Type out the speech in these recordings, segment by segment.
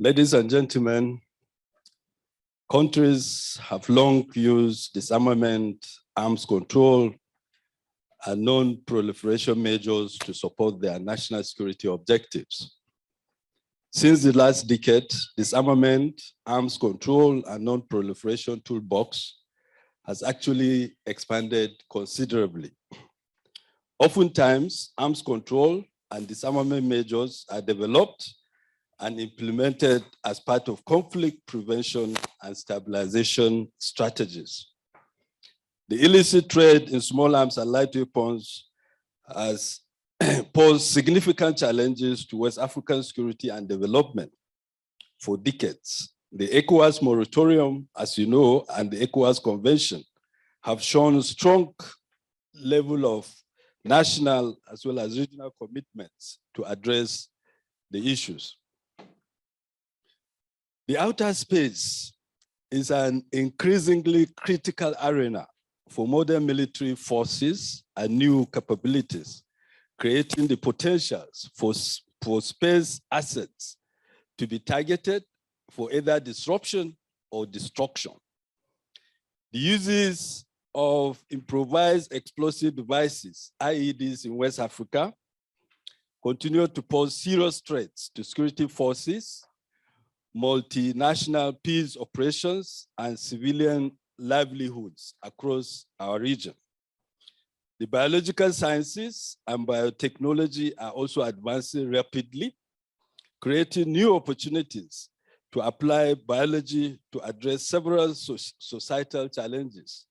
Ladies and gentlemen, countries have long used disarmament, arms control, and non-proliferation measures to support their national security objectives. Since the last decade, disarmament, arms control, and non-proliferation toolbox has actually expanded considerably. Oftentimes, arms control and disarmament measures are developed and implemented as part of conflict prevention and stabilization strategies. The illicit trade in small arms and light weapons has posed significant challenges to West African security and development for decades. The ECOWAS moratorium, as you know, and the ECOWAS Convention have shown strong level of national as well as regional commitments to address the issues. The outer space is an increasingly critical arena for modern military forces and new capabilities, creating the potentials for space assets to be targeted for either disruption or destruction. The uses of improvised explosive devices, IEDs in West Africa, continue to pose serious threats to security forces, multinational peace operations, and civilian livelihoods across our region. The biological sciences and biotechnology are also advancing rapidly, creating new opportunities to apply biology to address several societal challenges.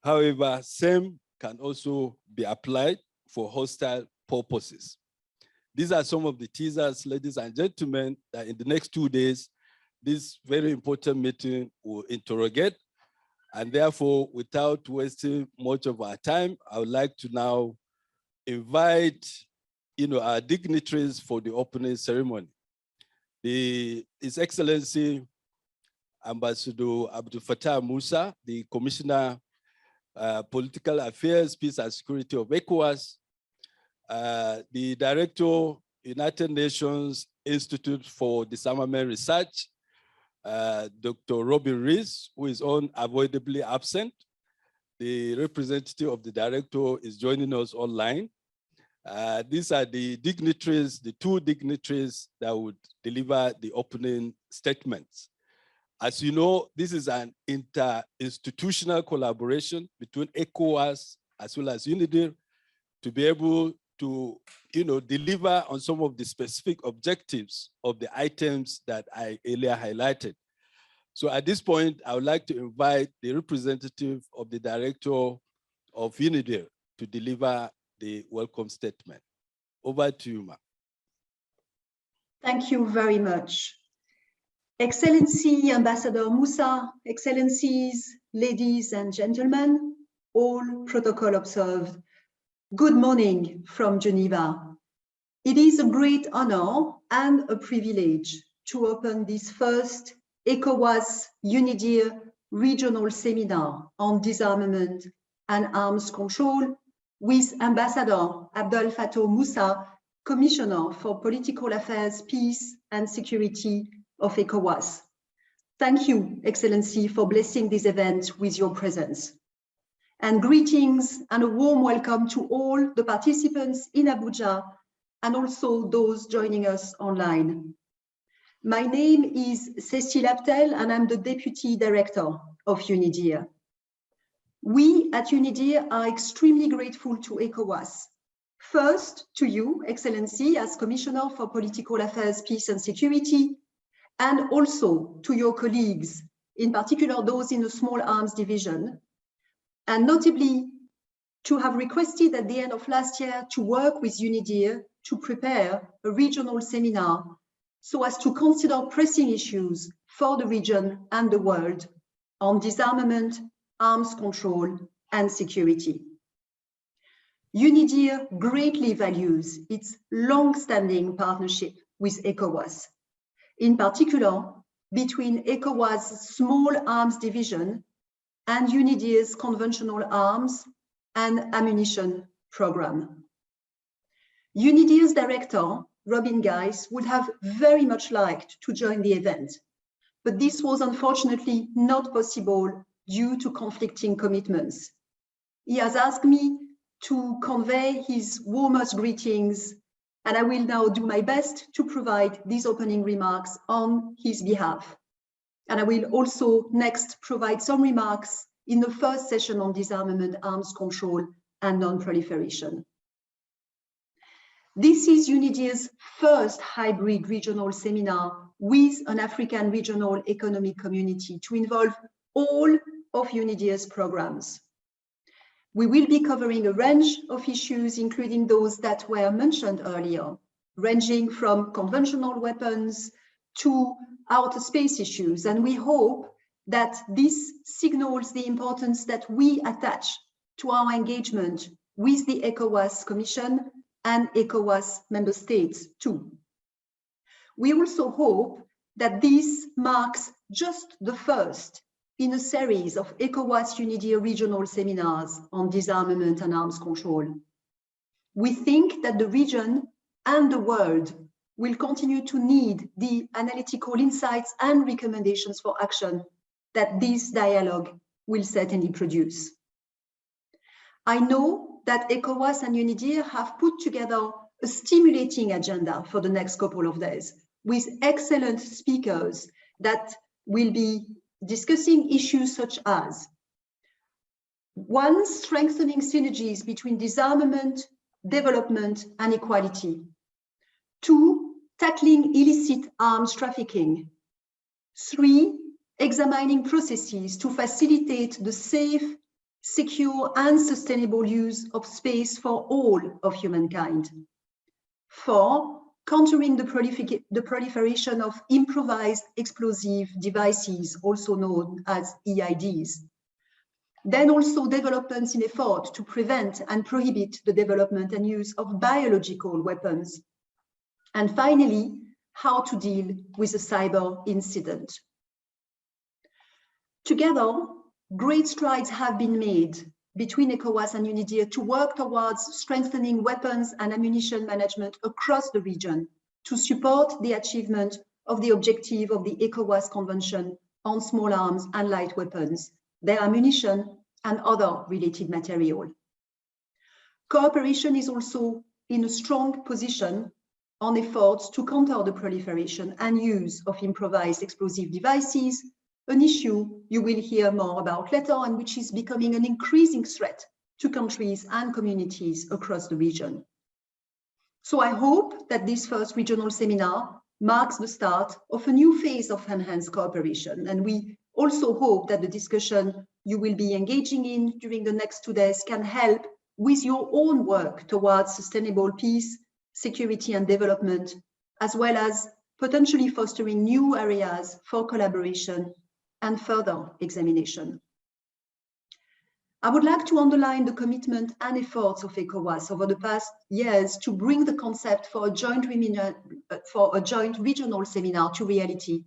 However, same can also be applied for hostile purposes. These are some of the teasers, ladies and gentlemen, that in the next 2 days, this very important meeting will interrogate. And therefore, without wasting much of our time, I would like to now invite our dignitaries for the opening ceremony. His Excellency Ambassador Abdul Fatah Musa, the Commissioner, Political Affairs, Peace and Security of ECOWAS, the Director, United Nations Institute for Disarmament Research, Dr. Robin Rees, who is unavoidably absent. The representative of the Director is joining us online. These are the dignitaries, the two dignitaries that would deliver the opening statements. As you know, this is an inter-institutional collaboration between ECOWAS as well as UNIDIR to be able to deliver on some of the specific objectives of the items that I earlier highlighted. So at this point, I would like to invite the representative of the Director of UNIDIR to deliver the welcome statement. Over to you, ma'am. Thank you very much. Excellency Ambassador Musa, Excellencies, ladies and gentlemen, all protocol observed. Good morning from Geneva. It is a great honor and a privilege to open this first ECOWAS-UNIDIR Regional Seminar on Disarmament and Arms Control with Ambassador Abdul Fatah Musa, Commissioner for Political Affairs, Peace and Security of ECOWAS. Thank you, Excellency, for blessing this event with your presence. And greetings and a warm welcome to all the participants in Abuja and also those joining us online. My name is Cécile Abdul and I'm the Deputy Director of UNIDIR. We at UNIDIR are extremely grateful to ECOWAS. First, to you, Excellency, as Commissioner for Political Affairs, Peace and Security, and also to your colleagues, in particular those in the Small Arms Division, and notably to have requested at the end of last year to work with UNIDIR to prepare a regional seminar so as to consider pressing issues for the region and the world on disarmament, arms control, and security. UNIDIR greatly values its long-standing partnership with ECOWAS, in particular between ECOWAS' Small Arms Division and UNIDIR's conventional arms and ammunition program. UNIDIR's director Robin Geis, would have very much liked to join the event, but this was unfortunately not possible due to conflicting commitments. He has asked me to convey his warmest greetings, and I will now do my best to provide these opening remarks on his behalf. And I will also next provide some remarks in the first session on disarmament, arms control, and non-proliferation. This is UNIDIR's first hybrid regional seminar with an African regional economic community to involve all of UNIDIR's programs. We will be covering a range of issues, including those that were mentioned earlier, ranging from conventional weapons to outer space issues. And we hope that this signals the importance that we attach to our engagement with the ECOWAS Commission and ECOWAS member states too. We also hope that this marks just the first in a series of ECOWAS-UNIDIR regional seminars on disarmament and arms control. We think that the region and the world will continue to need the analytical insights and recommendations for action that this dialogue will certainly produce. I know that ECOWAS and UNIDIR have put together a stimulating agenda for the next couple of days with excellent speakers that will be discussing issues such as: one, strengthening synergies between disarmament, development, and equality; two, tackling illicit arms trafficking; three, examining processes to facilitate the safe, secure, and sustainable use of space for all of humankind; four, countering the proliferation of improvised explosive devices, also known as IEDs. Then also developments in effort to prevent and prohibit the development and use of biological weapons. And finally, how to deal with a cyber incident. Together, great strides have been made between ECOWAS and UNIDIR to work towards strengthening weapons and ammunition management across the region to support the achievement of the objective of the ECOWAS Convention on small arms and light weapons, their ammunition, and other related material. Cooperation is also in a strong position on efforts to counter the proliferation and use of improvised explosive devices, an issue you will hear more about later and which is becoming an increasing threat to countries and communities across the region. So I hope that this first regional seminar marks the start of a new phase of enhanced cooperation. And we also hope that the discussion you will be engaging in during the next 2 days can help with your own work towards sustainable peace, security, and development, as well as potentially fostering new areas for collaboration and further examination. I would like to underline the commitment and efforts of ECOWAS over the past years to bring the concept for a joint regional seminar to reality,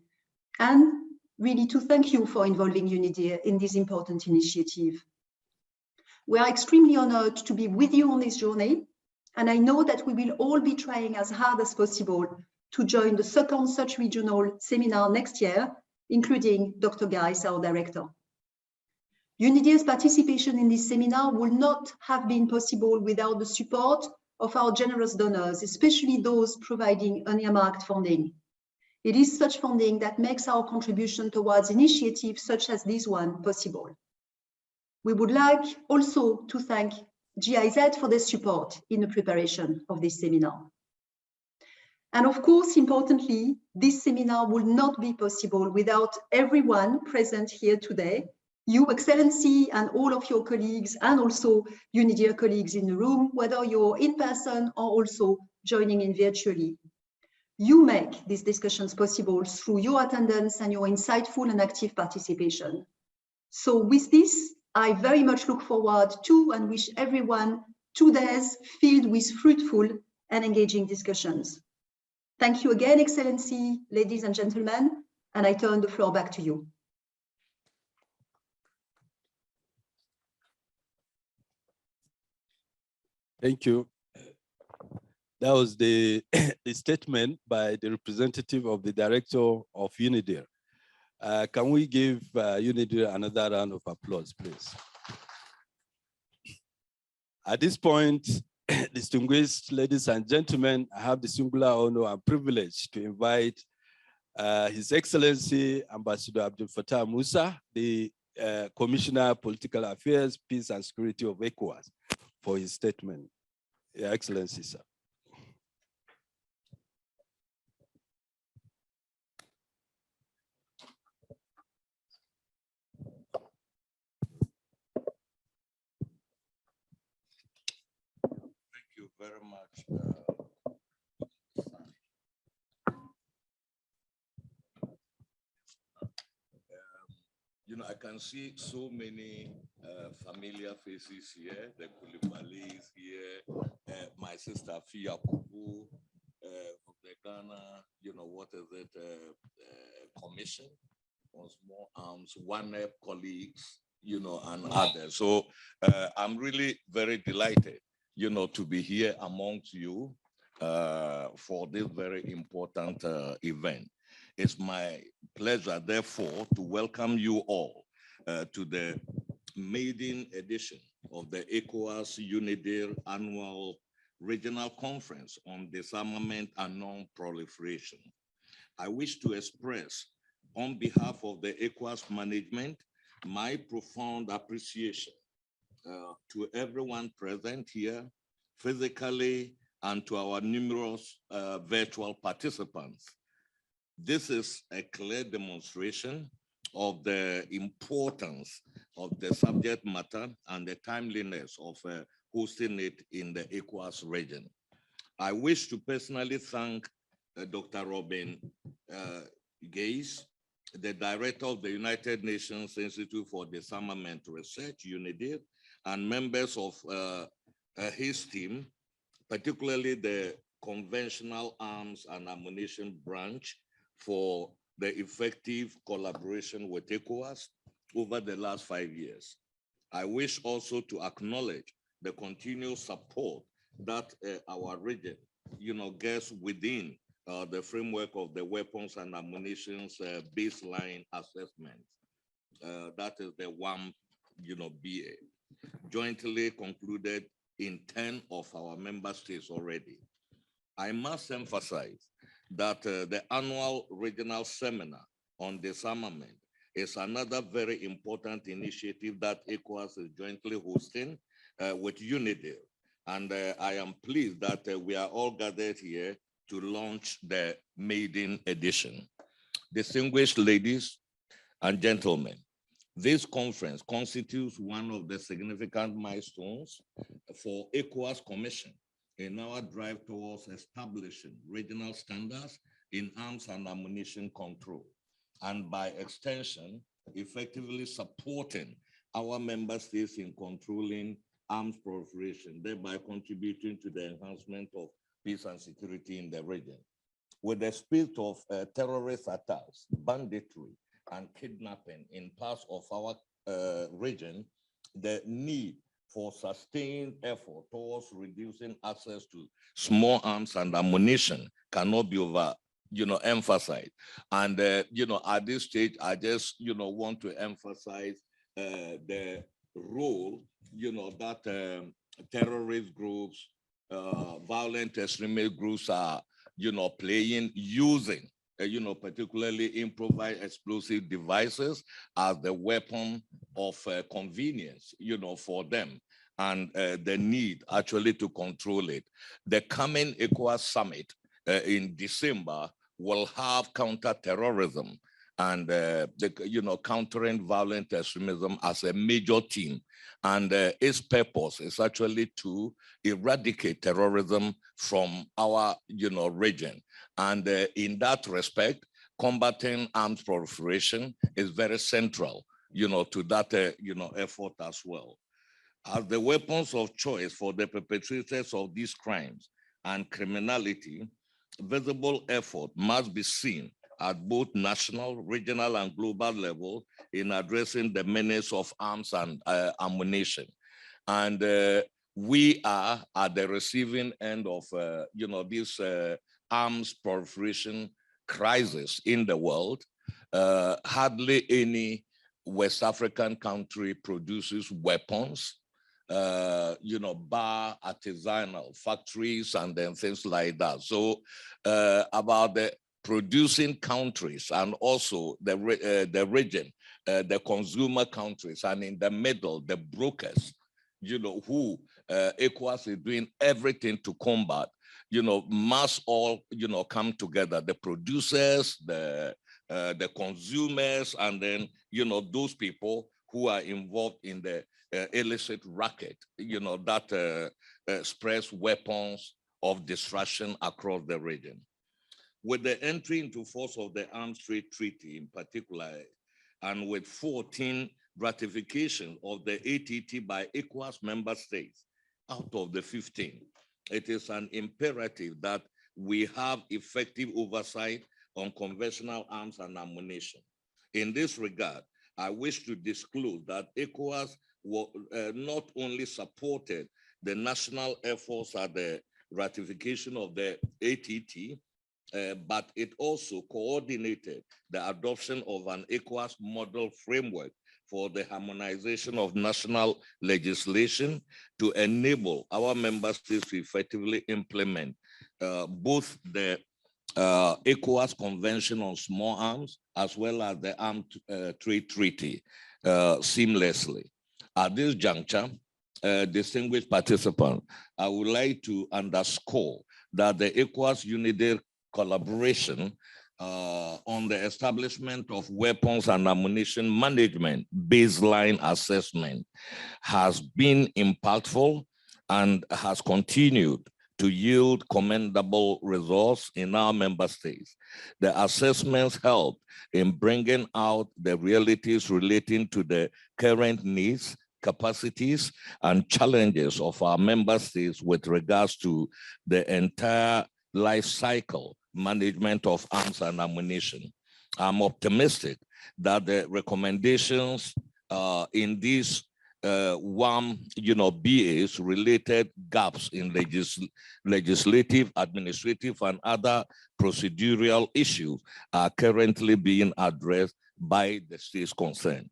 and really to thank you for involving UNIDIR in this important initiative. We are extremely honored to be with you on this journey, and I know that we will all be trying as hard as possible to join the second such regional seminar next year, including Dr. Geis, our director. UNIDIR's participation in this seminar would not have been possible without the support of our generous donors, especially those providing unearmarked funding. It is such funding that makes our contribution towards initiatives such as this one possible. We would like also to thank GIZ for their support in the preparation of this seminar. And of course, importantly, this seminar would not be possible without everyone present here today, you, Excellency, and all of your colleagues, and also UNIDIR colleagues in the room, whether you're in person or also joining in virtually. You make these discussions possible through your attendance and your insightful and active participation. So with this, I very much look forward to and wish everyone 2 days filled with fruitful and engaging discussions. Thank you again, Excellency, ladies and gentlemen, and I turn the floor back to you. Thank you. That was the, the statement by the representative of the director of UNIDIR. Can we give UNIDIR another round of applause, please? At this point, distinguished ladies and gentlemen, I have the singular honor and privilege to invite His Excellency Ambassador Abdul Fatah Musa, the Commissioner, Political Affairs, Peace and Security of ECOWAS, for his statement. Your Excellency, sir. Thank you very much. You know, I can see so many familiar faces here. The Koulibaly is here. My sister Fia Kubu of the Ghana, you know, what is it, Commission on Small Arms, ONEP colleagues, you know, and others. So I'm really very delighted, you know, to be here amongst you for this very important event. It's my pleasure, therefore, to welcome you all to the maiden edition of the ECOWAS-UNIDIR Annual Regional Conference on Disarmament and Non-Proliferation. I wish to express, on behalf of the ECOWAS management, my profound appreciation to everyone present here, physically, and to our numerous virtual participants. This is a clear demonstration of the importance of the subject matter and the timeliness of hosting it in the ECOWAS region. I wish to personally thank Dr. Robin Gaze, the director of the United Nations Institute for Disarmament Research, UNIDIR, and members of his team, particularly the Conventional Arms and Ammunition Branch, for the effective collaboration with ECOWAS over the last 5 years. I wish also to acknowledge the continued support that our region, you know, gets within the framework of the weapons and ammunitions baseline assessment. That is the one, you know, BA, jointly concluded in 10 of our member states already. I must emphasize that the annual regional seminar on disarmament is another very important initiative that ECOWAS is jointly hosting with UNIDIR. And I am pleased that we are all gathered here to launch the maiden edition. Distinguished ladies and gentlemen, this conference constitutes one of the significant milestones for ECOWAS Commission in our drive towards establishing regional standards in arms and ammunition control, and by extension, effectively supporting our member states in controlling arms proliferation, thereby contributing to the enhancement of peace and security in the region. With the spirit of terrorist attacks, banditry, and kidnapping in parts of our region, the need for sustained effort towards reducing access to small arms and ammunition cannot be emphasized. And at this stage, I just want to emphasize the role that terrorist groups, violent extremist groups are playing, using particularly improvised explosive devices as the weapon of convenience, for them, and the need actually to control it. The coming ECOWAS summit in December will have counter-terrorism and countering violent extremism as a major theme. And its purpose is actually to eradicate terrorism from our region. And in that respect, combating arms proliferation is very central to that effort as well. As the weapons of choice for the perpetrators of these crimes and criminality, visible effort must be seen at both national, regional, and global level in addressing the menace of arms and ammunition. And we are at the receiving end of, this arms proliferation crisis in the world. Hardly any West African country produces weapons, bar artisanal factories and then things like that. So about the producing countries and also the region, the consumer countries, and in the middle, the brokers, who ECOWAS is doing everything to combat, must all, come together, the producers, the consumers, and then, those people who are involved in the illicit racket, that spreads weapons of destruction across the region. With the entry into force of the Arms Trade Treaty in particular, and with 14 ratification of the ATT by ECOWAS member states out of the 15, it is an imperative that we have effective oversight on conventional arms and ammunition. In this regard, I wish to disclose that ECOWAS not only supported the national efforts at the ratification of the ATT, but it also coordinated the adoption of an ECOWAS model framework for the harmonization of national legislation to enable our member states to effectively implement both the ECOWAS Convention on Small Arms as well as the Armed Trade Treaty seamlessly. At this juncture, distinguished participants, I would like to underscore that the ECOWAS-UNIDIR collaboration on the establishment of weapons and ammunition management baseline assessment has been impactful and has continued to yield commendable results in our member states. The assessments helped in bringing out the realities relating to the current needs, capacities, and challenges of our member states with regards to the entire life cycle management of arms and ammunition. I'm optimistic that the recommendations in these BAs related gaps in legislative, administrative, and other procedural issues are currently being addressed by the states concerned.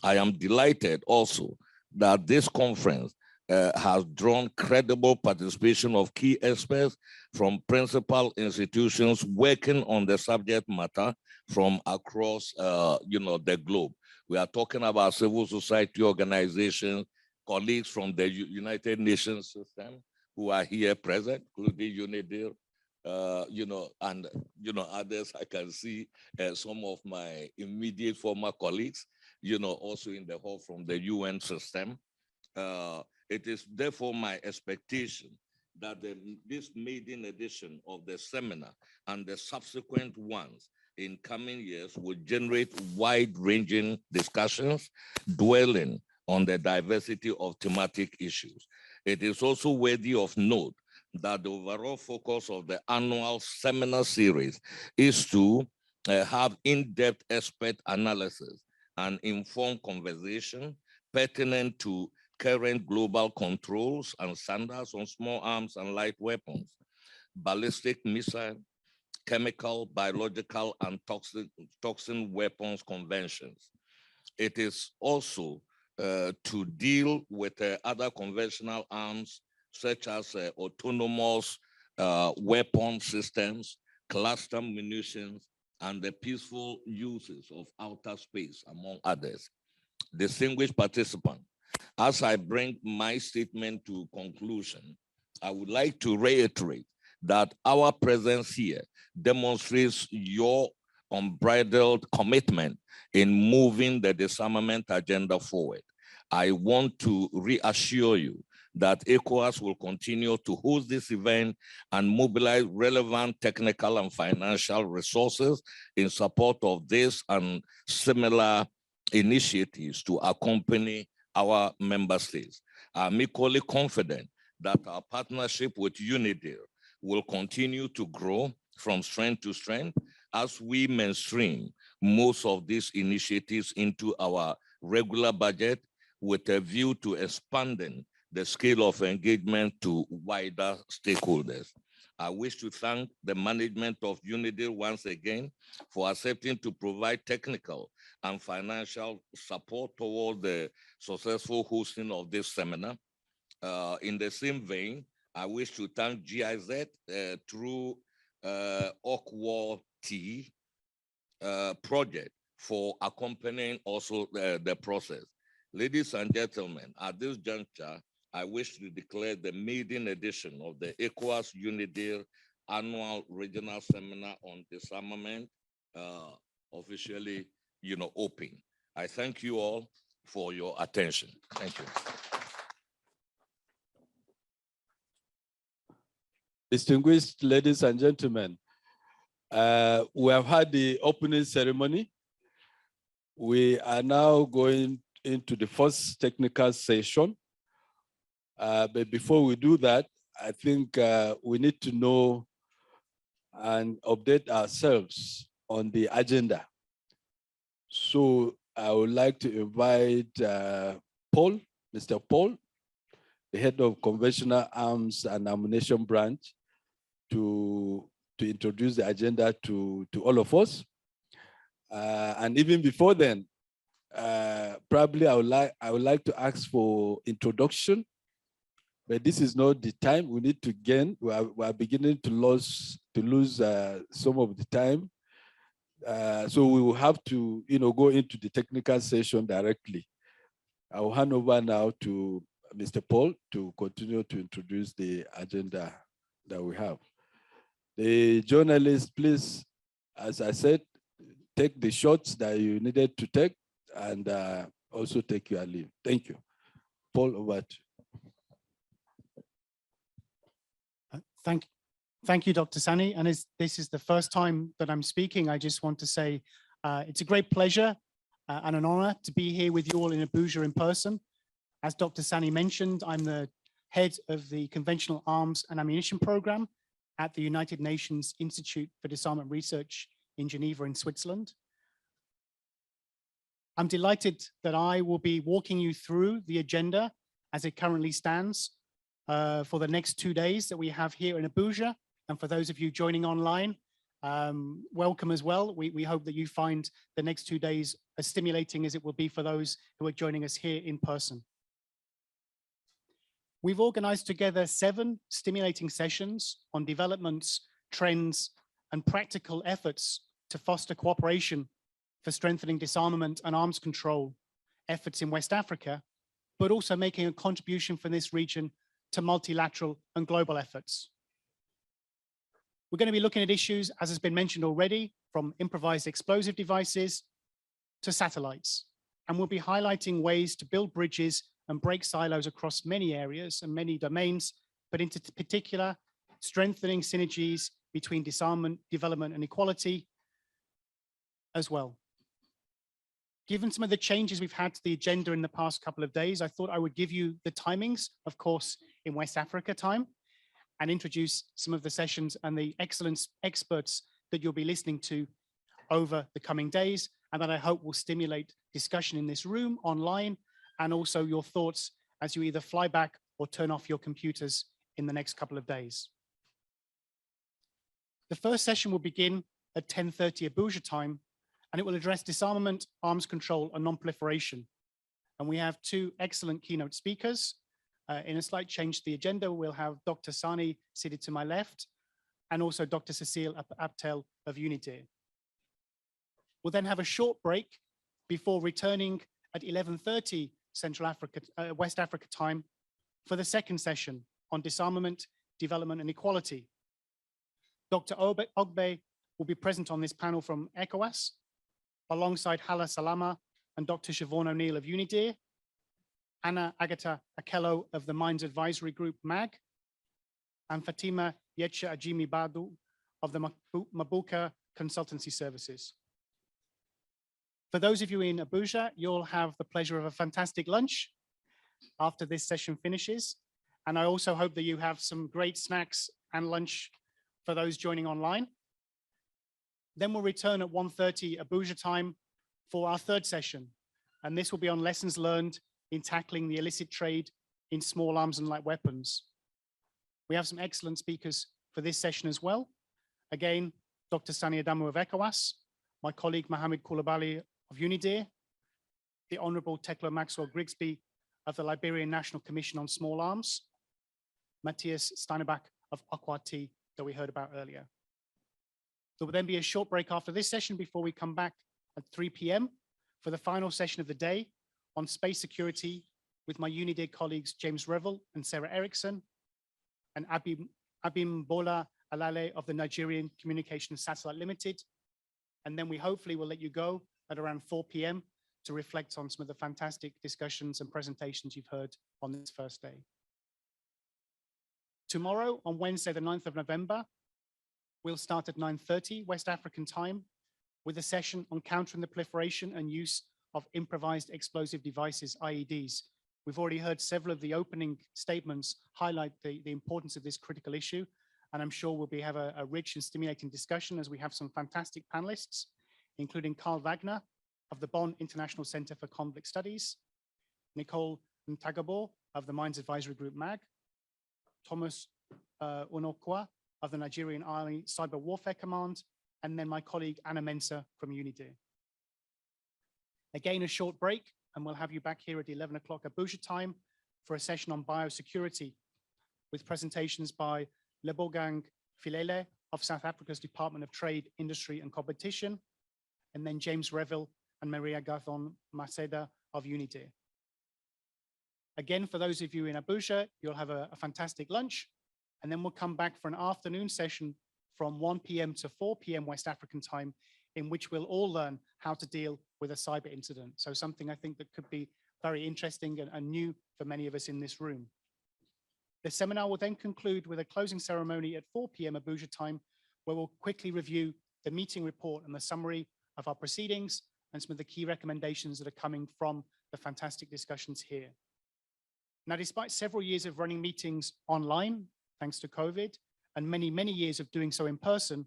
I am delighted also that this conference has drawn credible participation of key experts from principal institutions working on the subject matter from across the globe. We are talking about civil society organizations, colleagues from the United Nations system who are here present, including UNIDIR, and others. I can see some of my immediate former colleagues, also in the hall from the UN system. It is therefore my expectation that this maiden edition of the seminar and the subsequent ones in coming years will generate wide-ranging discussions dwelling on the diversity of thematic issues. It is also worthy of note that the overall focus of the annual seminar series is to have in-depth expert analysis and informed conversation pertinent to current global controls and standards on small arms and light weapons, ballistic missile, chemical, biological, and toxin weapons conventions. It is also to deal with other conventional arms, such as autonomous weapon systems, cluster munitions, and the peaceful uses of outer space, among others. Distinguished participants, as I bring my statement to conclusion, I would like to reiterate that our presence here demonstrates your unbridled commitment in moving the disarmament agenda forward. I want to reassure you that ECOWAS will continue to host this event and mobilize relevant technical and financial resources in support of this and similar initiatives to accompany our member states. I'm equally confident that our partnership with UNIDIR will continue to grow from strength to strength as we mainstream most of these initiatives into our regular budget with a view to expanding the scale of engagement to wider stakeholders. I wish to thank the management of UNIDIR once again for accepting to provide technical and financial support toward the successful hosting of this seminar. In the same vein, I wish to thank GIZ through OCWA-T project for accompanying also the process. Ladies and gentlemen, at this juncture, I wish to declare the maiden edition of the ECOWAS-UNIDIR Annual Regional Seminar on Disarmament officially, open. I thank you all for your attention. Thank you. Distinguished ladies and gentlemen, we have had the opening ceremony. We are now going into the first technical session. But before we do that, I think we need to know and update ourselves on the agenda. So I would like to invite Paul, Mr. Paul, the head of Conventional Arms and Ammunition Branch, to introduce the agenda to all of us. And even before then, probably I would like to ask for introduction, but this is not the time. We need to gain. We are beginning to lose some of the time. So we will have to go into the technical session directly. I will hand over now to Mr. Paul to continue to introduce the agenda that we have. The journalists, please, as I said, take the shots that you needed to take and also take your leave. Thank you. Paul, over to you. Thank you, Dr. Sani. And as this is the first time that I'm speaking, I just want to say it's a great pleasure and an honor to be here with you all in Abuja in person. As Dr. Sani mentioned, I'm the head of the Conventional Arms and Ammunition Program at the United Nations Institute for Disarmament Research in Geneva in Switzerland. I'm delighted that I will be walking you through the agenda as it currently stands for the next 2 days that we have here in Abuja. And for those of you joining online, welcome as well. We hope that you find the next 2 days as stimulating as it will be for those who are joining us here in person. We've organized together 7 stimulating sessions on developments, trends, and practical efforts to foster cooperation for strengthening disarmament and arms control efforts in West Africa, but also making a contribution from this region to multilateral and global efforts. We're going to be looking at issues, as has been mentioned already, from improvised explosive devices to satellites. And we'll be highlighting ways to build bridges and break silos across many areas and many domains, but in particular, strengthening synergies between disarmament, development, and equality as well. Given some of the changes we've had to the agenda in the past couple of days, I thought I would give you the timings, of course, in West Africa time, and introduce some of the sessions and the excellent experts that you'll be listening to over the coming days, and that I hope will stimulate discussion in this room, online, and also your thoughts as you either fly back or turn off your computers in the next couple of days. The first session will begin at 10:30 Abuja time, and it will address disarmament, arms control, and non-proliferation. And we have 2 excellent keynote speakers. In a slight change to the agenda, we'll have Dr. Sani seated to my left, and also Dr. Cecile Abdul of UNIDIR. We'll then have a short break before returning at 11:30 West Africa time for the second session on disarmament, development, and equality. Dr. Ogbe will be present on this panel from ECOWAS, alongside Hala Salama and Dr. Siobhan O'Neill of UNIDIR, Anna Agata Akello of the Mines Advisory Group, MAG, and Fatima Yecha Ajimi Badu of the Mabuka Consultancy Services. For those of you in Abuja, you'll have the pleasure of a fantastic lunch after this session finishes. And I also hope that you have some great snacks and lunch for those joining online. Then we'll return at 1:30 Abuja time for our third session. And this will be on lessons learned in tackling the illicit trade in small arms and light weapons. We have some excellent speakers for this session as well. Again, Dr. Sani Adamu of ECOWAS, my colleague Mohamed Koulibaly of UNIDIR, the Honorable Tekla Maxwell Grigsby of the Liberian National Commission on Small Arms, Matthias Steinebach of Akwati that we heard about earlier. There will then be a short break after this session before we come back at 3 p.m. for the final session of the day on space security with my UNIDIR colleagues James Revel and Sarah Erickson, and Abim Bola Alale of the Nigerian Communications Satellite Limited. And then we hopefully will let you go at around 4 p.m. to reflect on some of the fantastic discussions and presentations you've heard on this first day. Tomorrow, on Wednesday, the 9th of November, we'll start at 9:30 West African time with a session on countering the proliferation and use of improvised explosive devices, IEDs. We've already heard several of the opening statements highlight the importance of this critical issue, and I'm sure we'll have a rich and stimulating discussion as we have some fantastic panelists, including Carl Wagner of the Bonn International Center for Conflict Studies, Nicole Ntagabo of the Mines Advisory Group MAG, Thomas Onokwa of the Nigerian Army Cyber Warfare Command, and then my colleague Anna Mensah from UNIDIR. Again, a short break, and we'll have you back here at 11 o'clock Abuja time for a session on biosecurity with presentations by Lebogang Filele of South Africa's Department of Trade, Industry and Competition, and then James Revel and Maria Gathon Maceda of UNIDIR. Again, for those of you in Abuja, you'll have a fantastic lunch, and then we'll come back for an afternoon session from 1 p.m. to 4 p.m. West African time, in which we'll all learn how to deal with a cyber incident. So something I think that could be very interesting and new for many of us in this room. The seminar will then conclude with a closing ceremony at 4 p.m. Abuja time, where we'll quickly review the meeting report and the summary of our proceedings and some of the key recommendations that are coming from the fantastic discussions here. Now, despite several years of running meetings online, thanks to COVID, and many, many years of doing so in person,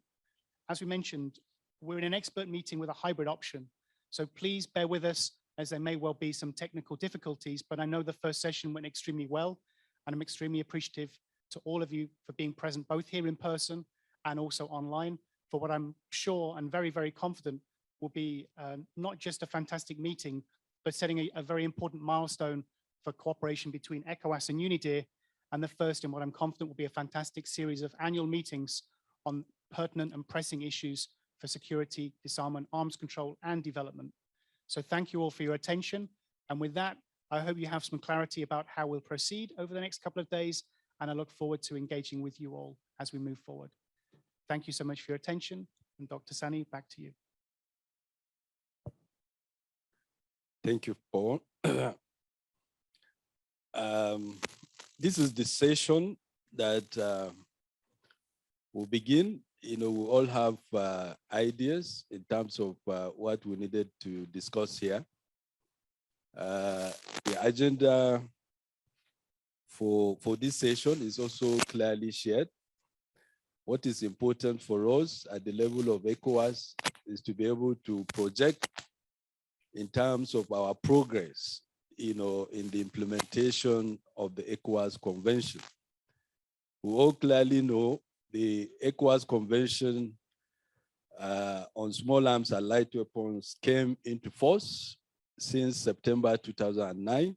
as we mentioned, we're in an expert meeting with a hybrid option. So please bear with us, as there may well be some technical difficulties, but I know the first session went extremely well, and I'm extremely appreciative to all of you for being present, both here in person and also online, for what I'm sure and very, very confident will be not just a fantastic meeting, but setting a very important milestone for cooperation between ECOWAS and UNIDIR, and the first in what I'm confident will be a fantastic series of annual meetings on pertinent and pressing issues for security, disarmament, arms control, and development. So thank you all for your attention. And with that, I hope you have some clarity about how we'll proceed over the next couple of days, and I look forward to engaging with you all as we move forward. Thank you so much for your attention, and Dr. Sani, back to you. Thank you, Paul. This is the session that will begin. We all have ideas in terms of what we needed to discuss here. The agenda for this session is also clearly shared. What is important for us at the level of ECOWAS is to be able to project in terms of our progress, in the implementation of the ECOWAS Convention. We all clearly know the ECOWAS Convention on small arms and light weapons came into force since September 2009,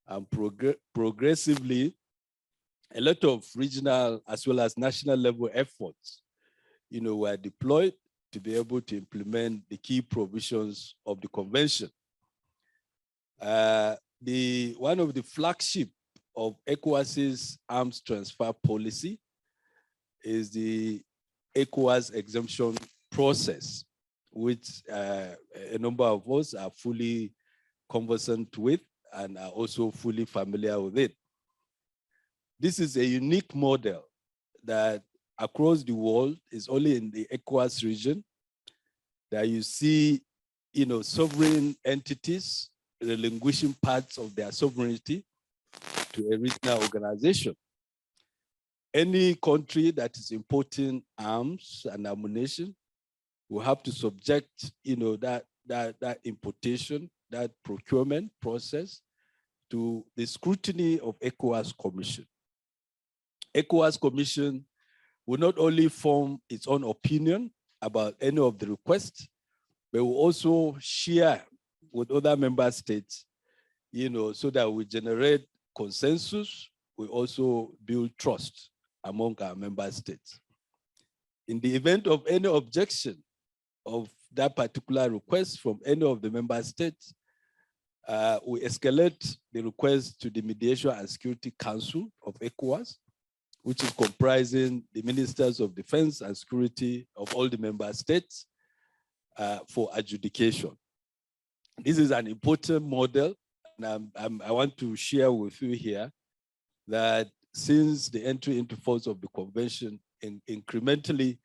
and progressively, a lot of regional as well as national level efforts, were deployed to be able to implement the key provisions of the convention. One of the flagship of ECOWAS's arms transfer policy is the ECOWAS exemption process, which a number of us are fully conversant with and are also fully familiar with it. This is a unique model that across the world is only in the ECOWAS region that you see, sovereign entities relinquishing parts of their sovereignty to a regional organization. Any country that is importing arms and ammunition will have to subject, that importation, that procurement process to the scrutiny of ECOWAS Commission. ECOWAS Commission will not only form its own opinion about any of the requests, but will also share with other member states, so that we generate consensus, we also build trust among our member states. In the event of any objection of that particular request from any of the member states, we escalate the request to the Mediation and Security Council of ECOWAS, which is comprising the ministers of defense and security of all the member states for adjudication. This is an important model, and I want to share with you here that since the entry into force of the convention, incrementally,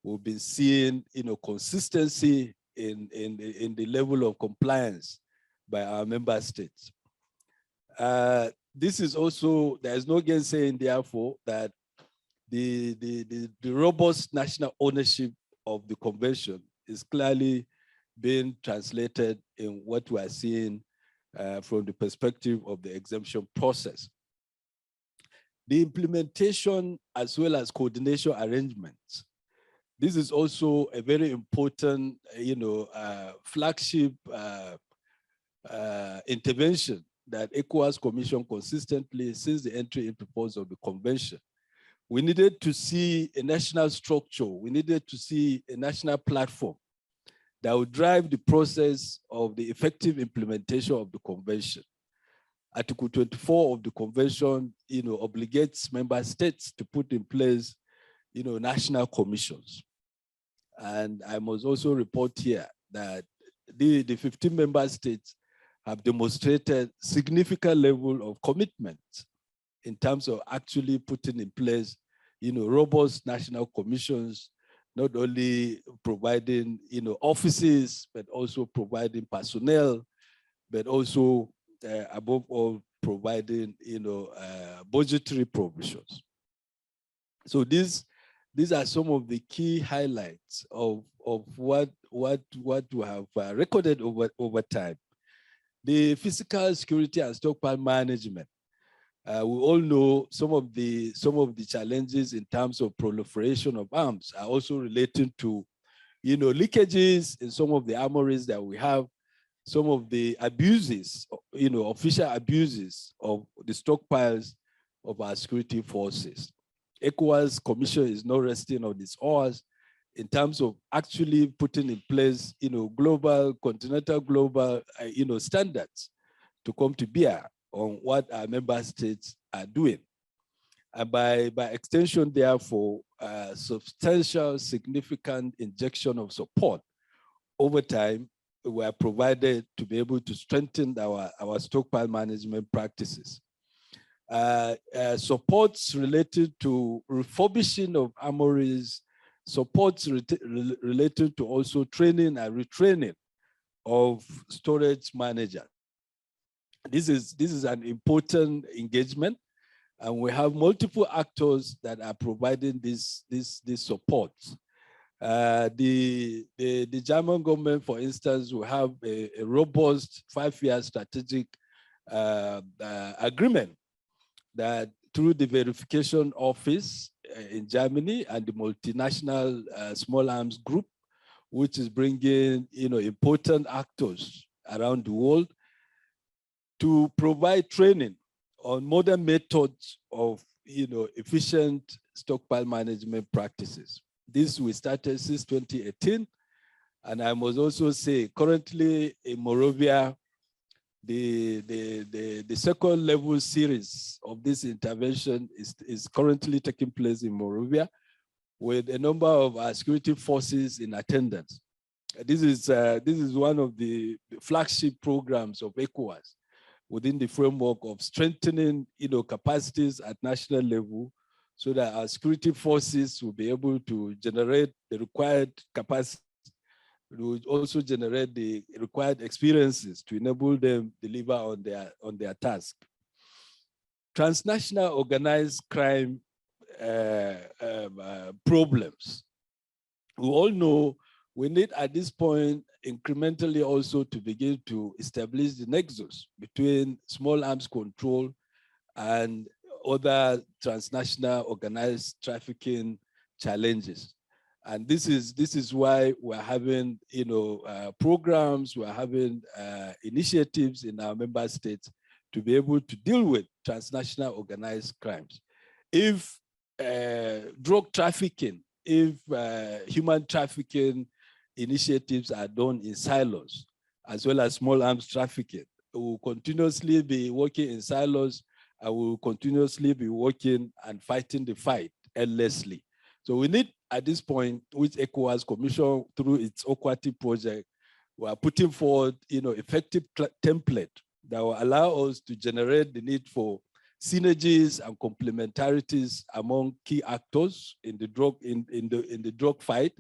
we've been seeing consistency in the level of compliance by our member states. This is also, there is no gainsaying, therefore, that the robust national ownership of the convention is clearly being translated in what we are seeing from the perspective of the exemption process. The implementation as well as coordination arrangements. This is also a very important, flagship intervention that ECOWAS Commission consistently, since the entry into force of the convention. We needed to see a national structure. We needed to see a national platform that would drive the process of the effective implementation of the convention. Article 24 of the convention, obligates member states to put in place, national commissions. And I must also report here that the 15 member states have demonstrated significant level of commitment in terms of actually putting in place, robust national commissions, not only providing, offices, but also providing personnel, but also, above all, providing, budgetary provisions. So these are some of the key highlights of what we have recorded over time. The physical security and stockpile management. We all know some of the challenges in terms of proliferation of arms are also related to, leakages in some of the armories that we have, some of the abuses, official abuses of the stockpiles of our security forces. ECOWAS Commission is not resting on its oars in terms of actually putting in place, continental global, standards to come to bear on what our member states are doing. And by extension, therefore, substantial, significant injection of support over time were provided to be able to strengthen our stockpile management practices. Supports related to refurbishing of armories, supports related to also training and retraining of storage managers. This is an important engagement, and we have multiple actors that are providing this support. The German government, for instance, will have a robust 5-year strategic agreement that through the verification office in Germany and the multinational small arms group, which is bringing important actors around the world to provide training on modern methods of efficient stockpile management practices. This we started since 2018, and I must also say currently in Moravia, the second level series of this intervention is currently taking place in Moravia with a number of our security forces in attendance. This is one of the flagship programs of ECOWAS within the framework of strengthening capacities at national level so that our security forces will be able to generate the required capacity. It will also generate the required experiences to enable them deliver on their task. Transnational organized crime problems. We all know We need at this point incrementally also to begin to establish the nexus between small arms control and other transnational organized trafficking challenges. And this is why we're having, programs, we're having initiatives in our member states to be able to deal with transnational organized crimes. If drug trafficking, if human trafficking initiatives are done in silos, as well as small arms trafficking, we will continuously be working in silos, and we will continuously be working and fighting the fight endlessly. So we need, at this point, which ECOWAS Commission, through its Okwati project, we are putting forward, effective template that will allow us to generate the need for synergies and complementarities among key actors in the drug in the drug fight,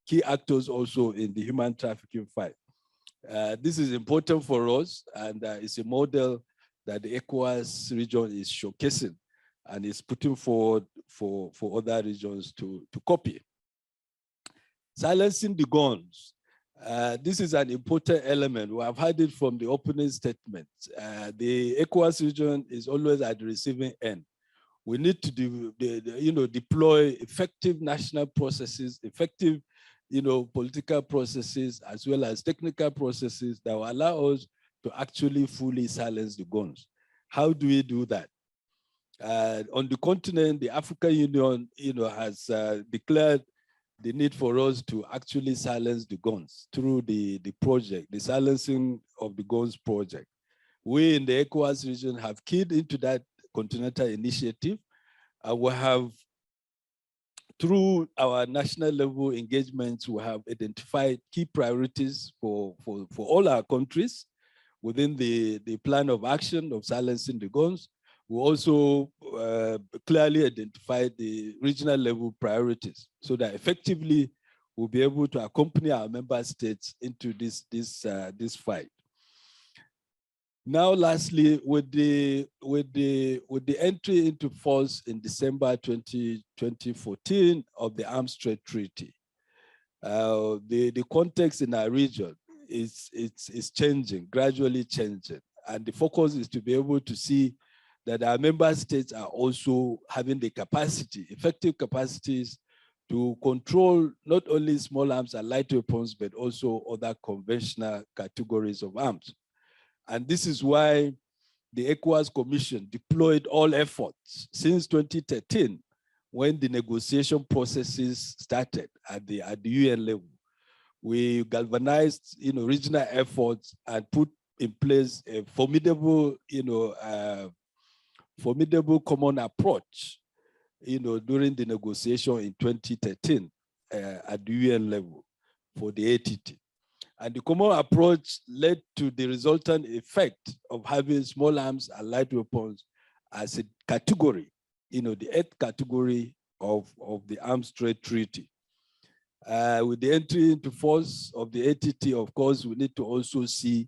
key actors also in the human trafficking fight. This is important for us, and it's a model that the ECOWAS region is showcasing and is putting forward for other regions to copy. Silencing the guns. This is an important element. We have heard it from the opening statement. The ECOWAS region is always at the receiving end. We need to deploy effective national processes, effective political processes, as well as technical processes that will allow us to actually fully silence the guns. How do we do that? On the continent, the African Union, has declared the need for us to actually silence the guns through the project, the Silencing of the Guns project. We in the ECOWAS region have keyed into that continental initiative. We have, through our national level engagements, we have identified key priorities for all our countries within the plan of action of silencing the guns. We also clearly identified the regional level priorities so that effectively we'll be able to accompany our member states into this fight. Now, lastly, with the entry into force in December 2014 of the Arms Trade Treaty, the context in our region is changing, gradually changing, and the focus is to be able to see that our member states are also having the capacity, effective capacities, to control not only small arms and light weapons, but also other conventional categories of arms. And this is why the ECOWAS Commission deployed all efforts since 2013, when the negotiation processes started at the UN level. We galvanized, regional efforts and put in place a formidable, formidable common approach, during the negotiation in 2013 at the UN level for the ATT. And the common approach led to the resultant effect of having small arms and light weapons as a category, the eighth category of the Arms Trade Treaty. With the entry into force of the ATT, of course, we need to also see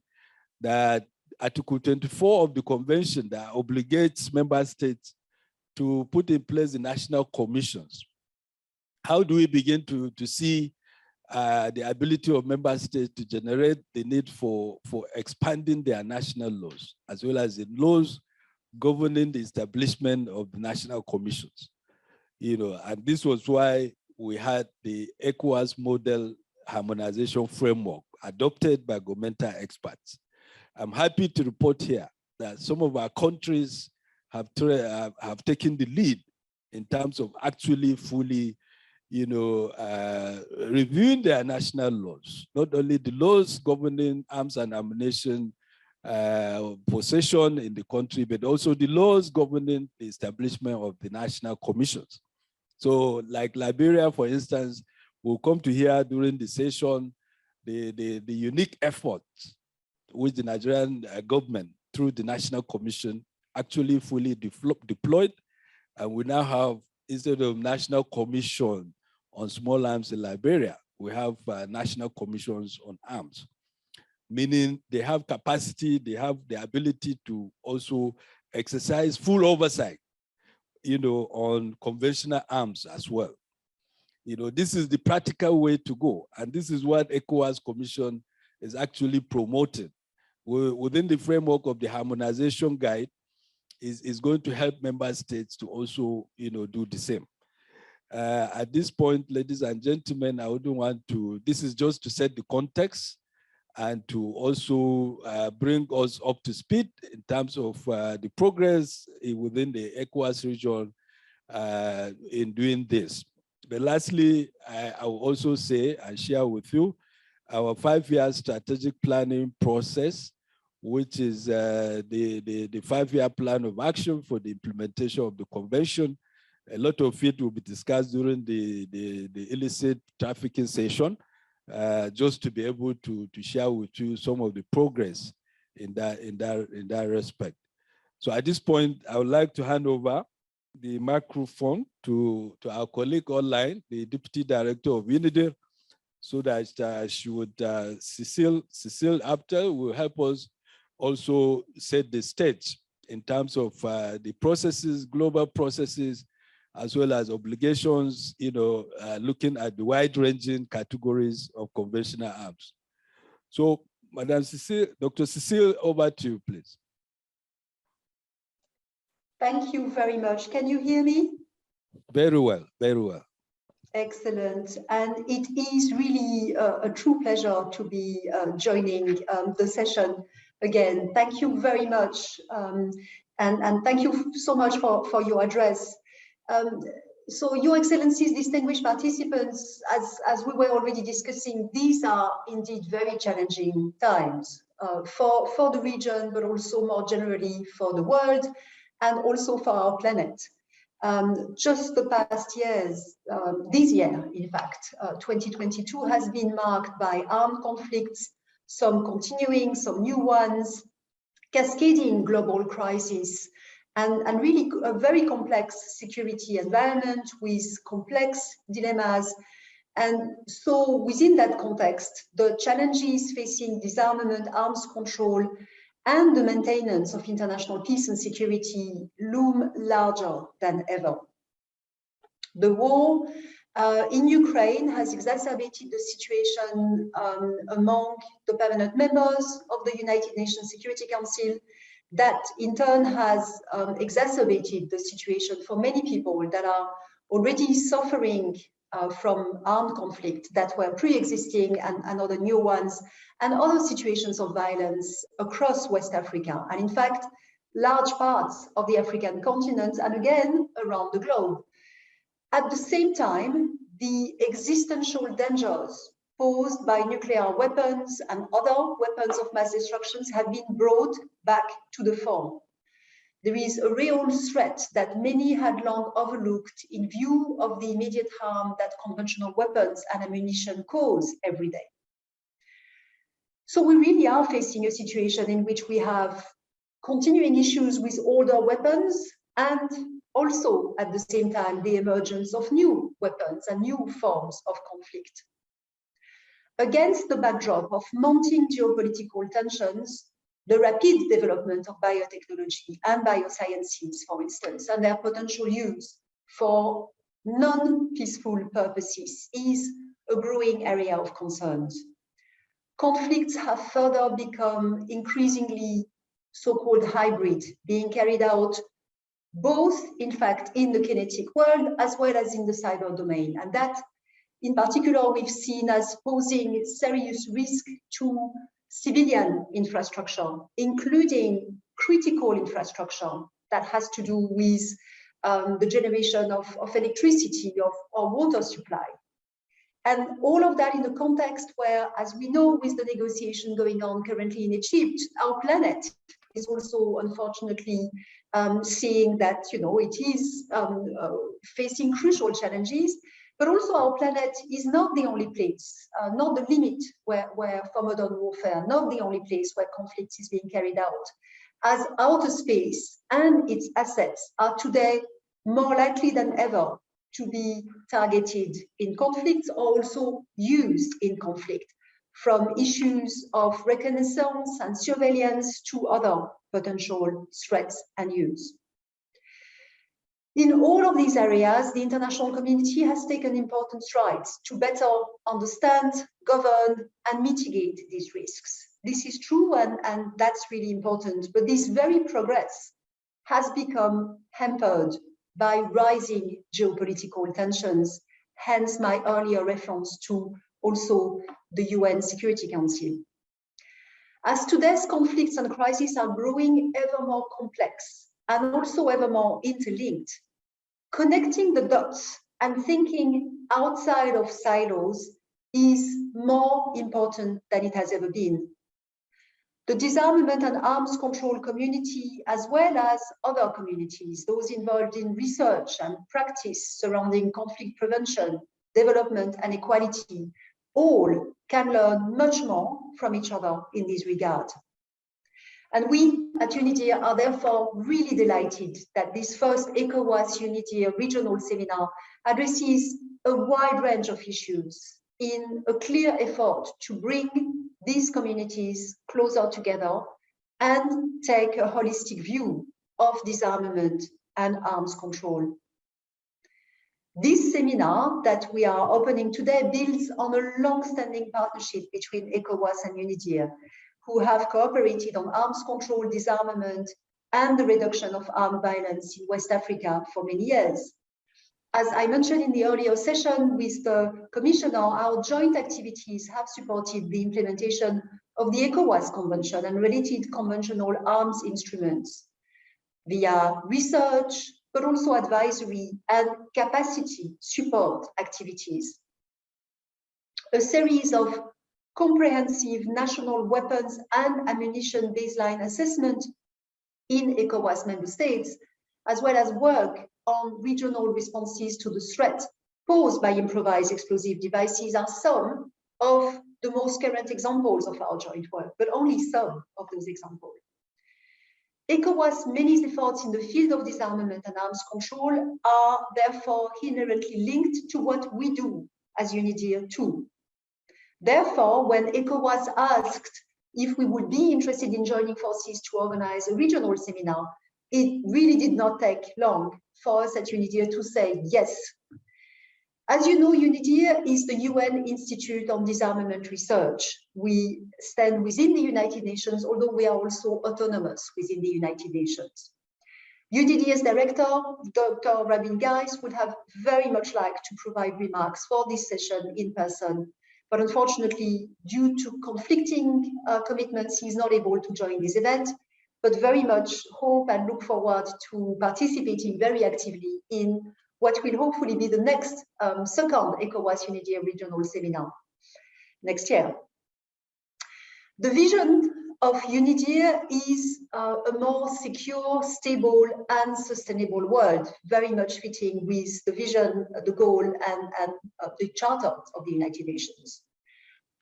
that Article 24 of the convention that obligates member states to put in place the national commissions. How do we begin to see the ability of member states to generate the need for expanding their national laws, as well as the laws governing the establishment of the national commissions? And this was why we had the ECOWAS model harmonization framework adopted by governmental experts. I'm happy to report here that some of our countries have taken the lead in terms of actually fully, reviewing their national laws, not only the laws governing arms and ammunition possession in the country, but also the laws governing the establishment of the national commissions. So like Liberia, for instance, will come to hear during the session the unique efforts which the Nigerian government, through the National Commission, actually fully deployed. And we now have, instead of National Commission on small arms in Liberia, we have National Commissions on arms, meaning they have capacity, they have the ability to also exercise full oversight, on conventional arms as well. This is the practical way to go. And this is what ECOWAS Commission is actually promoting. Within the framework of the harmonization guide, is going to help member states to also, do the same. At this point, ladies and gentlemen, I wouldn't want to, this is just to set the context and to also bring us up to speed in terms of the progress within the ECOWAS region in doing this. But lastly, I will also say and share with you our 5-year strategic planning process, which is the 5-year plan of action for the implementation of the convention. A lot of it will be discussed during the illicit trafficking session, just to be able to share with you some of the progress in that respect. So at this point, I would like to hand over the microphone to our colleague online, the Deputy Director of UNIDIR, so that she would, Cecile Abdul will help us also set the stage in terms of the processes, global processes, as well as obligations, looking at the wide-ranging categories of conventional arms. So, Madam Cecile, Dr. Cecile, over to you, please. Thank you very much. Can you hear me? Very well, very well. Excellent. And it is really a true pleasure to be joining the session again. Thank you very much. And thank you so much for your address. So Your Excellencies, distinguished participants, as we were already discussing, these are indeed very challenging times for the region, but also more generally for the world and also for our planet. Just the past years, this year, in fact, 2022 has been marked by armed conflicts, some continuing, some new ones, cascading global crises, and really a very complex security environment with complex dilemmas. And so within that context, the challenges facing disarmament, arms control, and the maintenance of international peace and security loom larger than ever. The war in Ukraine has exacerbated the situation among the permanent members of the United Nations Security Council. That in turn has exacerbated the situation for many people that are already suffering from armed conflict that were pre-existing and other new ones, and other situations of violence across West Africa, and in fact, large parts of the African continent, and again, around the globe. At the same time, the existential dangers posed by nuclear weapons and other weapons of mass destruction have been brought back to the fore. There is a real threat that many had long overlooked in view of the immediate harm that conventional weapons and ammunition cause every day. So we really are facing a situation in which we have continuing issues with older weapons and also at the same time the emergence of new weapons and new forms of conflict. Against the backdrop of mounting geopolitical tensions, the rapid development of biotechnology and biosciences, for instance, and their potential use for non-peaceful purposes is a growing area of concern. Conflicts have further become increasingly so-called hybrid, being carried out both, in fact, in the kinetic world as well as in the cyber domain. And that, in particular, we've seen as posing serious risk to civilian infrastructure, including critical infrastructure that has to do with the generation of electricity, of water supply. And all of that in a context where, as we know, with the negotiation going on currently in Egypt, our planet is also unfortunately seeing that, it is facing crucial challenges, but also our planet is not the only place, not the limit where for modern warfare, not the only place where conflict is being carried out, as outer space and its assets are today more likely than ever to be targeted in conflicts or also used in conflict, from issues of reconnaissance and surveillance to other potential threats and use. In all of these areas, the international community has taken important strides to better understand, govern, and mitigate these risks. This is true, and that's really important. But this very progress has become hampered by rising geopolitical tensions, hence my earlier reference to also the UN Security Council. As today's conflicts and crises are growing ever more complex and also ever more interlinked, connecting the dots and thinking outside of silos is more important than it has ever been. The disarmament and arms control community, as well as other communities, those involved in research and practice surrounding conflict prevention, development, and equality, all can learn much more from each other in this regard. And we at UNIDIR are therefore really delighted that this first ECOWAS-UNIDIR Regional Seminar addresses a wide range of issues in a clear effort to bring these communities closer together and take a holistic view of disarmament and arms control. This seminar that we are opening today builds on a long-standing partnership between ECOWAS and UNIDIR, who have cooperated on arms control, disarmament, and the reduction of armed violence in West Africa for many years. As I mentioned in the earlier session with the Commissioner, our joint activities have supported the implementation of the ECOWAS Convention and related conventional arms instruments via research, but also advisory and capacity support activities. A series of comprehensive national weapons and ammunition baseline assessment in ECOWAS member states, as well as work on regional responses to the threat posed by improvised explosive devices are some of the most current examples of our joint work, but only some of those examples. ECOWAS' many efforts in the field of disarmament and arms control are therefore inherently linked to what we do as UNIDIR too. Therefore, when ECOWAS asked if we would be interested in joining forces to organize a regional seminar, it really did not take long for us at UNIDIR to say yes. As you know, UNIDIR is the UN Institute on Disarmament Research. We stand within the United Nations, although we are also autonomous within the United Nations. UDD's director, Dr. Rabin Gais, would have very much liked to provide remarks for this session in person, but unfortunately, due to conflicting commitments, he is not able to join this event, but very much hope and look forward to participating very actively in what will hopefully be the next second ECOWAS-UNIDIR Regional Seminar next year. The vision of UNIDIR is a more secure, stable, and sustainable world, very much fitting with the vision, the goal, and the Charter of the United Nations.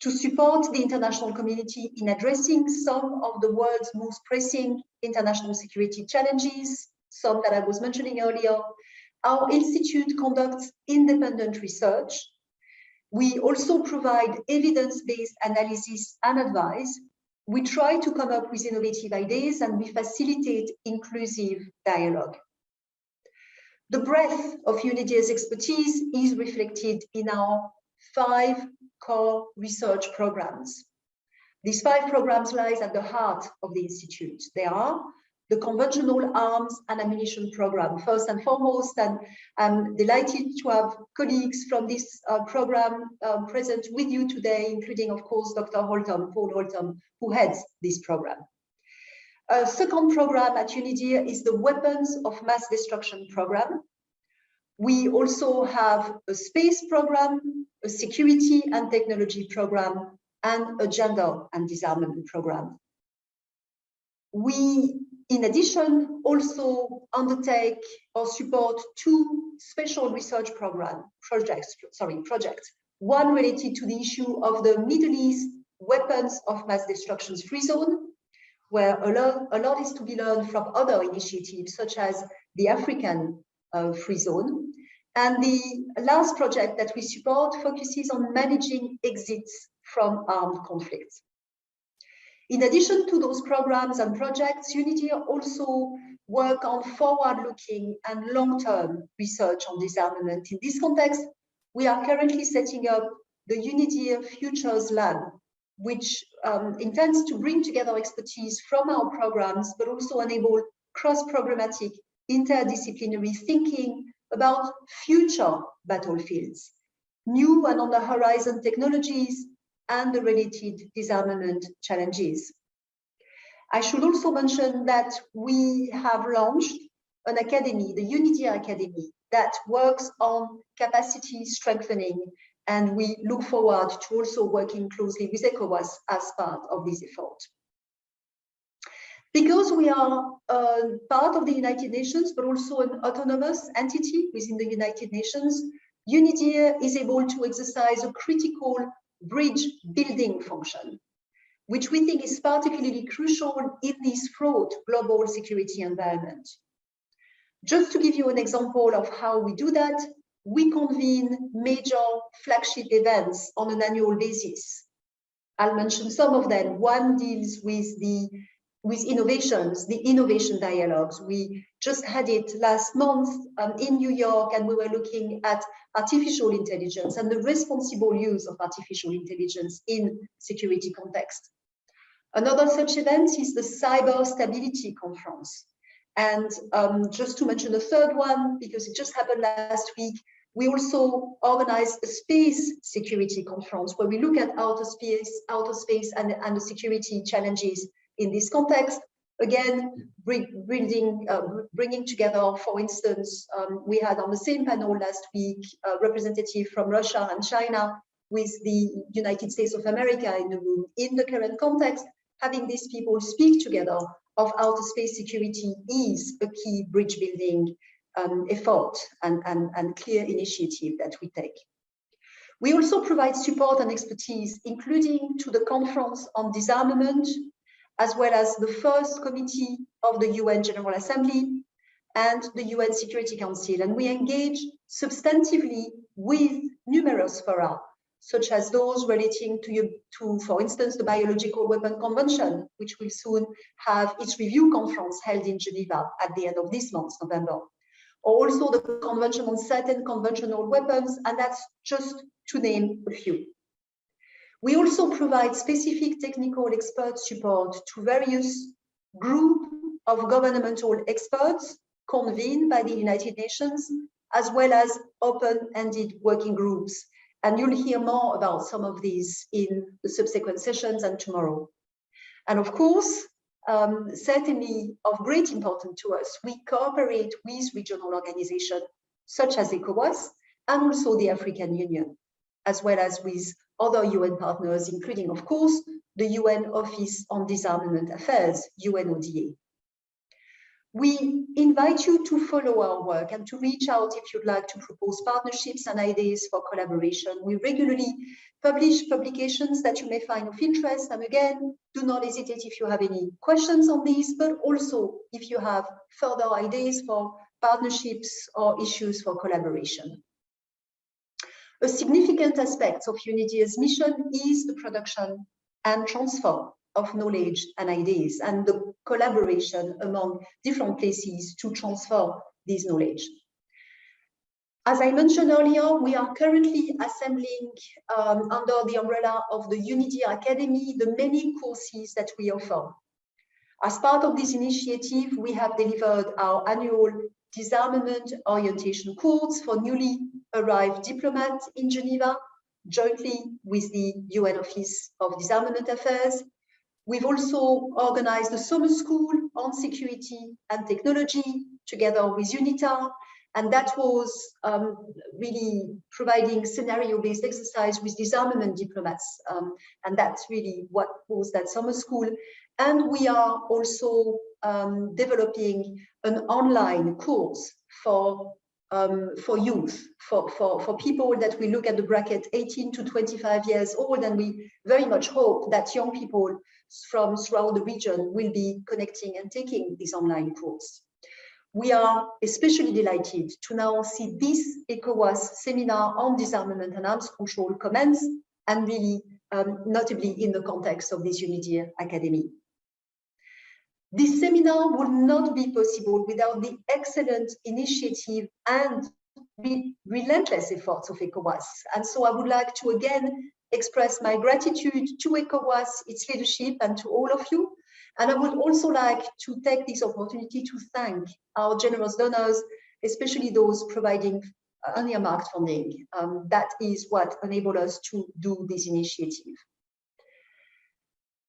To support the international community in addressing some of the world's most pressing international security challenges, some that I was mentioning earlier, our institute conducts independent research. We also provide evidence-based analysis and advice. We try to come up with innovative ideas, and we facilitate inclusive dialogue. The breadth of UNIDIR's expertise is reflected in our 5 core research programs. These 5 programs lie at the heart of the Institute. They are the Conventional Arms and Ammunition Program, first and foremost, and I'm delighted to have colleagues from this program present with you today, including, of course, Dr. Holtom, Paul Holtom, who heads this program. A second program at UNIDIR is the Weapons of Mass Destruction Program. We also have a space program, a security and technology program, and a gender and disarmament program. We, in addition, also undertake or support 2 special research projects. One related to the issue of the Middle East weapons of mass destruction free zone, where a lot is to be learned from other initiatives, such as the African free zone. And the last project that we support focuses on managing exits from armed conflicts. In addition to those programs and projects, UNIDIR also work on forward-looking and long-term research on disarmament. In this context, we are currently setting up the UNIDIR Futures Lab, which intends to bring together expertise from our programs, but also enable cross-programmatic, interdisciplinary thinking about future battlefields, new and on the horizon technologies, and the related disarmament challenges. I should also mention that we have launched an academy, the UNIDIR Academy, that works on capacity strengthening, and we look forward to also working closely with ECOWAS as part of this effort. Because we are part of the United Nations, but also an autonomous entity within the United Nations, UNIDIR is able to exercise a critical bridge building function, which we think is particularly crucial in this fraught global security environment. Just to give you an example of how we do that, we convene major flagship events on an annual basis. I'll mention some of them. One deals with innovations, the innovation dialogues. We just had it last month in New York, and we were looking at artificial intelligence and the responsible use of artificial intelligence in security context. Another such event is the Cyber Stability Conference. And just to mention a third one, because it just happened last week, we also organized a space security conference where we look at outer space and the security challenges in this context. Again, bringing together, for instance, we had on the same panel last week a representative from Russia and China with the United States of America in the room. In the current context, having these people speak together of outer space security is a key bridge building effort and clear initiative that we take. We also provide support and expertise, including to the Conference on Disarmament, as well as the first committee of the UN General Assembly and the UN Security Council. And we engage substantively with numerous fora, such as those relating to, for instance, the Biological Weapon Convention, which will soon have its review conference held in Geneva at the end of this month, November. Or also the Convention on Certain Conventional Weapons, and that's just to name a few. We also provide specific technical expert support to various groups of governmental experts convened by the United Nations, as well as open-ended working groups. And you'll hear more about some of these in the subsequent sessions and tomorrow. And of course, certainly of great importance to us, we cooperate with regional organizations such as ECOWAS and also the African Union, as well as with other UN partners, including, of course, the UN Office on Disarmament Affairs, UNODA. We invite you to follow our work and to reach out if you'd like to propose partnerships and ideas for collaboration. We regularly publish publications that you may find of interest. And again, do not hesitate if you have any questions on these, but also if you have further ideas for partnerships or issues for collaboration. A significant aspect of UNIDIR's mission is the production and transfer of knowledge and ideas and the collaboration among different places to transfer this knowledge. As I mentioned earlier, we are currently assembling under the umbrella of the UNIDIR Academy the many courses that we offer. As part of this initiative, we have delivered our annual disarmament orientation course for newly arrived diplomats in Geneva, jointly with the UN Office of Disarmament Affairs. We've also organized a summer school on security and technology together with UNITAR, and that was really providing scenario-based exercise with disarmament diplomats, and that's really what was that summer school. And we are also developing an online course for youth, for people that we look at the bracket 18 to 25 years old, and we very much hope that young people from throughout the region will be connecting and taking this online course. We are especially delighted to now see this ECOWAS seminar on disarmament and arms control commence and really notably in the context of this UNIDIR Academy. This seminar would not be possible without the excellent initiative and relentless efforts of ECOWAS. And so I would like to again express my gratitude to ECOWAS, its leadership, and to all of you. And I would also like to take this opportunity to thank our generous donors, especially those providing unearmarked funding. That is what enabled us to do this initiative.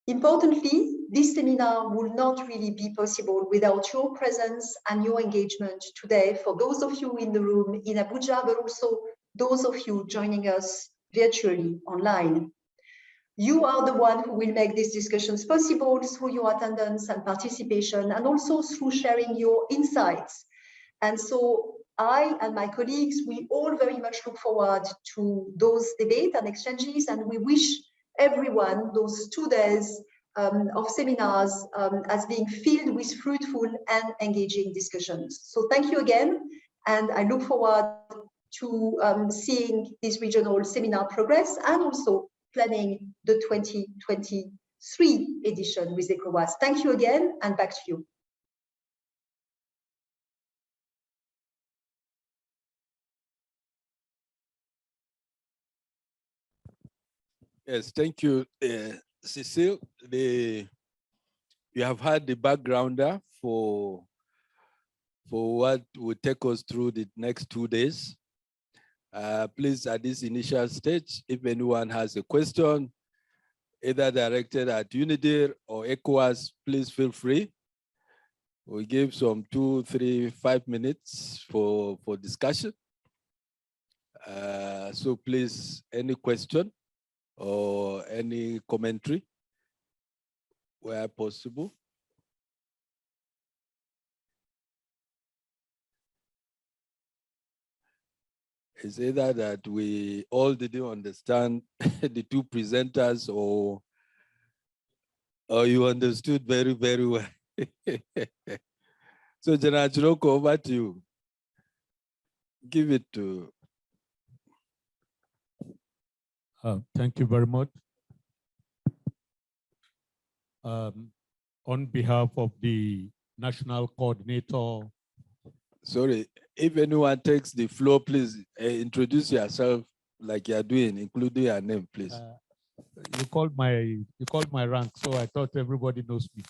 Importantly, this seminar will not really be possible without your presence and your engagement today, for those of you in the room in Abuja, but also those of you joining us virtually online. You are the one who will make these discussions possible through your attendance and participation, and also through sharing your insights. And so I and my colleagues, we all very much look forward to those debates and exchanges, and we wish everyone those 2 days of seminars as being filled with fruitful and engaging discussions. So thank you again, and I look forward to seeing this regional seminar progress and also planning the 2023 edition with ECOWAS. Thank you again, and back to you. Yes, thank you, Cecile. You have had the backgrounder for what will take us through the next 2 days. Please, at this initial stage, if anyone has a question, either directed at UNIDIR or ECOWAS, please feel free. We give some 2, 3, 5 minutes for discussion. So please, any question or any commentary where possible. It's either that we all didn't understand the 2 presenters, or you understood very, very well. So General Chiroko, over to you. Give it to. Thank you very much. On behalf of the National Coordinator. Sorry, if anyone takes the floor, please introduce yourself like you're doing, including your name, please. You called my rank, so I thought everybody knows me.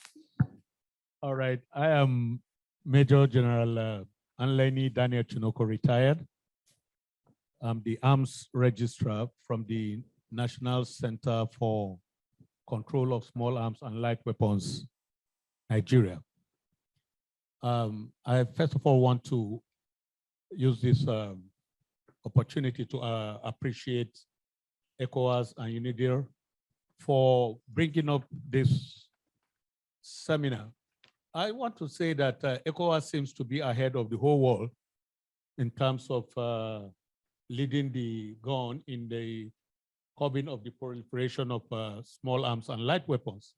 All right, I am Major General Anleni Daniel Chinoko, retired. I'm the Arms Registrar from the National Center for Control of Small Arms and Light Weapons, Nigeria. I first of all want to use this opportunity to appreciate ECOWAS and UNIDIR for bringing up this seminar. I want to say that ECOWAS seems to be ahead of the whole world in terms of leading the gun in the curbing of the proliferation of small arms and light weapons,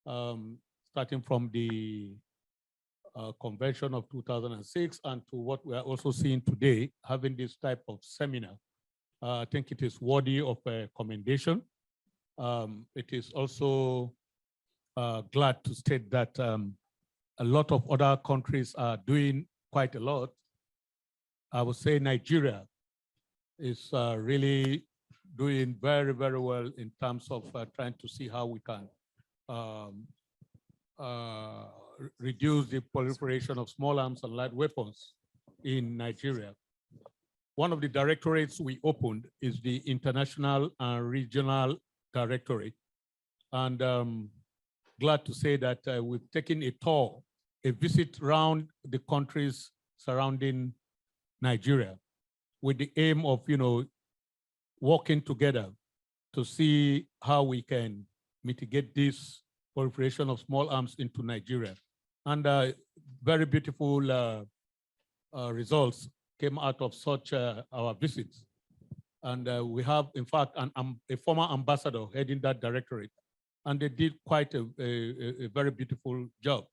starting from the Convention of 2006 and to what we are also seeing today, having this type of seminar. I think it is worthy of a commendation. It is also glad to state that a lot of other countries are doing quite a lot. I would say Nigeria is really doing very, very well in terms of trying to see how we can reduce the proliferation of small arms and light weapons in Nigeria. One of the directorates we opened is the International and Regional Directorate. And glad to say that we've taken a visit around the countries surrounding Nigeria with the aim of, working together to see how we can mitigate this proliferation of small arms into Nigeria. And very beautiful results came out of such our visits. And we have, in fact, a former ambassador heading that directorate, and they did quite a very beautiful job.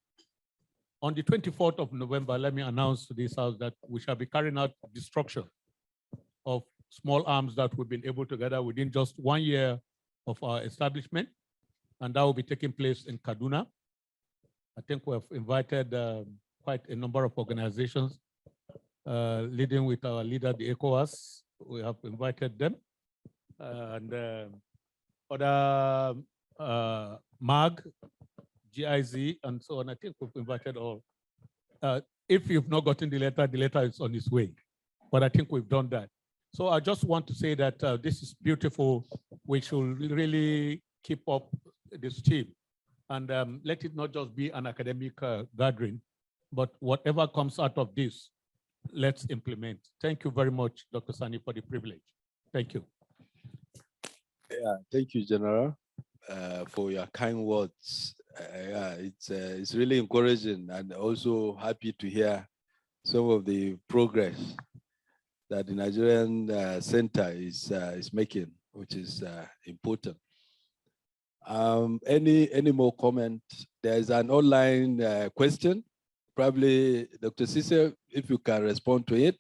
On the 24th of November, let me announce to this house that we shall be carrying out destruction of small arms that we've been able to gather within just 1 year of our establishment, and that will be taking place in Kaduna. I think we have invited quite a number of organizations, leading with our leader, the ECOWAS. We have invited them, and other MAG, GIZ, and so on. I think we've invited all. If you've not gotten the letter is on its way, but I think we've done that. So I just want to say that this is beautiful. We should really keep up this team, and let it not just be an academic gathering, but whatever comes out of this, let's implement. Thank you very much, Dr. Sani, for the privilege. Thank you. Yeah, thank you, General, for your kind words. Yeah, it's really encouraging, and also happy to hear some of the progress that the Nigerian Center is making, which is important. Any more comment? There's an online question. Probably, Dr. Cisse, if you can respond to it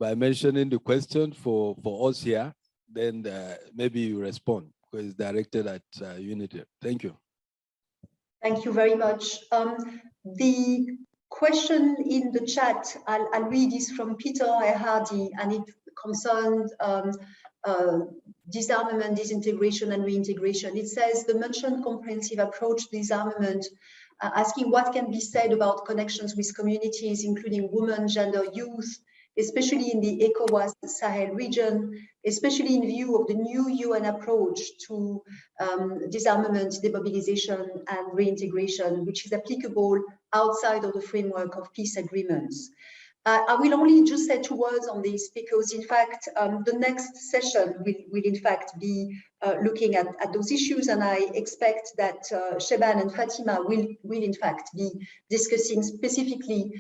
by mentioning the question for us here, then maybe you respond, because it's directed at UNIDIR. Thank you. Thank you very much. The question in the chat, I'll read this from Peter Hardy, and it concerned disarmament, disintegration, and reintegration. It says the mentioned comprehensive approach to disarmament, asking what can be said about connections with communities, including women, gender, youth, especially in the ECOWAS Sahel region, especially in view of the new UN approach to disarmament, demobilization, and reintegration, which is applicable outside of the framework of peace agreements. I will only just say 2 words on this, because in fact, the next session will in fact be looking at those issues, and I expect that Sheban and Fatima will in fact be discussing specifically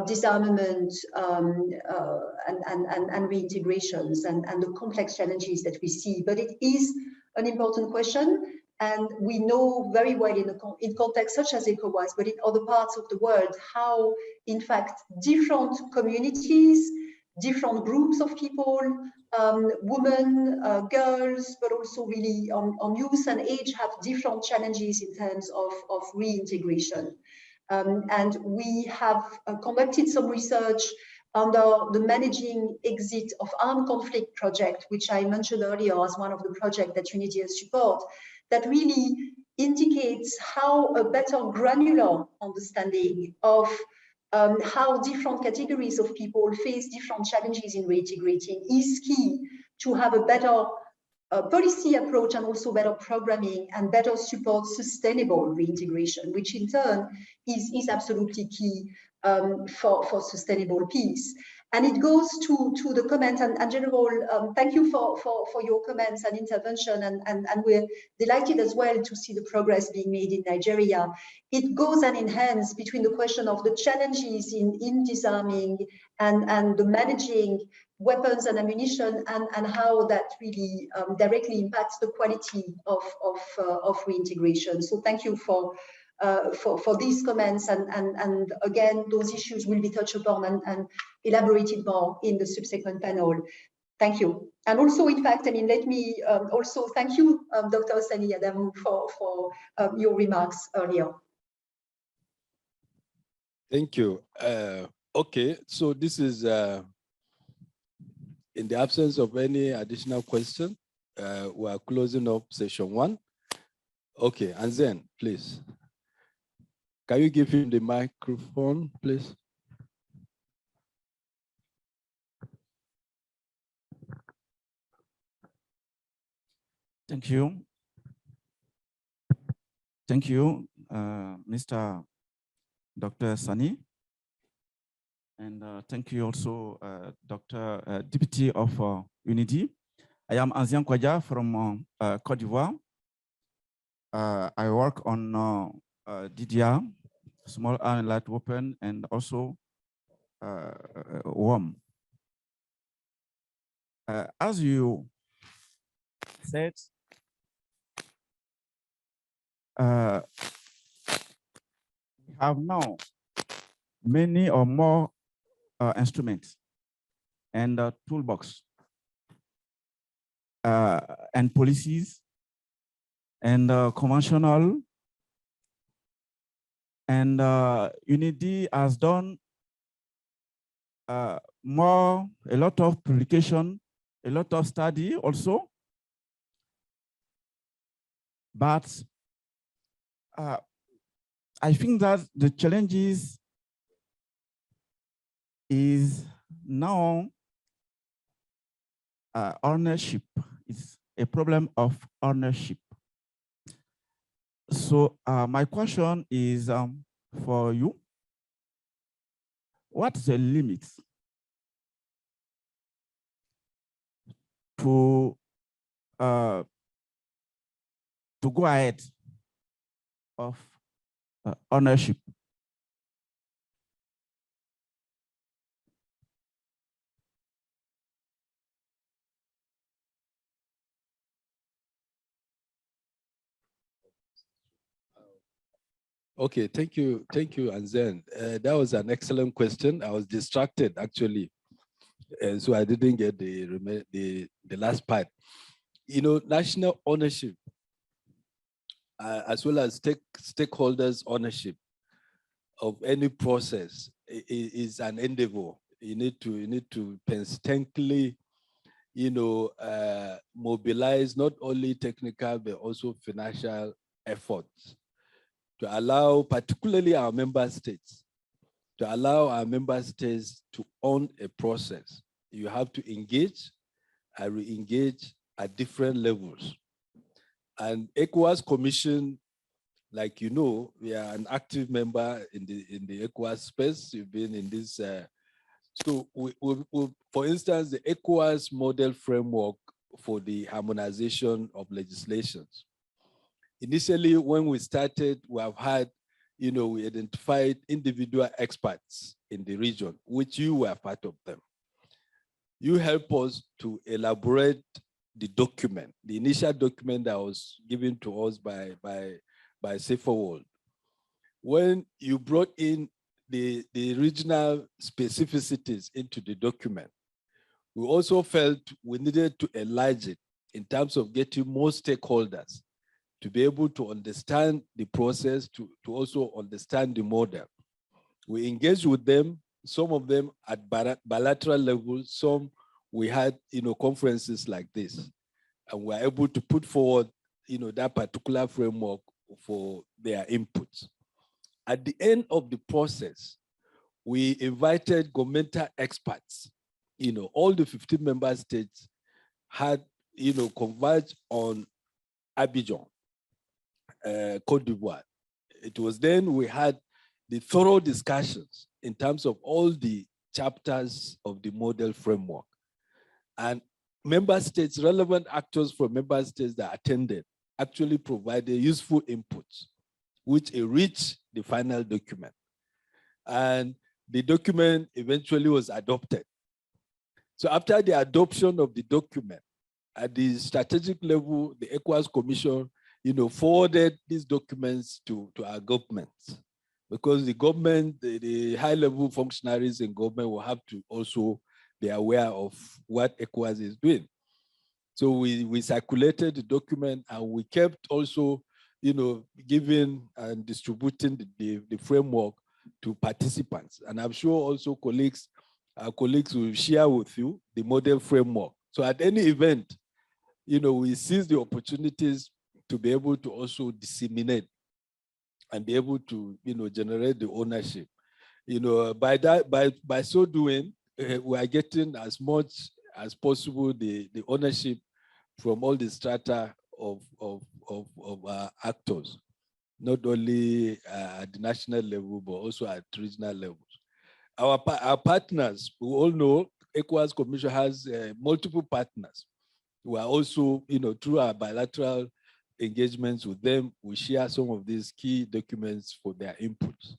disarmament and reintegrations and the complex challenges that we see. But it is an important question, and we know very well in contexts such as ECOWAS, but in other parts of the world, how in fact different communities, different groups of people, women, girls, but also really on youth and age, have different challenges in terms of reintegration. And we have conducted some research under the Managing Exit of Armed Conflict project, which I mentioned earlier as one of the projects that UNIDIR support, that really indicates how a better granular understanding of how different categories of people face different challenges in reintegrating is key to have a better policy approach, and also better programming and better support sustainable reintegration, which in turn is absolutely key for sustainable peace. And it goes to the comment, and General, thank you for your comments and intervention, and we're delighted as well to see the progress being made in Nigeria. It goes hand in hand between the question of the challenges in disarming and the managing weapons and ammunition, and how that really directly impacts the quality of reintegration. So thank you for these comments, and again, those issues will be touched upon and elaborated more in the subsequent panel. Thank you. And also, in fact, I mean, let me also thank you, Dr. Sani Adamu, for your remarks earlier. Thank you. Okay, so this is, in the absence of any additional question, we are closing up session 1. Okay, and then, please. Can you give him the microphone, please? Thank you. Thank you, Mr. Dr. Sani. And thank you also, Dr. Deputy of UNIDIR. I am Azian Kwaja from Côte d'Ivoire. I work on DDR, small and light weapon, and also WOM. As you said, we have now many or more instruments and toolbox. and policies and conventional. And UNIDIR has done a lot of publication, a lot of study also. But I think that the challenges is now ownership. It's a problem of ownership. So my question is for you. What's the limit to go ahead of ownership? Okay, thank you, Anzen. That was an excellent question. I was distracted actually, so I didn't get the last part. You know, national ownership, as well as stakeholders' ownership of any process is an endeavor. You need to painstakingly, mobilize not only technical but also financial efforts to allow, particularly our member states, to own a process. You have to engage and re-engage at different levels. And ECOWAS Commission, like you know, we are an active member in the ECOWAS space. You've been in this. So we, for instance, the ECOWAS model framework for the harmonization of legislations. Initially, when we started, we have had, we identified individual experts in the region, which you were part of them. You helped us to elaborate the document, the initial document that was given to us by Safer World. When you brought in the regional specificities into the document, we also felt we needed to enlarge it in terms of getting more stakeholders to be able to understand the process, to also understand the model. We engaged with them, some of them at bilateral level, some we had conferences like this, and we're able to put forward that particular framework for their inputs. At the end of the process, we invited governmental experts. All the 15 member states had converged on Abidjan, Côte d'Ivoire. It was then we had the thorough discussions in terms of all the chapters of the model framework. And member states, relevant actors from member states that attended actually provided useful inputs, which enriched the final document. And the document eventually was adopted. So after the adoption of the document, at the strategic level, the ECOWAS Commission forwarded these documents to our governments, because the government, the high-level functionaries in government will have to also be aware of what ECOWAS is doing. So we circulated the document, and we kept also, giving and distributing the framework to participants. And I'm sure also our colleagues will share with you the model framework. So at any event, we seize the opportunities to be able to also disseminate and be able to, generate the ownership. By so doing, we are getting as much as possible the ownership from all the strata of actors, not only at the national level, but also at regional levels. Our partners, we all know ECOWAS Commission has multiple partners who are also, through our bilateral engagements with them, we share some of these key documents for their inputs.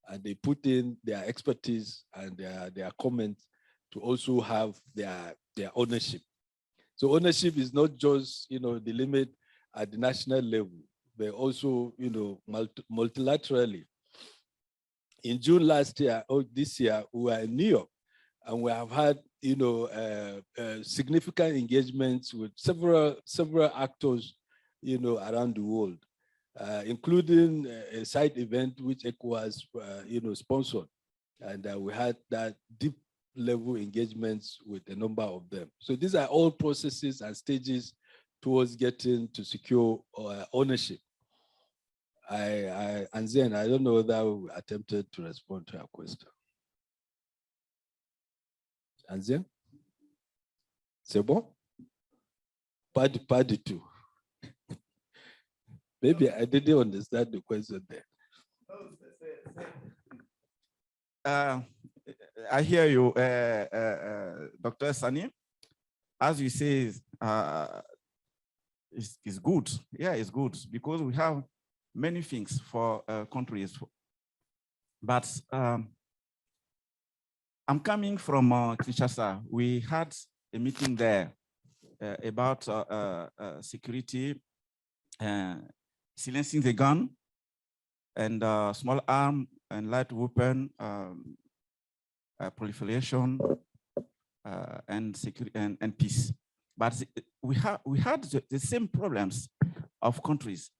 And they put in their expertise and their comments to also have their ownership. So ownership is not just, the limit at the national level, but also, multilaterally. In June last year, or this year, we were in New York, and we have had significant engagements with several actors, around the world, including a side event which ECOWAS, sponsored. And we had that deep level engagements with a number of them. So these are all processes and stages towards getting to secure ownership. And then I don't know whether we attempted to respond to your question. And then? C'est bon? Pas du tout. Maybe I didn't understand the question there. I hear you, Dr. Sani. As you say, it's good. Yeah, it's good because we have many things for countries. But I'm coming from Kinshasa. We had a meeting there about security, silencing the gun, and small arm and light weapon proliferation and security and peace. But we had the same problems of countries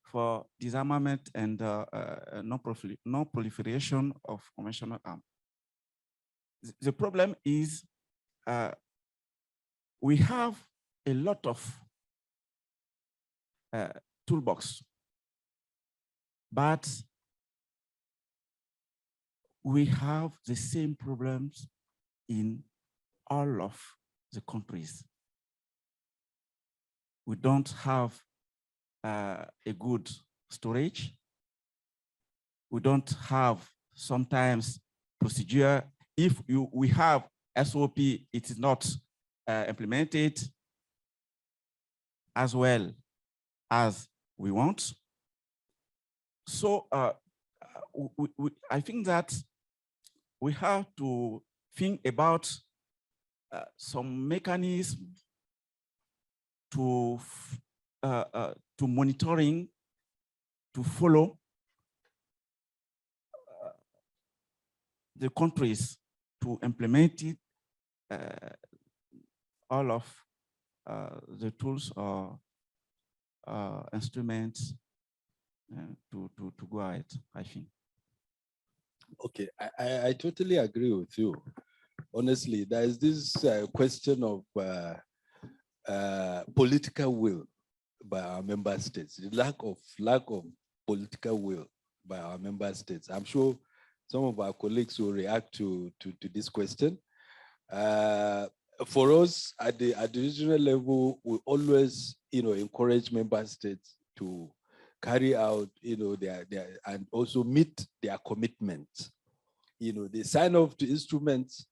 for disarmament and non-proliferation of conventional arms. The problem is we have a lot of toolbox, but we have the same problems in all of the countries. We don't have a good storage. We don't have sometimes procedure. If we have SOP, it is not implemented as well as we want. So I think that we have to think about some mechanism to monitoring, to follow the countries to implement it, all of the tools or instruments to go ahead, I think. Okay, I totally agree with you. Honestly, there is this question of political will by our member states, the lack of political will by our member states. I'm sure some of our colleagues will react to this question. For us at the regional level, we always, encourage member states to carry out, their and also meet their commitments. They sign off to instruments.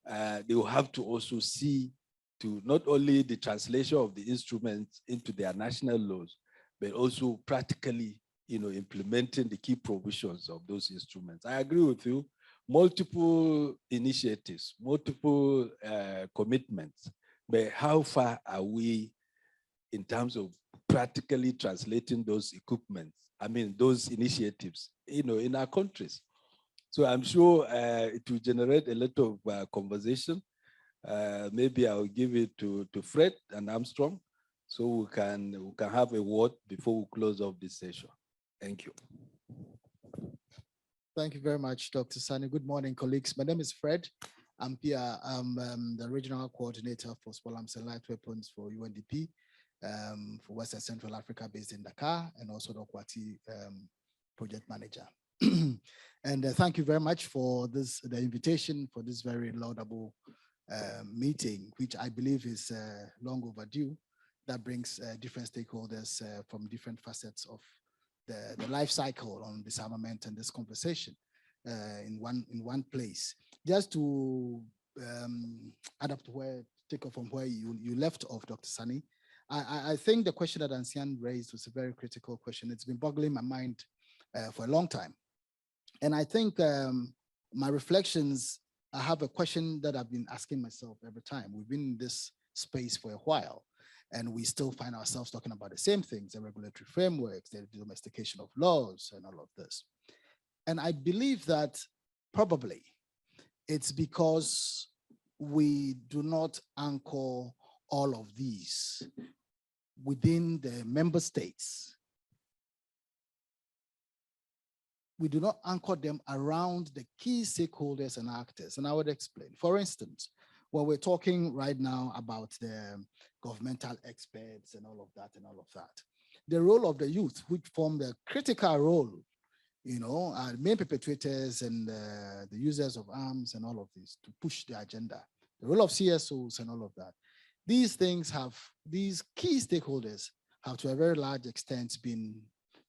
They will have to also see to not only the translation of the instruments into their national laws, but also practically, implementing the key provisions of those instruments. I agree with you. Multiple initiatives, multiple commitments, but how far are we in terms of practically translating those those initiatives, in our countries? So I'm sure it will generate a lot of conversation. Maybe I'll give it to Fred and Armstrong, so we can have a word before we close off this session. Thank you. Thank you very much, Dr. Sani. Good morning, colleagues. My name is Fred. I'm here. I'm the regional coordinator for small arms and light weapons for UNDP for West and Central Africa, based in Dakar, and also the Kwati project manager. And thank you very much for the invitation for this very laudable meeting, which I believe is long overdue. That brings different stakeholders from different facets of the life cycle on disarmament and this conversation in one place. Just to take off from where you left off, Dr. Sani, I think the question that Ancian raised was a very critical question. It's been boggling my mind for a long time. And I think my reflections, I have a question that I've been asking myself every time. We've been in this space for a while, and we still find ourselves talking about the same things, the regulatory frameworks, the domestication of laws, and all of this. And I believe that probably it's because we do not anchor all of these within the member states. We do not anchor them around the key stakeholders and actors, and I would explain. For instance, when we're talking right now about the governmental experts and all of that, the role of the youth, which form the critical role, main perpetrators and the users of arms and all of this to push the agenda, the role of CSOs and all of that. These things these key stakeholders have to a very large extent been,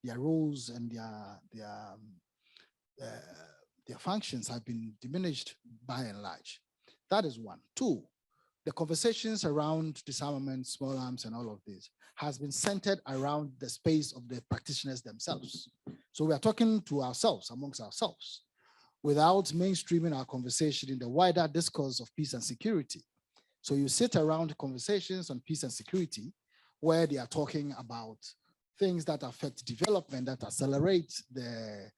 their roles and their functions have been diminished by and large. That is one. Two, the conversations around disarmament, small arms, and all of this has been centered around the space of the practitioners themselves. So we are talking to ourselves, amongst ourselves, without mainstreaming our conversation in the wider discourse of peace and security. So you sit around conversations on peace and security where they are talking about things that affect development, that accelerate the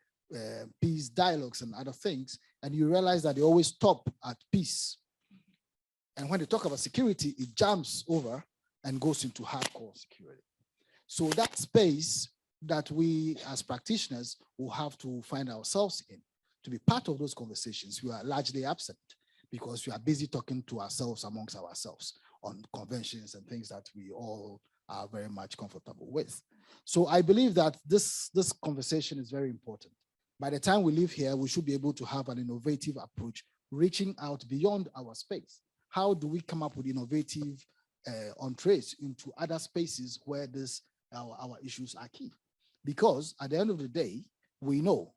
peace dialogues and other things, and you realize that they always stop at peace. And when they talk about security, it jumps over and goes into hardcore security. So that space that we as practitioners will have to find ourselves in to be part of those conversations, we are largely absent because we are busy talking to ourselves amongst ourselves on conventions and things that we all are very much comfortable with. So I believe that this conversation is very important. By the time we leave here, we should be able to have an innovative approach, reaching out beyond our space. How do we come up with innovative entrees into other spaces where our issues are key? Because at the end of the day, we know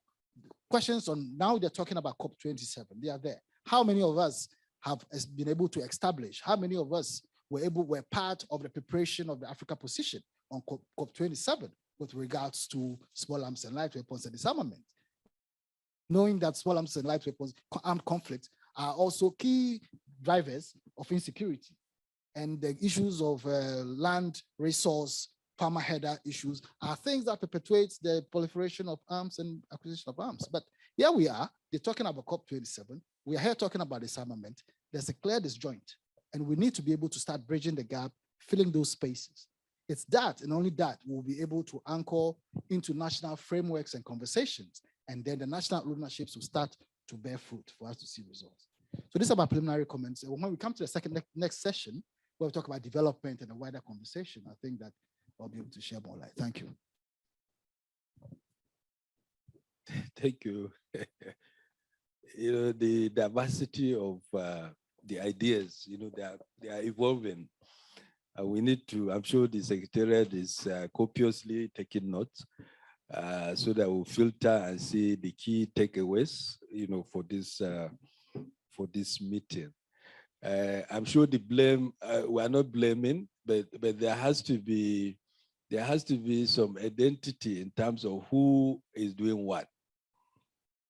questions on, now they're talking about COP27, they are there. How many of us have been able to establish, how many of us were part of the preparation of the Africa position on COP27 with regards to small arms and light weapons and disarmament? Knowing that small arms and light weapons, armed conflicts are also key drivers of insecurity, and the issues of land resource, farmer header issues are things that perpetuate the proliferation of arms and acquisition of arms. But here we are, they're talking about COP27. We are here talking about disarmament. There's a clear disjoint, and we need to be able to start bridging the gap, filling those spaces. It's that, and only that, we'll be able to anchor into national frameworks and conversations, and then the national ownerships will start to bear fruit for us to see results. So these are my preliminary comments. And when we come to the next session, where we talk about development and a wider conversation, I think that I'll be able to share more light. Thank you. Thank you. The diversity of the ideas, they are evolving. We need to, I'm sure the Secretariat is copiously taking notes so that we'll filter and see the key takeaways, for this meeting. I'm sure the blame, we're not blaming, but there has to be some identity in terms of who is doing what.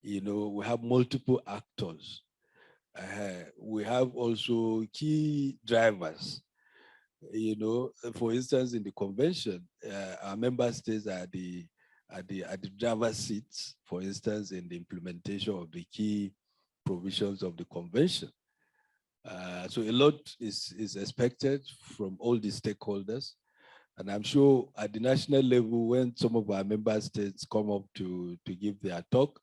We have multiple actors. We have also key drivers. For instance, in the convention, our member states are the driver's seats, for instance, in the implementation of the key provisions of the convention. So a lot is expected from all the stakeholders. And I'm sure at the national level, when some of our member states come up to give their talk,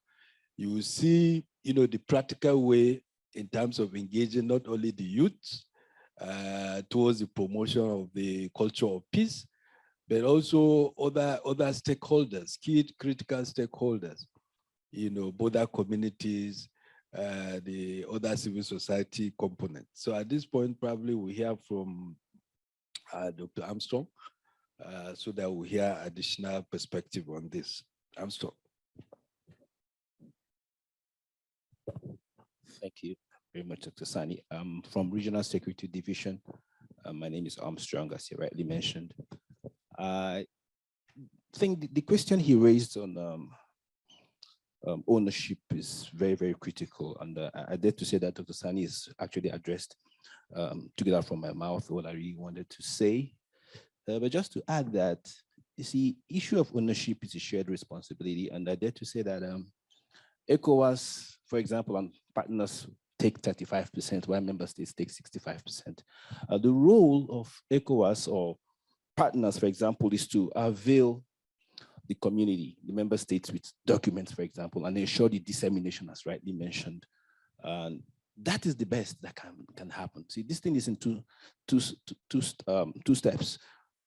you will see, the practical way in terms of engaging not only the youth towards the promotion of the culture of peace, but also other stakeholders, key critical stakeholders, border communities, the other civil society components. So at this point, probably we hear from Dr. Armstrong, so that we hear additional perspective on this. Armstrong. Thank you very much, Dr. Sani. I'm from Regional Security Division. My name is Armstrong, as you rightly mentioned. I think the question he raised on ownership is very, very critical. And I dare to say that Dr. Sani has actually addressed, took it out from my mouth, what I really wanted to say. But just to add that, you see, issue of ownership is a shared responsibility. And I dare to say that ECOWAS, for example, and partners take 35%, while member states take 65%. The role of ECOWAS or partners, for example, is to avail the community, the member states with documents, for example, and ensure the dissemination, as rightly mentioned. And that is the best that can happen. See, this thing is in two steps.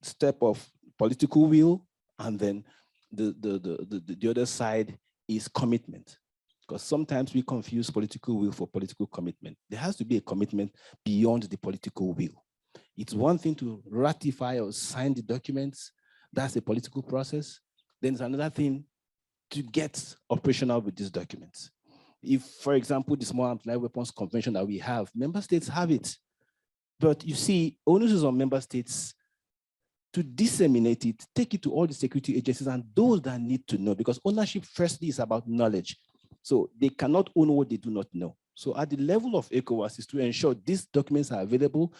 Step of political will, and then the other side is commitment. Because sometimes we confuse political will for political commitment. There has to be a commitment beyond the political will. It's one thing to ratify or sign the documents. That's a political process. Then it's another thing to get operational with these documents. If, for example, the Small Arms Light Weapons Convention that we have, member states have it. But you see, onus is on member states to disseminate it, take it to all the security agencies and those that need to know, because ownership firstly is about knowledge. So they cannot own what they do not know. So at the level of ECOWAS is to ensure these documents are available,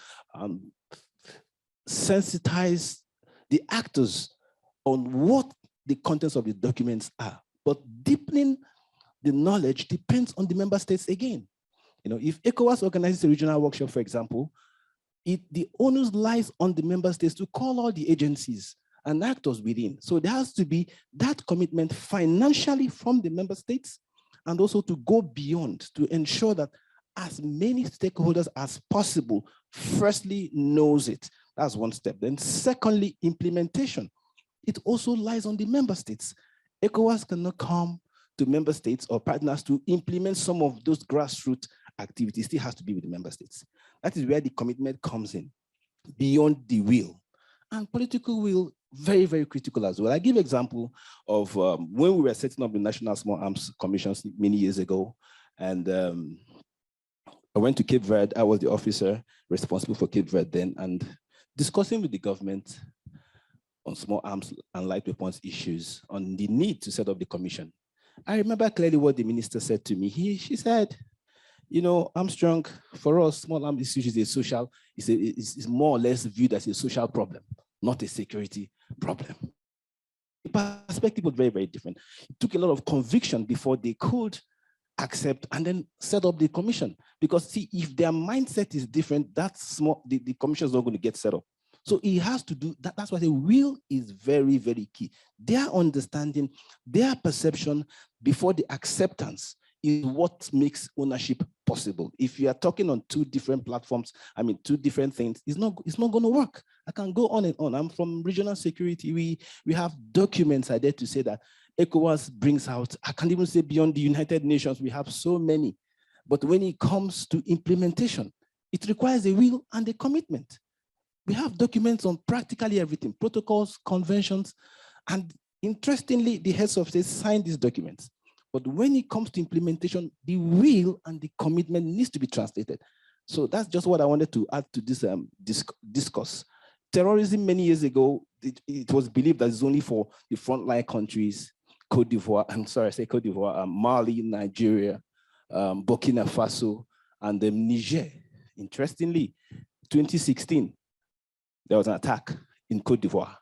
sensitize the actors on what the contents of the documents are. But deepening the knowledge depends on the member states again. You know, if ECOWAS organizes a regional workshop, for example, the onus lies on the member states to call all the agencies and actors within. So there has to be that commitment financially from the member states, and also to go beyond to ensure that as many stakeholders as possible firstly knows it. That's one step. Then secondly, implementation. It also lies on the member states. ECOWAS cannot come to member states or partners to implement some of those grassroots activities. It still has to be with the member states. That is where the commitment comes in, beyond the will. And political will, very, very critical as well. I give example of when we were setting up the National Small Arms Commissions many years ago, and I went to Cape Verde. I was the officer responsible for Cape Verde then, and discussing with the government on small arms and light weapons issues, on the need to set up the commission. I remember clearly what the minister said to me. She said, you know, Armstrong, for us, small arms issues is a social, is more or less viewed as a social problem, not a security problem. The perspective was very, very different. It took a lot of conviction before they could accept and then set up the commission. Because see, if their mindset is different, the commission is not going to get set up. So he has to do that. That's why the will is very, very key. Their understanding, their perception before the acceptance is what makes ownership possible. If you are talking on two different platforms, I mean, two different things, it's not going to work. I can go on and on. I'm from regional security. We have documents I dare to say that ECOWAS brings out. I can't even say beyond the United Nations, we have so many. But when it comes to implementation, it requires a will and a commitment. We have documents on practically everything, protocols, conventions, and interestingly, the heads of state sign these documents. But when it comes to implementation, the will and the commitment needs to be translated. So that's just what I wanted to add to this discourse. Terrorism many years ago, it was believed that it's only for the frontline countries, Cote d'Ivoire, I'm sorry, I say Cote d'Ivoire, Mali, Nigeria, Burkina Faso, and Niger. Interestingly, 2016, there was an attack in Cote d'Ivoire.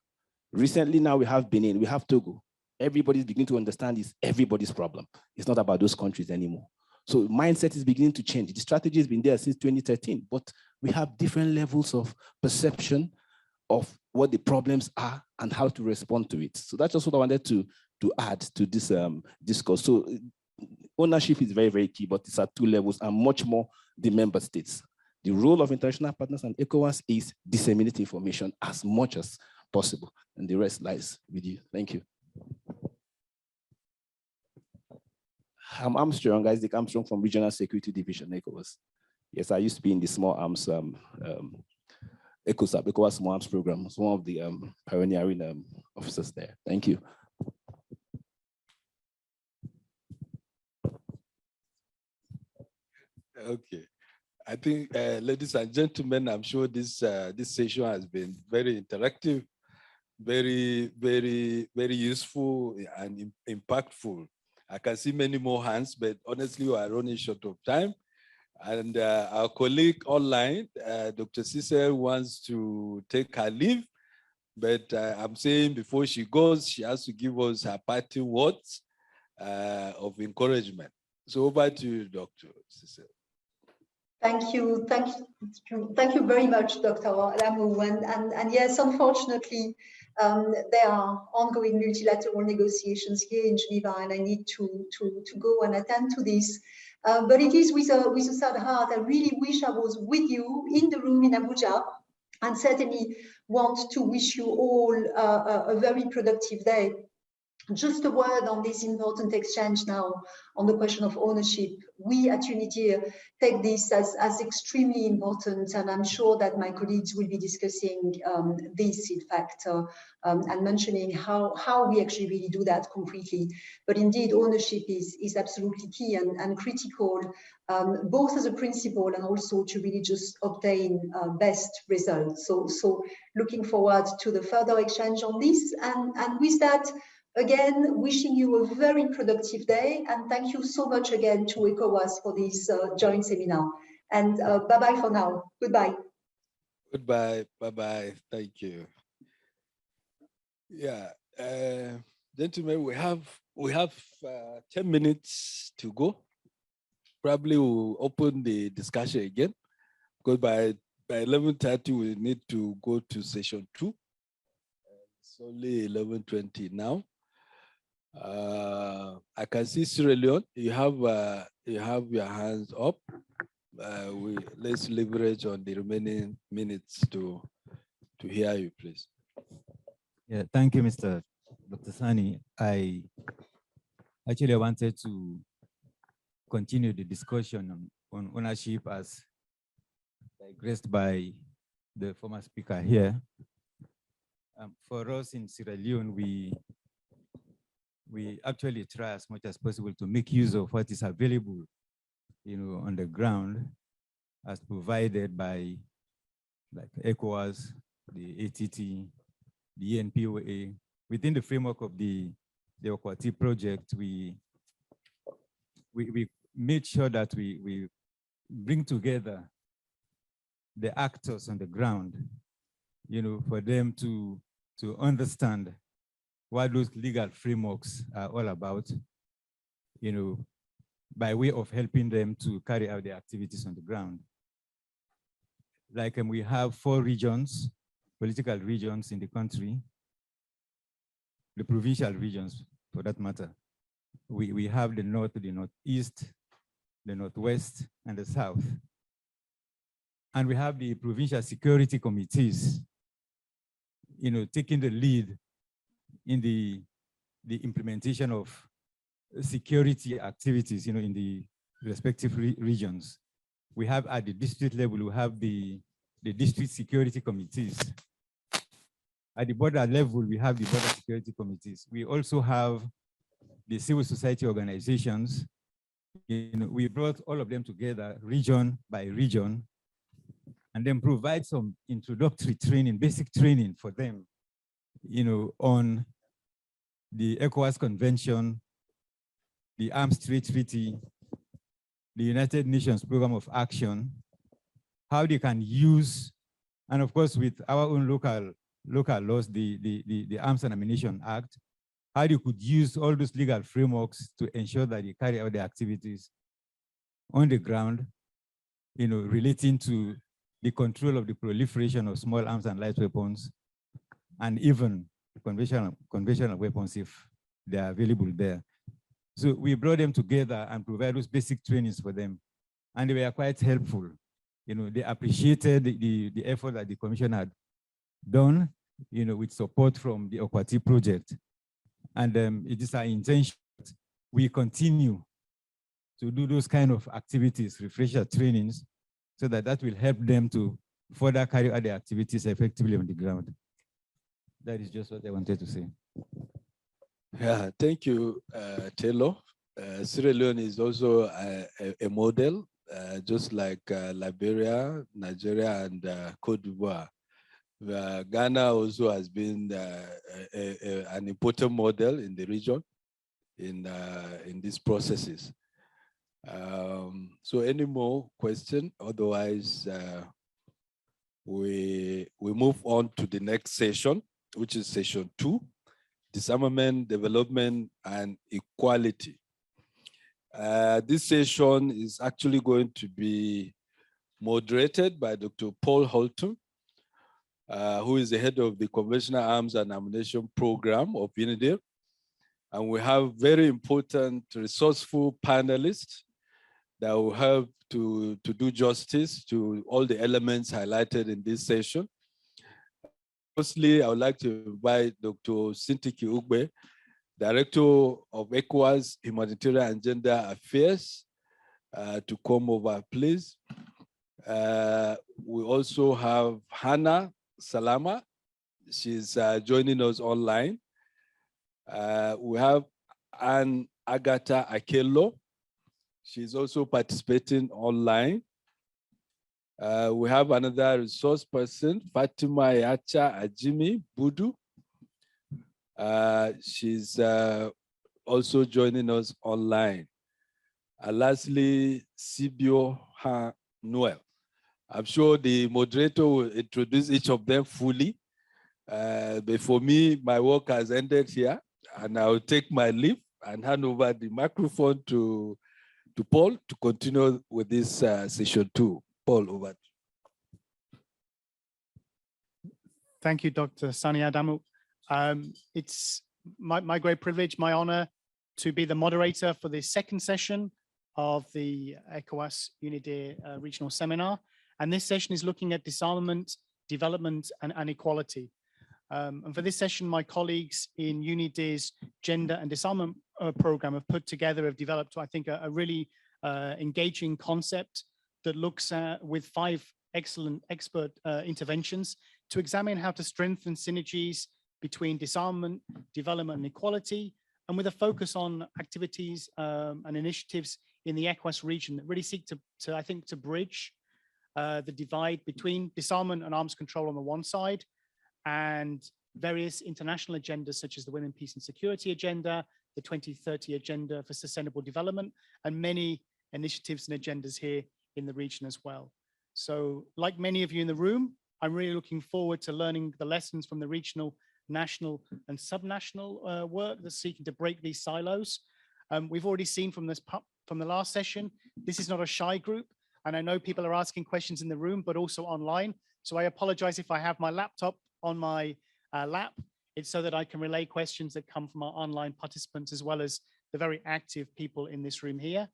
Recently now we have Benin, we have Togo. Everybody's beginning to understand it's everybody's problem. It's not about those countries anymore. So mindset is beginning to change. The strategy has been there since 2013, but we have different levels of perception of what the problems are and how to respond to it. So that's just what I wanted to add to this discourse. So ownership is very, very key, but it's at two levels and much more the member states. The role of international partners and ECOWAS is disseminate information as much as possible, and the rest lies with you. Thank you. I'm Armstrong, Isaac Armstrong from Regional Security Division, ECOWAS. Yes, I used to be in the small arms, ECOWAS Small Arms Program. I was one of the pioneering officers there. Thank you. Okay. I think, ladies and gentlemen, I'm sure this session has been very interactive, very, very, very useful and impactful. I can see many more hands, but honestly, we are running short of time. And our colleague online, Dr. Cecil, wants to take her leave, but I'm saying before she goes, she has to give us her parting words of encouragement. So over to you, Dr. Cecil. Thank you very much, Dr. Lamou. And yes, unfortunately, there are ongoing multilateral negotiations here in Geneva, and I need to go and attend to this. But it is with a sad heart. I really wish I was with you in the room in Abuja, and certainly want to wish you all a very productive day. Just a word on this important exchange now on the question of ownership. We at UNIDIR take this as extremely important, and I'm sure that my colleagues will be discussing this, in fact, and mentioning how we actually really do that concretely. But indeed, ownership is absolutely key and critical, both as a principle and also to really just obtain best results. So looking forward to the further exchange on this, and with that, again, wishing you a very productive day, and thank you so much again to ECOWAS for this joint seminar. And bye-bye for now. Goodbye. Goodbye. Bye-bye. Thank you. Yeah, gentlemen, we have 10 minutes to go. Probably we'll open the discussion again, because by 11:30 we need to go to session 2. It's only 11:20 now. I can see Sierra Leone. You have your hands up. Let's leverage on the remaining minutes to hear you, please. Yeah, thank you, Mr. Dr. Sani. I actually wanted to continue the discussion on ownership as digressed by the former speaker here. For us in Sierra Leone, we actually try as much as possible to make use of what is available, on the ground, as provided by like ECOWAS, the ATT, the ENPOA. Within the framework of the Okwati project, we made sure that we bring together the actors on the ground, for them to understand what those legal frameworks are all about, by way of helping them to carry out their activities on the ground. Like we have 4 regions, political regions in the country, the provincial regions for that matter. We have the North, the Northeast, the Northwest, and the South. And we have the provincial security committees, taking the lead in the implementation of security activities, in the respective regions. We have at the district level, we have the district security committees. At the border level, we have the border security committees. We also have the civil society organizations. We brought all of them together, region by region, and then provide some introductory training, basic training for them, on the ECOWAS Convention, the Arms Trade Treaty, the United Nations Program of Action, how they can use, and of course with our own local laws, the Arms and Ammunition Act, how they could use all those legal frameworks to ensure that they carry out their activities on the ground, relating to the control of the proliferation of small arms and light weapons, and even conventional weapons if they are available there. So we brought them together and provided those basic trainings for them. And they were quite helpful. They appreciated the effort that the Commission had done, with support from the Okwati project. And it is our intention that we continue to do those kind of activities, refresher trainings, so that will help them to further carry out their activities effectively on the ground. That is just what I wanted to say. Yeah, thank you, Taylor. Sierra Leone is also a model, just like Liberia, Nigeria, and Cote d'Ivoire. Ghana also has been an important model in the region in these processes. So any more questions? Otherwise, we move on to the next session, which is session 2, Disarmament, Development, and Equality. This session is actually going to be moderated by Dr. Paul Holton, who is the head of the Conventional Arms and Ammunition Program of UNIDIR. And we have very important, resourceful panelists that will help to do justice to all the elements highlighted in this session. Firstly, I would like to invite Dr. Sintiki Ugbe, Director of ECOWAS Humanitarian and Gender Affairs, to come over, please. We also have Hannah Salama. She's joining us online. We have Anne Agatha Akello. She's also participating online. We have another resource person, Fatima Yacha Ajimi Budu. She's also joining us online. And lastly, Sibio Ha Noel. I'm sure the moderator will introduce each of them fully. But for me, my work has ended here, and I'll take my leave and hand over the microphone to Paul to continue with this session two. Paul, over. Thank you, Dr. Sani Adamu. It's my great privilege, my honor, to be the moderator for the second session of the ECOWAS-UNIDIR Regional Seminar. And this session is looking at disarmament, development, and equality. And for this session, my colleagues in UNIDIR's Gender and Disarmament Program have developed, I think, a really engaging concept that looks at, with 5 excellent expert interventions, to examine how to strengthen synergies between disarmament, development, and equality, and with a focus on activities and initiatives in the ECOWAS region that really seek I think, to bridge the divide between disarmament and arms control on the one side, and various international agendas such as the Women, Peace and Security Agenda, the 2030 Agenda for Sustainable Development, and many initiatives and agendas here in the region as well. So like many of you in the room, I'm really looking forward to learning the lessons from the regional, national and subnational work that's seeking to break these silos. We've already seen from the last session, this is not a shy group. And I know people are asking questions in the room, but also online. So I apologize if I have my laptop on my lap. It's so that I can relay questions that come from our online participants, as well as the very active people in this room here.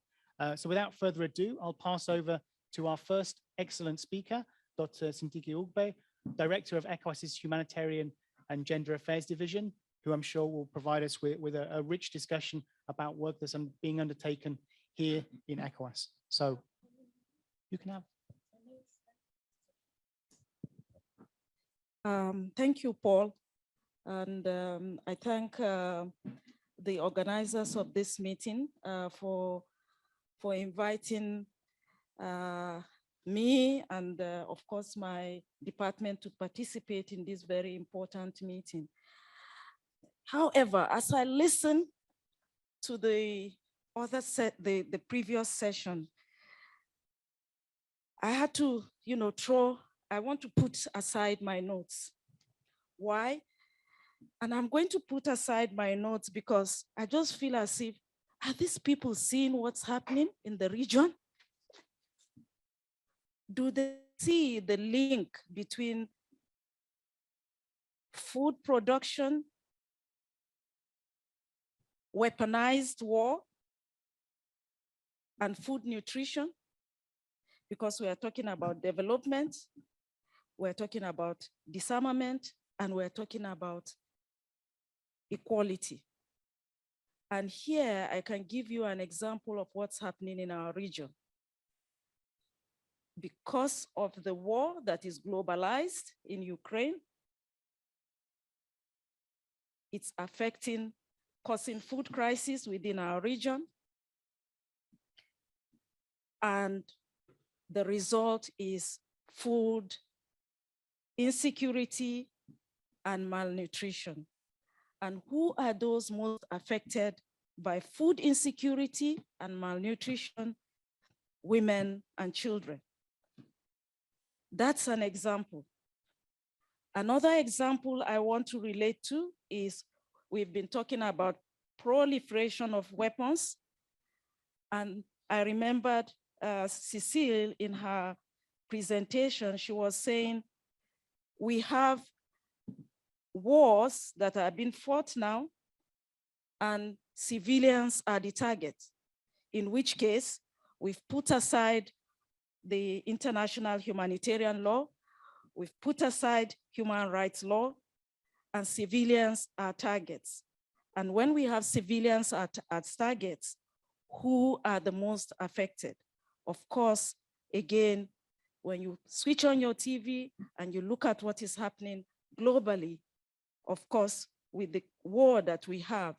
So without further ado, I'll pass over to our first excellent speaker, Dr. Sintiki Ugbe, Director of ECOWAS's Humanitarian and Gender Affairs Division, who I'm sure will provide us with a rich discussion about work that's being undertaken here in ECOWAS. So you can have. Thank you, Paul. And I thank the organizers of this meeting for inviting me and of course my department to participate in this very important meeting. However, as I listen to the previous session, I had to, I want to put aside my notes. Why? And I'm going to put aside my notes because I just feel as if, are these people seeing what's happening in the region? Do they see the link between food production, weaponized war, and food nutrition? Because we are talking about development, we're talking about disarmament, and we're talking about equality. And here I can give you an example of what's happening in our region. Because of the war that is globalized in Ukraine, it's causing food crisis within our region. And the result is food insecurity and malnutrition. And who are those most affected by food insecurity and malnutrition? Women and children. That's an example. Another example I want to relate to is we've been talking about proliferation of weapons. And I remembered Cecile in her presentation, she was saying, we have wars that are being fought now and civilians are the target, in which case we've put aside the international humanitarian law, we've put aside human rights law, and civilians are targets. And when we have civilians as targets, who are the most affected? Of course, again, when you switch on your TV and you look at what is happening globally, of course, with the war that we have,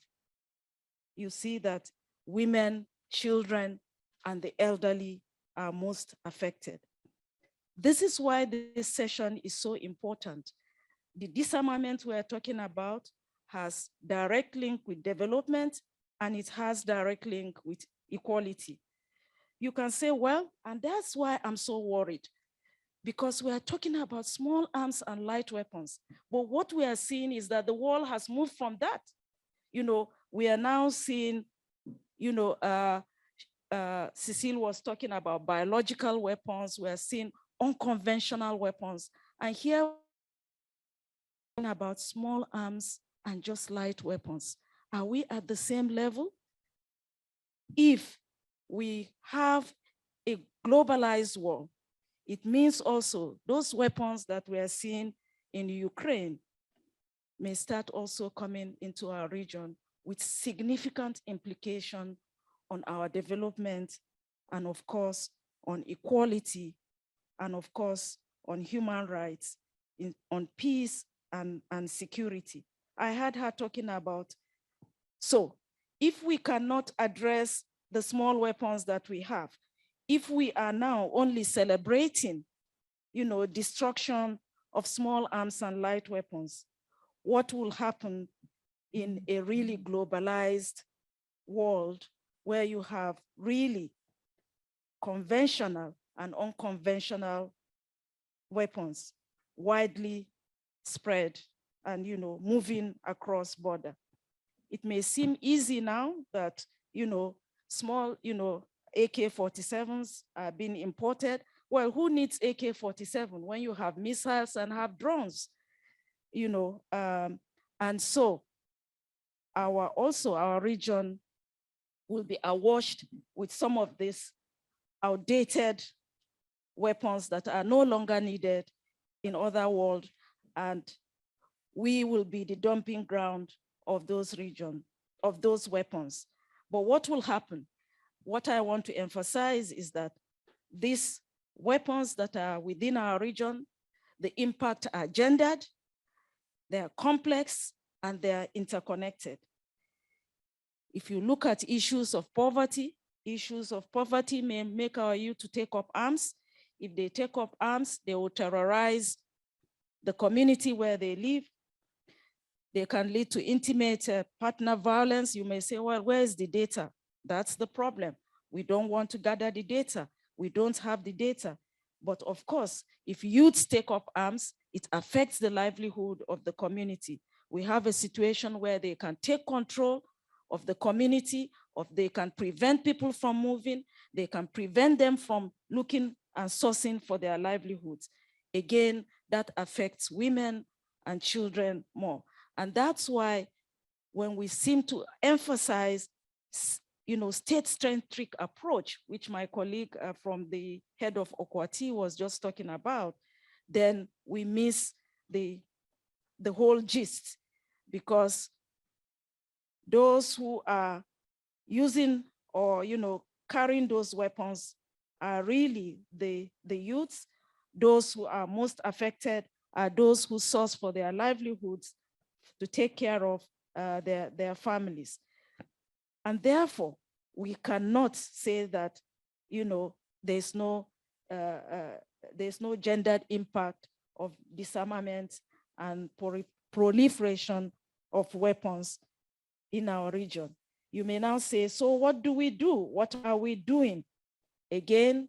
you see that women, children, and the elderly are most affected. This is why this session is so important. The disarmament we're talking about has direct link with development, and it has direct link with equality. You can say, well, and that's why I'm so worried, because we are talking about small arms and light weapons. But what we are seeing is that the world has moved from that. You know, we are now seeing, you know, Cecile was talking about biological weapons. We are seeing unconventional weapons. And here, we're talking about small arms and just light weapons. Are we at the same level? If we have a globalized war, it means also those weapons that we are seeing in Ukraine may start also coming into our region with significant implication on our development, and of course, on equality, and of course, on human rights, on peace and security. I heard her talking about, so if we cannot address the small weapons that we have, if we are now only celebrating, you know, destruction of small arms and light weapons, what will happen in a really globalized world where you have really conventional and unconventional weapons widely spread and, you know, moving across border? It may seem easy now that, you know, small, you know, AK-47s are being imported. Well, who needs AK-47 when you have missiles and have drones? You know, and so our region will be awashed with some of these outdated weapons that are no longer needed in other world, and we will be the dumping ground of those regions, of those weapons. But what will happen? What I want to emphasize is that these weapons that are within our region, the impact are gendered, they are complex, and they are interconnected. If you look at issues of poverty may make our youth to take up arms. If they take up arms, they will terrorize the community where they live. They can lead to intimate partner violence. You may say, well, where is the data? That's the problem. We don't want to gather the data. We don't have the data. But of course, if youths take up arms, it affects the livelihood of the community. We have a situation where they can take control of the community, or they can prevent people from moving, they can prevent them from looking and sourcing for their livelihoods. Again, that affects women and children more. And that's why when we seem to emphasize, you know, state-centric approach, which my colleague from the head of Okwati was just talking about, then we miss the whole gist, because those who are using or, you know, carrying those weapons are really the youths. Those who are most affected are those who source for their livelihoods to take care of their families. And therefore, we cannot say that, you know, there's no gendered impact of disarmament and proliferation of weapons in our region. You may now say, so what do we do? What are we doing? Again,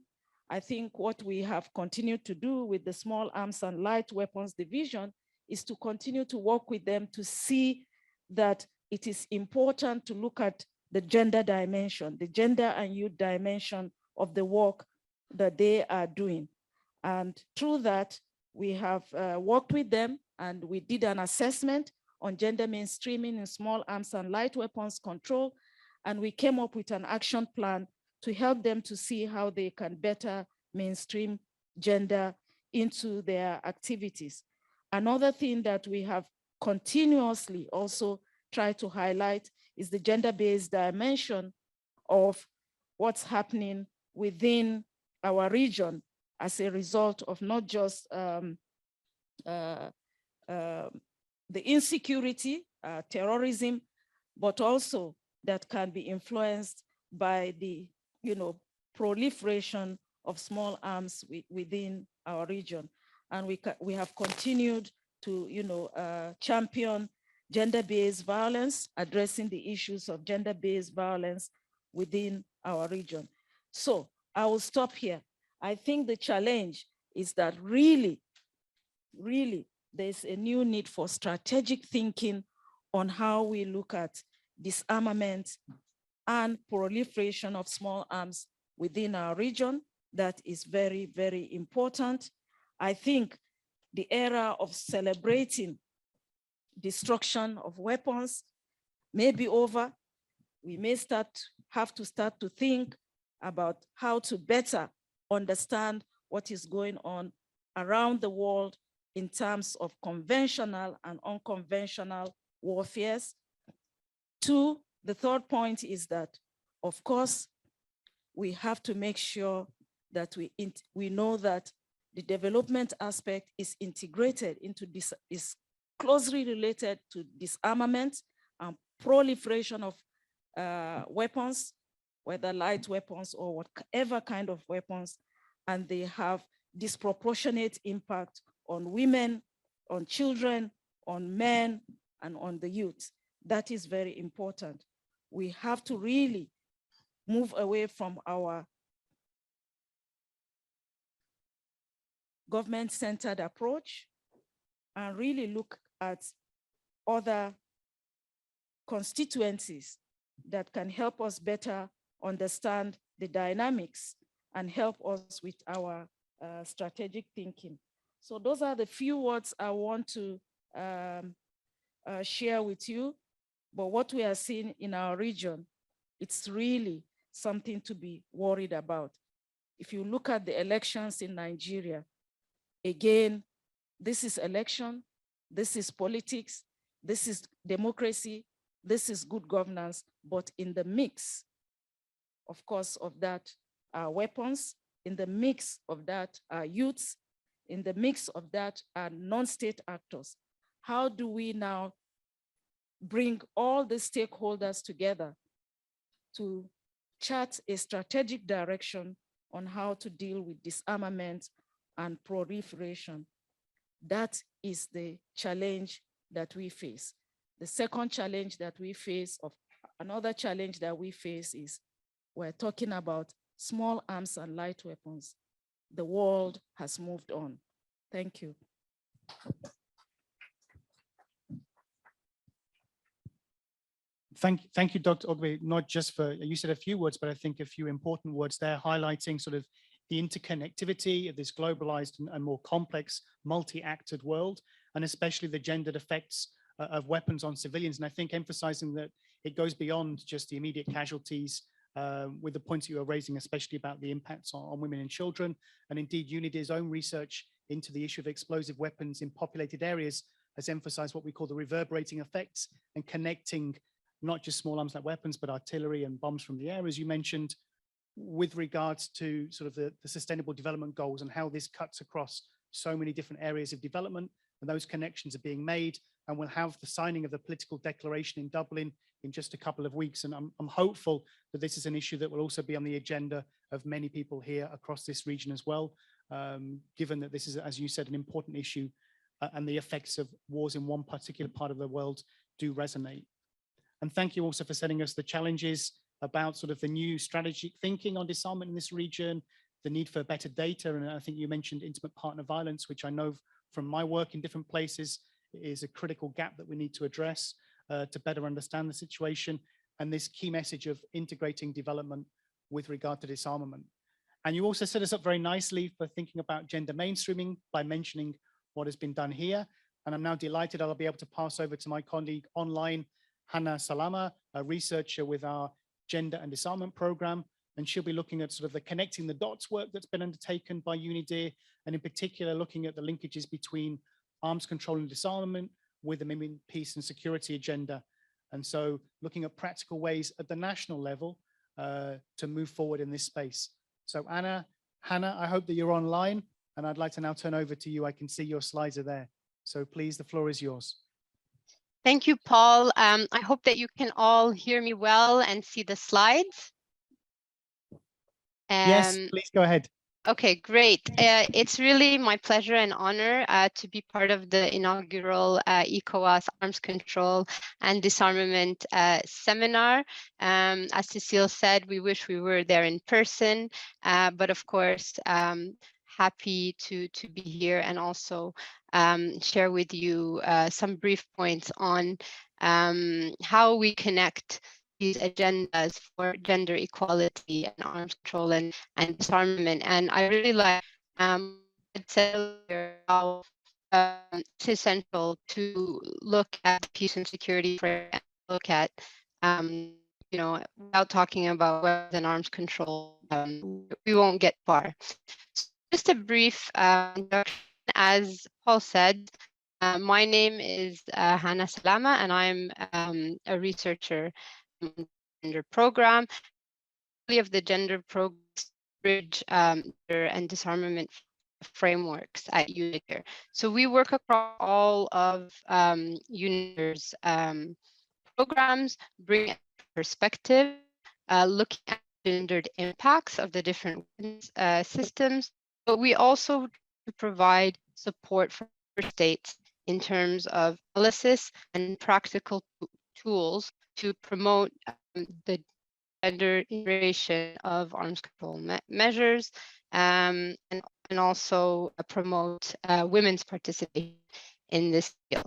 I think what we have continued to do with the Small Arms and Light Weapons Division is to continue to work with them to see that it is important to look at the gender dimension, the gender and youth dimension of the work that they are doing. And through that, we have worked with them, and we did an assessment on gender mainstreaming in small arms and light weapons control. And we came up with an action plan to help them to see how they can better mainstream gender into their activities. Another thing that we have continuously also tried to highlight is the gender-based dimension of what's happening within our region as a result of not just the insecurity, terrorism, but also that can be influenced by the, proliferation of small arms within our region. And we have continued to, champion gender-based violence, addressing the issues of gender-based violence within our region. So I will stop here. I think the challenge is that really, there's a new need for strategic thinking on how we look at disarmament and proliferation of small arms within our region. That is very, very important. I think the era of celebrating destruction of weapons may be over. We may have to start to think about how to better understand what is going on around the world in terms of conventional and unconventional warfares. Two, the third point is that, of course, we have to make sure that we know that the development aspect is integrated into this, is closely related to disarmament and proliferation of weapons, whether light weapons or whatever kind of weapons, and they have disproportionate impact on women, on children, on men, and on the youth. That is very important. We have to really move away from our government-centered approach and really look at other constituencies that can help us better understand the dynamics and help us with our strategic thinking. So those are the few words I want to share with you. But what we are seeing in our region, it's really something to be worried about. If you look at the elections in Nigeria, again, this is election, this is politics, this is democracy, this is good governance, but in the mix, of course, of that are weapons, in the mix of that are youths, in the mix of that are non-state actors. How do we now bring all the stakeholders together to chart a strategic direction on how to deal with disarmament and proliferation? That is the challenge that we face. The second challenge that we face, another challenge that we face is we're talking about small arms and light weapons. The world has moved on. Thank you. Thank you, Dr. Ogbe, not just for, you said a few words, but I think a few important words there, highlighting sort of the interconnectivity of this globalized and more complex multi-actored world, and especially the gendered effects of weapons on civilians. And I think emphasizing that it goes beyond just the immediate casualties with the points you are raising, especially about the impacts on women and children. And indeed, UNIDIR's own research into the issue of explosive weapons in populated areas has emphasized what we call the reverberating effects and connecting not just small arms like weapons, but artillery and bombs from the air, as you mentioned, with regards to sort of the sustainable development goals and how this cuts across so many different areas of development, and those connections are being made. And we'll have the signing of the political declaration in Dublin in just a couple of weeks. And I'm hopeful that this is an issue that will also be on the agenda of many people here across this region as well, given that this is, as you said, an important issue and the effects of wars in one particular part of the world do resonate. And thank you also for setting us the challenges about sort of the new strategic thinking on disarmament in this region, the need for better data. And I think you mentioned intimate partner violence, which I know from my work in different places is a critical gap that we need to address to better understand the situation, and this key message of integrating development with regard to disarmament. And you also set us up very nicely for thinking about gender mainstreaming by mentioning what has been done here. And I'm now delighted I'll be able to pass over to my colleague online, Hannah Salama, a researcher with our Gender and Disarmament Program. And she'll be looking at sort of the connecting the dots work that's been undertaken by UNIDIR, and in particular, looking at the linkages between arms control and disarmament with the Women, Peace and Security agenda. And so looking at practical ways at the national level to move forward in this space. So Hannah, I hope that you're online, and I'd like to now turn over to you. I can see your slides are there. So please, the floor is yours. Thank you, Paul. I hope that you can all hear me well and see the slides. Yes, please go ahead. Okay, great. It's really my pleasure and honor to be part of the inaugural ECOWAS Arms Control and Disarmament Seminar. As Cecile said, we wish we were there in person, but of course, happy to be here and also share with you some brief points on how we connect these agendas for gender equality and arms control and disarmament. And I really like it said earlier how it's essential to look at peace and security and look at you know, without talking about weapons and arms control, we won't get far. So just a brief introduction. As Paul said, my name is Hannah Salama, and I'm a researcher in the gender program. Of the gender program bridge and disarmament frameworks at UNIDIR. So we work across all of UNIDIR's programs, bring perspective, looking at gendered impacts of the different systems, but we also provide support for states in terms of analysis and practical tools to promote the gender integration of arms control measures and also promote women's participation in this field.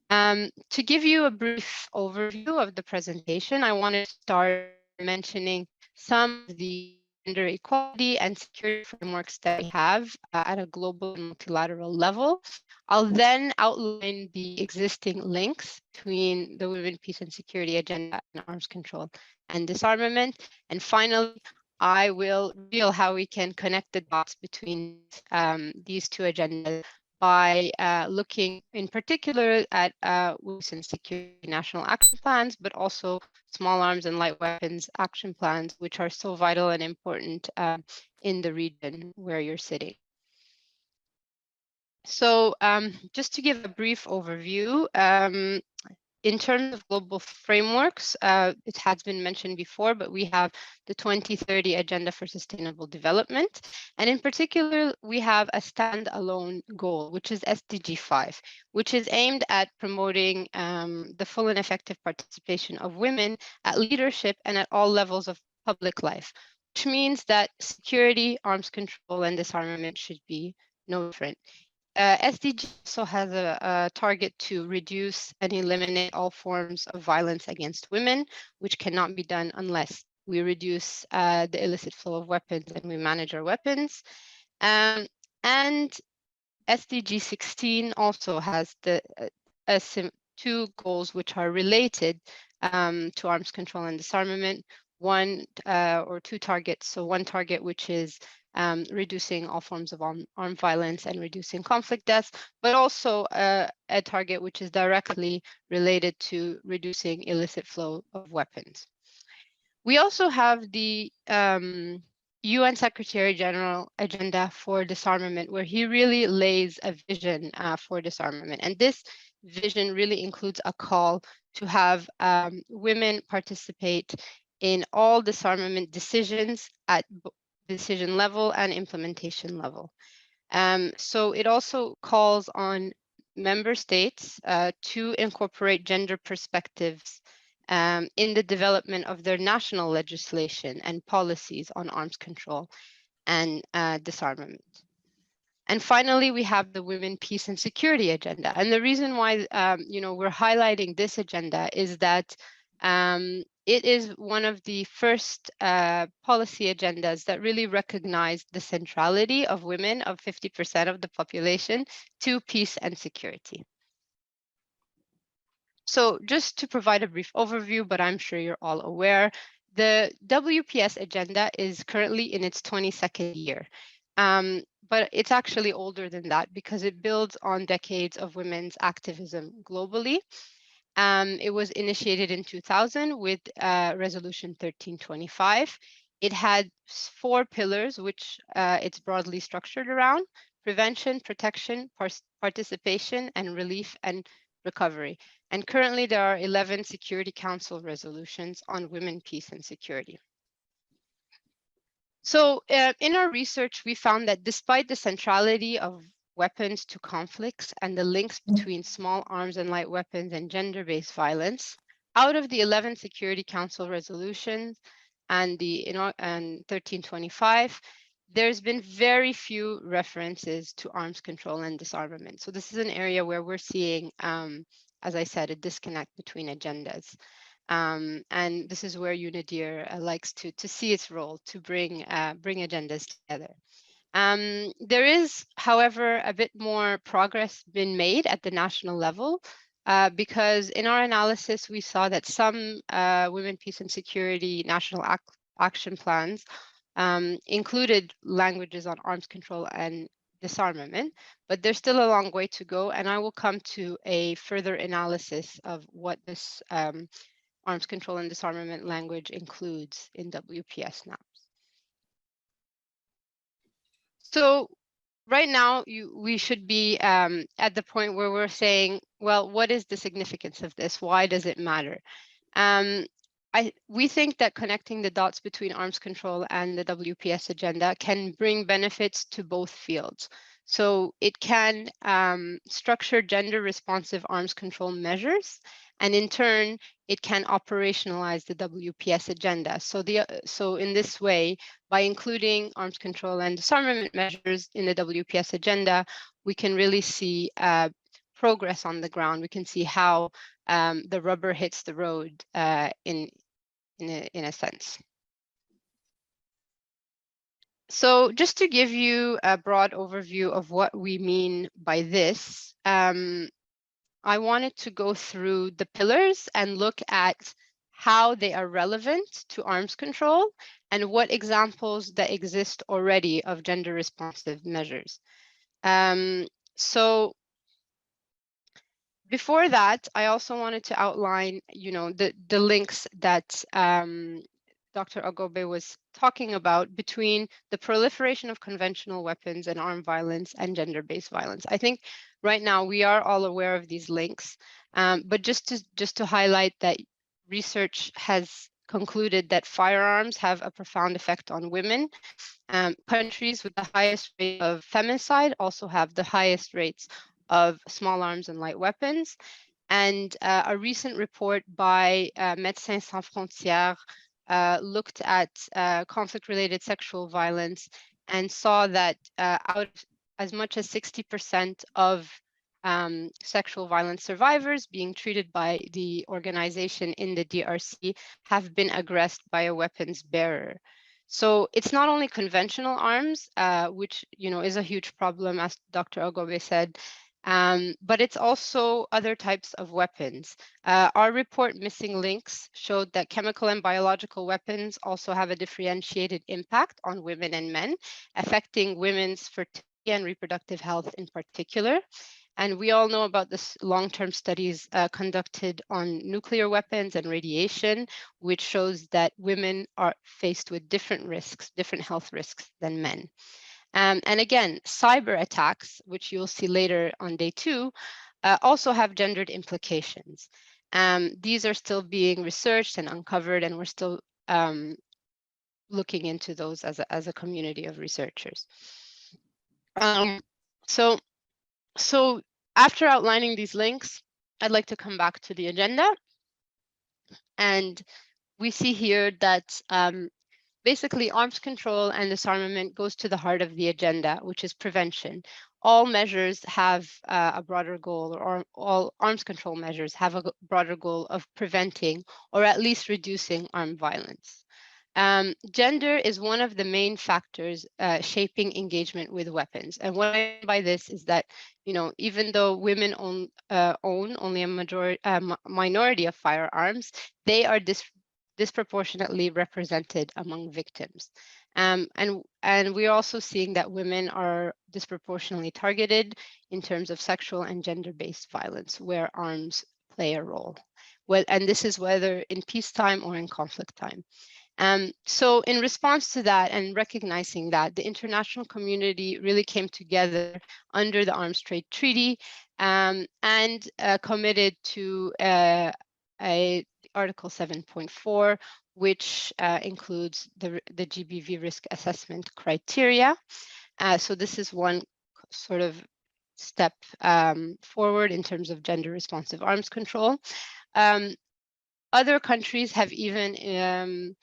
To give you a brief overview of the presentation, I want to start mentioning some of the gender equality and security frameworks that we have at a global and multilateral level. I'll then outline the existing links between the Women, Peace and Security agenda and arms control and disarmament. And finally, I will reveal how we can connect the dots between these two agendas by looking in particular at women's and security national action plans, but also small arms and light weapons action plans, which are so vital and important in the region where you're sitting. So just to give a brief overview, in terms of global frameworks, it has been mentioned before, but we have the 2030 Agenda for Sustainable Development. And in particular, we have a standalone goal, which is SDG 5, which is aimed at promoting the full and effective participation of women at leadership and at all levels of public life, which means that security, arms control, and disarmament should be no different. SDG also has a target to reduce and eliminate all forms of violence against women, which cannot be done unless we reduce the illicit flow of weapons and we manage our weapons. And SDG 16 also has the two goals which are related to arms control and disarmament. One or two targets. So one target which is reducing all forms of armed violence and reducing conflict deaths, but also a target which is directly related to reducing illicit flow of weapons. We also have the UN Secretary General Agenda for Disarmament, where he really lays a vision for disarmament. And this vision really includes a call to have women participate in all disarmament decisions at decision level and implementation level. So it also calls on member states to incorporate gender perspectives in the development of their national legislation and policies on arms control and disarmament. And finally, we have the Women, Peace and Security agenda. And the reason why we're highlighting this agenda is that It is one of the first policy agendas that really recognized the centrality of women, of 50% of the population, to peace and security. So just to provide a brief overview, but I'm sure you're all aware, the WPS agenda is currently in its 22nd year. But it's actually older than that because it builds on decades of women's activism globally. It was initiated in 2000 with Resolution 1325. It had 4 pillars, which it's broadly structured around: prevention, protection, participation, and relief and recovery. And currently there are 11 Security Council resolutions on women, peace, and security. So in our research, we found that despite the centrality of weapons to conflicts and the links between small arms and light weapons and gender-based violence, out of the 11 Security Council resolutions and the 1325, there's been very few references to arms control and disarmament. So this is an area where we're seeing, as I said, a disconnect between agendas. And this is where UNIDIR likes to see its role to bring agendas together. There is, however, a bit more progress been made at the national level because in our analysis, we saw that some women, peace and security national action plans included languages on arms control and disarmament, but there's still a long way to go. And I will come to a further analysis of what this arms control and disarmament language includes in WPS now. So right now, we should be at the point where we're saying, well, what is the significance of this? Why does it matter? We think that connecting the dots between arms control and the WPS agenda can bring benefits to both fields. So it can structure gender responsive arms control measures, and in turn, it can operationalize the WPS agenda. So in this way, by including arms control and disarmament measures in the WPS agenda, we can really see progress on the ground. We can see how the rubber hits the road in a sense. So just to give you a broad overview of what we mean by this, I wanted to go through the pillars and look at how they are relevant to arms control and what examples that exist already of gender responsive measures. So before that, I also wanted to outline, the links that Dr. Agobe was talking about between the proliferation of conventional weapons and armed violence and gender-based violence. I think right now we are all aware of these links, but just to highlight that research has concluded that firearms have a profound effect on women. Countries with the highest rate of femicide also have the highest rates of small arms and light weapons. And a recent report by Médecins Sans Frontières looked at conflict-related sexual violence and saw that out of as much as 60% of sexual violence survivors being treated by the organization in the DRC have been aggressed by a weapons bearer. So it's not only conventional arms, which is a huge problem, as Dr. Agobe said, but it's also other types of weapons. Our report, Missing Links, showed that chemical and biological weapons also have a differentiated impact on women and men, affecting women's fertility and reproductive health in particular. And we all know about this long-term studies conducted on nuclear weapons and radiation, which shows that women are faced with different risks, different health risks than men. And again, cyber attacks, which you'll see later on day 2, also have gendered implications. These are still being researched and uncovered, and we're still looking into those as a community of researchers. So after outlining these links, I'd like to come back to the agenda. And we see here that basically arms control and disarmament goes to the heart of the agenda, which is prevention. all measures have a broader goal, or all arms control measures have a broader goal of preventing or at least reducing armed violence. Gender is one of the main factors shaping engagement with weapons. And what I mean by this is that, even though women own only a minority of firearms, they are disproportionately represented among victims. And we're also seeing that women are disproportionately targeted in terms of sexual and gender-based violence, where arms play a role. And this is whether in peacetime or in conflict time. So in response to that and recognizing that, the international community really came together under the Arms Trade Treaty and committed to Article 7.4, which includes the GBV risk assessment criteria. So this is one sort of step forward in terms of gender responsive arms control. Other countries have even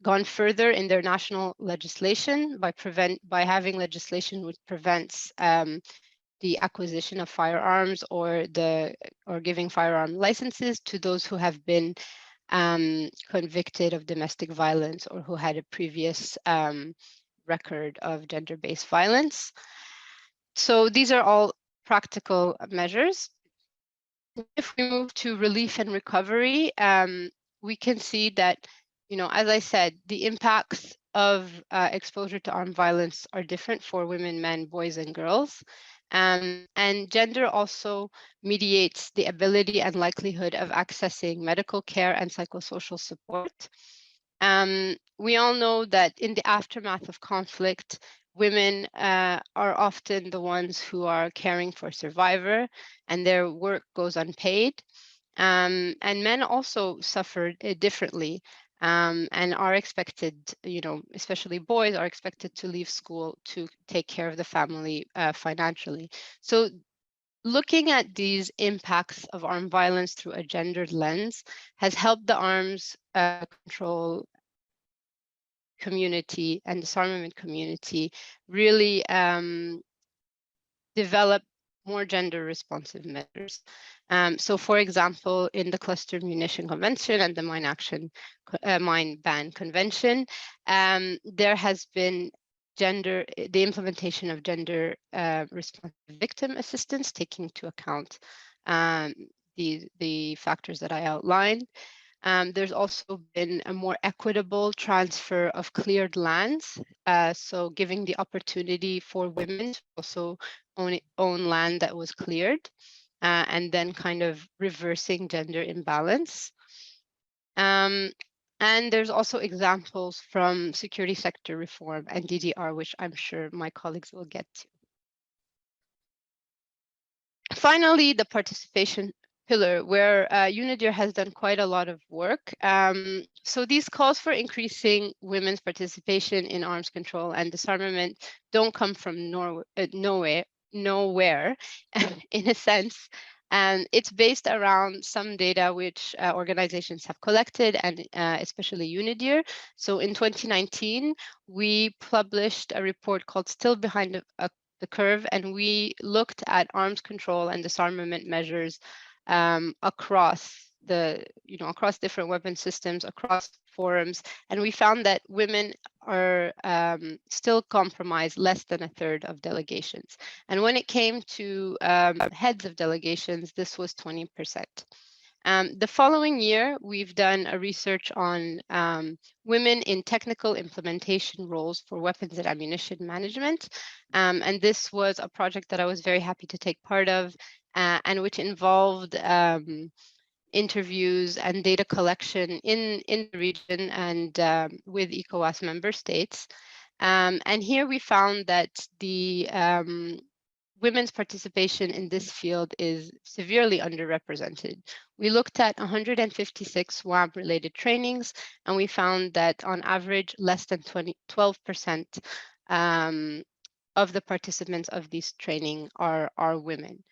gone further in their national legislation by having legislation which prevents the acquisition of firearms or giving firearm licenses to those who have been convicted of domestic violence or who had a previous record of gender-based violence. So these are all practical measures. If we move to relief and recovery, we can see that, as I said, the impacts of exposure to armed violence are different for women, men, boys, and girls. And gender also mediates the ability and likelihood of accessing medical care and psychosocial support. We all know that in the aftermath of conflict, women are often the ones who are caring for survivor, and their work goes unpaid. And men also suffer differently and are expected, especially boys are expected to leave school to take care of the family financially. So looking at these impacts of armed violence through a gendered lens has helped the arms control community and disarmament community really develop more gender responsive measures. So for example, in the Cluster Munition Convention and the Mine Ban Convention, there has been the implementation of gender responsive victim assistance, taking into account the factors that I outlined. There's also been a more equitable transfer of cleared lands, so giving the opportunity for women to also own land that was cleared, and then kind of reversing gender imbalance. And there's also examples from security sector reform and DDR, which I'm sure my colleagues will get to. Finally, the participation pillar, where UNIDIR has done quite a lot of work. So these calls for increasing women's participation in arms control and disarmament don't come from nowhere in a sense. And it's based around some data which organizations have collected, and especially UNIDIR. So in 2019, we published a report called Still Behind the Curve, and we looked at arms control and disarmament measures across different weapon systems, across forums, and we found that women are still comprise less than a third of delegations. And when it came to heads of delegations, this was 20%. The following year, we've done a research on women in technical implementation roles for weapons and ammunition management. And this was a project that I was very happy to take part of, and which involved interviews and data collection in the region and with ECOWAS member states. And here we found that the women's participation in this field is severely underrepresented. We looked at 156 WAM-related trainings, and we found that on average, less than 12% of the participants of this training are women.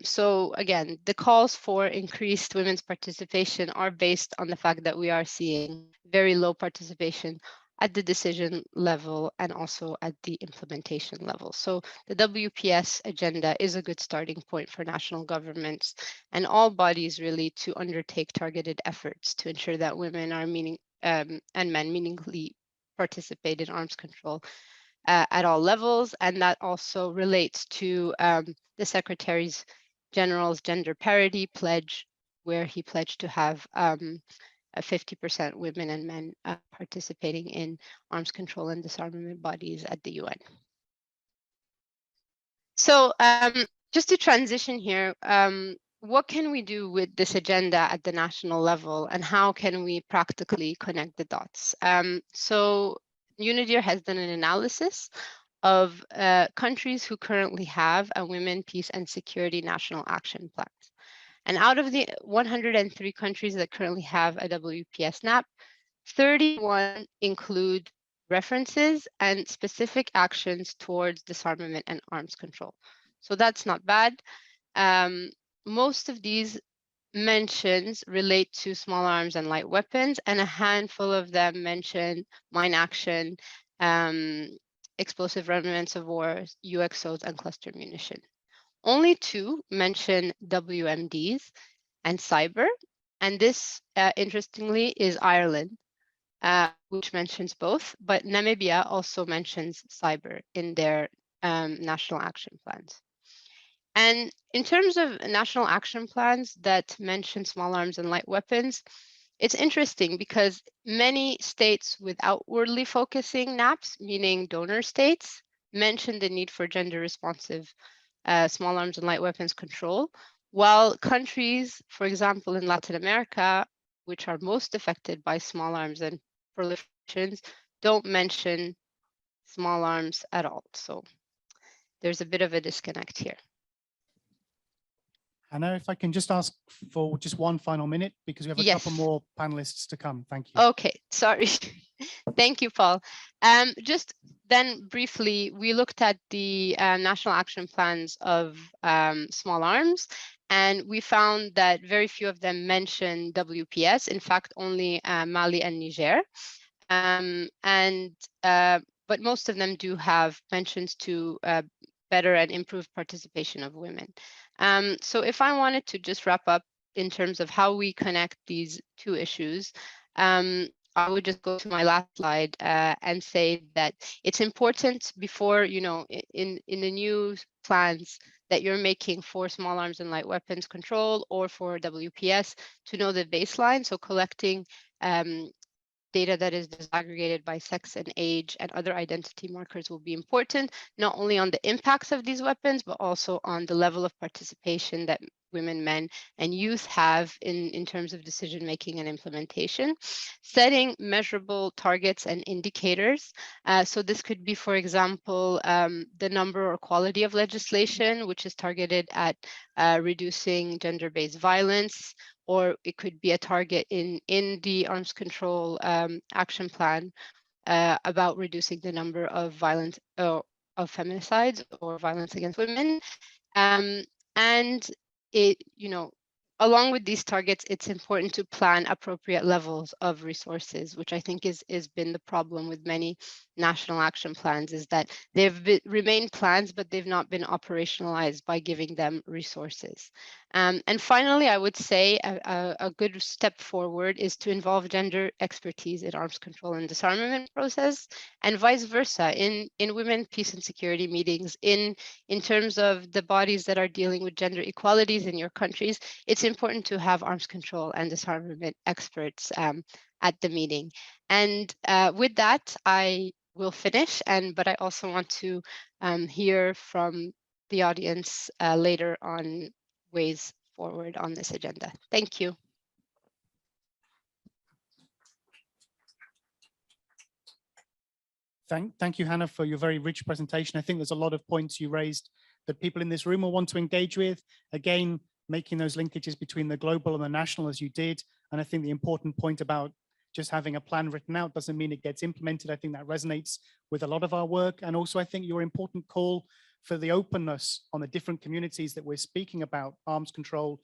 So again, the calls for increased women's participation are based on the fact that we are seeing very low participation at the decision level and also at the implementation level. So the WPS agenda is a good starting point for national governments and all bodies really to undertake targeted efforts to ensure that women are and men meaningfully participate in arms control at all levels. And that also relates to the Secretary General's gender parity pledge, where he pledged to have 50% women and men participating in arms control and disarmament bodies at the UN. So just to transition here, what can we do with this agenda at the national level, and how can we practically connect the dots? So UNIDIR has done an analysis of countries who currently have a Women, Peace and Security National Action Plan. And out of the 103 countries that currently have a WPS NAP, 31 include references and specific actions towards disarmament and arms control. So that's not bad. Most of these mentions relate to small arms and light weapons, and a handful of them mention mine action, explosive remnants of war, UXOs, and cluster munition. Only 2 mention WMDs and cyber, and this, interestingly, is Ireland, which mentions both, but Namibia also mentions cyber in their national action plans. And in terms of national action plans that mention small arms and light weapons, it's interesting because many states with outwardly focusing NAPs, meaning donor states, mention the need for gender responsive small arms and light weapons control, while countries, for example, in Latin America, which are most affected by small arms and proliferations, don't mention small arms at all. So there's a bit of a disconnect here. Hannah, if I can just ask for just one final minute, because we have a Yes. couple more panelists to come. Thank you. Okay, sorry. Thank you, Paul. Just then briefly, we looked at the national action plans of small arms, and we found that very few of them mention WPS. In fact, only Mali and Niger. But most of them do have mentions to better and improved participation of women. So if I wanted to just wrap up in terms of how we connect these 2 issues, I would just go to my last slide and say that it's important before, in the new plans that you're making for small arms and light weapons control or for WPS to know the baseline. So collecting data that is disaggregated by sex and age and other identity markers will be important, not only on the impacts of these weapons, but also on the level of participation that women, men, and youth have in terms of decision-making and implementation. Setting measurable targets and indicators. So this could be, for example, the number or quality of legislation, which is targeted at reducing gender-based violence, or it could be a target in the arms control action plan about reducing the number of violence of feminicides or violence against women. And it, along with these targets, it's important to plan appropriate levels of resources, which I think is been the problem with many national action plans, is that they've remained plans, but they've not been operationalized by giving them resources. And finally, I would say a good step forward is to involve gender expertise in arms control and disarmament process, and vice versa in women, peace and security meetings, in terms of the bodies that are dealing with gender equalities in your countries. It's important to have arms control and disarmament experts at the meeting. And with that, I will finish, but I also want to hear from the audience later on ways forward on this agenda. Thank you. Thank you, Hannah, for your very rich presentation. I think there's a lot of points you raised that people in this room will want to engage with. Again, making those linkages between the global and the national as you did. And I think the important point about just having a plan written out doesn't mean it gets implemented. I think that resonates with a lot of our work. And also, I think your important call for the openness on the different communities that we're speaking about, arms control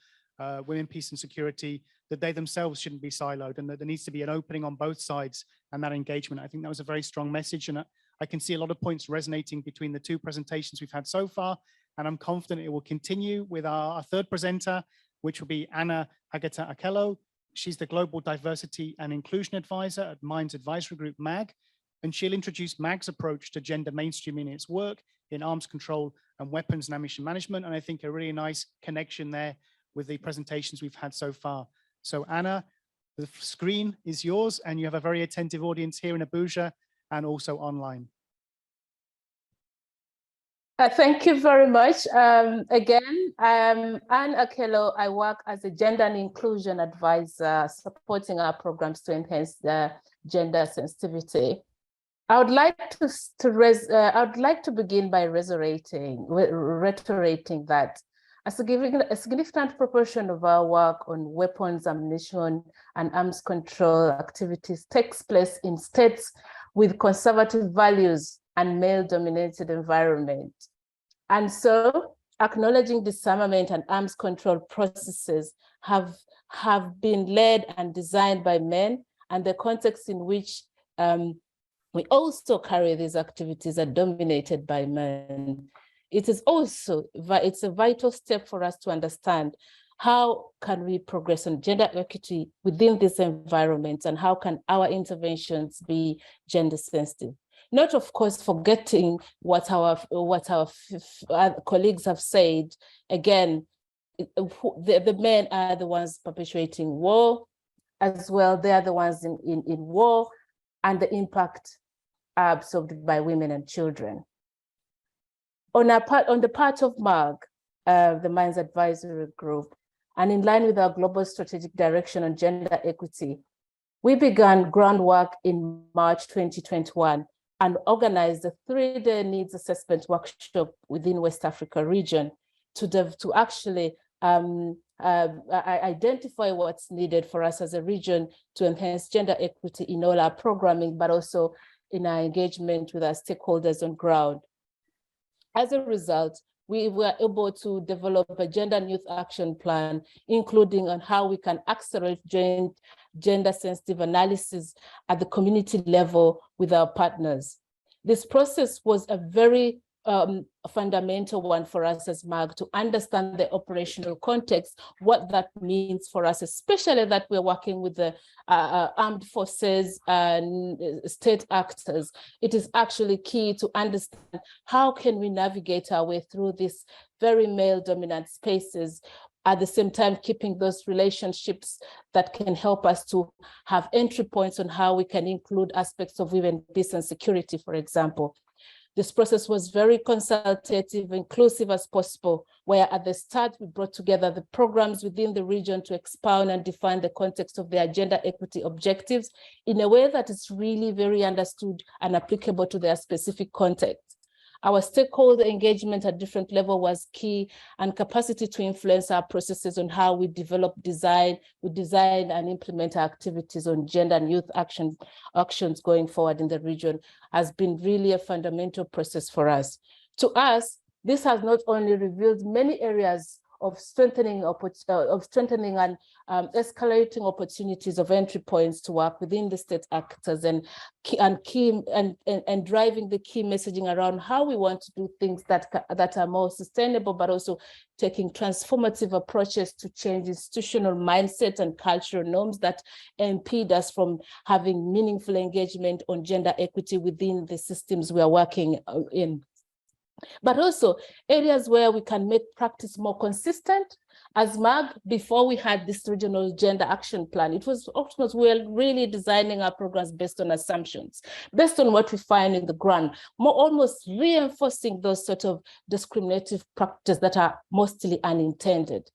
women, peace and security, that they themselves shouldn't be siloed and that there needs to be an opening on both sides and that engagement. I think that was a very strong message, and I can see a lot of points resonating between the two presentations we've had so far, and I'm confident it will continue with our third presenter, which will be Anna Agata-Akello. She's the Global Diversity and Inclusion Advisor at Minds Advisory Group, MAG, and she'll introduce MAG's approach to gender mainstreaming in its work in arms control and weapons and ammunition management, and I think a really nice connection there with the presentations we've had so far. So Anna, the screen is yours, and you have a very attentive audience here in Abuja and also online. Thank you very much. Again, I'm Anne Akello. I work as a gender and inclusion advisor, supporting our programs to enhance the gender sensitivity. I would like to begin by reiterating that a significant proportion of our work on weapons, ammunition, and arms control activities takes place in states with conservative values and male-dominated environment. And so acknowledging disarmament and arms control processes have been led and designed by men, and the context in which we also carry these activities are dominated by men. It's a vital step for us to understand how can we progress on gender equity within these environments, and how can our interventions be gender sensitive. Not, of course, forgetting what our colleagues have said. Again, the men are the ones perpetuating war as well. They are the ones in war, and the impact are absorbed by women and children. On the part of MAG, the Minds Advisory Group, and in line with our global strategic direction on gender equity, we began groundwork in March 2021 and organized a 3-day needs assessment workshop within West Africa region to actually identify what's needed for us as a region to enhance gender equity in all our programming, but also in our engagement with our stakeholders on ground. As a result, we were able to develop a gender and youth action plan, including on how we can accelerate gender sensitive analysis at the community level with our partners. This process was a very fundamental one for us as MAG to understand the operational context, what that means for us, especially that we're working with the armed forces and state actors. It is actually key to understand how can we navigate our way through these very male-dominant spaces, at the same time keeping those relationships that can help us to have entry points on how we can include aspects of women, peace and security, for example. This process was very consultative, inclusive as possible, where at the start we brought together the programs within the region to expound and define the context of their gender equity objectives in a way that is really very understood and applicable to their specific context. Our stakeholder engagement at different levels was key, and capacity to influence our processes on how we develop, design and implement our activities on gender and youth actions going forward in the region has been really a fundamental process for us. To us, this has not only revealed many areas of strengthening and escalating opportunities of entry points to work within the state actors and driving the key messaging around how we want to do things that are more sustainable, but also taking transformative approaches to change institutional mindset and cultural norms that impede us from having meaningful engagement on gender equity within the systems we are working in. But also areas where we can make practice more consistent. As MAG, before we had this regional gender action plan, we were really designing our programs based on assumptions, based on what we find in the ground, almost reinforcing those sort of discriminative practices that are mostly unintended.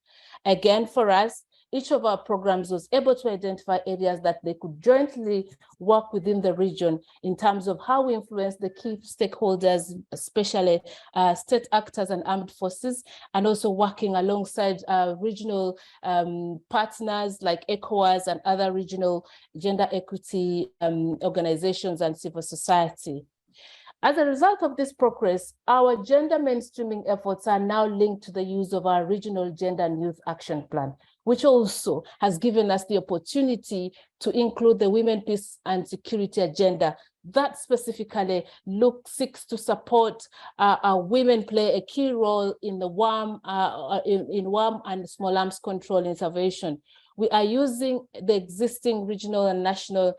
Again, for us, each of our programs was able to identify areas that they could jointly work within the region in terms of how we influence the key stakeholders, especially state actors and armed forces, and also working alongside regional partners like ECOWAS and other regional gender equity organizations and civil society. As a result of this progress, our gender mainstreaming efforts are now linked to the use of our regional gender and youth action plan, which also has given us the opportunity to include the Women, Peace and Security agenda that specifically seeks to support women play a key role in the WARM, in WARM and small arms control intervention. We are using the existing regional and national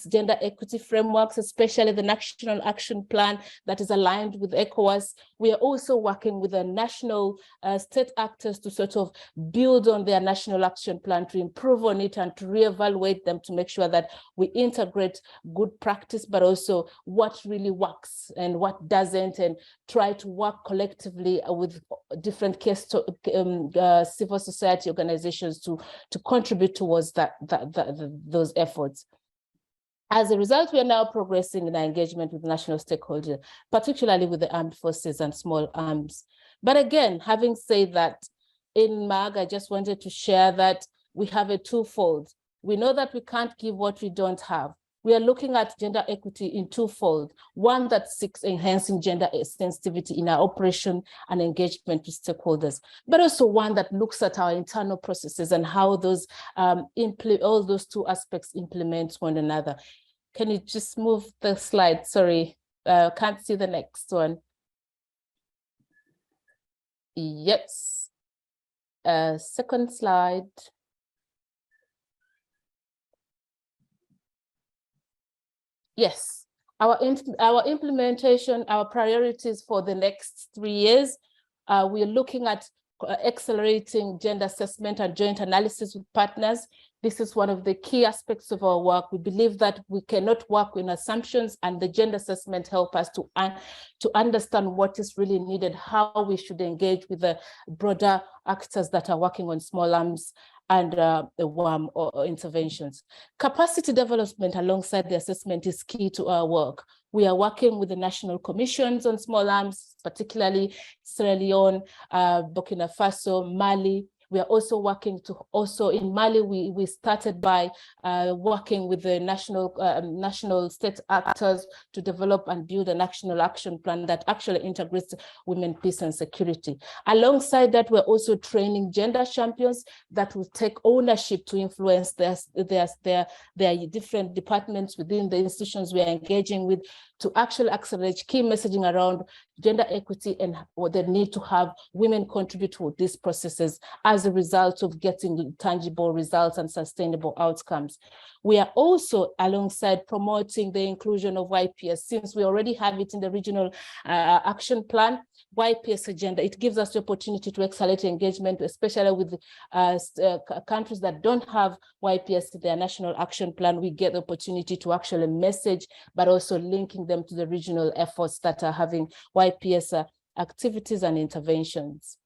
gender equity frameworks, especially the National Action Plan that is aligned with ECOWAS. We are also working with the national state actors to sort of build on their National Action Plan, to improve on it and to reevaluate them to make sure that we integrate good practice, but also what really works and what doesn't, and try to work collectively with different civil society organizations to contribute towards those efforts. As a result, we are now progressing in our engagement with national stakeholders, particularly with the armed forces and small arms. But again, having said that, in MAG, I just wanted to share that we have a twofold. We know that we can't give what we don't have. We are looking at gender equity in twofold. One that seeks enhancing gender sensitivity in our operation and engagement with stakeholders, but also one that looks at our internal processes and how those all those two aspects implement one another. Can you just move the slide? Sorry, can't see the next one. Yes. Second slide. Yes, our implementation, our priorities for the next 3 years, we are looking at accelerating gender assessment and joint analysis with partners. This is one of the key aspects of our work. We believe that we cannot work in assumptions, and the gender assessment help us to understand what is really needed, how we should engage with the broader actors that are working on small arms and the WARM or interventions. Capacity development alongside the assessment is key to our work. We are working with the national commissions on small arms, particularly Sierra Leone, Burkina Faso, Mali. We are also working in Mali, we started by working with the national state actors to develop and build a national action plan that actually integrates women, peace and security. Alongside that, we're also training gender champions that will take ownership to influence their different departments within the institutions we are engaging with, to actually accelerate key messaging around gender equity and what they need to have women contribute to these processes as a result of getting tangible results and sustainable outcomes. We are also, alongside, promoting the inclusion of YPS, since we already have it in the regional action plan. YPS agenda, it gives us the opportunity to accelerate engagement, especially with countries that don't have YPS in their national action plan. We get the opportunity to actually message, but also linking them to the regional efforts that are having YPS activities and interventions.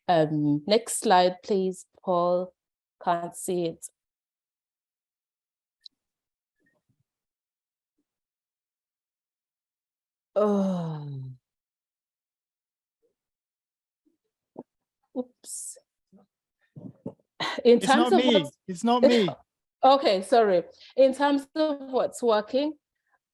Next slide, please, Paul. Can't see it. Oh. Oops. It's not me. It's not me. Okay, sorry. In terms of what's working,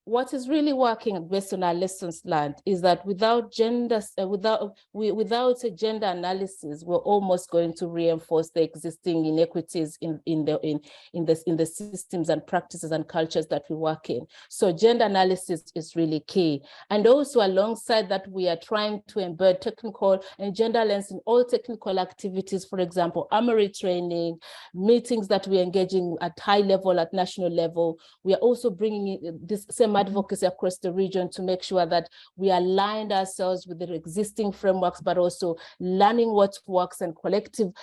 what is really working based on our lessons learned is that without a gender analysis, we're almost going to reinforce the existing inequities in the systems and practices and cultures that we work in. So gender analysis is really key. And also alongside that, we are trying to embed technical and gender lens in all technical activities, for example, armory training, meetings that we're engaging at high level, at national level. We are also bringing in this same advocacy across the region to make sure that we aligned ourselves with the existing frameworks, but also learning what works, and collective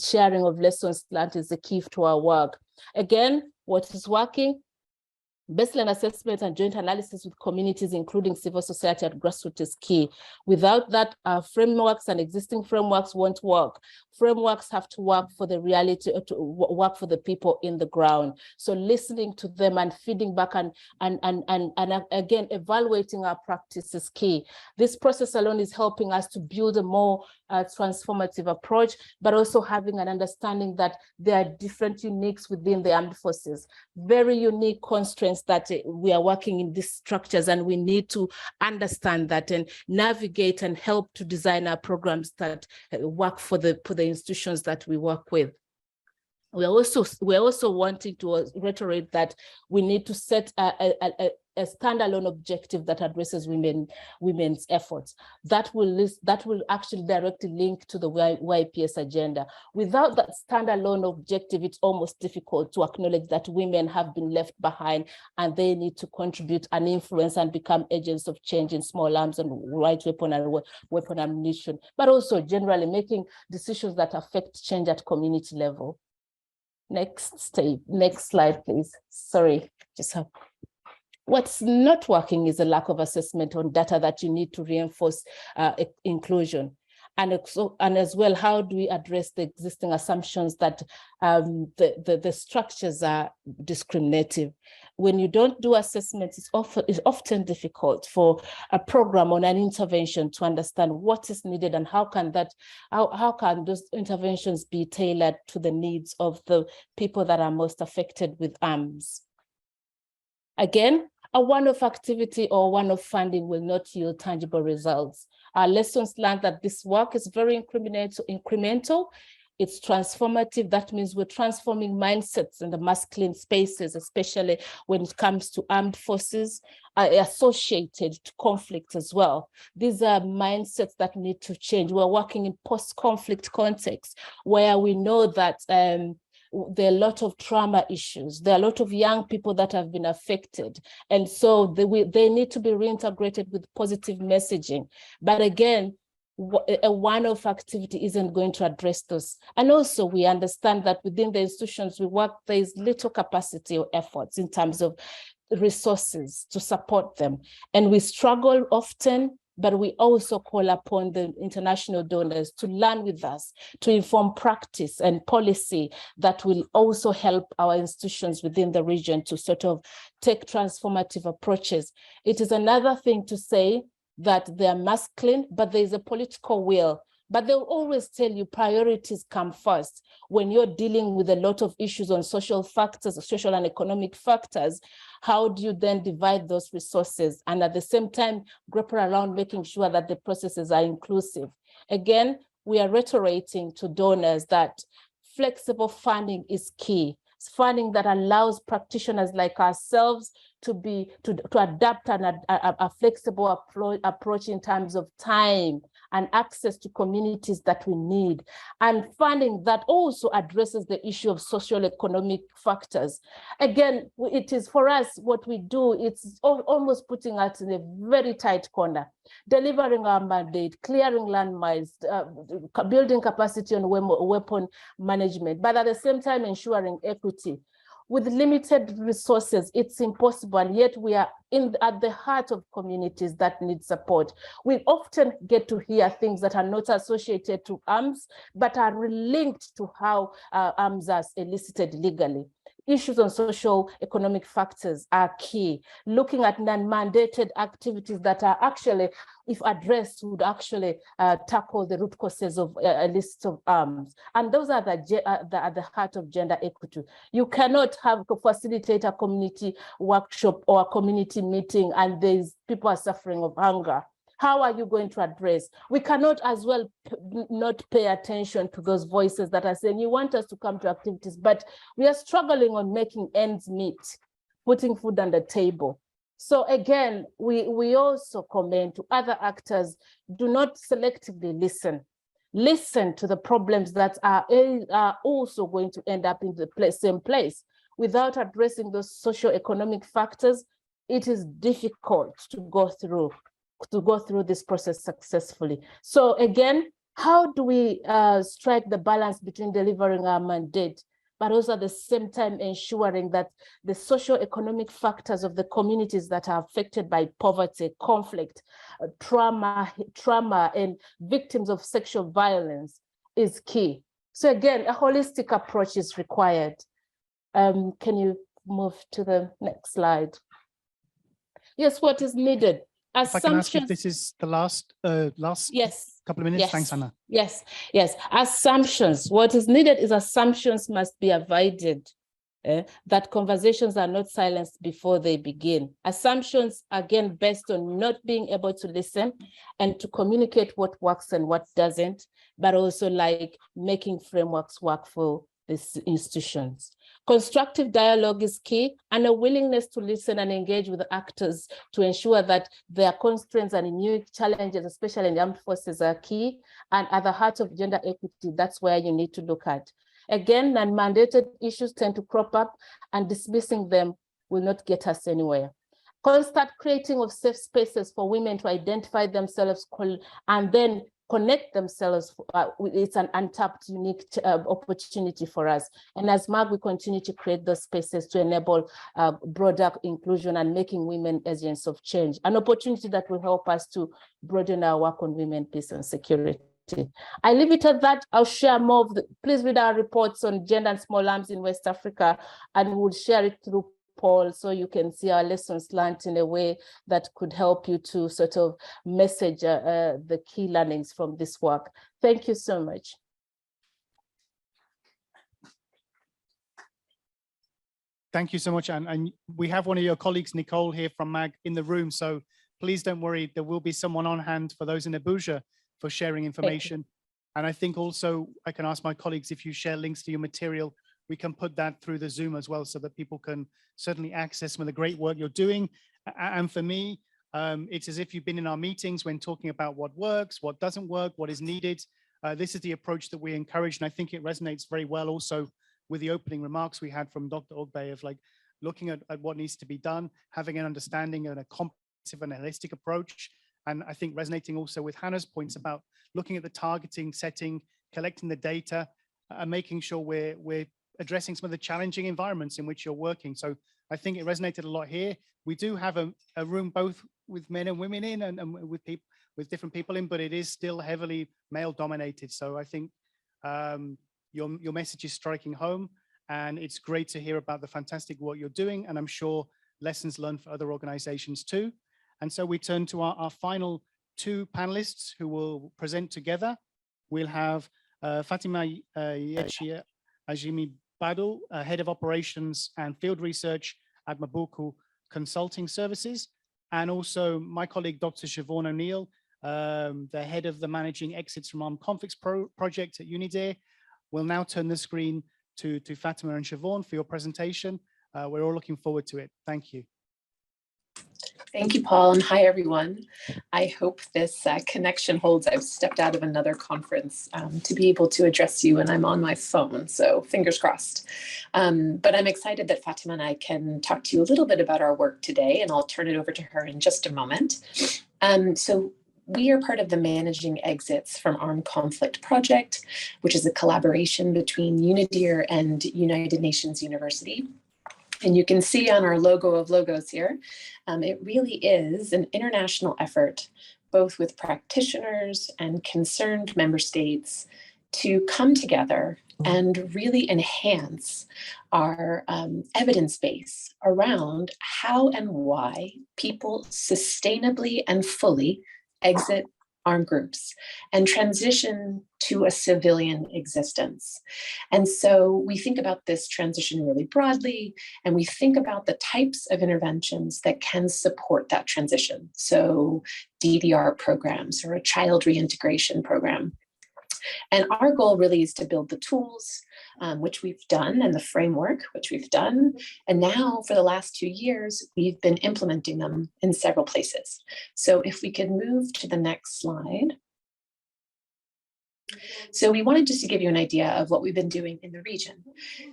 sharing of lessons learned is the key to our work. Again, what is working? Baseline assessment and joint analysis with communities, including civil society at grassroots, is key. Without that, our frameworks and existing frameworks won't work. Frameworks have to work for the reality, to work for the people in the ground. So listening to them and feeding back and again, evaluating our practice is key. This process alone is helping us to build a more transformative approach, but also having an understanding that there are different uniques within the armed forces, very unique constraints sense that we are working in these structures, and we need to understand that and navigate and help to design our programs that work for the institutions that we work with. We're also wanting to reiterate that we need to set a standalone objective that addresses women's efforts. That will actually directly link to the YPS agenda. Without that standalone objective, it's almost difficult to acknowledge that women have been left behind and they need to contribute and influence and become agents of change in small arms and light weapon and weapon ammunition, but also generally making decisions that affect change at community level. Next slide, please. Sorry, just have. What's not working is a lack of assessment on data that you need to reinforce inclusion. And as well, how do we address the existing assumptions that the structures are discriminative? When you don't do assessments, it's often difficult for a program or an intervention to understand what is needed and how can those interventions be tailored to the needs of the people that are most affected with arms. Again, a one-off activity or one-off funding will not yield tangible results. Our lessons learned that this work is very incremental. It's transformative. That means we're transforming mindsets in the masculine spaces, especially when it comes to armed forces associated to conflict as well. These are mindsets that need to change. We're working in post-conflict context where we know that there are a lot of trauma issues. There are a lot of young people that have been affected. And so they need to be reintegrated with positive messaging. But again, a one-off activity isn't going to address those. And also we understand that within the institutions we work, there is little capacity or efforts in terms of resources to support them. And we struggle often, but we also call upon the international donors to learn with us, to inform practice and policy that will also help our institutions within the region to sort of take transformative approaches. It is another thing to say that they are masculine, but there is a political will. But they'll always tell you priorities come first. When you're dealing with a lot of issues on social factors, social and economic factors, how do you then divide those resources? And at the same time, grapple around making sure that the processes are inclusive. Again, we are reiterating to donors that flexible funding is key. It's funding that allows practitioners like ourselves to adapt a flexible approach in terms of time and access to communities that we need, and funding that also addresses the issue of socio-economic factors. Again, it is for us, what we do, it's almost putting us in a very tight corner, delivering our mandate, clearing landmines, building capacity on weapon management, but at the same time ensuring equity. With limited resources, it's impossible, and yet we are at the heart of communities that need support. We often get to hear things that are not associated to arms, but are linked to how arms are elicited legally. Issues on social economic factors are key. Looking at non-mandated activities that are actually, if addressed, would actually tackle the root causes of illicit of arms. And those are at the heart of gender equity. You cannot facilitate a community workshop or a community meeting and people are suffering of hunger. How are you going to address? We cannot as well not pay attention to those voices that are saying, you want us to come to activities, but we are struggling on making ends meet, putting food on the table. So again, we also commend to other actors, do not selectively listen. Listen to the problems that are also going to end up in the same place. Without addressing those socio-economic factors, it is difficult to go through this process successfully. So again, how do we strike the balance between delivering our mandate, but also at the same time ensuring that the socio-economic factors of the communities that are affected by poverty, conflict, trauma, and victims of sexual violence is key. So again, a holistic approach is required. Can you move to the next slide? Yes, what is needed? If I can ask if this is the last yes, couple of minutes. yes, Thanks, Anna. Yes. Assumptions. What is needed is assumptions must be avoided. that conversations are not silenced before they begin. Assumptions, again, based on not being able to listen and to communicate what works and what doesn't, but also like making frameworks work for these institutions. Constructive dialogue is key, and a willingness to listen and engage with actors to ensure that their constraints and new challenges, especially in the armed forces, are key. And at the heart of gender equity, that's where you need to look at. Again, non-mandated issues tend to crop up, and dismissing them will not get us anywhere. Constant creating of safe spaces for women to identify themselves and then connect themselves. It's an untapped, unique opportunity for us. And as MAG, we continue to create those spaces to enable broader inclusion and making women agents of change, an opportunity that will help us to broaden our work on women, peace, and security. I leave it at that. I'll share more of please read our reports on gender and small arms in West Africa, and we'll share it through Paul, so you can see our lessons learned in a way that could help you to sort of message the key learnings from this work. Thank you so much. Thank you so much. And we have one of your colleagues, Nicole, here from MAG in the room. So please don't worry, there will be someone on hand for those in Abuja for sharing information. And I think also I can ask my colleagues, if you share links to your material, we can put that through the Zoom as well, so that people can certainly access some of the great work you're doing. And for me, it's as if you've been in our meetings when talking about what works, what doesn't work, what is needed. This is the approach that we encourage, and I think it resonates very well also with the opening remarks we had from Dr. Ogbe of like looking at what needs to be done, having an understanding and a comprehensive and holistic approach. And I think resonating also with Hannah's points about looking at the targeting, setting, collecting the data, and making sure we're addressing some of the challenging environments in which you're working. So I think it resonated a lot here. We do have a room both with men and women in, and with people, with different people in, but it is still heavily male dominated. So I think your message is striking home, and it's great to hear about the fantastic work you're doing. And I'm sure lessons learned for other organizations too. And so we turn to our final two panelists who will present together. We'll have Fatima Yechia Ajimi Badul, Head of Operations and Field Research at Mabuku Consulting Services, and also my colleague, Dr. Siobhan O'Neill, the Head of the Managing Exits from Armed Conflicts Project at UNIDIR. We'll now turn the screen to Fatima and Siobhan for your presentation. We're all looking forward to it. Thank you. Thank you, Paul, and hi, everyone. I hope this connection holds. I've stepped out of another conference to be able to address you, and I'm on my phone, so fingers crossed. But I'm excited that Fatima and I can talk to you a little bit about our work today, and I'll turn it over to her in just a moment. So we are part of the Managing Exits from Armed Conflict Project, which is a collaboration between UNIDIR and United Nations University. And you can see on our logo of logos here, it really is an international effort, both with practitioners and concerned member states, to come together and really enhance our evidence base around how and why people sustainably and fully exit armed groups and transition to a civilian existence. And so we think about this transition really broadly, and we think about the types of interventions that can support that transition. So DDR programs or a child reintegration program. And our goal really is to build the tools, which we've done, and the framework, which we've done. And now for the last 2 years, we've been implementing them in several places. So if we could move to the next slide. So we wanted just to give you an idea of what we've been doing in the region.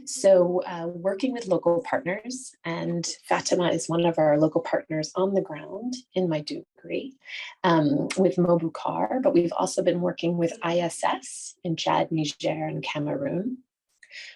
So working with local partners, and Fatima is one of our local partners on the ground in Maiduguri with Mobukar, but we've also been working with ISS in Chad, Niger, and Cameroon.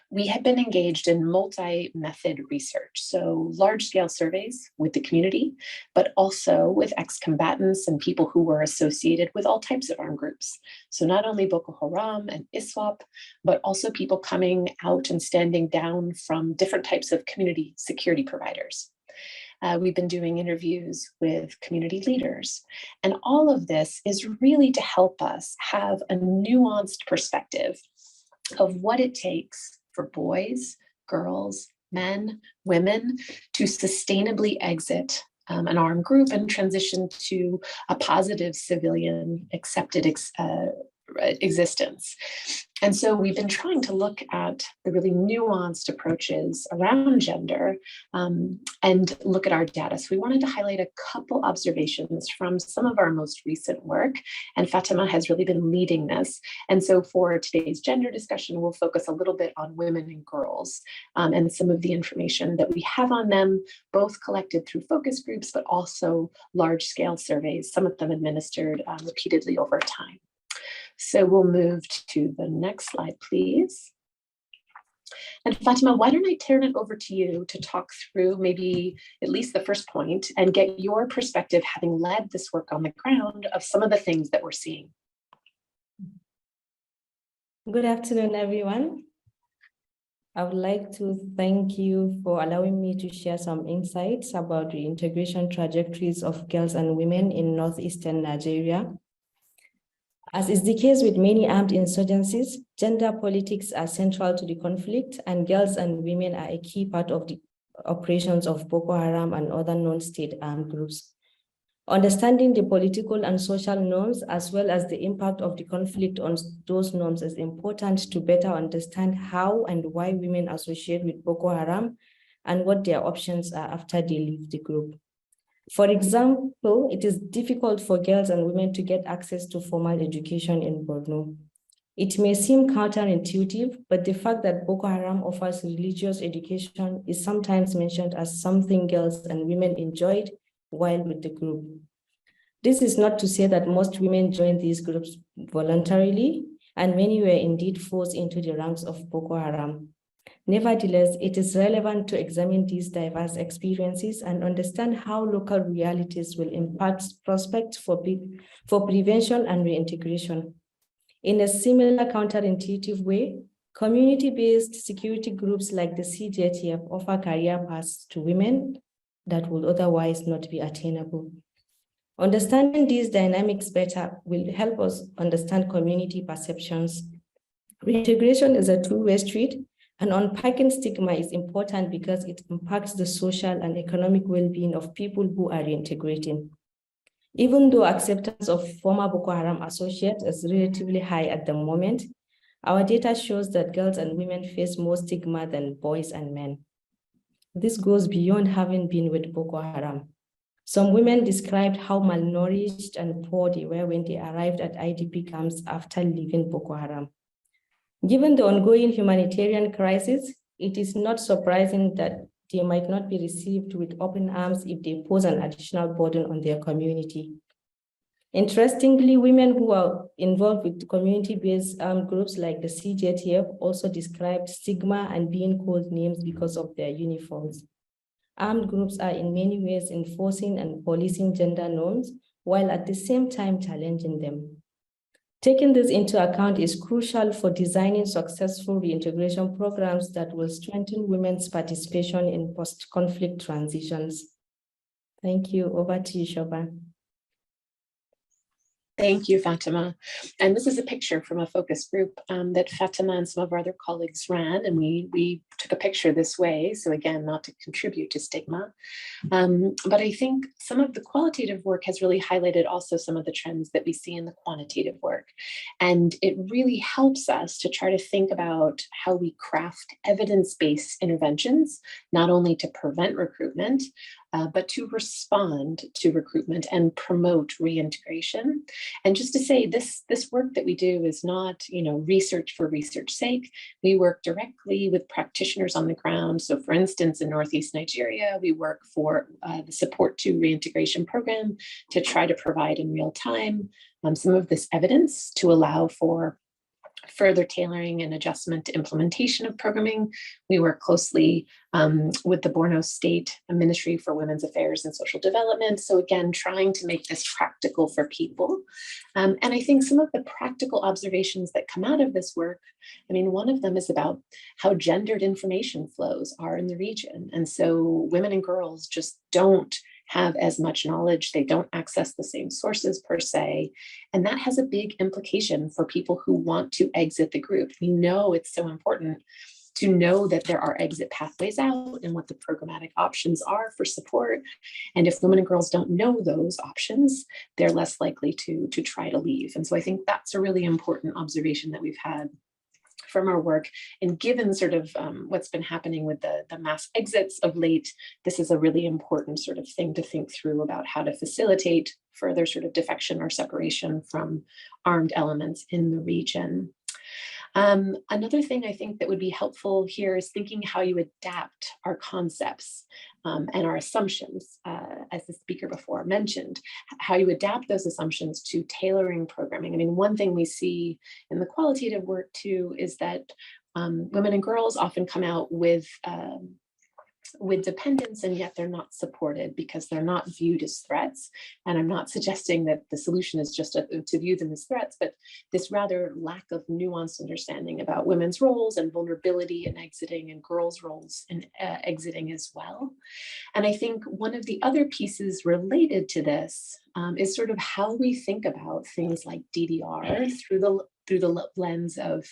We have been engaged in multi-method research, so large-scale surveys with the community, but also with ex-combatants and people who were associated with all types of armed groups. So not only Boko Haram and ISWAP, but also people coming out and standing down from different types of community security providers. We've been doing interviews with community leaders. And all of this is really to help us have a nuanced perspective of what it takes for boys, girls, men, women, to sustainably exit an armed group and transition to a positive civilian accepted existence. And so we've been trying to look at the really nuanced approaches around gender and look at our data. So we wanted to highlight a couple observations from some of our most recent work, and Fatima has really been leading this. And so for today's gender discussion, we'll focus a little bit on women and girls and some of the information that we have on them, both collected through focus groups, but also large-scale surveys, some of them administered repeatedly over time. So we'll move to the next slide, please. And Fatima, why don't I turn it over to you to talk through maybe at least the first point and get your perspective, having led this work on the ground, of some of the things that we're seeing. Good afternoon, everyone. I would like to thank you for allowing me to share some insights about the integration trajectories of girls and women in northeastern Nigeria. As is the case with many armed insurgencies, gender politics are central to the conflict, and girls and women are a key part of the operations of Boko Haram and other non-state armed groups. Understanding the political and social norms, as well as the impact of the conflict on those norms, is important to better understand how and why women associate with Boko Haram and what their options are after they leave the group. For example, it is difficult for girls and women to get access to formal education in Borno. It may seem counterintuitive, but the fact that Boko Haram offers religious education is sometimes mentioned as something girls and women enjoyed while with the group. This is not to say that most women join these groups voluntarily, and many were indeed forced into the ranks of Boko Haram. Nevertheless, it is relevant to examine these diverse experiences and understand how local realities will impact prospects for prevention and reintegration. In a similar counterintuitive way, community-based security groups like the CJTF offer career paths to women that would otherwise not be attainable. Understanding these dynamics better will help us understand community perceptions. Reintegration is a two-way street, and unpacking stigma is important because it impacts the social and economic well-being of people who are reintegrating. Even though acceptance of former Boko Haram associates is relatively high at the moment, our data shows that girls and women face more stigma than boys and men. This goes beyond having been with Boko Haram. Some women described how malnourished and poor they were when they arrived at IDP camps after leaving Boko Haram. Given the ongoing humanitarian crisis, it is not surprising that they might not be received with open arms if they pose an additional burden on their community. Interestingly, women who are involved with community-based armed groups like the CJTF also described stigma and being called names because of their uniforms. Armed groups are in many ways enforcing and policing gender norms, while at the same time challenging them. Taking this into account is crucial for designing successful reintegration programs that will strengthen women's participation in post-conflict transitions. Thank you. Over to you, Shoban. Thank you, Fatima. And this is a picture from a focus group that Fatima and some of our other colleagues ran, and we took a picture this way. So again, not to contribute to stigma. But I think some of the qualitative work has really highlighted also some of the trends that we see in the quantitative work. And it really helps us to try to think about how we craft evidence-based interventions, not only to prevent recruitment, but to respond to recruitment and promote reintegration. And just to say, this work that we do is not, research for research's sake. We work directly with practitioners on the ground. So for instance, in Northeast Nigeria, we work for the Support to Reintegration Program to try to provide in real time some of this evidence to allow for further tailoring and adjustment to implementation of programming. We work closely with the Borno State Ministry for Women's Affairs and Social Development. So again, trying to make this practical for people. And I think some of the practical observations that come out of this work, one of them is about how gendered information flows are in the region. And so women and girls just don't have as much knowledge. They don't access the same sources per se. And that has a big implication for people who want to exit the group. We know it's so important to know that there are exit pathways out and what the programmatic options are for support. And if women and girls don't know those options, they're less likely to try to leave. And so I think that's a really important observation that we've had from our work. And given sort of what's been happening with the mass exits of late, this is a really important sort of thing to think through about how to facilitate further sort of defection or separation from armed elements in the region. Another thing I think that would be helpful here is thinking how you adapt our concepts and our assumptions, as the speaker before mentioned, how you adapt those assumptions to tailoring programming. I mean, one thing we see in the qualitative work too is that women and girls often come out with dependence, and yet they're not supported because they're not viewed as threats. And I'm not suggesting that the solution is just to view them as threats, but this rather lack of nuanced understanding about women's roles and vulnerability in exiting and girls' roles in exiting as well. And I think one of the other pieces related to this is sort of how we think about things like DDR through the lens of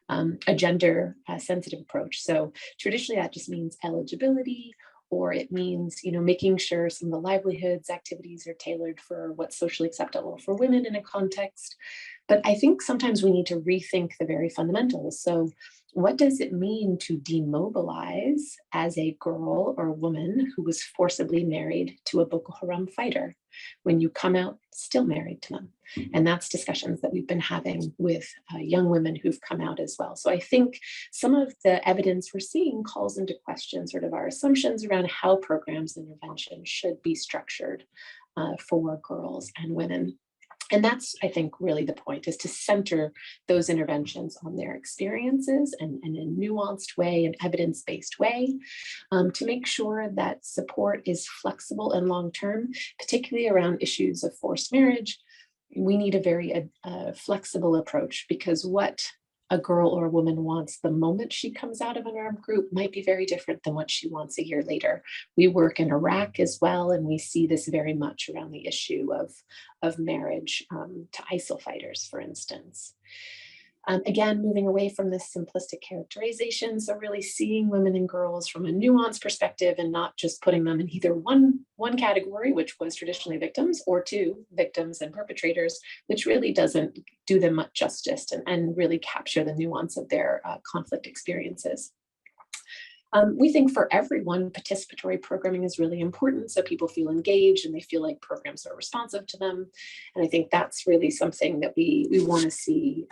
a gender sensitive approach. So traditionally that just means eligibility, or it means, you know, making sure some of the livelihoods activities are tailored for what's socially acceptable for women in a context. But I think sometimes we need to rethink the very fundamentals. So what does it mean to demobilize as a girl or woman who was forcibly married to a Boko Haram fighter when you come out still married to them? And that's discussions that we've been having with young women who've come out as well. So I think some of the evidence we're seeing calls into question sort of our assumptions around how programs and intervention should be structured for girls and women. And that's, I think, really the point, is to center those interventions on their experiences and in a nuanced way, an evidence-based way, to make sure that support is flexible and long-term, particularly around issues of forced marriage. We need a very flexible approach, because what a girl or a woman wants the moment she comes out of an armed group might be very different than what she wants a year later. We work in Iraq as well, and we see this very much around the issue of marriage to ISIL fighters, for instance. Again, moving away from this simplistic characterization, so really seeing women and girls from a nuanced perspective and not just putting them in either one category, which was traditionally victims, or two, victims and perpetrators, which really doesn't do them much justice and really capture the nuance of their conflict experiences. We think for everyone, participatory programming is really important, so people feel engaged and they feel like programs are responsive to them. And I think that's really something that we want to see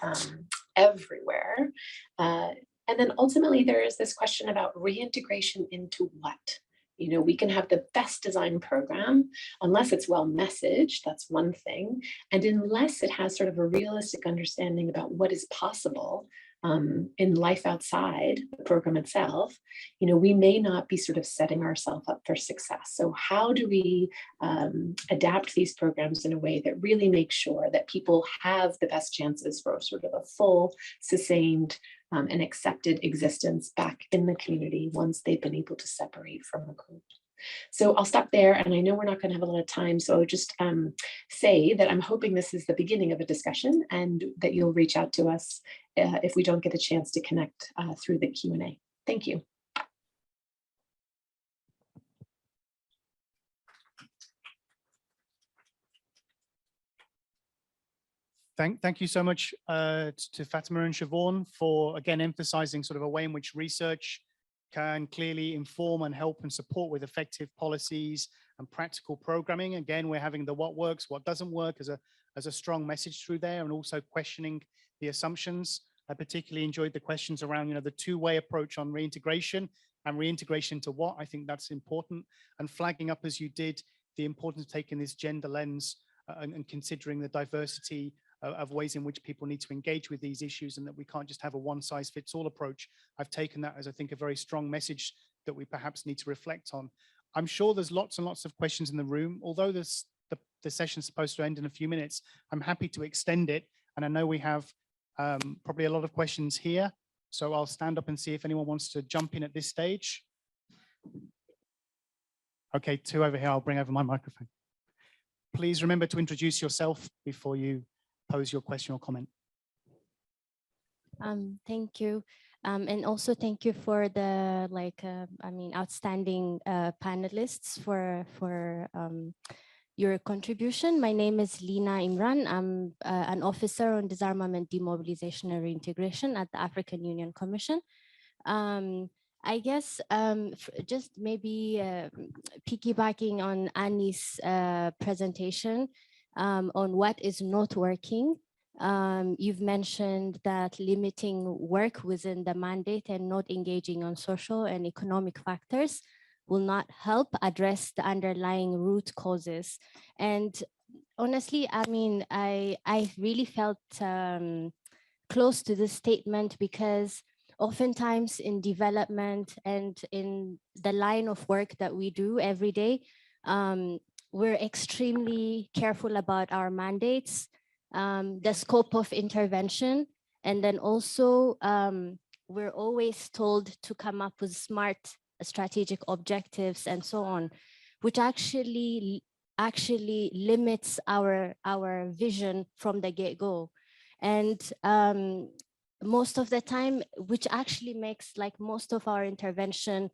everywhere. And then ultimately there is this question about reintegration into what? You know, we can have the best design program, unless it's well messaged, that's one thing. And unless it has sort of a realistic understanding about what is possible in life outside the program itself, you know, we may not be sort of setting ourselves up for success. So how do we adapt these programs in a way that really makes sure that people have the best chances for sort of a full, sustained, and accepted existence back in the community once they've been able to separate from a group? So I'll stop there, and I know we're not going to have a lot of time, so I'll just say that I'm hoping this is the beginning of a discussion, and that you'll reach out to us if we don't get a chance to connect through the Q&A. Thank you. Thank you so much to Fatima and Siobhan for, again, emphasizing sort of a way in which research can clearly inform and help and support with effective policies and practical programming. Again, we're having the what works, what doesn't work as a strong message through there, and also questioning the assumptions. I particularly enjoyed the questions around, you know, the two-way approach on reintegration and reintegration to what. I think that's important, and flagging up, as you did, the importance of taking this gender lens and considering the diversity of ways in which people need to engage with these issues, and that we can't just have a one-size-fits-all approach. I've taken that as, I think, a very strong message that we perhaps need to reflect on. I'm sure there's lots and lots of questions in the room. Although the session's supposed to end in a few minutes, I'm happy to extend it. And I know we have probably a lot of questions here. So I'll stand up and see if anyone wants to jump in at this stage. Okay, two over here. I'll bring over my microphone. Please remember to introduce yourself before you pose your question or comment. Thank you. And also thank you for the outstanding panelists for your contribution. My name is Lina Imran. I'm an officer on disarmament, demobilization, and reintegration at the African Union Commission. I guess just maybe piggybacking on Annie's presentation on what is not working. You've mentioned that limiting work within the mandate and not engaging on social and economic factors will not help address the underlying root causes. And honestly, I mean, I really felt close to this statement because oftentimes in development and in the line of work that we do every day, we're extremely careful about our mandates, the scope of intervention, and then also we're always told to come up with smart strategic objectives and so on, which actually limits our vision from the get-go. And most of the time, which actually makes like most of our intervention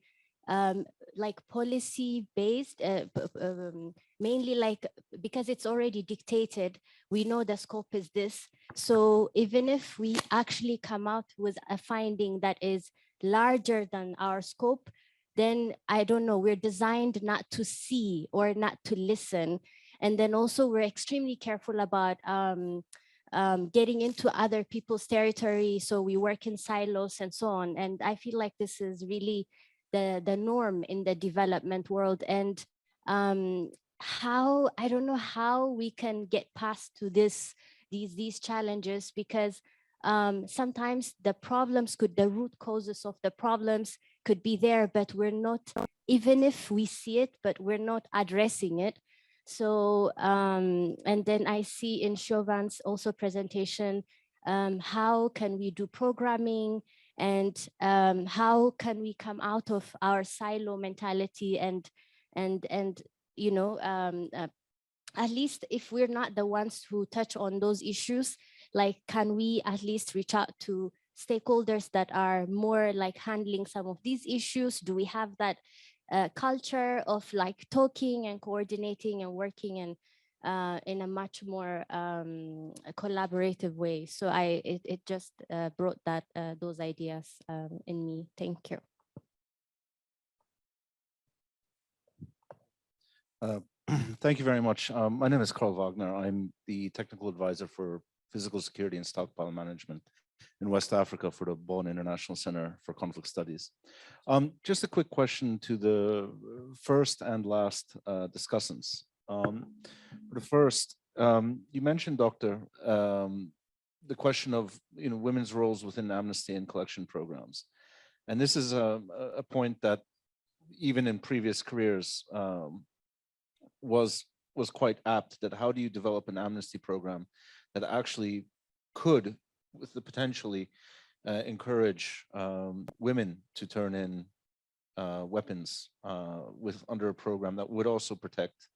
like policy based, mainly like because it's already dictated, we know the scope is this. So even if we actually come out with a finding that is larger than our scope, then I don't know, we're designed not to see or not to listen. And then also we're extremely careful about getting into other people's territory. So we work in silos and so on. And I feel like this is really the norm in the development world. And how, I don't know how we can get past to these challenges, because sometimes the problems the root causes of the problems could be there, but we're not, even if we see it, but we're not addressing it. So, and then I see in Chauvin's also presentation, how can we do programming, and how can we come out of our silo mentality and you know, at least if we're not the ones who touch on those issues, like, can we at least reach out to stakeholders that are more like handling some of these issues? Do we have that culture of like talking and coordinating and working and in a much more collaborative way? So it just brought that those ideas in me. Thank you. Thank you very much. My name is Carl Wagner. I'm the technical advisor for physical security and stockpile management in West Africa for the Bonn International Center for Conflict Studies. Just a quick question to the first and last discussants. The first, you mentioned, Doctor, the question of women's roles within amnesty and collection programs. And this is a point that even in previous careers was quite apt, that how do you develop an amnesty program that actually could, with the potentially encourage women to turn in weapons under a program that would also protect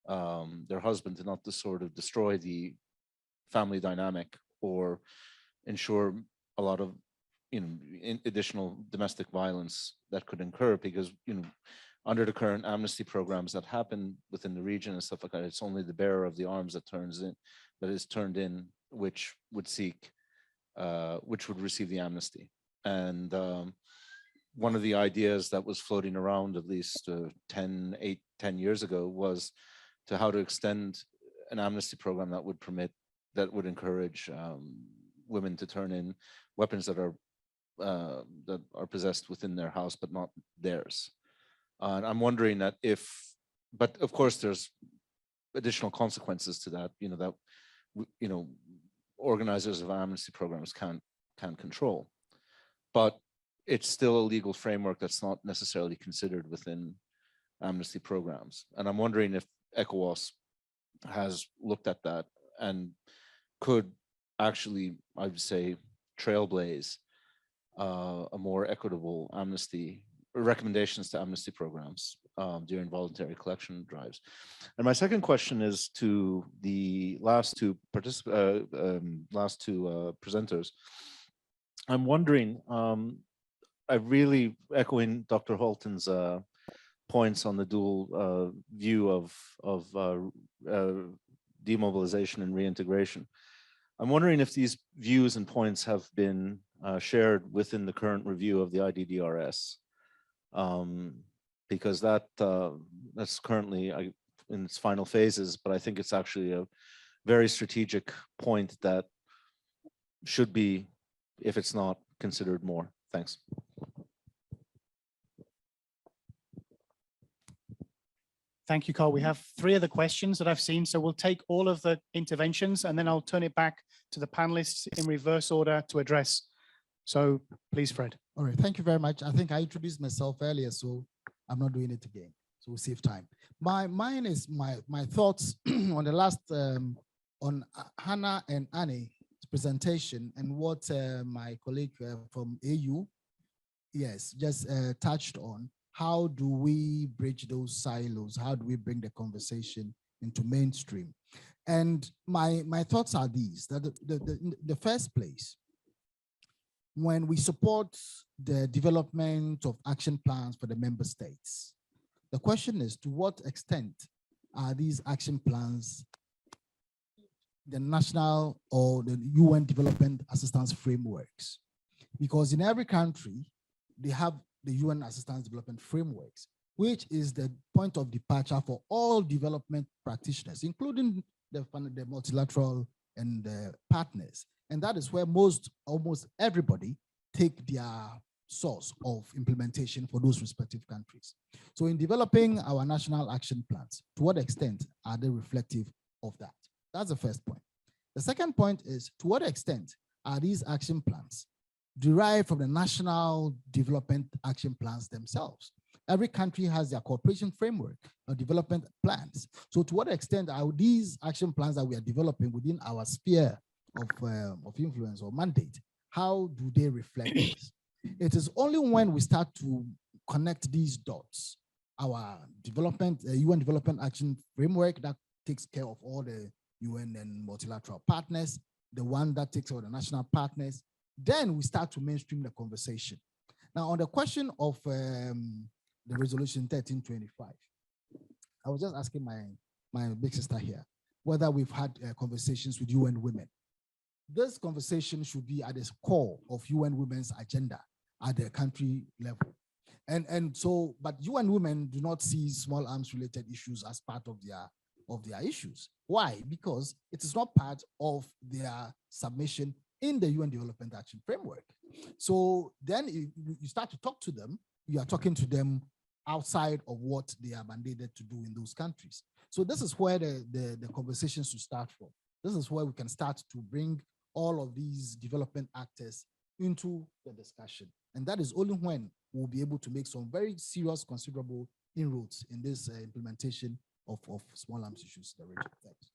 their husband, and not to sort of destroy the family dynamic or ensure a lot of additional domestic violence that could occur, because under the current amnesty programs that happen within the region and stuff like that, it's only the bearer of the arms that is turned in, which would receive the amnesty. And one of the ideas that was floating around at least 10 years ago was to how to extend an amnesty program that would encourage women to turn in weapons that are possessed within their house but not theirs. And I'm wondering that but of course there's additional consequences to that, that organizers of amnesty programs can't control, but it's still a legal framework that's not necessarily considered within amnesty programs. And I'm wondering if ECOWAS has looked at that and could actually, I would say, trailblaze a more equitable amnesty, recommendations to amnesty programs during voluntary collection drives. And my second question is to the last two presenters. I'm wondering, I really echoing Dr. Holton's points on the dual view of demobilization and reintegration. I'm wondering if these views and points have been shared within the current review of the IDDRS, because that's currently in its final phases, but I think it's actually a very strategic point that should be, if it's not, considered more. Thanks. Thank you, Carl. We have 3 other questions that I've seen, so we'll take all of the interventions and then I'll turn it back to the panelists in reverse order to address. So please, Fred. All right, thank you very much. I think I introduced myself earlier, so I'm not doing it again. So we'll save time. Mine is my thoughts on the last, on Hannah and Annie's presentation and what my colleague from AU, yes, just touched on. How do we bridge those silos? How do we bring the conversation into mainstream? And my thoughts are these, that the first place, when we support the development of action plans for the member states, the question is, to what extent are these action plans the national or the UN development assistance frameworks? Because in every country, they have the UN assistance development frameworks, which is the point of departure for all development practitioners, including the multilateral and the partners. And that is where almost everybody take their source of implementation for those respective countries. So in developing our national action plans, to what extent are they reflective of that? That's the first point. The second point is, to what extent are these action plans derived from the national development action plans themselves? Every country has their cooperation framework or development plans. So to what extent are these action plans that we are developing within our sphere of influence or mandate, how do they reflect this? It is only when we start to connect these dots, our development, UN development action framework that takes care of all the UN and multilateral partners, the one that takes care of the national partners, then we start to mainstream the conversation. Now, on the question of the resolution 1325, I was just asking my big sister here whether we've had conversations with UN Women. This conversation should be at the core of UN Women's agenda at the country level. And so, but UN Women do not see small arms related issues as part of their issues. Why? Because it is not part of their submission in the UN Development Action Framework. So then you start to talk to them, you are talking to them outside of what they are mandated to do in those countries. So this is where the conversations should start from. This is where we can start to bring all of these development actors into the discussion. And that is only when we'll be able to make some very serious, considerable inroads in this implementation of small arms issues in the region. Thanks.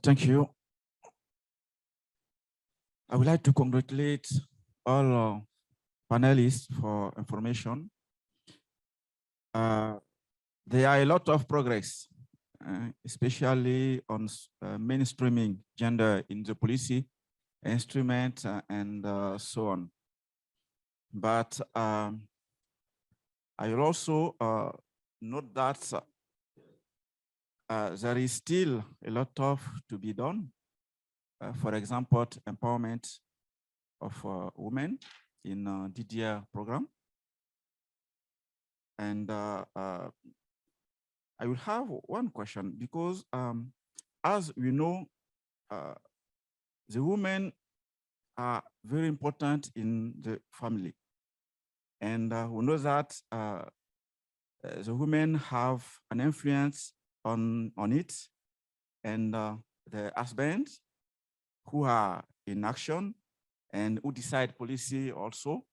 Thank you. I would like to congratulate all panelists for information. There are a lot of progress, especially on mainstreaming gender in the policy instrument and so on. But I will also note that there is still a lot of to be done. For example, empowerment of women in DDR program. And I will have one question because as we know, the women are very important in the family. And we know that the women have an influence on it, and the husbands who are in action and who decide policy also.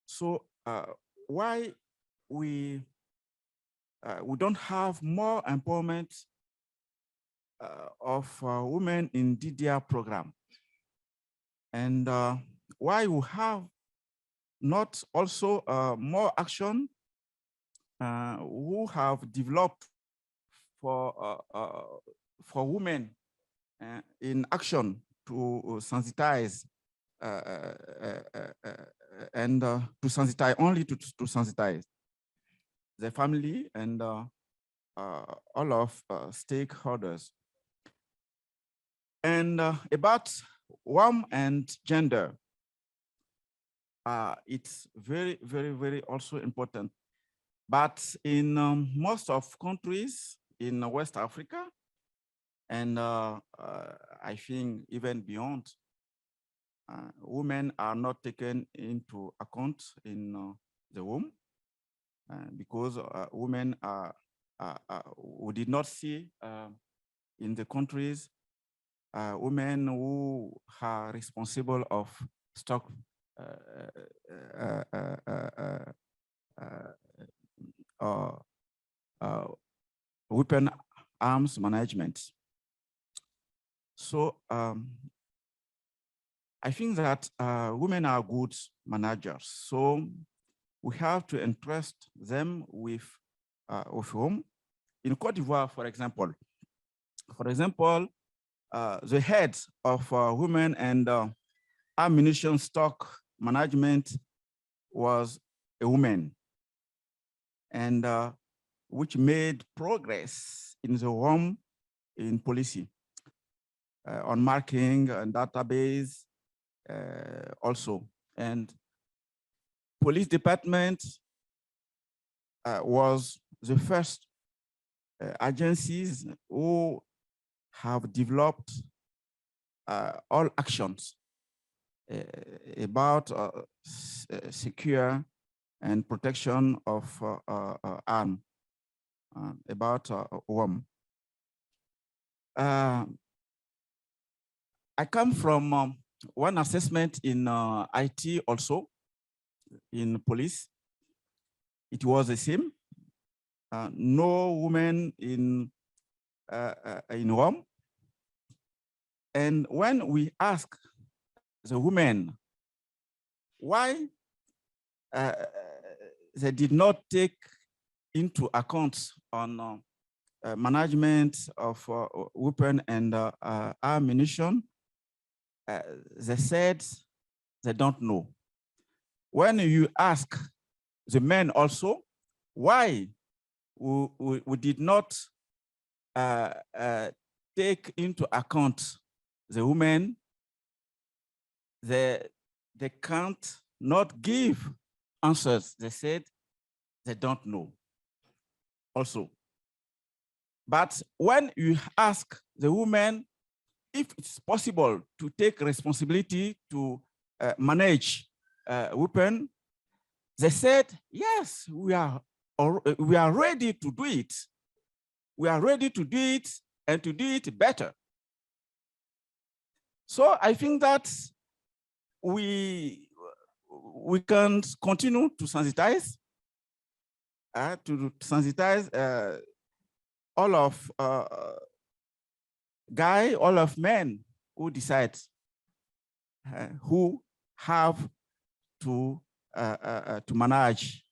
So why we don't have more empowerment of women in DDR program, and why we have not also more action who have developed for women in action to sensitize and to sensitize, only to sensitize the family and all of stakeholders. And about WOM and gender, it's very, very, very also important. But in most of countries in West Africa, and I think even beyond, women are not taken into account in the womb because women we did not see in the countries women who are responsible of stock weapon arms management. So I think that women are good managers. So we have to entrust them with whom. In Cote d'Ivoire, for example, the head of women and ammunition stock management was a woman, and which made progress in the home in policy on marking and database also. And police department was the first agencies who have developed all actions about secure and protection of arm, about WOM. I come from one assessment in IT also, in police. It was the same. No women in WOM. And when we ask the women why they did not take into account on management of weapon and ammunition, they said they don't know. When you ask the men also why we did not take into account the women, they can't not give answers. They said they don't know also. But when you ask the women if it's possible to take responsibility to manage weapon, they said, yes, we are ready to do it. We are ready to do it and to do it better. So I think that we can continue to sensitize, all of all of men who decide who have to manage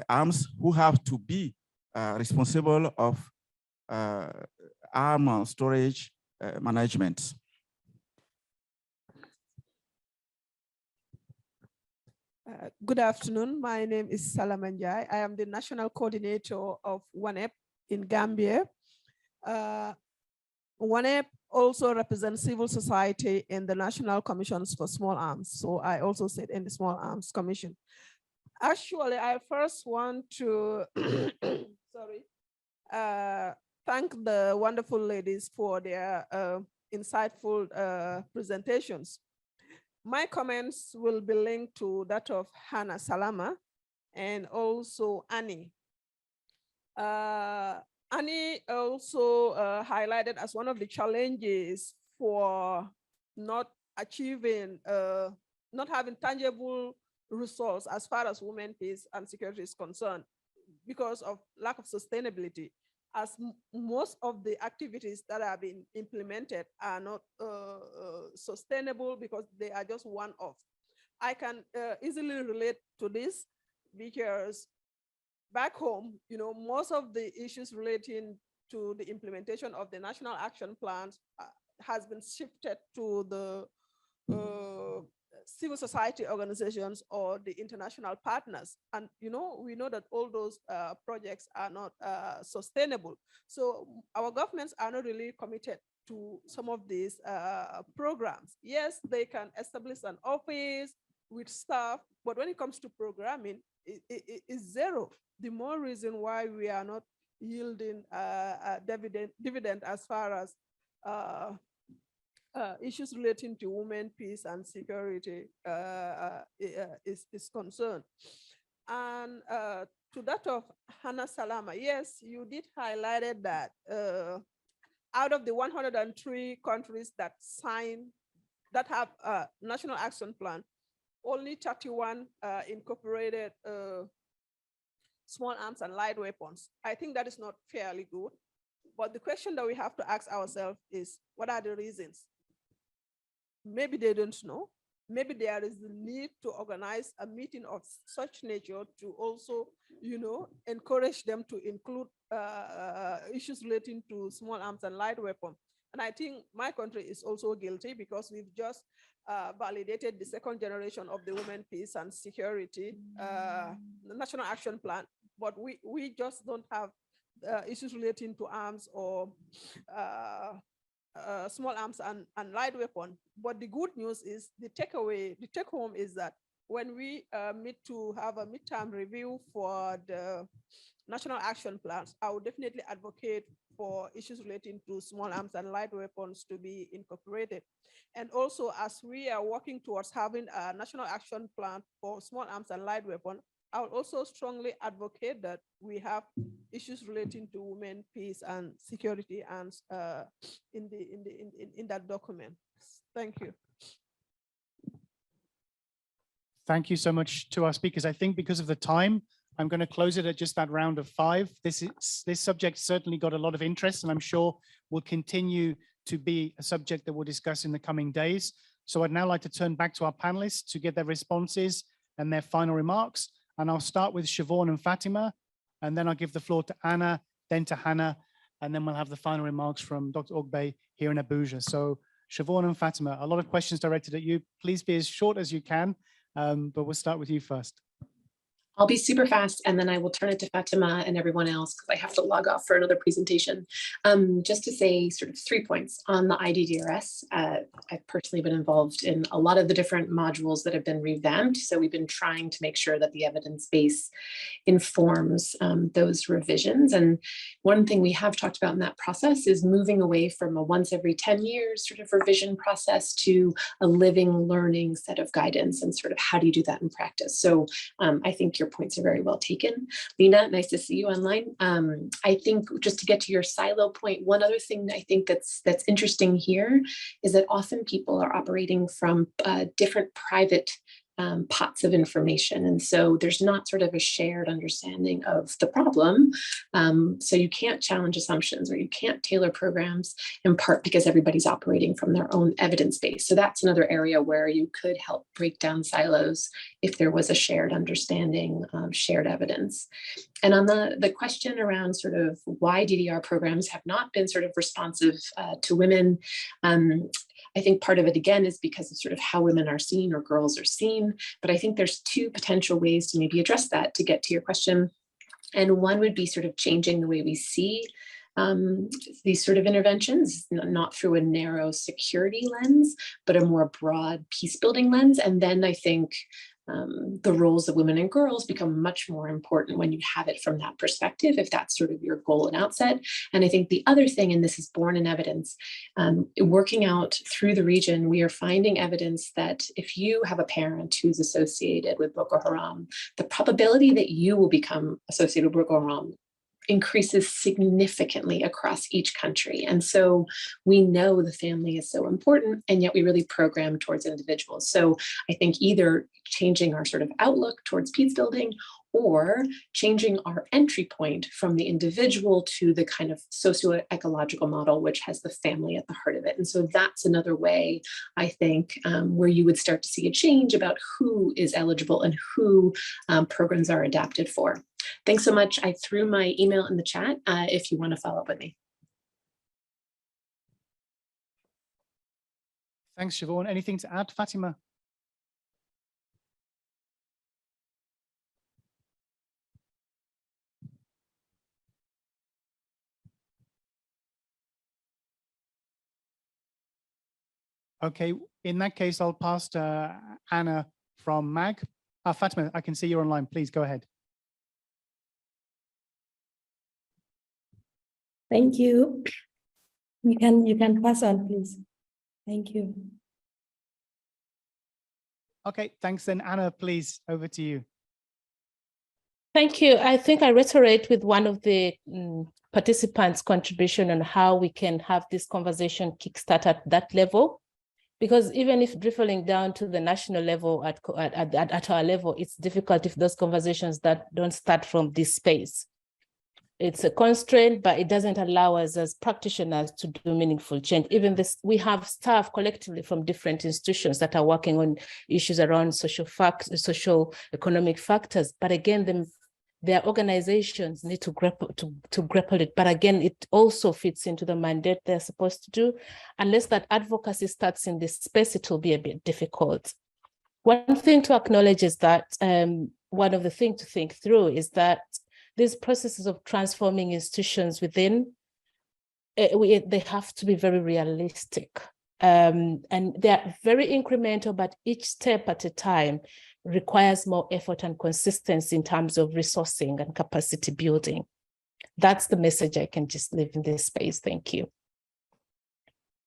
arms, who have to be responsible of arm storage management. Good afternoon. My name is Salamanjai. I am the national coordinator of ONEP in Gambia. ONEP also represents civil society in the National Commissions for Small Arms. So I also sit in the Small Arms Commission. Actually, I first want to thank the wonderful ladies for their insightful presentations. My comments will be linked to that of Hannah Salama and also Annie. Annie also highlighted as one of the challenges for not achieving, not having tangible results as far as women, peace and security is concerned because of lack of sustainability, as most of the activities that have been implemented are not sustainable because they are just one-off. I can easily relate to this because back home, most of the issues relating to the implementation of the national action plans has been shifted to the civil society organizations or the international partners. And, we know that all those projects are not sustainable. So our governments are not really committed to some of these programs. Yes, they can establish an office with staff, but when it comes to programming, it is zero. The more reason why we are not yielding a dividend as far as issues relating to women, peace, and security is concerned. And to that of Hannah Salama, yes, you did highlighted that out of the 103 countries that have a national action plan, only 31 incorporated small arms and light weapons. I think that is not fairly good. But the question that we have to ask ourselves is, what are the reasons? Maybe they don't know. Maybe there is the need to organize a meeting of such nature to also, encourage them to include issues relating to small arms and light weapons. And I think my country is also guilty because we've just validated the second generation of the Women, Peace and Security National Action Plan, but we just don't have issues relating to arms or small arms and light weapon. But the good news is the take home is that when we meet to have a midterm review for the national action plans, I would definitely advocate for issues relating to small arms and light weapons to be incorporated. And also, as we are working towards having a national action plan for small arms and light weapons, I would also strongly advocate that we have issues relating to women, peace, and security, and in that document. Thank you. Thank you so much to our speakers. I think because of the time, I'm going to close it at just that round of 5. This subject certainly got a lot of interest, and I'm sure will continue to be a subject that we'll discuss in the coming days. So I'd now like to turn back to our panelists to get their responses and their final remarks. And I'll start with Siobhan and Fatima, and then I'll give the floor to Anna, then to Hannah, and then we'll have the final remarks from Dr. Ogbe here in Abuja. So Siobhan and Fatima, a lot of questions directed at you. Please be as short as you can, but we'll start with you first. I'll be super fast, and then I will turn it to Fatima and everyone else because I have to log off for another presentation. Just to say sort of 3 points on the IDDRS. I've personally been involved in a lot of the different modules that have been revamped. So we've been trying to make sure that the evidence base informs those revisions. And one thing we have talked about in that process is moving away from a once every 10 years sort of revision process to a living, learning set of guidance, and sort of how do you do that in practice. So I think your points are very well taken. Lena, nice to see you online. I think just to get to your silo point, one other thing I think that's interesting here is that often people are operating from different private pots of information. And so there's not sort of a shared understanding of the problem. So you can't challenge assumptions, or you can't tailor programs, in part because everybody's operating from their own evidence base. So that's another area where you could help break down silos if there was a shared understanding of shared evidence. And on the question around sort of why DDR programs have not been sort of responsive to women, I think part of it, again, is because of sort of how women are seen or girls are seen. But I think there's 2 potential ways to maybe address that to get to your question. And one would be sort of changing the way we see these sort of interventions, not through a narrow security lens, but a more broad peace building lens. And then I think the roles of women and girls become much more important when you have it from that perspective, if that's sort of your goal and outset. And I think the other thing, and this is born in evidence, working out through the region, we are finding evidence that if you have a parent who's associated with Boko Haram, the probability that you will become associated with Boko Haram increases significantly across each country. And so we know the family is so important, and yet we really program towards individuals. So I think either changing our sort of outlook towards peace building, or changing our entry point from the individual to the kind of socio-ecological model, which has the family at the heart of it. And so that's another way, I think, where you would start to see a change about who is eligible and who programs are adapted for. Thanks so much. I threw my email in the chat if you want to follow up with me. Thanks, Siobhan. Anything to add, Fatima? Okay, in that case, I'll pass to Anna from MAG. Fatima, I can see you're online. Please go ahead. Thank you. You can pass on, please. Thank you. Okay, thanks then. Anna, please, over to you. Thank you. I think I reiterate with one of the participants' contribution on how we can have this conversation kickstart at that level. Because even if dribbling down to the national level at our level, it's difficult if those conversations that don't start from this space. It's a constraint, but it doesn't allow us as practitioners to do meaningful change. Even this, we have staff collectively from different institutions that are working on issues around social economic factors. But again, their organizations need to grapple it. But again, it also fits into the mandate they're supposed to do. Unless that advocacy starts in this space, it will be a bit difficult. One thing to acknowledge is that one of the things to think through is that these processes of transforming institutions within, they have to be very realistic. And they're very incremental, but each step at a time requires more effort and consistency in terms of resourcing and capacity building. That's the message I can just leave in this space. Thank you.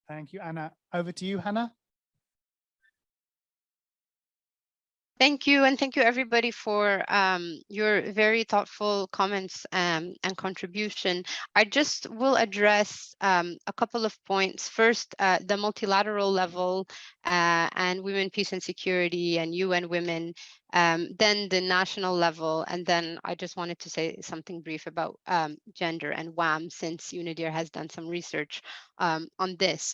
Thank you, Anna. Over to you, Hannah. Thank you, and thank you everybody for your very thoughtful comments and contribution. I just will address a couple of points. First, the multilateral level and women, peace and security and UN women, then the national level, and then I just wanted to say something brief about gender and WAM, since UNIDIR has done some research on this.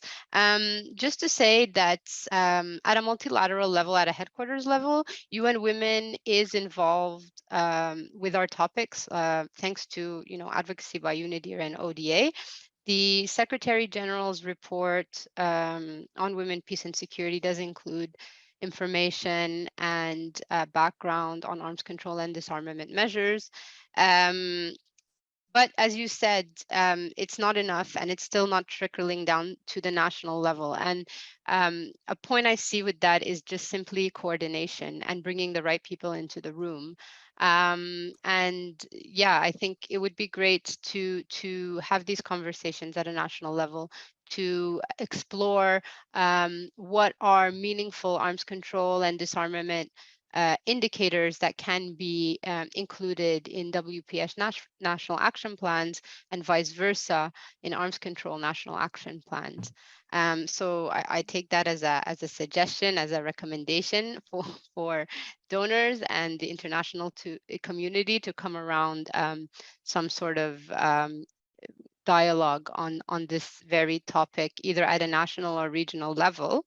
Just to say that at a multilateral level, at a headquarters level, UN Women is involved with our topics, thanks to advocacy by UNIDIR and ODA. The Secretary General's report on women, peace and security does include information and background on arms control and disarmament measures. But as you said, it's not enough, and it's still not trickling down to the national level. And a point I see with that is just simply coordination and bringing the right people into the room. And yeah, I think it would be great to have these conversations at a national level to explore what are meaningful arms control and disarmament indicators that can be included in WPS national action plans and vice versa in arms control national action plans. So I take that as a suggestion, as a recommendation for donors and the international community to come around some sort of dialogue on this very topic, either at a national or regional level.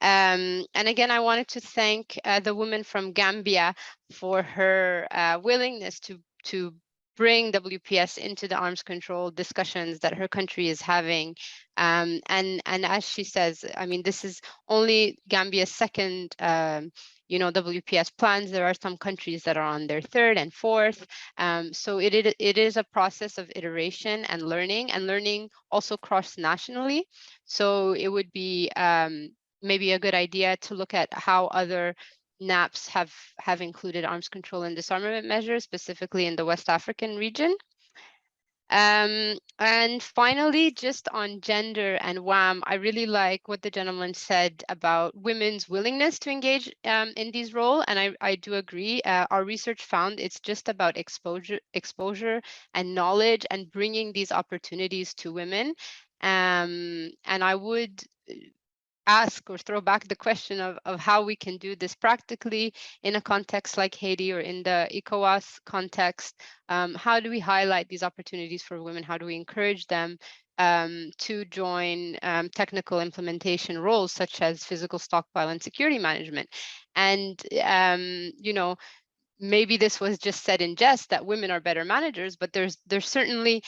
And again, I wanted to thank the woman from Gambia for her willingness to bring WPS into the arms control discussions that her country is having. And as she says, I mean, this is only Gambia's second WPS plans. There are some countries that are on their third and fourth. So it is a process of iteration and learning also cross-nationally. So it would be maybe a good idea to look at how other NAPs have included arms control and disarmament measures, specifically in the West African region. And finally, just on gender and WAM, I really like what the gentleman said about women's willingness to engage in these roles. And I do agree. Our research found it's just about exposure and knowledge and bringing these opportunities to women. And I would ask or throw back the question of how we can do this practically in a context like Haiti or in the ECOWAS context. How do we highlight these opportunities for women? How do we encourage them to join technical implementation roles such as physical stockpile and security management? And maybe this was just said in jest that women are better managers, but there's certainly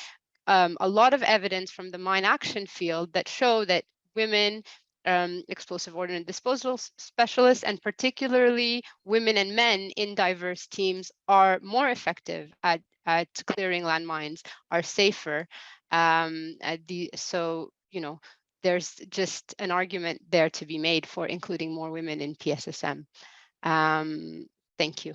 a lot of evidence from the mine action field that show that women, explosive ordnance disposal specialists, and particularly women and men in diverse teams, are more effective at clearing landmines, are safer. So, you know, there's just an argument there to be made for including more women in PSSM. Thank you.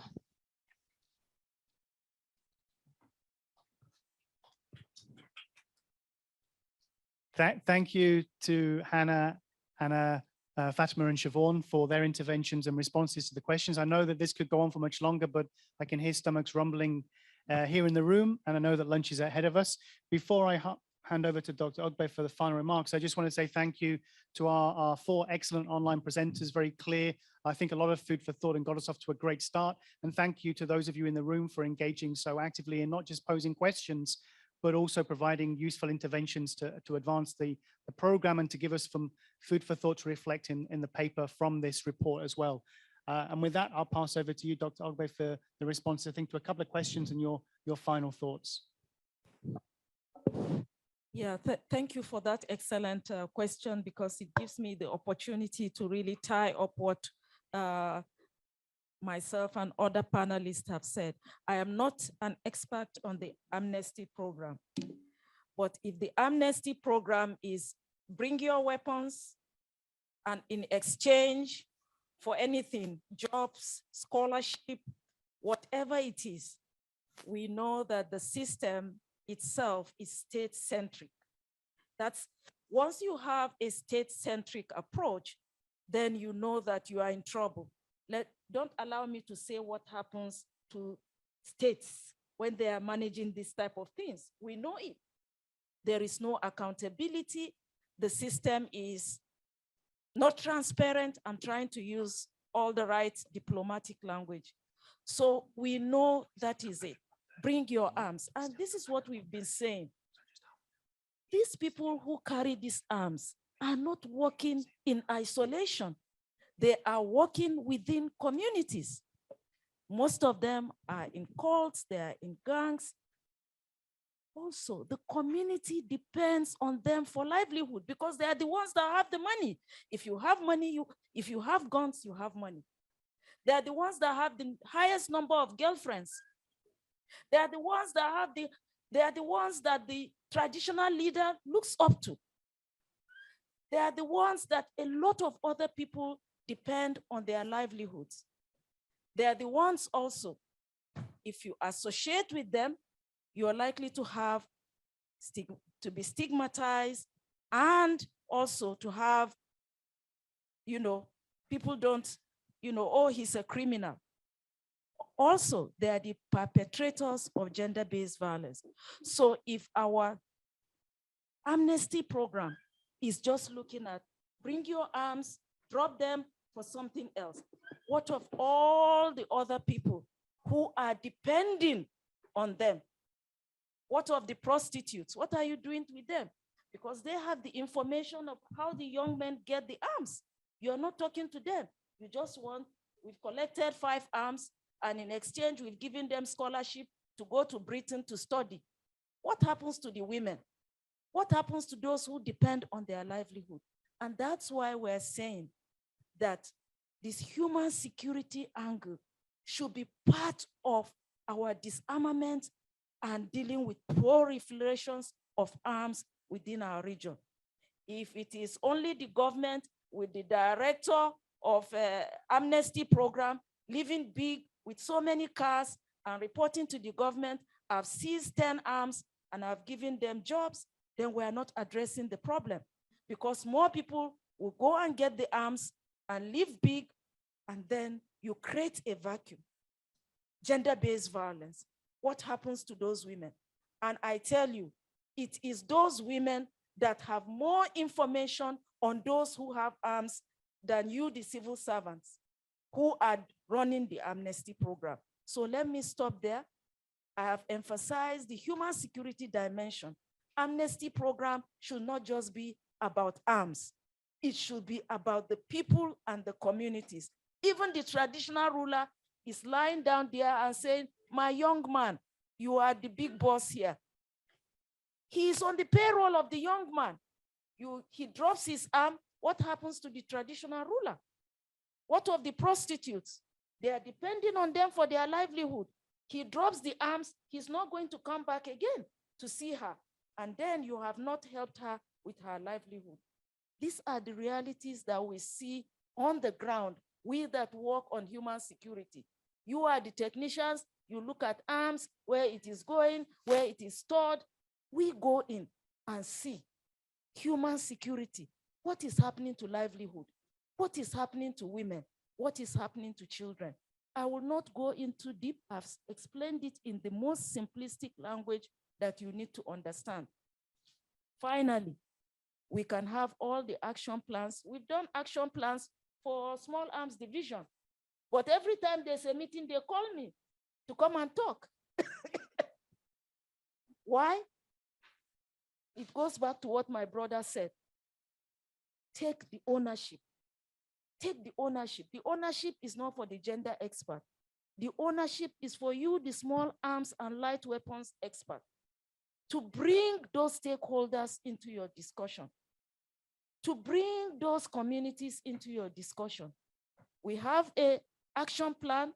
Thank you to Hannah, Fatima and Siobhan for their interventions and responses to the questions. I know that this could go on for much longer, but I can hear stomachs rumbling here in the room, and I know that lunch is ahead of us. Before I hand over to Dr. Ogbe for the final remarks, I just want to say thank you to our 4 excellent online presenters, very clear. I think a lot of food for thought and got us off to a great start. And thank you to those of you in the room for engaging so actively and not just posing questions, but also providing useful interventions to advance the program and to give us some food for thought to reflect in the paper from this report as well. And with that, I'll pass over to you, Dr. Ogbe, for the response, I think, to a couple of questions and your final thoughts. Yeah, thank you for that excellent question, because it gives me the opportunity to really tie up what myself and other panelists have said. I am not an expert on the amnesty program, but if the amnesty program is bring your weapons and in exchange for anything, jobs, scholarship, whatever it is, we know that the system itself is state-centric. That's once you have a state-centric approach, then you know that you are in trouble. Don't allow me to say what happens to states when they are managing this type of things. We know it. There is no accountability. The system is not transparent. I'm trying to use all the right diplomatic language. So we know that is it. Bring your arms. And this is what we've been saying. These people who carry these arms are not working in isolation. They are working within communities. Most of them are in cults, they are in gangs. Also, the community depends on them for livelihood because they are the ones that have the money. If you have money, if you have guns, you have money. They are the ones that have the highest number of girlfriends. They are the ones that have they are the ones that the traditional leader looks up to. They are the ones that a lot of other people depend on their livelihoods. They are the ones also, if you associate with them, you are likely to have to be stigmatized and also to have, people don't, oh, he's a criminal. Also, they are the perpetrators of gender-based violence. So if our amnesty program is just looking at bring your arms, drop them for something else, what of all the other people who are depending on them? What of the prostitutes? What are you doing with them? Because they have the information of how the young men get the arms. You're not talking to them. You just want, we've collected 5 arms, and in exchange, we've given them scholarship to go to Britain to study. What happens to the women? What happens to those who depend on their livelihood? And that's why we're saying that this human security angle should be part of our disarmament and dealing with proliferations of arms within our region. If it is only the government with the director of amnesty program living big with so many cars and reporting to the government, I've seized 10 arms and I've given them jobs, then we're not addressing the problem because more people will go and get the arms and live big, and then you create a vacuum. Gender-based violence. What happens to those women? And I tell you, it is those women that have more information on those who have arms than you, the civil servants, who are running the amnesty program. So let me stop there. I have emphasized the human security dimension. Amnesty program should not just be about arms. It should be about the people and the communities. Even the traditional ruler is lying down there and saying, my young man, you are the big boss here. He is on the payroll of the young man. He drops his arm. What happens to the traditional ruler? What of the prostitutes? They are depending on them for their livelihood. He drops the arms. He's not going to come back again to see her. And then you have not helped her with her livelihood. These are the realities that we see on the ground, we that work on human security. You are the technicians. You look at arms, where it is going, where it is stored. We go in and see human security. What is happening to livelihood? What is happening to women? What is happening to children? I will not go into deep. I've explained it in the most simplistic language that you need to understand. Finally, we can have all the action plans. We've done action plans for small arms division, but every time there's a meeting, they call me to come and talk. Why? It goes back to what my brother said. Take the ownership. Take the ownership. The ownership is not for the gender expert. The ownership is for you, the small arms and light weapons expert, to bring those stakeholders into your discussion, to bring those communities into your discussion. We have an action plan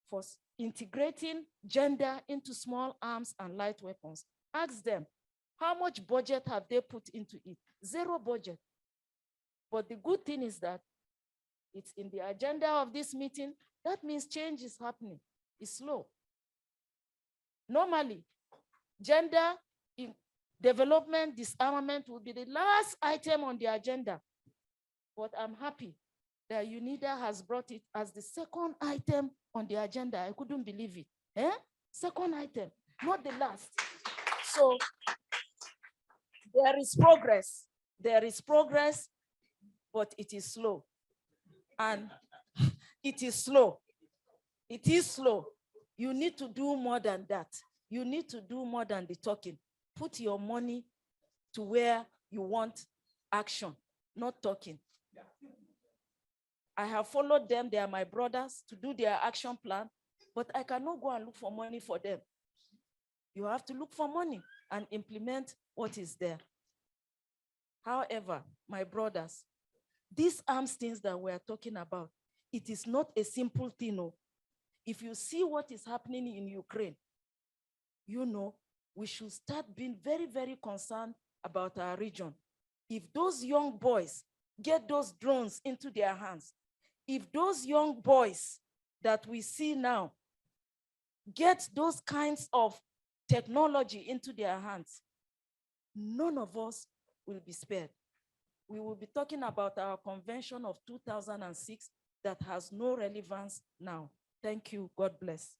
for integrating gender into small arms and light weapons. Ask them, how much budget have they put into it? Zero budget. But the good thing is that it's in the agenda of this meeting. That means change is happening. It's slow. Normally, gender in development, disarmament will be the last item on the agenda. But I'm happy that UNIDIR has brought it as the second item on the agenda. I couldn't believe it. Second item, not the last. So there is progress. There is progress, but it is slow. And it is slow. It is slow. You need to do more than that. You need to do more than the talking. Put your money to where you want action, not talking. I have followed them. They are my brothers to do their action plan, but I cannot go and look for money for them. You have to look for money and implement what is there. However, my brothers, these arms things that we're talking about, it is not a simple thing. No. If you see what is happening in Ukraine, you know, we should start being very, very concerned about our region. If those young boys get those drones into their hands, if those young boys that we see now get those kinds of technology into their hands, none of us will be spared. We will be talking about our convention of 2006 that has no relevance now. Thank you. God bless.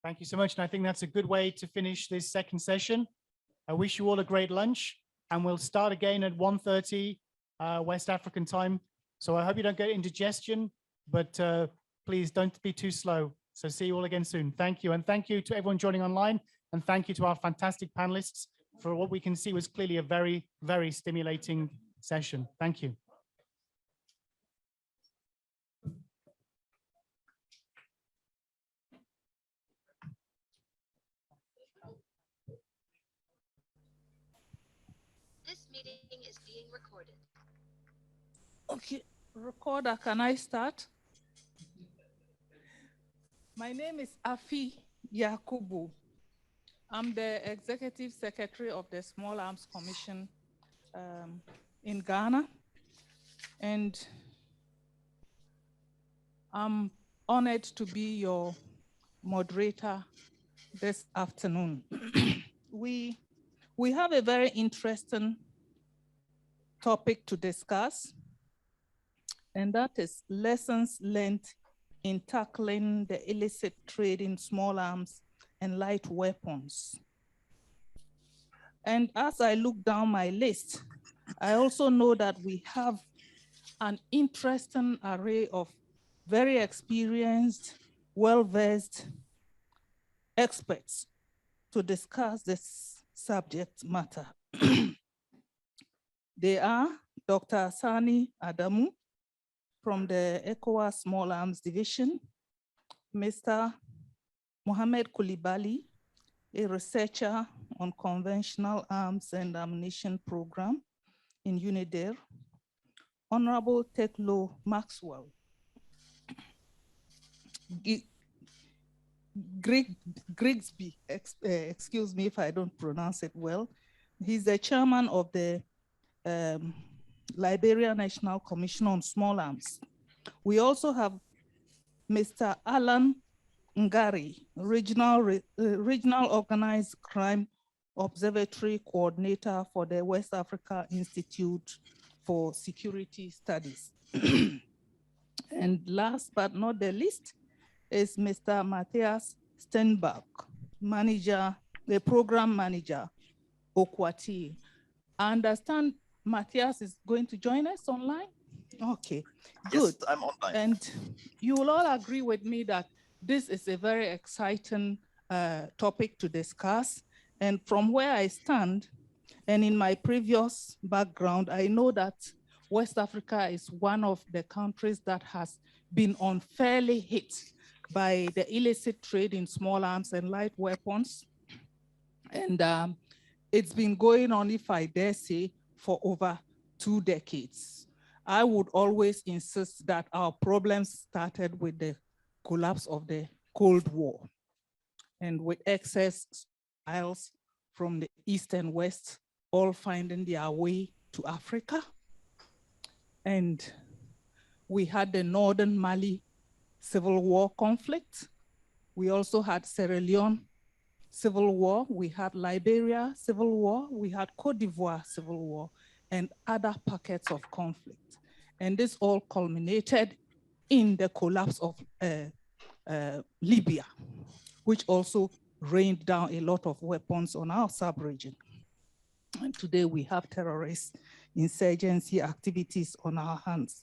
Thank you so much. And I think that's a good way to finish this second session. I wish you all a great lunch, and we'll start again at 1:30 West African time. So I hope you don't get indigestion, but please don't be too slow. So see you all again soon. Thank you. And thank you to everyone joining online. And thank you to our fantastic panelists for what we can see was clearly a very, very stimulating session. Thank you. This meeting is being recorded. Okay, recorder, can I start? My name is Afi Yakubu. I'm the Executive Secretary of the Small Arms Commission in Ghana. And I'm honored to be your moderator this afternoon. We have a very interesting topic to discuss, and that is lessons learned in tackling the illicit trade in small arms and light weapons. And as I look down my list, I also know that we have an interesting array of very experienced, well-versed experts to discuss this subject matter. They are Dr. Sani Adamu, from the ECOWAS Small Arms Division, Mr. Mohamed Koulibaly, a researcher on conventional arms and ammunition program in UNIDIR, Honorable Teklo Maxwell, Grigsby, excuse me if I don't pronounce it well. He's the chairman of the Liberia National Commission on Small Arms. We also have Mr. Alan Ngari, Regional Organized Crime Observatory Coordinator for the West Africa Institute for Security Studies. And last but not the least is Mr. Matthias Stenberg, the program manager, Okwati. I understand Matthias is going to join us online? Okay, good. Yes, I'm online. And you will all agree with me that this is a very exciting topic to discuss. And from where I stand, and in my previous background, I know that West Africa is one of the countries that has been unfairly hit by the illicit trade in small arms and light weapons. And it's been going on, if I dare say, for over 2 decades. I would always insist that our problems started with the collapse of the Cold War and with excess files from the East and West all finding their way to Africa. And we had the Northern Mali Civil War conflict. We also had Sierra Leone Civil War. We had Liberia Civil War. We had Cote d'Ivoire Civil War and other pockets of conflict. And this all culminated in the collapse of Libya, which also rained down a lot of weapons on our sub-region. And today we have terrorist insurgency activities on our hands.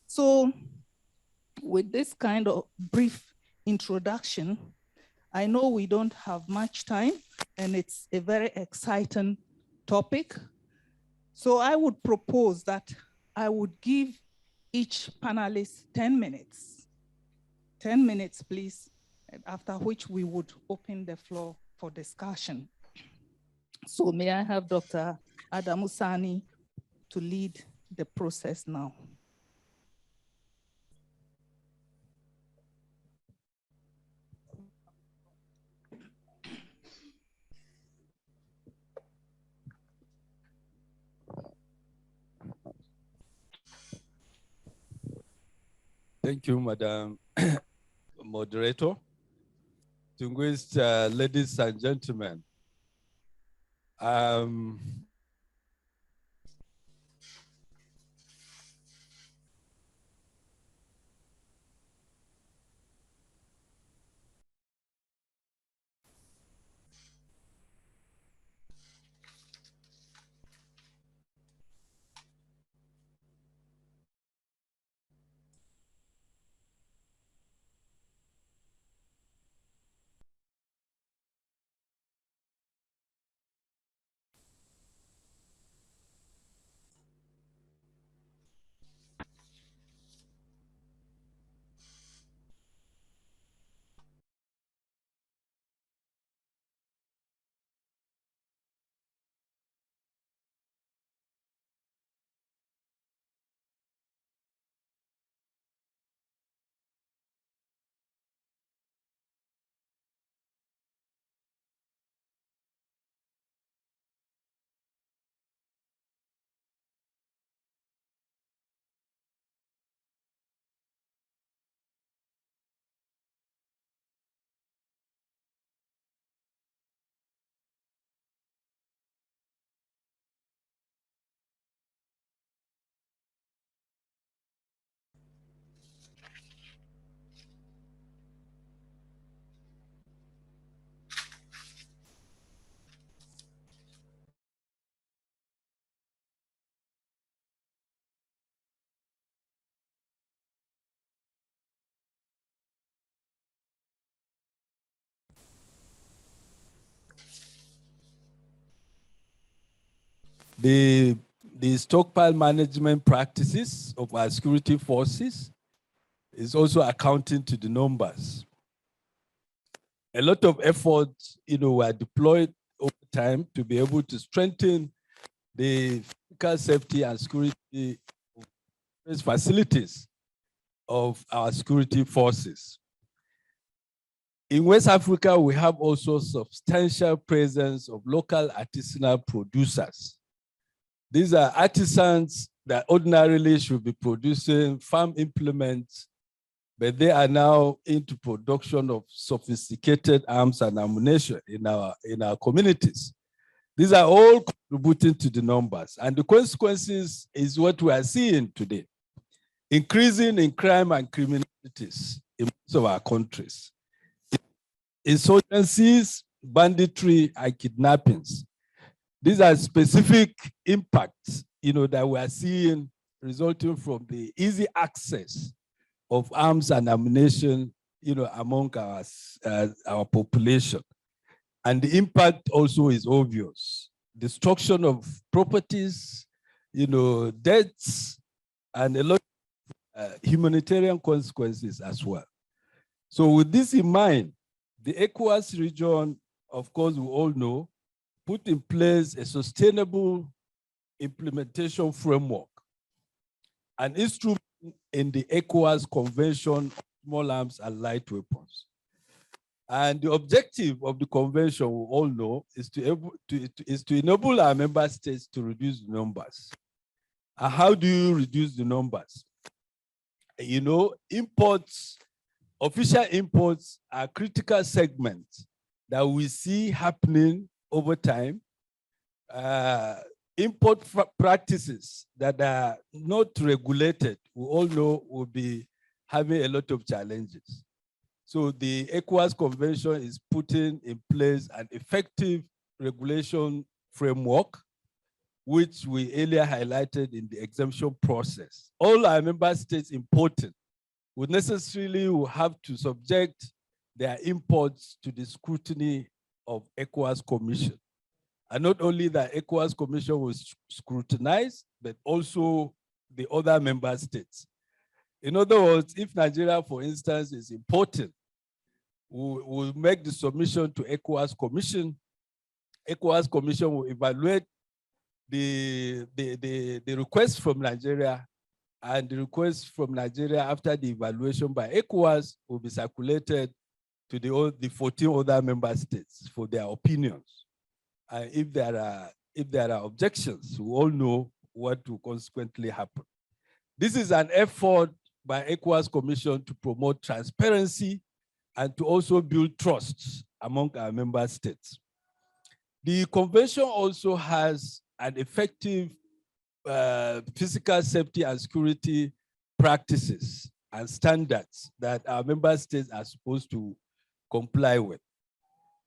So with this kind of brief introduction, I know we don't have much time and it's a very exciting topic. So I would propose that I would give each panelist 10 minutes. 10 minutes, please, after which we would open the floor for discussion. So may I have Dr. Adamu Sani to lead the process now. Thank you, Madam Moderator. Distinguished ladies and gentlemen, the the stockpile management practices of our security forces is also accounting to the numbers. A lot of efforts, were deployed over time to be able to strengthen the physical safety and security facilities of our security forces. In West Africa, we have also substantial presence of local artisanal producers. These are artisans that ordinarily should be producing farm implements, but they are now into production of sophisticated arms and ammunition in our communities. These are all contributing to the numbers, and the consequences is what we are seeing today. Increasing in crime and criminalities in most of our countries. Insurgencies, banditry, and kidnappings. These are specific impacts, that we are seeing resulting from the easy access of arms and ammunition, among our population. And the impact also is obvious. Destruction of properties, deaths, and a lot of humanitarian consequences as well. So with this in mind, the ECOWAS region, of course, we all know, put in place a sustainable implementation framework, an instrument in the ECOWAS Convention on Small Arms and Light Weapons. And the objective of the convention, we all know, is to enable our member states to reduce the numbers. And how do you reduce the numbers? Imports, official imports are critical segments that we see happening over time. Import practices that are not regulated, we all know, will be having a lot of challenges. So the ECOWAS Convention is putting in place an effective regulation framework, which we earlier highlighted in the exemption process. All our member states importing would necessarily have to subject their imports to the scrutiny of ECOWAS Commission. And not only that, ECOWAS Commission will scrutinize, but also the other member states. In other words, if Nigeria, for instance, is importing, we'll make the submission to ECOWAS Commission. ECOWAS Commission will evaluate the request from Nigeria, and the request from Nigeria after the evaluation by ECOWAS will be circulated to the 14 other member states for their opinions. And if there are objections, we all know what will consequently happen. This is an effort by ECOWAS Commission to promote transparency and to also build trust among our member states. The convention also has an effective physical safety and security practices and standards that our member states are supposed to comply with.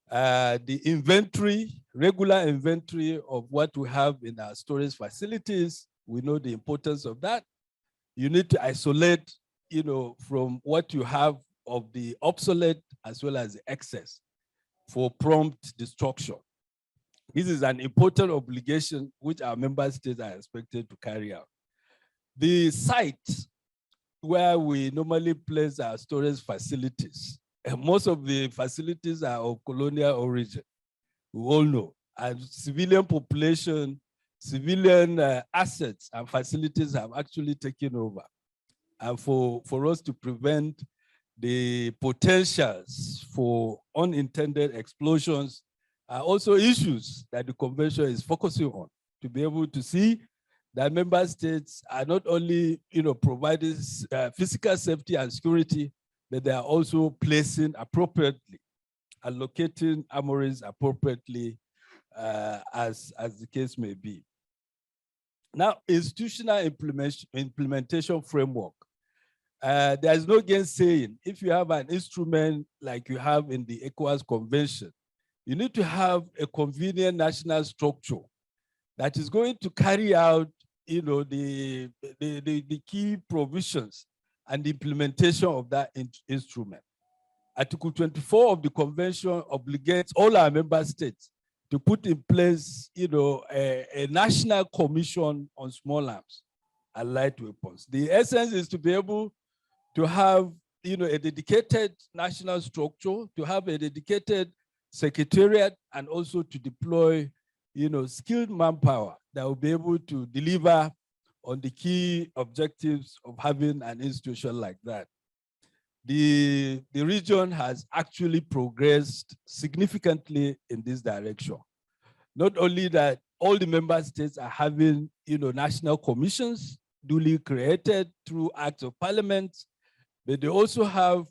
The inventory, regular inventory of what we have in our storage facilities, we know the importance of that. You need to isolate, from what you have of the obsolete as well as the excess for prompt destruction. This is an important obligation which our member states are expected to carry out. The site where we normally place our storage facilities, most of the facilities are of colonial origin, we all know, and civilian population, civilian assets and facilities have actually taken over. And for us to prevent the potentials for unintended explosions are also issues that the convention is focusing on, to be able to see that member states are not only providing physical safety and security, but they are also placing appropriately, allocating armories appropriately, as the case may be. Now, institutional implementation framework. There is no gainsaying. If you have an instrument like you have in the ECOWAS Convention, you need to have a convenient national structure that is going to carry out, the key provisions and the implementation of that instrument. Article 24 of the convention obligates all our member states to put in place, a national commission on small arms and light weapons. The essence is to be able to have, a dedicated national structure, to have a dedicated secretariat, and also to deploy, skilled manpower that will be able to deliver on the key objectives of having an institution like that. The region has actually progressed significantly in this direction. Not only that, all the member states are having, national commissions duly created through acts of parliament, but they also have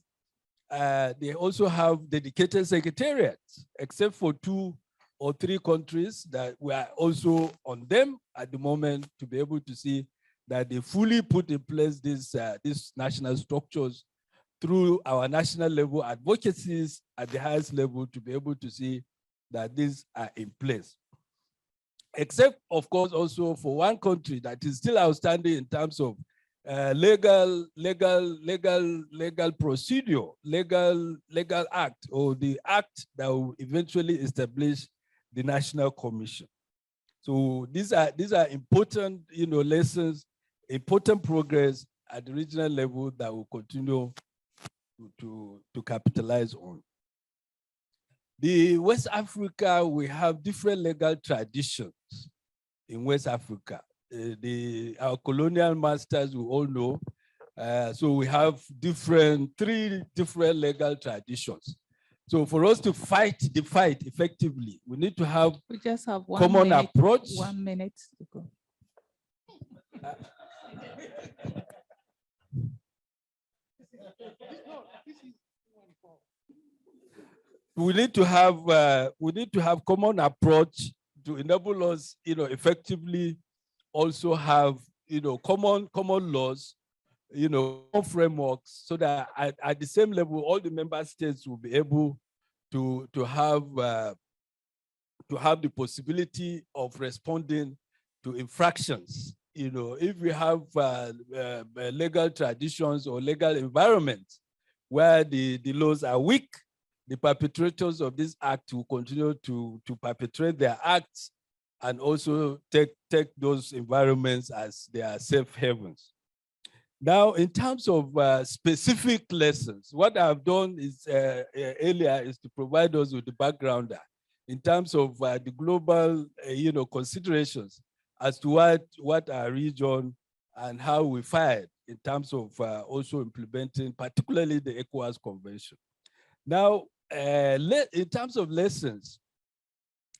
dedicated secretariats, except for 2 or 3 countries that we are also on them at the moment to be able to see that they fully put in place these national structures through our national level advocacies at the highest level to be able to see that these are in place. Except, of course, also for one country that is still outstanding in terms of legal procedure, legal act, or the act that will eventually establish the National Commission. So these are important, lessons, important progress at the regional level that will continue to capitalize on. The West Africa, we have different legal traditions in West Africa. Our colonial masters, we all know. So we have 3 different legal traditions. So for us to fight the fight effectively, we need to have we just have common approach. 1 minute to go. We need to have common approach to enable us, effectively also have, common laws, frameworks, so that at the same level, all the member states will be able to have the possibility of responding to infractions. If we have legal traditions or legal environments where the laws are weak, the perpetrators of this act will continue to perpetrate their acts and also take those environments as their safe havens. Now, in terms of specific lessons, what I've done is earlier is to provide us with the background in terms of the global, considerations as to what our region and how we fared in terms of also implementing, particularly the ECOWAS Convention. Now, in terms of lessons,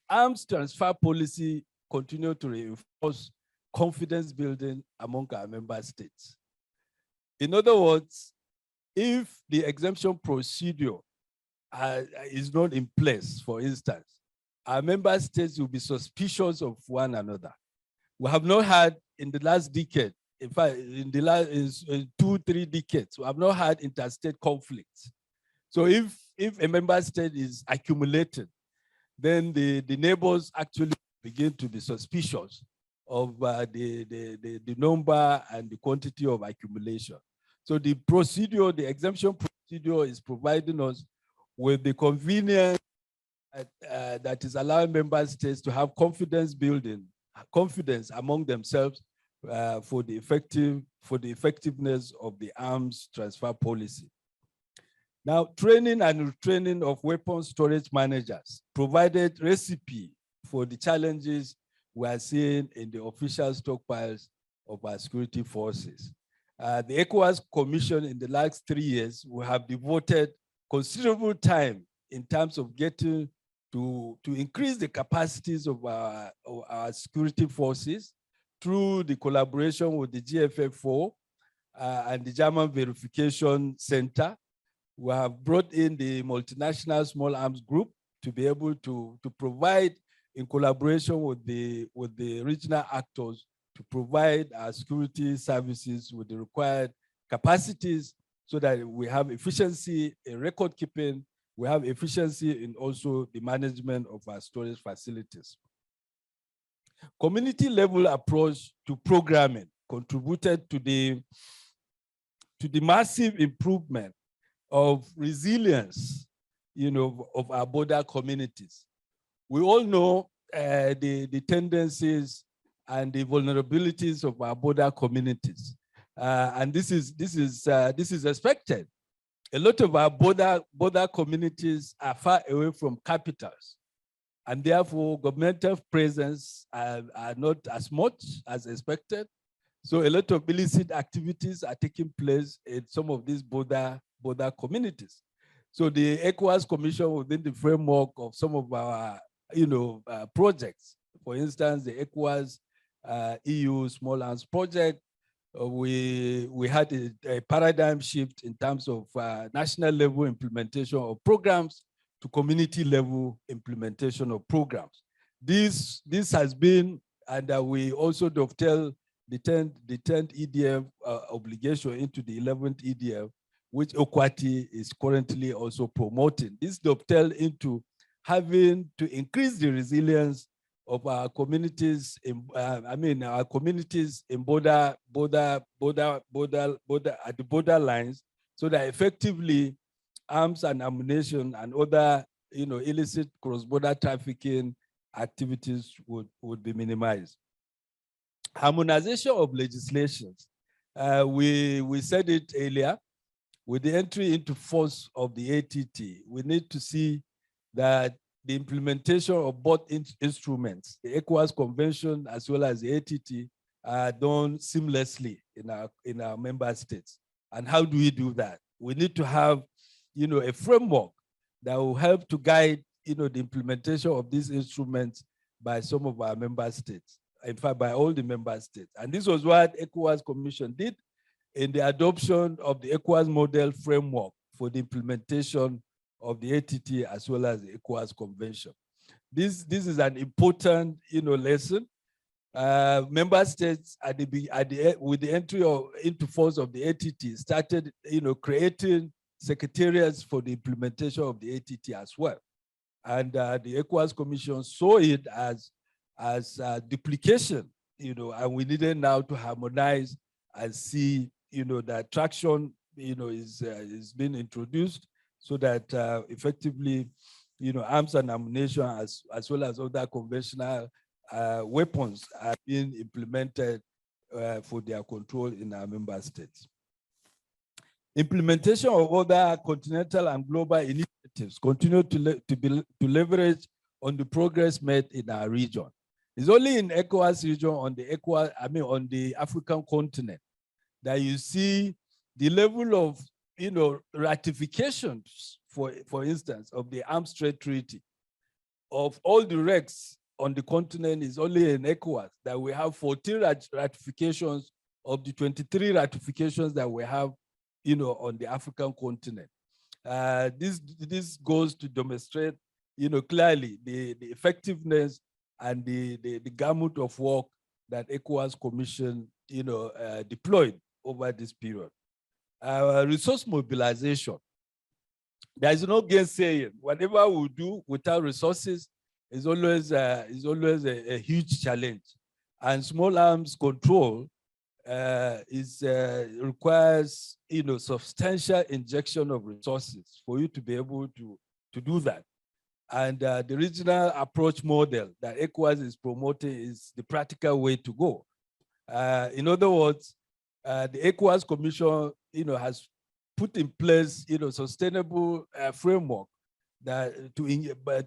arms transfer policy continue to reinforce confidence building among our member states. In other words, if the exemption procedure is not in place, for instance, our member states will be suspicious of one another. We have not had in the last decade, in fact, in the last 2-3 decades, we have not had interstate conflicts. So if a member state is accumulated, then the neighbors actually begin to be suspicious of the number and the quantity of accumulation. So the procedure, the exemption procedure, is providing us with the convenience that is allowing member states to have confidence among themselves for the effectiveness of the arms transfer policy. Now, training and retraining of weapons storage managers provided recipe for the challenges we are seeing in the official stockpiles of our security forces. The ECOWAS Commission in the last 3 years, we have devoted considerable time in terms of getting to increase the capacities of our security forces through the collaboration with the GFF4 and the German Verification Center. We have brought in the multinational small arms group to be able to provide, in collaboration with the regional actors, to provide our security services with the required capacities so that we have efficiency in record keeping, we have efficiency in also the management of our storage facilities. Community level approach to programming contributed to the massive improvement of resilience, of our border communities. We all know the tendencies and the vulnerabilities of our border communities. And this is expected. A lot of our border communities are far away from capitals, and therefore governmental presence are not as much as expected. So a lot of illicit activities are taking place in some of these border communities. So the ECOWAS Commission, within the framework of some of our projects, for instance, the ECOWAS EU Small Arms Project, we had a paradigm shift in terms of national level implementation of programs to community level implementation of programs. This has been, and we also dovetail the 10th EDF obligation into the 11th EDF, which Okwati is currently also promoting. This dovetail into having to increase the resilience of our communities in, our communities in border at the border lines, so that effectively arms and ammunition and other illicit cross-border trafficking activities would be minimized. Harmonization of legislations. We said it earlier, with the entry into force of the ATT, we need to see that the implementation of both instruments, the ECOWAS Convention as well as the ATT, are done seamlessly in our member states. And how do we do that? We need to have a framework that will help to guide the implementation of these instruments by some of our member states, in fact, by all the member states. And this was what ECOWAS Commission did in the adoption of the ECOWAS model framework for the implementation of the ATT as well as the ECOWAS Convention. This is an important lesson. Member states with the entry into force of the ATT started creating secretariats for the implementation of the ATT as well. And the ECOWAS Commission saw it as duplication, and we needed now to harmonize and see that traction is being introduced, so that effectively arms and ammunition as well as other conventional weapons are being implemented for their control in our member states. Implementation of other continental and global initiatives continue to leverage on the progress made in our region. It's only in ECOWAS region on the African continent that you see the level of ratifications, for instance, of the Arms Trade Treaty. Of all the regs on the continent, is only in ECOWAS that we have 14 ratifications of the 23 ratifications that we have on the African continent. This goes to demonstrate clearly the effectiveness and the gamut of work that ECOWAS Commission deployed over this period. Resource mobilization. There is no gainsaying. Whatever we do without resources is always a huge challenge. And small arms control requires substantial injection of resources for you to be able to do that. And the regional approach model that ECOWAS is promoting is the practical way to go. In other words, the ECOWAS Commission has put in place sustainable framework that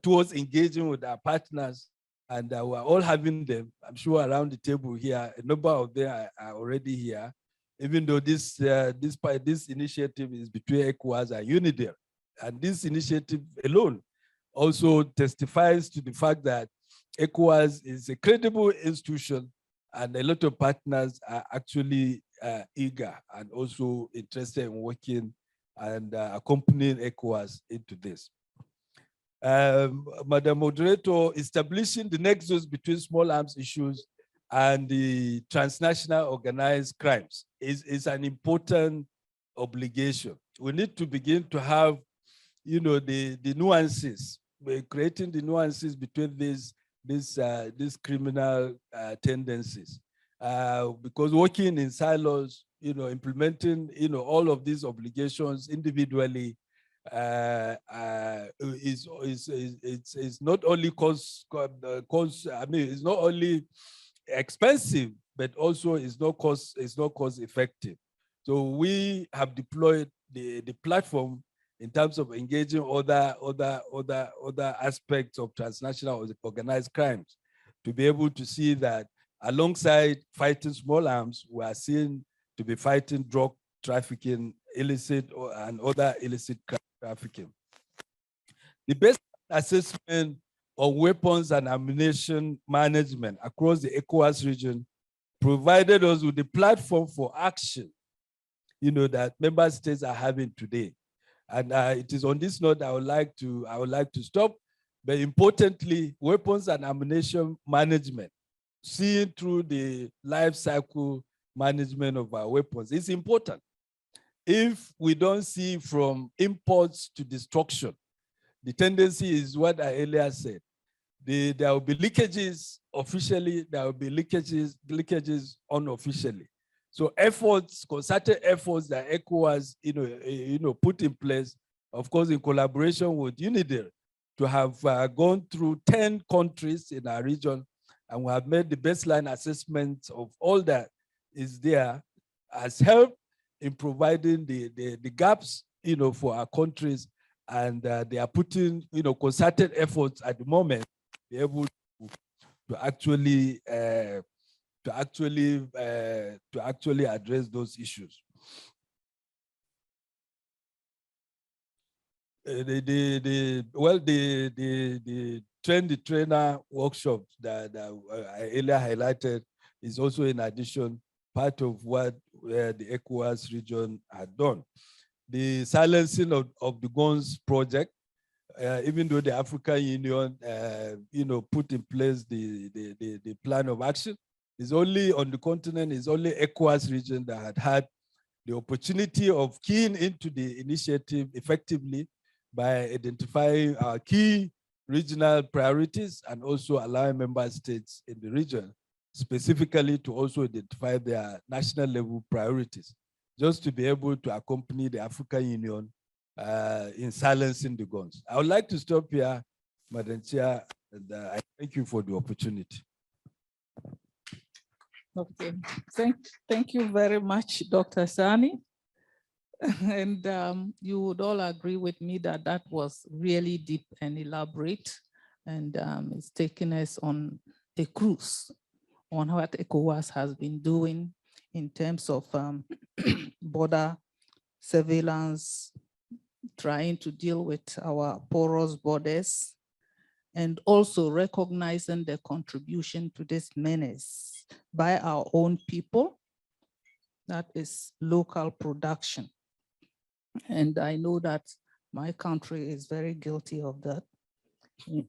towards engaging with our partners, and we're all having them. I'm sure around the table here, a number of them are already here, even though this initiative is between ECOWAS and UNIDIR. And this initiative alone also testifies to the fact that ECOWAS is a credible institution, and a lot of partners are actually eager and also interested in working and accompanying ECOWAS into this. Madam Moderator, establishing the nexus between small arms issues and the transnational organized crimes is an important obligation. We need to begin to have, the nuances, creating the nuances between these criminal tendencies. Because working in silos, implementing, all of these obligations individually is not only it's not only expensive, but also is not cost effective. So we have deployed the platform in terms of engaging other aspects of transnational organized crimes to be able to see that alongside fighting small arms, we are seen to be fighting drug trafficking, illicit and other illicit trafficking. The best assessment of weapons and ammunition management across the ECOWAS region provided us with the platform for action, that member states are having today. And it is on this note I would like to stop. But importantly, weapons and ammunition management, seeing through the life cycle management of our weapons, is important. If we don't see from imports to destruction, the tendency is what I earlier said. There will be leakages officially, there will be leakages unofficially. So efforts, concerted efforts that ECOWAS put in place, of course, in collaboration with UNIDIR, to have gone through 10 countries in our region, and we have made the baseline assessment of all that is there, has helped in providing the gaps, for our countries, and they are putting, concerted efforts at the moment to be able to actually address those issues. The trainer workshop that I earlier highlighted is also, in addition, part of what the ECOWAS region had done. The silencing of the guns project, even though the African Union, put in place the plan of action, is only on the continent, is only ECOWAS region that had the opportunity of keying into the initiative effectively by identifying our key regional priorities and also allowing member states in the region specifically to also identify their national level priorities, just to be able to accompany the African Union in silencing the guns. I would like to stop here, Madam Chair, and I thank you for the opportunity. Okay, thank you very much, Dr. Sani. And you would all agree with me that that was really deep and elaborate, and it's taken us on a cruise on what ECOWAS has been doing in terms of border surveillance, trying to deal with our porous borders, and also recognizing the contribution to this menace by our own people, that is local production. And I know that my country is very guilty of that,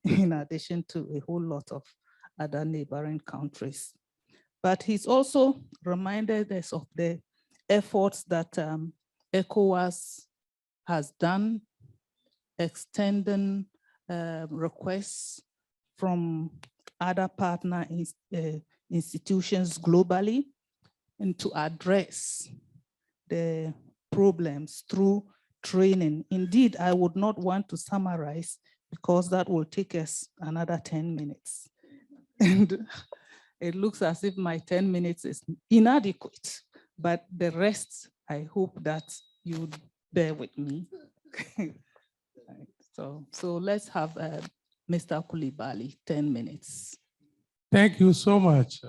in addition to a whole lot of other neighboring countries. But he's also reminded us of the efforts that ECOWAS has done, extending requests from other partner institutions globally, and to address the problems through training. Indeed, I would not want to summarize because that will take us another 10 minutes. And it looks as if my 10 minutes is inadequate, but the rest, I hope that you bear with me. So let's have Mr. Coulibaly, 10 minutes. Thank you so much,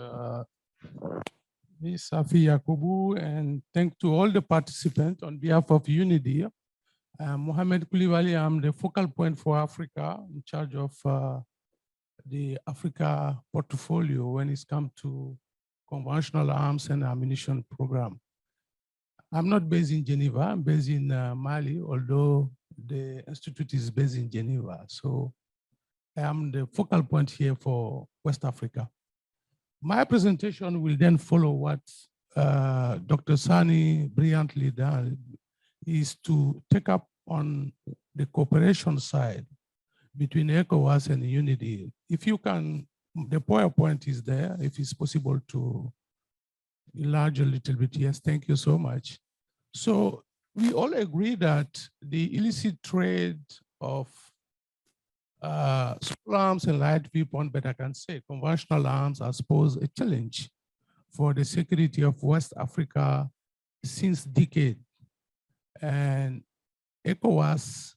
Ms. Safi Yakubu, and thank to all the participants on behalf of UNIDIR. Mohamed Coulibaly, I'm the focal point for Africa, in charge of the Africa portfolio when it's come to conventional arms and ammunition program. I'm not based in Geneva, I'm based in Mali, although the institute is based in Geneva. So I am the focal point here for West Africa. My presentation will then follow what Dr. Sani brilliantly done, is to take up on the cooperation side between ECOWAS and UNIDIR. If you can, the PowerPoint is there, if it's possible to enlarge a little bit. Yes, thank you so much. So we all agree that the illicit trade of small arms and light weapons, but I can say conventional arms has posed a challenge for the security of West Africa since decades. And ECOWAS,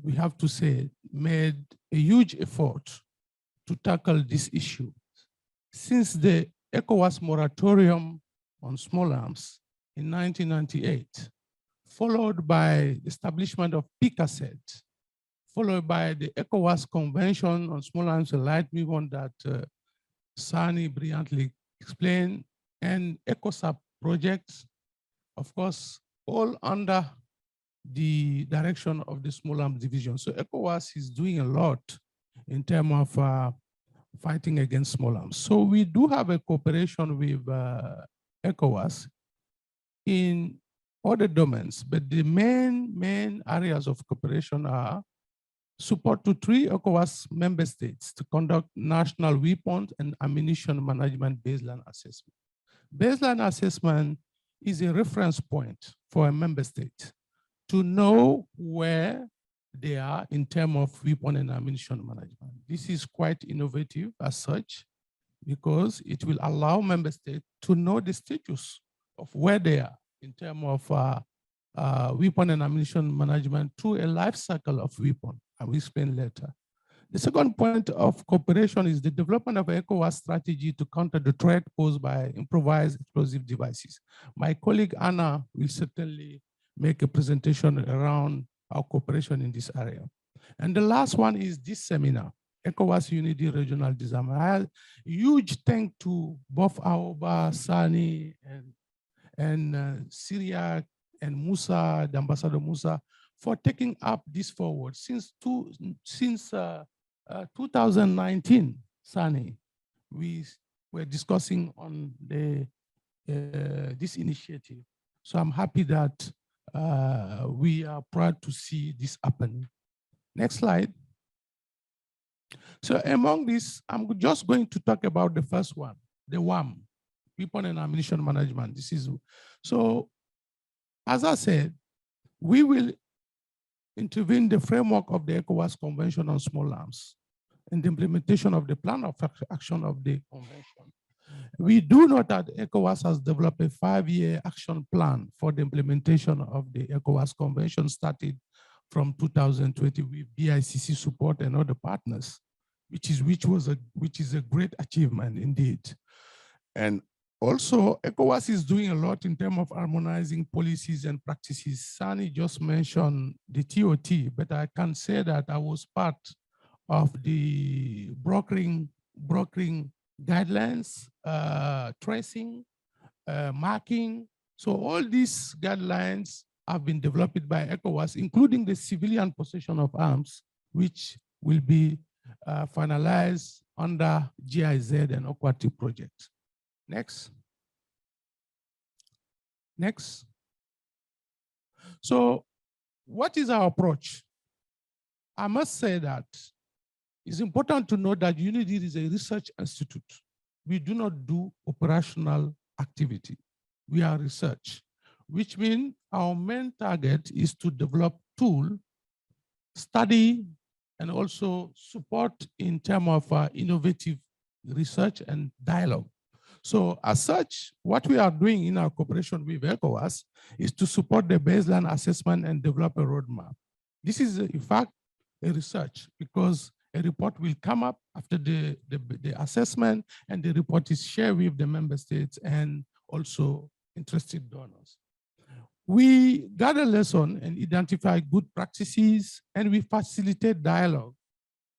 we have to say, made a huge effort to tackle this issue. Since the ECOWAS moratorium on small arms in 1998, followed by the establishment of PICASET, followed by the ECOWAS Convention on Small Arms and Light Weapons that Sani brilliantly explained, and ECOSAP projects, of course, all under the direction of the Small Arms Division. So ECOWAS is doing a lot in terms of fighting against small arms. So we do have a cooperation with ECOWAS in other domains, but the main areas of cooperation are support to 3 ECOWAS member states to conduct national weapons and ammunition management baseline assessment. Baseline assessment is a reference point for a member state to know where they are in terms of weapon and ammunition management. This is quite innovative as such, because it will allow member states to know the status of where they are in terms of weapon and ammunition management through a life cycle of weapon. I will explain later. The second point of cooperation is the development of an ECOWAS strategy to counter the threat posed by improvised explosive devices. My colleague Anna will certainly make a presentation around our cooperation in this area. And the last one is this seminar, ECOWAS-UNIDIR Regional Seminar. Huge thank to both Aoba, Sani, and Syria, and Musa, the Ambassador Musa, for taking up this forward. Since 2019, Sani, we were discussing on this initiative. So I'm happy that we are proud to see this happen. Next slide. So among these, I'm just going to talk about the first one, the WAM, Weapon and Ammunition Management. This is, so as I said, we will intervene the framework of the ECOWAS Convention on Small Arms and the implementation of the plan of action of the convention. We do know that ECOWAS has developed a 5-year action plan for the implementation of the ECOWAS Convention started from 2020 with BICC support and other partners, which is a great achievement indeed. And also, ECOWAS is doing a lot in terms of harmonizing policies and practices. Sani just mentioned the TOT, but I can say that I was part of the brokering guidelines, tracing, marking. So all these guidelines have been developed by ECOWAS, including the civilian possession of arms, which will be finalized under GIZ and Aquatic project. Next. Next. So what is our approach? I must say that it's important to know that UNIDIR is a research institute. We do not do operational activity. We are research, which means our main target is to develop tool, study, and also support in terms of innovative research and dialogue. So as such, what we are doing in our cooperation with ECOWAS is to support the baseline assessment and develop a roadmap. This is in fact a research, because a report will come up after the assessment, and the report is shared with the member states and also interested donors. We gather lessons and identify good practices, and we facilitate dialogue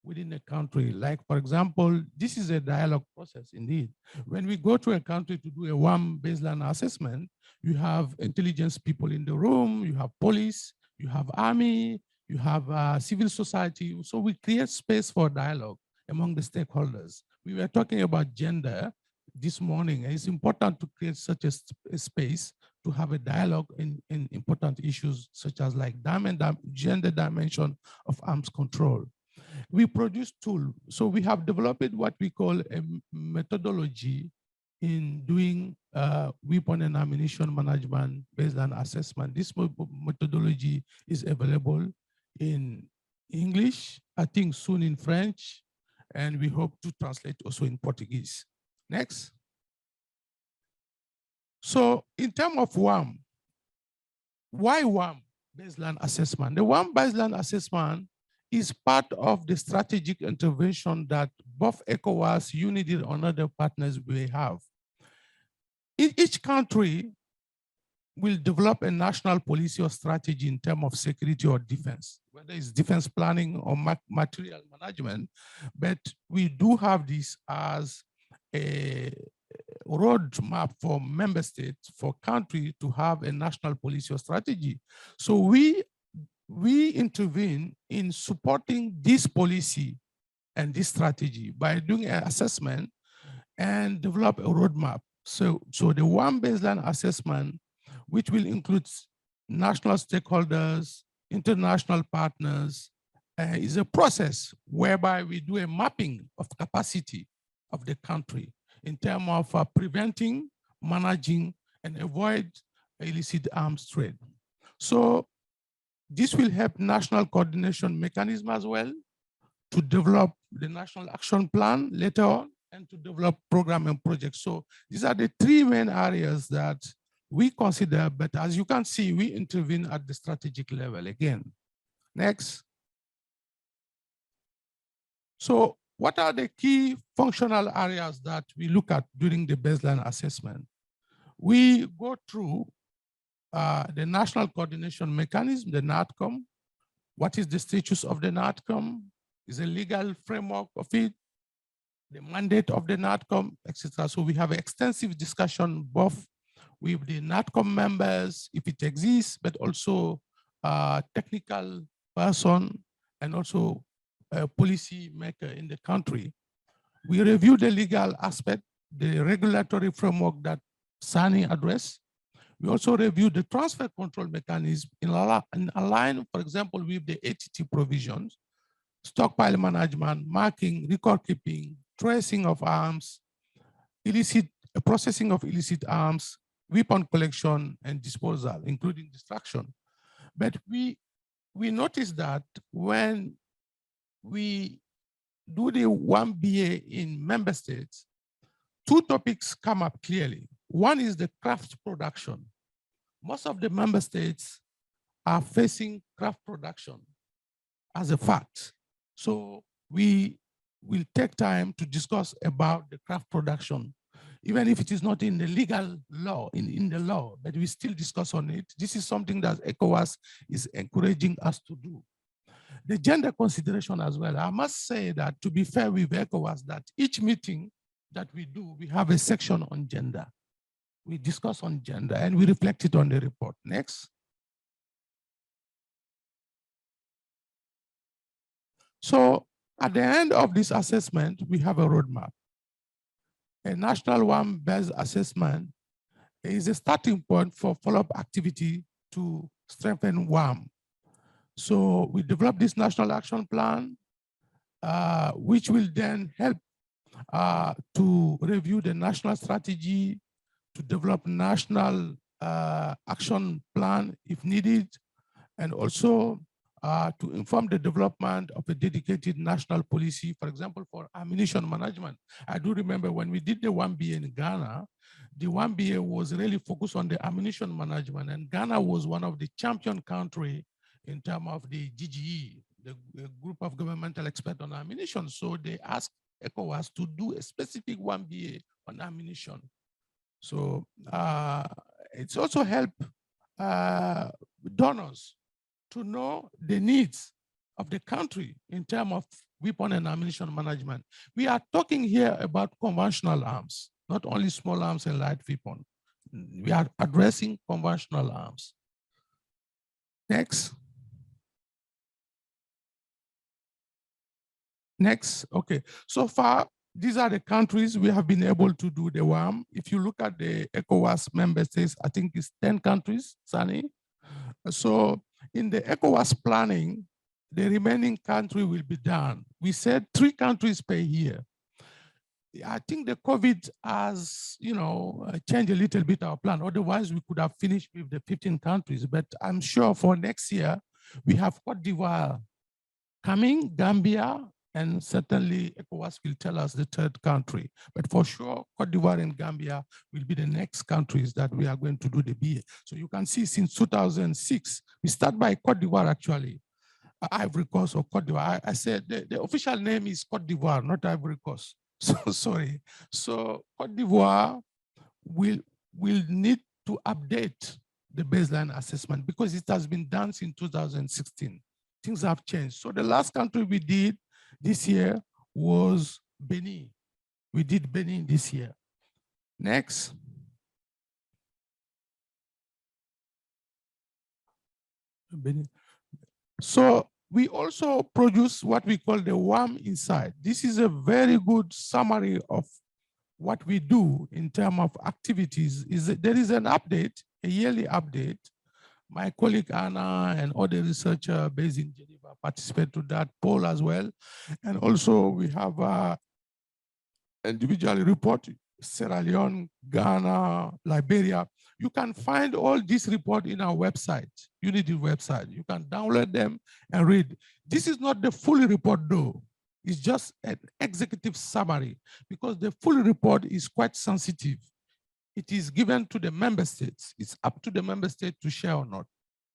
within a country. Like, for example, this is a dialogue process indeed. When we go to a country to do a WAM baseline assessment, you have intelligence people in the room, you have police, you have army, you have civil society. So we create space for dialogue among the stakeholders. We were talking about gender this morning, and it's important to create such a space to have a dialogue in important issues such as like gender dimension of arms control. We produce tools. So we have developed what we call a methodology in doing weapon and ammunition management baseline assessment. This methodology is available in English, I think soon in French, and we hope to translate also in Portuguese. Next. So in terms of WAM, why WAM baseline assessment? The WAM baseline assessment is part of the strategic intervention that both ECOWAS, UNIDIR, and other partners will have. Each country will develop a national policy or strategy in terms of security or defense, whether it's defense planning or material management, but we do have this as a roadmap for member states, for country to have a national policy or strategy. So we intervene in supporting this policy and this strategy by doing an assessment and develop a roadmap. So the one baseline assessment, which will include national stakeholders, international partners, is a process whereby we do a mapping of capacity of the country in terms of preventing, managing, and avoid illicit arms trade. So this will help national coordination mechanism as well to develop the national action plan later on and to develop program and projects. So these are the three main areas that we consider, but as you can see, we intervene at the strategic level again. Next. So what are the key functional areas that we look at during the baseline assessment? We go through the national coordination mechanism, the NATCOM. What is the status of the NATCOM? Is a legal framework of it, the mandate of the NATCOM, etc. So we have extensive discussion both with the NATCOM members, if it exists, but also technical person and also a policy maker in the country. We review the legal aspect, the regulatory framework that Sani addressed. We also review the transfer control mechanism in align, for example, with the ATT provisions, stockpile management, marking, record keeping, tracing of arms, illicit processing of illicit arms, weapon collection and disposal, including destruction. But we noticed that when we do the 1BA in member states, two topics come up clearly. One is the craft production. Most of the member states are facing craft production as a fact. So we will take time to discuss about the craft production, even if it is not in the legal law, in the law, but we still discuss on it. This is something that ECOWAS is encouraging us to do. The gender consideration as well. I must say that to be fair with ECOWAS, that each meeting that we do, we have a section on gender. We discuss on gender and we reflect it on the report. Next. So at the end of this assessment, we have a roadmap. A national WAM-based assessment is a starting point for follow-up activity to strengthen WAM. So we develop this national action plan, which will then help to review the national strategy, to develop national action plan if needed, and also to inform the development of a dedicated national policy, for example, for ammunition management. I do remember when we did the 1BA in Ghana, the 1BA was really focused on the ammunition management, and Ghana was one of the champion countries in terms of the GGE, the group of governmental experts on ammunition. So they asked ECOWAS to do a specific 1BA on ammunition. So it's also helped donors to know the needs of the country in terms of weapon and ammunition management. We are talking here about conventional arms, not only small arms and light weapon. We are addressing conventional arms. Next. Next, okay. So far, these are the countries we have been able to do the WAM. If you look at the ECOWAS member states, I think it's 10 countries, Sani. So in the ECOWAS planning, the remaining country will be done. We said 3 countries per year. I think the COVID has, changed a little bit our plan. Otherwise, we could have finished with the 15 countries. But I'm sure for next year, we have Cote d'Ivoire coming, Gambia, and certainly ECOWAS will tell us the third country. But for sure, Cote d'Ivoire and Gambia will be the next countries that we are going to do the BA. So you can see since 2006, we start by Cote d'Ivoire actually. Ivory Coast or Cote d'Ivoire. I said the official name is Cote d'Ivoire, not Ivory Coast. So sorry. So Cote d'Ivoire will need to update the baseline assessment because it has been done in 2016. Things have changed. So the last country we did this year was Benin. We did Benin this year. Next. Benin. So we also produce what we call the WAM Insight. This is a very good summary of what we do in terms of activities. There is an update, a yearly update. My colleague Anna and other researchers based in Geneva participate to that poll as well. And also we have an individual report, Sierra Leone, Ghana, Liberia. You can find all this report in our website, UNIDIR website. You can download them and read. This is not the full report though. It's just an executive summary because the full report is quite sensitive. It is given to the member states. It's up to the member state to share or not.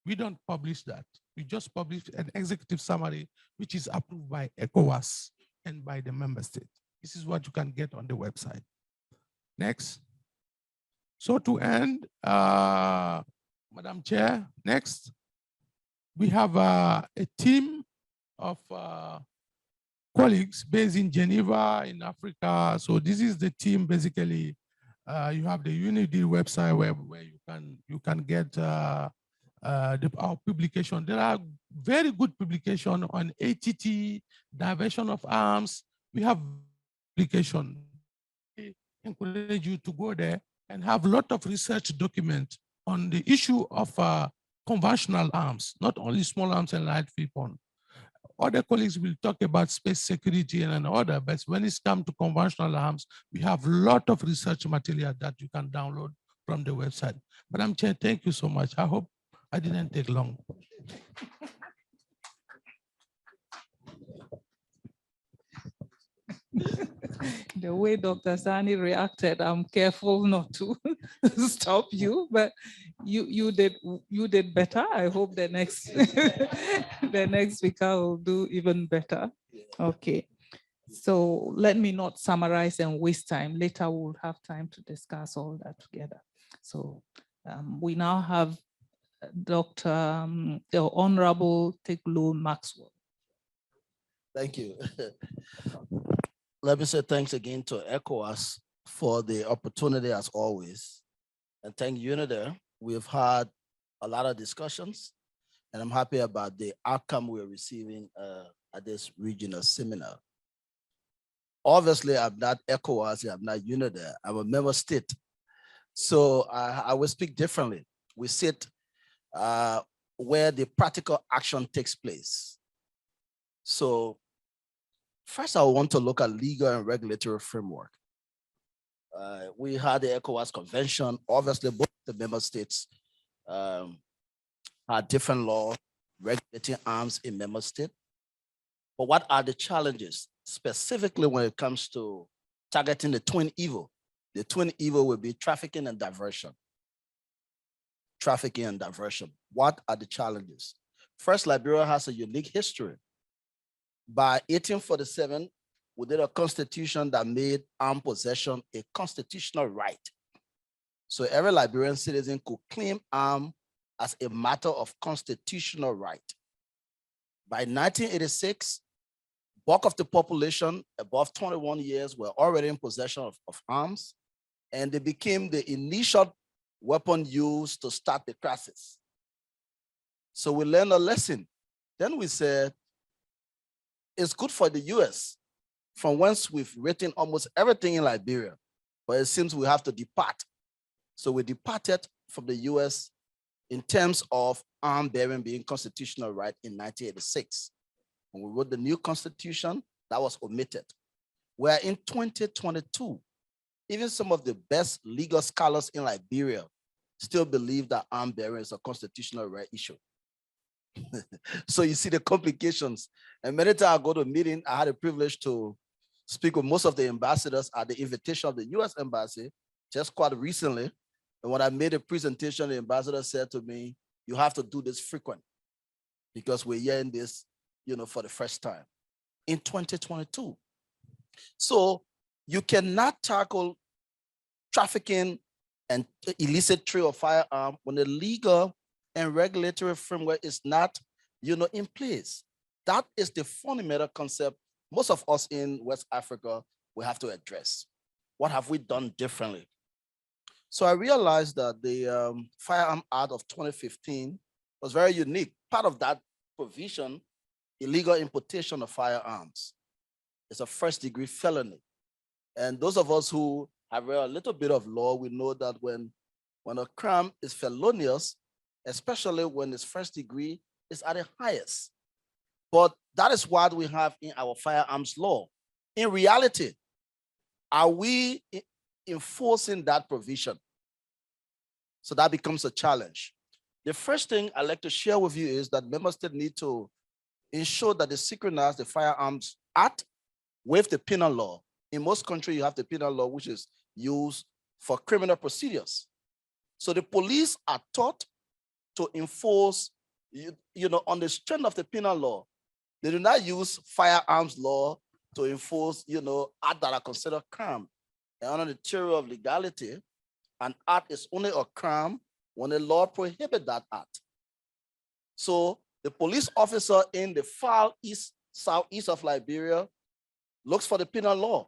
We don't publish that. We just publish an executive summary, which is approved by ECOWAS and by the member state. This is what you can get on the website. Next. So to end, Madam Chair, next, we have a team of colleagues based in Geneva, in Africa. So this is the team basically. You have the UNIDIR website where you can get our publication. There are very good publications on ATT, diversion of arms. We have publication. I encourage you to go there and have a lot of research documents on the issue of conventional arms, not only small arms and light weapons. Other colleagues will talk about space security and other, but when it's come to conventional arms, we have a lot of research material that you can download from the website. Madam Chair, thank you so much. I hope I didn't take long. The way Dr. Sani reacted, I'm careful not to stop you, but you did better. I hope the next the next speaker will do even better. Okay, so let me not summarize and waste time. Later we'll have time to discuss all that together. So we now have Dr. The Honorable Teglo Maxwell. Thank you. Let me say thanks again to ECOWAS for the opportunity as always. And thank UNIDIR. We've had a lot of discussions and I'm happy about the outcome we're receiving at this regional seminar. Obviously, I'm not ECOWAS, I'm not UNIDIR, I'm a member state. So I will speak differently. We sit where the practical action takes place. So first, I want to look at legal and regulatory framework. We had the ECOWAS Convention. Obviously, both the member states had different laws regulating arms in member states. But what are the challenges, specifically when it comes to targeting the twin evil? The twin evil will be trafficking and diversion. Trafficking and diversion. What are the challenges? First, Liberia has a unique history. By 1847, we did a constitution that made armed possession a constitutional right. So every Liberian citizen could claim arms as a matter of constitutional right. By 1986, bulk of the population above 21 years were already in possession of arms, and they became the initial weapon used to start the crisis. So we learned a lesson. Then we said, it's good for the US, from whence we've written almost everything in Liberia, but it seems we have to depart. So we departed from the US in terms of arm bearing being constitutional right in 1986. When we wrote the new constitution, that was omitted. where in 2022, even some of the best legal scholars in Liberia still believe that arm bearing is a constitutional right issue. So you see the complications. And many times I go to a meeting, I had a privilege to speak with most of the ambassadors at the invitation of the US Embassy just quite recently. And when I made a presentation, the ambassador said to me, you have to do this frequent because we're hearing this, for the first time in 2022. So you cannot tackle trafficking and illicit trade of firearm when the legal and regulatory framework is not, in place. That is the fundamental concept most of us in West Africa will have to address. What have we done differently? So I realized that the Firearm Act of 2015 was very unique. Part of that provision, illegal importation of firearms, is a first-degree felony. And those of us who have read a little bit of law, we know that when a crime is felonious, especially when it's first degree, it's at the highest. But that is what we have in our firearms law. In reality, are we enforcing that provision? So that becomes a challenge. The first thing I'd like to share with you is that member states need to ensure that they synchronize the Firearms Act with the penal law. In most countries, you have the penal law, which is used for criminal procedures. So the police are taught to enforce, on the strength of the penal law. They do not use firearms law to enforce, acts that are considered crime. And under the theory of legality, an act is only a crime when the law prohibits that act. So the police officer in the far east, southeast of Liberia looks for the penal law.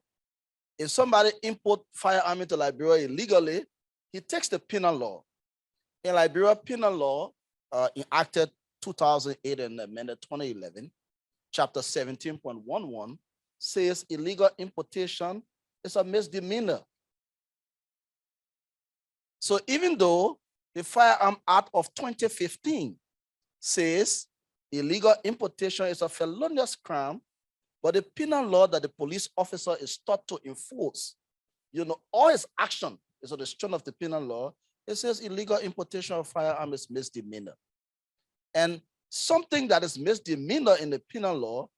If somebody import firearm into Liberia illegally, he takes the penal law. In Liberia, penal law enacted 2008 and amended 2011, chapter 17.11 says illegal importation is a misdemeanor. So even though the Firearm Act of 2015 says illegal importation is a felonious crime, but the penal law that the police officer is taught to enforce, all his action is on the strength of the penal law. It says illegal importation of firearm is misdemeanor. And something that is misdemeanor in the penal law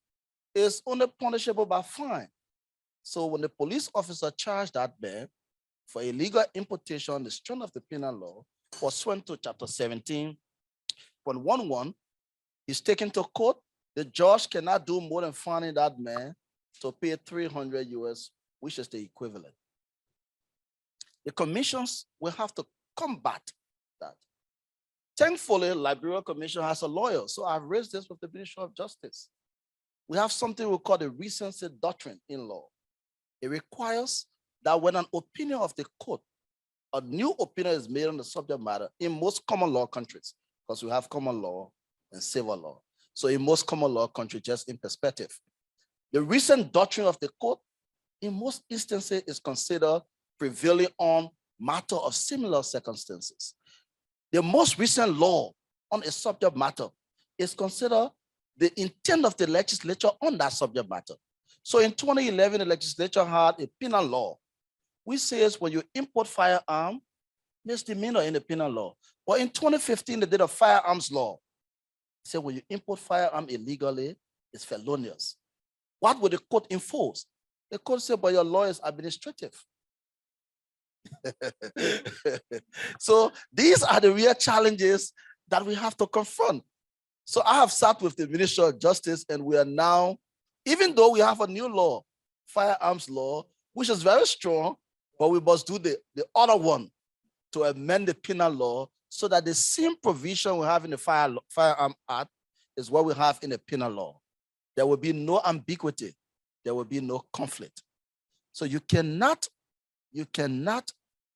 is only punishable by fine. So when the police officer charged that man for illegal importation on the strength of the penal law, pursuant to chapter 17.11, he's taken to court. The judge cannot do more than fining that man to pay 300 US, which is the equivalent. The commissions will have to combat that. Thankfully, Liberia Commission has a lawyer, so I've raised this with the Ministry of Justice. We have something we call the recency doctrine in law. It requires that when an opinion of the court, a new opinion is made on the subject matter in most common law countries, because we have common law and civil law. So in most common law countries, just in perspective, the recent doctrine of the court in most instances is considered prevailing on matter of similar circumstances. The most recent law on a subject matter is considered the intent of the legislature on that subject matter. So in 2011, the legislature had a penal law, which says when you import firearm, misdemeanor in the penal law. But in 2015, they did a firearms law. Say when you import firearm illegally, it's felonious. What would the court enforce? The court said, but your law is administrative. So these are the real challenges that we have to confront. So I have sat with the Ministry of Justice, and we are now, even though we have a new law, firearms law, which is very strong, but we must do the other one to amend the penal law so that the same provision we have in the Firearm Act is what we have in the penal law. There will be no ambiguity. There will be no conflict. So you cannot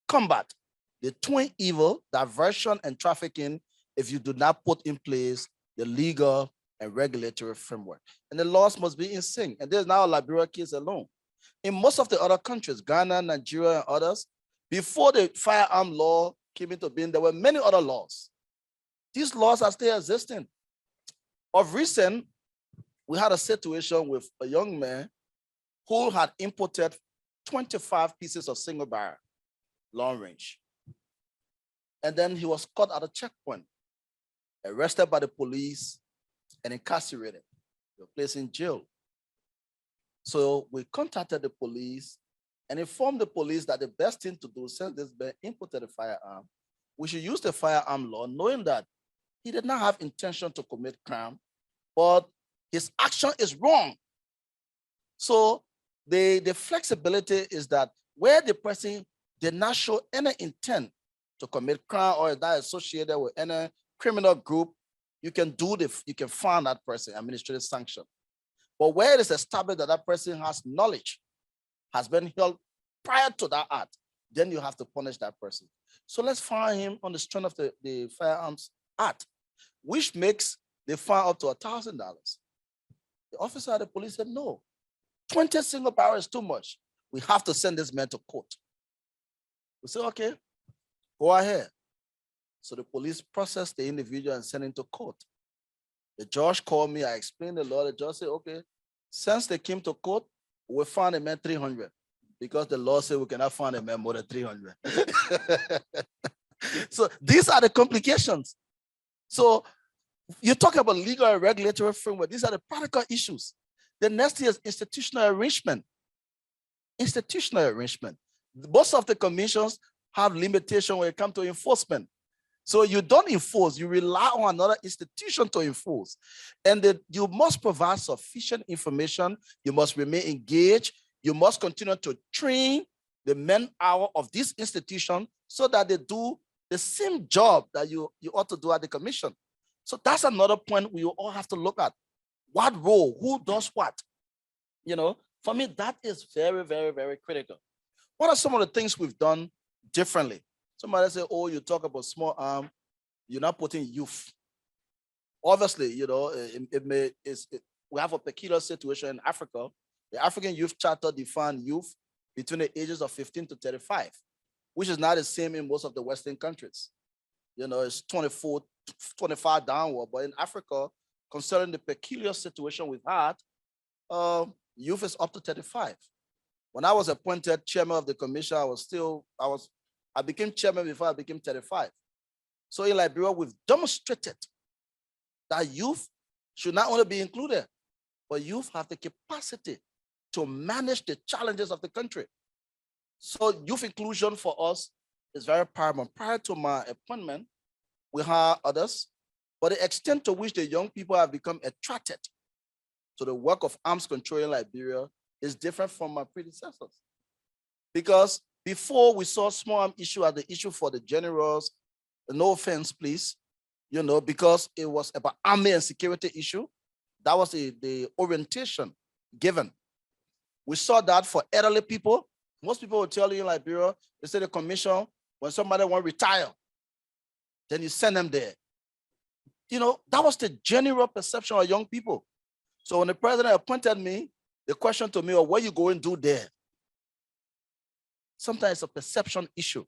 combat the twin evil, diversion and trafficking, if you do not put in place the legal and regulatory framework. And the laws must be in sync. And there's now a Liberia case alone. In most of the other countries, Ghana, Nigeria, and others, before the firearm law came into being, there were many other laws. These laws are still existing. Of recent, we had a situation with a young man who had imported 25 pieces of single barrel, long range. And then he was caught at a checkpoint, arrested by the police and incarcerated. They were placed in jail. So we contacted the police and informed the police that the best thing to do, since this man imported a firearm, we should use the firearm law, knowing that he did not have intention to commit crime, but his action is wrong. So the flexibility is that where the person did not show any intent to commit crime or is not associated with any criminal group, you can fine that person, administrative sanction. But where it is established that that person has knowledge, has been held prior to that act, then you have to punish that person. So let's fine him on the strength of the Firearms Act, which makes the fine up to $1,000. The officer at the police said, no, 20 single barrel is too much. We have to send this man to court. We said, okay, go ahead. So the police processed the individual and sent him to court. The judge called me, I explained the law. The judge said, okay, since they came to court, we found a man 300 because the law said we cannot find a man more than 300. So these are the complications. So you talk about legal and regulatory framework. These are the practical issues. The next is institutional arrangement. Institutional arrangement. Most of the commissions have limitation when it comes to enforcement. So you don't enforce, you rely on another institution to enforce. And you must provide sufficient information. You must remain engaged. You must continue to train the man-hour of this institution so that they do the same job that you ought to do at the commission. So that's another point we all have to look at. What role, who does what? You know, for me, that is very, very, very critical. What are some of the things we've done differently? Somebody say, oh, you talk about small arm, you're not putting youth. Obviously, you know, we have a peculiar situation in Africa. The African Youth Charter defines youth between the ages of 15 to 35, which is not the same in most of the Western countries. You know, it's 24, 25 downward, but in Africa, considering the peculiar situation we've had, youth is up to 35. When I was appointed chairman of the commission, I became chairman before I became 35. So in Liberia, we've demonstrated that youth should not only be included, but youth have the capacity to manage the challenges of the country. So youth inclusion for us is very paramount. Prior to my appointment, we had others, but the extent to which the young people have become attracted to the work of arms control in Liberia is different from my predecessors. Because before we saw small arm issue as the issue for the generals, no offense, please, you know, because it was about army and security issue. That was the orientation given. We saw that for elderly people. Most people will tell you in Liberia, they say the commission, when somebody want to retire, then you send them there. You know, that was the general perception of young people. So when the president appointed me, the question to me was, what you going to do there? Sometimes it's a perception issue.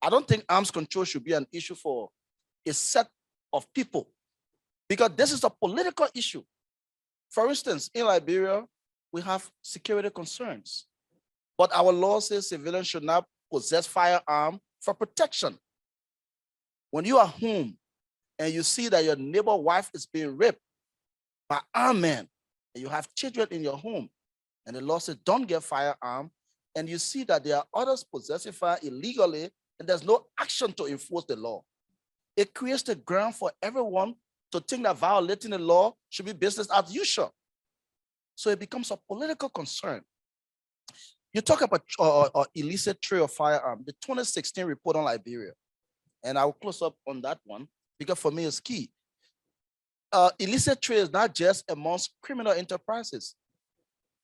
I don't think arms control should be an issue for a set of people because this is a political issue. For instance, in Liberia, we have security concerns, but our law says civilians should not possess firearm for protection. When you are home and you see that your neighbor wife is being raped by armed men, and you have children in your home, and the law says don't get firearm, and you see that there are others possessing fire illegally, and there's no action to enforce the law, it creates the ground for everyone to think that violating the law should be business as usual. So it becomes a political concern. You talk about illicit trade of firearm, the 2016 report on Liberia, and I will close up on that one because for me it's key. Illicit trade is not just amongst criminal enterprises.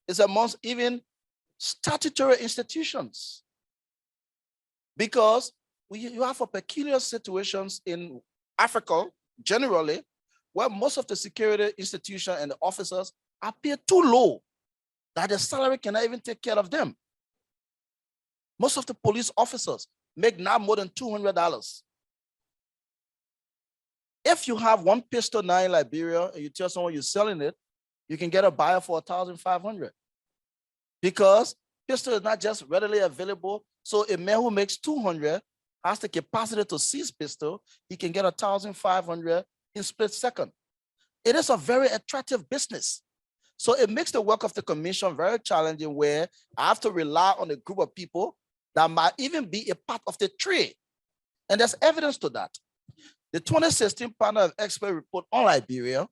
It's amongst even statutory institutions. Because you have a peculiar situations in Africa, generally, where most of the security institutions and the officers are paid too low, that the salary cannot even take care of them. Most of the police officers make not more than $200. If you have one pistol now in Liberia and you tell someone you're selling it, you can get a buyer for $1,500. because pistol is not just readily available. So a man who makes 200 has the capacity to seize pistol. He can get 1,500 in split second. It is a very attractive business. So it makes the work of the commission very challenging, where I have to rely on a group of people that might even be a part of the trade. And there's evidence to that. The 2016 panel of expert report on Liberia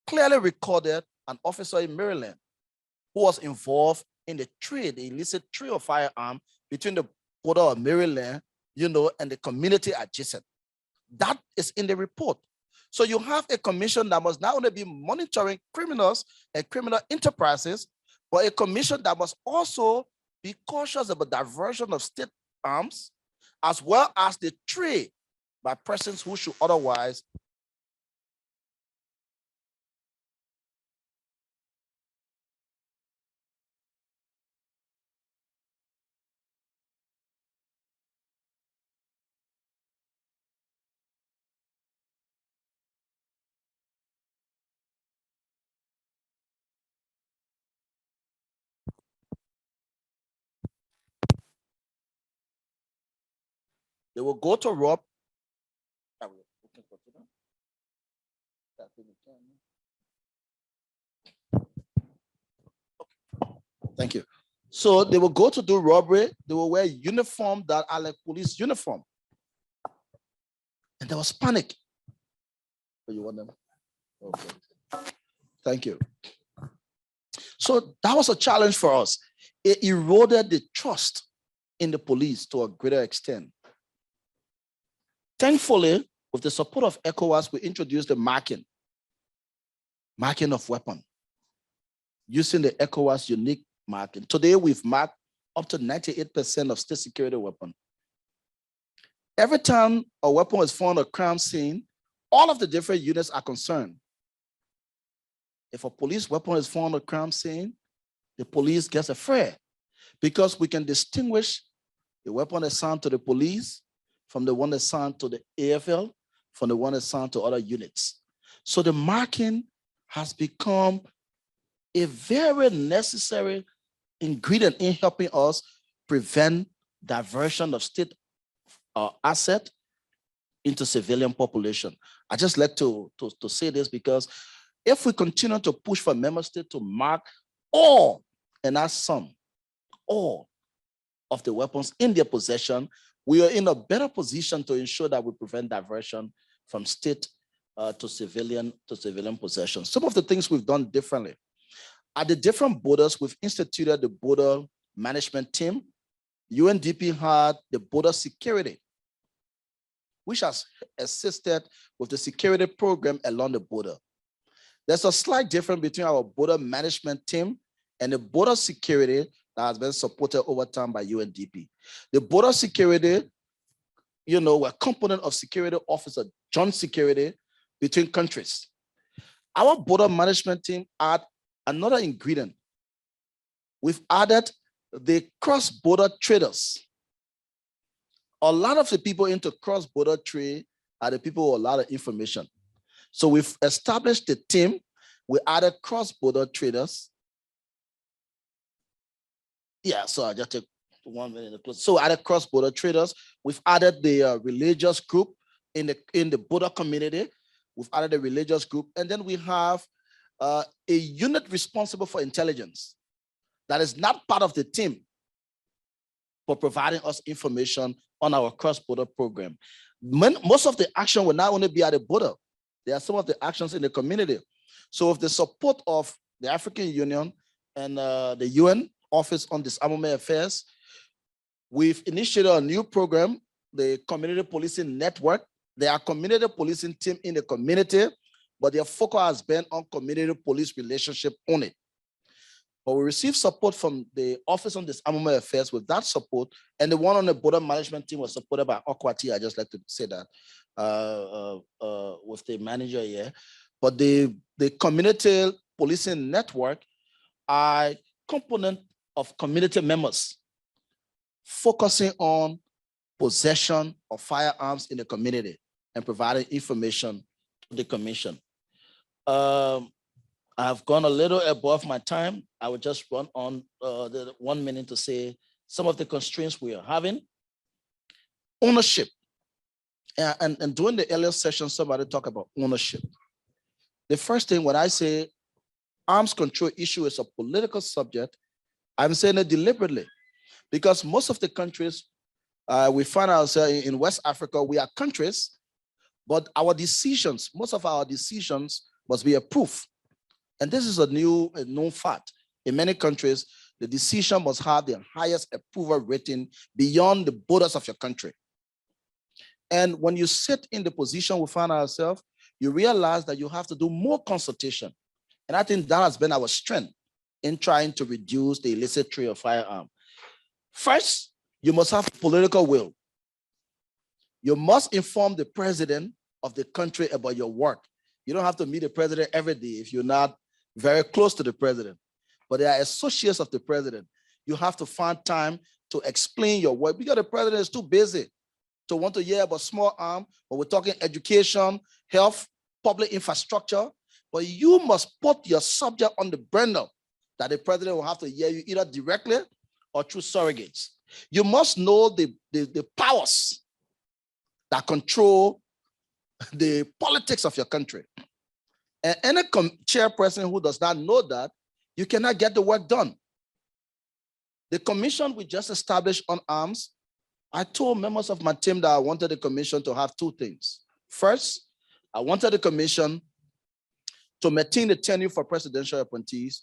clearly recorded an officer in Maryland who was involved in the trade, the illicit trade of firearms between the border of Maryland, and the community adjacent. That is in the report. So you have a commission that must not only be monitoring criminals and criminal enterprises, but a commission that must also be cautious about diversion of state arms, as well as the trade by persons who should otherwise they will go to rob. Thank you. So they will go to do robbery. They will wear uniform that are like police uniform. And there was panic. Oh, you want them? Okay. Thank you. So that was a challenge for us. It eroded the trust in the police to a greater extent. Thankfully, with the support of ECOWAS, we introduced the marking of weapon using the ECOWAS unique marking. Today, we've marked up to 98% of state security weapons. Every time a weapon is found at a crime scene, all of the different units are concerned. If a police weapon is found at a crime scene, the police gets afraid because we can distinguish the weapon assigned to the police from the one assigned to the AFL, from the one assigned to other units. So the marking has become a very necessary ingredient in helping us prevent diversion of state asset into civilian population. I just like to say this because if we continue to push for member states to mark all, and not some, all of the weapons in their possession, we are in a better position to ensure that we prevent diversion from state to civilian possession. Some of the things we've done differently. At the different borders, we've instituted the border management team. UNDP had the border security, which has assisted with the security program along the border. There's a slight difference between our border management team and the border security that has been supported over time by UNDP. The border security, we're a component of security officer, joint security between countries. Our border management team add another ingredient. We've added the cross-border traders. A lot of the people into cross-border trade are the people with a lot of information. So we've established the team. We added cross-border traders. Yeah, so I just take 1 minute. So we added cross-border traders. We've added the religious group in the border community. We've added a religious group. And then we have a unit responsible for intelligence that is not part of the team for providing us information on our cross-border program. Most of the action will not only be at the border, there are some of the actions in the community. So with the support of the African Union and the UN Office on Disarmament Affairs, we've initiated a new program, the Community Policing Network. There are community policing team in the community, but their focus has been on community police relationship only. But we received support from the Office on Disarmament Affairs with that support, and the one on the border management team was supported by Okwati. I just like to say that with the manager here. But the community policing network are a component of community members focusing on possession of firearms in the community and providing information to the commission. I've gone a little above my time. I will just run on the 1 minute to say some of the constraints we are having. Ownership. And during the earlier session, somebody talked about ownership. The first thing when I say arms control issue is a political subject, I'm saying it deliberately because most of the countries we find ourselves in West Africa, we are countries, but our decisions, most of our decisions must be approved. And this is a known fact. In many countries, the decision must have the highest approval rating beyond the borders of your country. And when you sit in the position we find ourselves, you realize that you have to do more consultation. And I think that has been our strength in trying to reduce the illicit trade of firearms. First, you must have political will. You must inform the president of the country about your work. You don't have to meet the president every day if you're not very close to the president. But they are associates of the president. You have to find time to explain your work because the president is too busy to want to hear about small arms, but we're talking education, health, public infrastructure. But you must put your subject on the burner that the president will have to hear you either directly or through surrogates. You must know the powers that control the politics of your country. And any chairperson who does not know that, you cannot get the work done. The commission we just established on arms, I told members of my team that I wanted the commission to have two things. First, I wanted the commission to maintain the tenure for presidential appointees,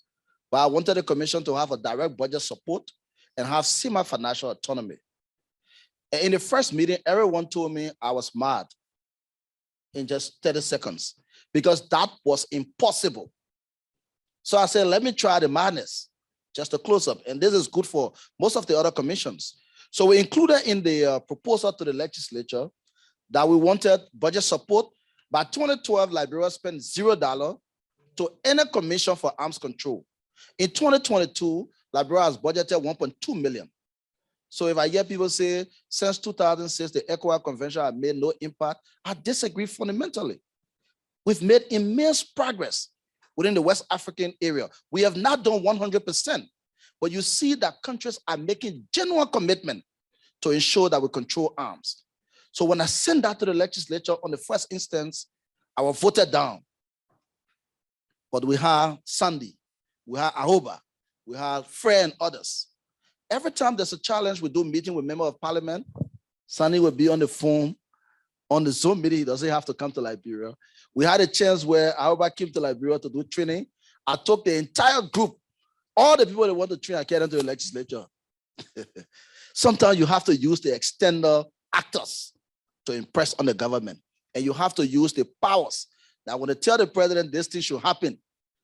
but I wanted the commission to have a direct budget support and have semi-financial autonomy. And in the first meeting, everyone told me I was mad in just 30 seconds because that was impossible. So I said, let me try the madness, just a close-up. And this is good for most of the other commissions. So we included in the proposal to the legislature that we wanted budget support. By 2012, Liberia spent $0 to any commission for arms control. In 2022, Liberia has budgeted 1.2 million. So if I hear people say, since 2006, the ECOWAS Convention has made no impact, I disagree fundamentally. We've made immense progress within the West African area. We have not done 100%, but you see that countries are making genuine commitment to ensure that we control arms. So when I sent that to the legislature on the first instance, I was voted down. But we have Sandy, we have Ahoba, we have Frey and others. Every time there's a challenge, we do meeting with member of parliament. Sandy will be on the phone, on the Zoom meeting. He doesn't have to come to Liberia. We had a chance where Ahoba came to Liberia to do training. I took the entire group, all the people that want to train, I carried them to the legislature. Sometimes you have to use the external actors to impress on the government. And you have to use the powers that when they tell the president this thing should happen,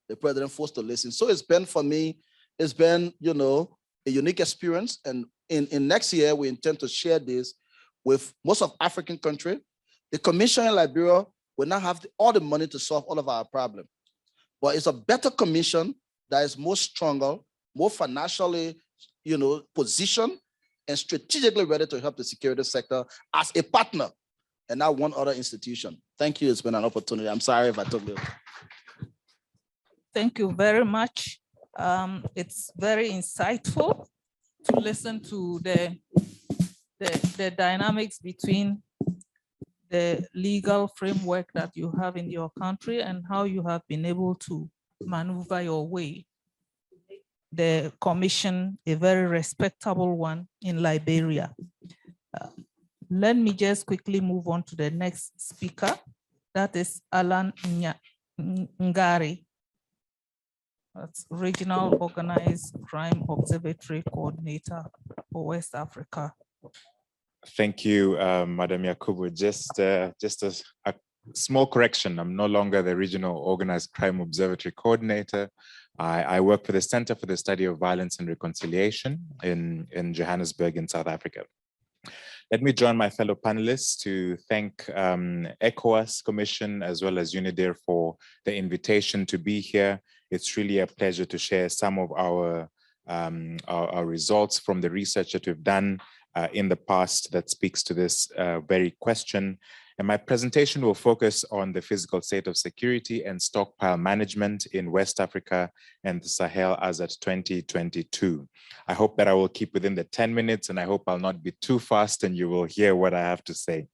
the president forced to listen. So it's been, for me, it's been, a unique experience. And in next year, we intend to share this with most of African countries. The commission in Liberia will not have all the money to solve all of our problems, but it's a better commission that is more stronger, more financially, positioned and strategically ready to help the security sector as a partner and not one other institution. Thank you. It's been an opportunity. I'm sorry if I took this. Thank you very much. It's very insightful to listen to the dynamics between the legal framework that you have in your country and how you have been able to maneuver your way. The commission, a very respectable one in Liberia. Let me just quickly move on to the next speaker. That is Alan Ngari. That's Regional Organized Crime Observatory Coordinator for West Africa. Thank you, Madam Yakubu. Just a small correction. I'm no longer the Regional Organized Crime Observatory Coordinator. I work for the Center for the Study of Violence and Reconciliation in Johannesburg in South Africa. Let me join my fellow panelists to thank ECOWAS Commission as well as UNIDIR for the invitation to be here. It's really a pleasure to share some of our results from the research that we've done in the past that speaks to this very question. And my presentation will focus on the physical state of security and stockpile management in West Africa and the Sahel as at 2022. I hope that I will keep within the 10 minutes, and I hope I'll not be too fast and you will hear what I have to say.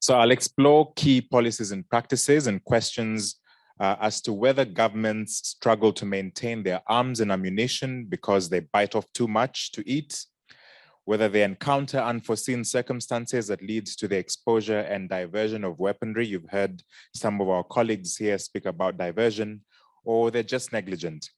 So I'll explore key policies and practices and questions as to whether governments struggle to maintain their arms and ammunition because they bite off too much to eat, whether they encounter unforeseen circumstances that lead to the exposure and diversion of weaponry. You've heard some of our colleagues here speak about diversion, or they're just negligent.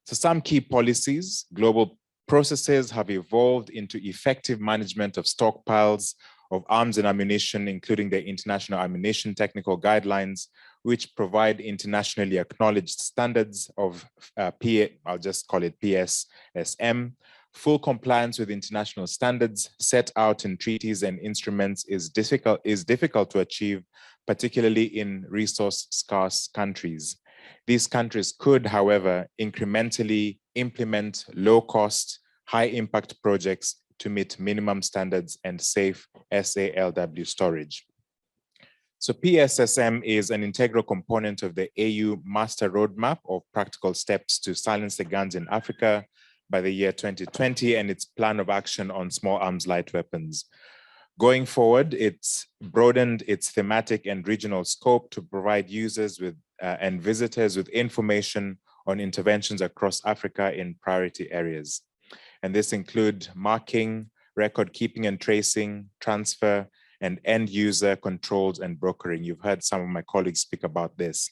So some key policies, global processes have evolved into effective management of stockpiles of arms and ammunition, including the International Ammunition Technical Guidelines, which provide internationally acknowledged standards of I'll just call it PSSM. Full compliance with international standards set out in treaties and instruments is difficult to achieve, particularly in resource-scarce countries. These countries could, however, incrementally implement low-cost, high-impact projects to meet minimum standards and safe SALW storage. So PSSM is an integral component of the AU Master Roadmap of Practical Steps to Silence the Guns in Africa by the year 2020 and its plan of action on small arms light weapons. Going forward, it's broadened its thematic and regional scope to provide users with and visitors with information on interventions across Africa in priority areas. And this include marking, record keeping and tracing, transfer, and end user controls and brokering. You've heard some of my colleagues speak about this.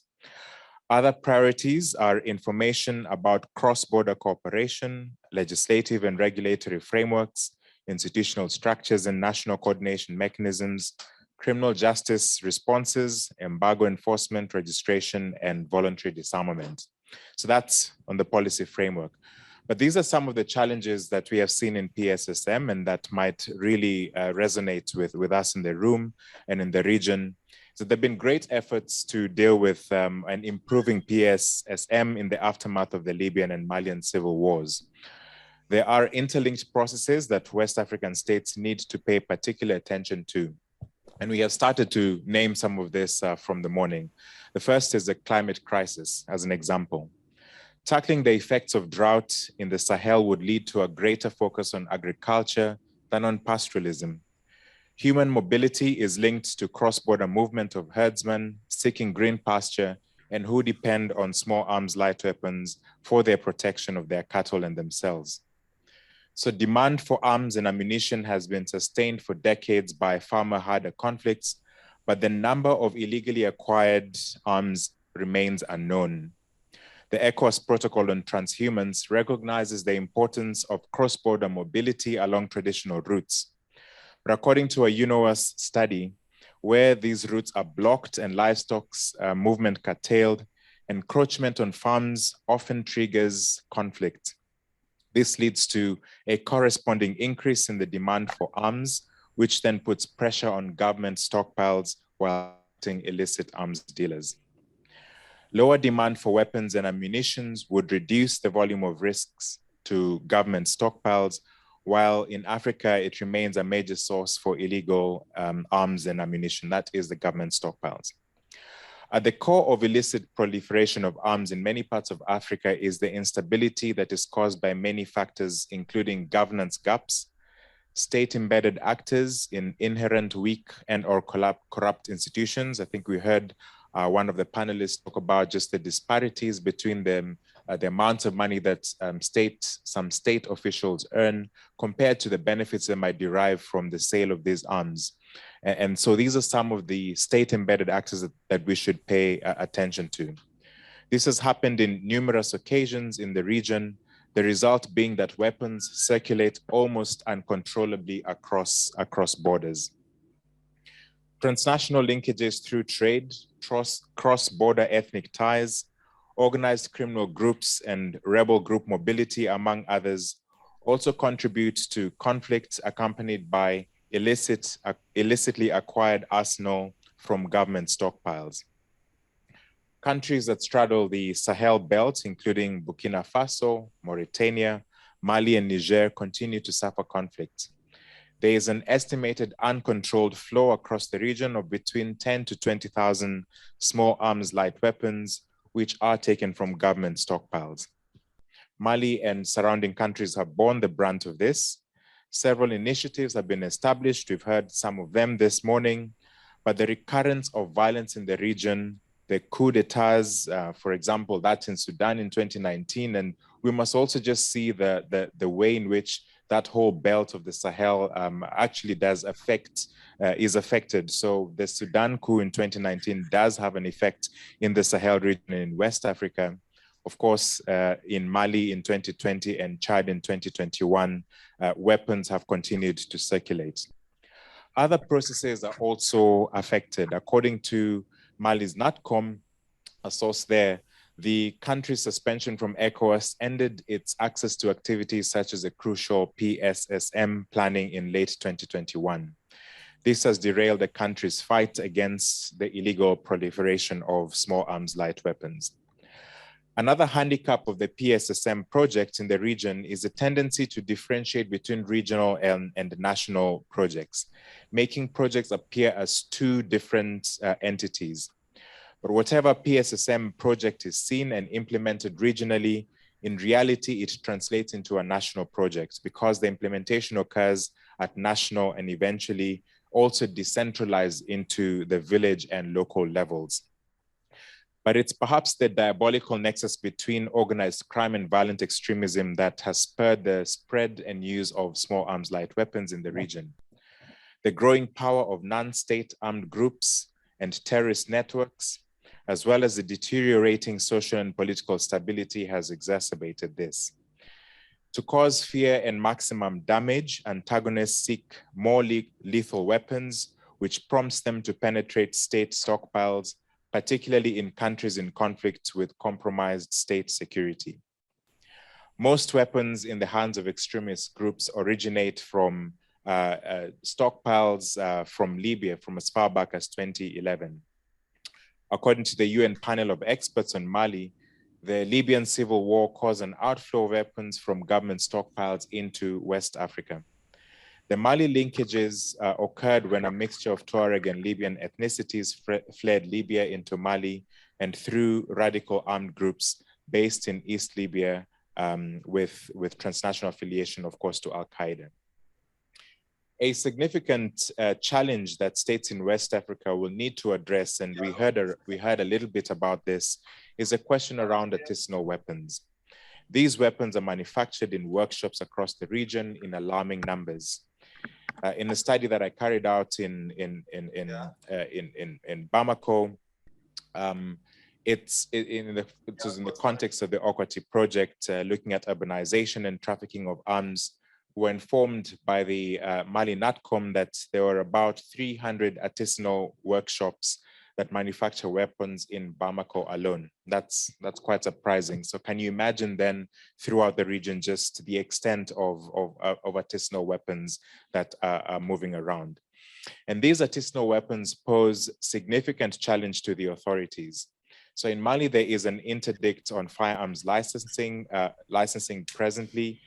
Other priorities are information about cross-border cooperation, legislative and regulatory frameworks, institutional structures and national coordination mechanisms, criminal justice responses, embargo enforcement, registration, and voluntary disarmament. So that's on the policy framework. But these are some of the challenges that we have seen in PSSM and that might really resonate with us in the room and in the region. So there have been great efforts to deal with and improving PSSM in the aftermath of the Libyan and Malian civil wars. There are interlinked processes that West African states need to pay particular attention to. And we have started to name some of this from the morning. The first is the climate crisis, as an example. Tackling the effects of drought in the Sahel would lead to a greater focus on agriculture than on pastoralism. Human mobility is linked to cross-border movement of herdsmen seeking green pasture and who depend on small arms light weapons for their protection of their cattle and themselves. So demand for arms and ammunition has been sustained for decades by farmer-harder conflicts, but the number of illegally acquired arms remains unknown. The ECOWAS Protocol on Transhumance recognizes the importance of cross-border mobility along traditional routes. But according to a UNOWAS study, where these routes are blocked and livestock's movement curtailed, encroachment on farms often triggers conflict. This leads to a corresponding increase in the demand for arms, which then puts pressure on government stockpiles while fighting illicit arms dealers. Lower demand for weapons and ammunition would reduce the volume of risks to government stockpiles, while in Africa, it remains a major source for illegal arms and ammunition. That is the government stockpiles. At the core of illicit proliferation of arms in many parts of Africa is the instability that is caused by many factors, including governance gaps, state-embedded actors in inherent weak and or corrupt institutions. I think we heard one of the panelists talk about just the disparities between them, the amount of money that some state officials earn compared to the benefits they might derive from the sale of these arms. And so these are some of the state-embedded actors that we should pay attention to. This has happened in numerous occasions in the region, the result being that weapons circulate almost uncontrollably across borders. Transnational linkages through trade, cross-border ethnic ties, organized criminal groups and rebel group mobility, among others, also contribute to conflicts accompanied by illicitly acquired arsenal from government stockpiles. Countries that straddle the Sahel belt, including Burkina Faso, Mauritania, Mali, and Niger, continue to suffer conflict. there is an estimated uncontrolled flow across the region of between 10 to 20,000 small arms light weapons, which are taken from government stockpiles. Mali and surrounding countries have borne the brunt of this. Several initiatives have been established. We've heard some of them this morning, but the recurrence of violence in the region, the coup d'etats, for example, that in Sudan in 2019, and we must also just see the way in which that whole belt of the Sahel actually is affected. So the Sudan coup in 2019 does have an effect in the Sahel region in West Africa. Of course, in Mali in 2020 and Chad in 2021, weapons have continued to circulate. Other processes are also affected. According to Mali's NATCOM, a source there, the country's suspension from ECOWAS ended its access to activities such as the crucial PSSM planning in late 2021. This has derailed the country's fight against the illegal proliferation of small arms light weapons. Another handicap of the PSSM project in the region is a tendency to differentiate between regional and national projects, making projects appear as two different entities. But whatever PSSM project is seen and implemented regionally, in reality, it translates into a national project because the implementation occurs at national and eventually also decentralized into the village and local levels. But it's perhaps the diabolical nexus between organized crime and violent extremism that has spurred the spread and use of small arms light weapons in the region. The growing power of non-state armed groups and terrorist networks, as well as the deteriorating social and political stability, has exacerbated this. To cause fear and maximum damage, antagonists seek more lethal weapons, which prompts them to penetrate state stockpiles, particularly in countries in conflict with compromised state security. Most weapons in the hands of extremist groups originate from stockpiles from Libya from as far back as 2011. According to the UN panel of experts on Mali, the Libyan civil war caused an outflow of weapons from government stockpiles into West Africa. The Mali linkages occurred when a mixture of Tuareg and Libyan ethnicities fled Libya into Mali and through radical armed groups based in East Libya with transnational affiliation, of course, to Al-Qaeda. A significant challenge that states in West Africa will need to address, and we heard a little bit about this, is a question around artisanal weapons. These weapons are manufactured in workshops across the region in alarming numbers. In a study that I carried out in Bamako, it was in the context of the Okwati project, looking at urbanization and trafficking of arms. We were informed by the Mali NATCOM that there were about 300 artisanal workshops that manufacture weapons in Bamako alone. That's quite surprising. So can you imagine then throughout the region just the extent of artisanal weapons that are moving around? And these artisanal weapons pose significant challenge to the authorities. So in Mali, there is an interdict on firearms licensing presently,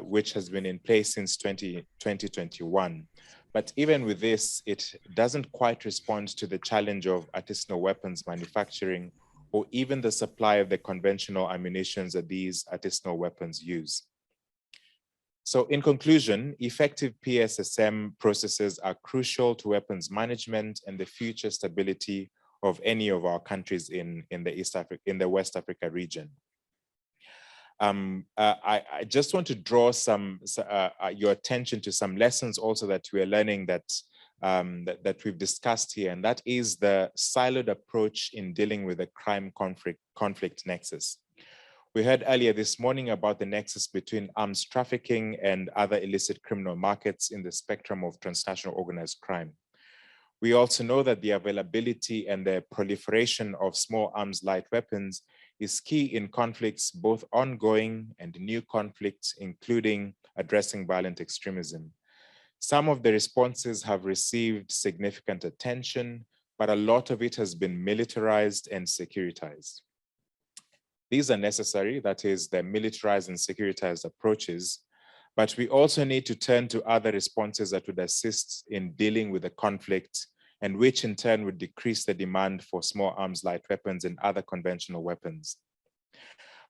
which has been in place since 2021. But even with this, it doesn't quite respond to the challenge of artisanal weapons manufacturing or even the supply of the conventional ammunition that these artisanal weapons use. So in conclusion, effective PSSM processes are crucial to weapons management and the future stability of any of our countries in the West Africa region. I just want to draw your attention to some lessons also that we are learning that we've discussed here, and that is the siloed approach in dealing with the crime conflict nexus. We heard earlier this morning about the nexus between arms trafficking and other illicit criminal markets in the spectrum of transnational organized crime. We also know that the availability and the proliferation of small arms light weapons is key in conflicts, both ongoing and new conflicts, including addressing violent extremism. Some of the responses have received significant attention, but a lot of it has been militarized and securitized. These are necessary, that is, the militarized and securitized approaches, But we also need to turn to other responses that would assist in dealing with the conflict, and which in turn would decrease the demand for small arms, light weapons, and other conventional weapons.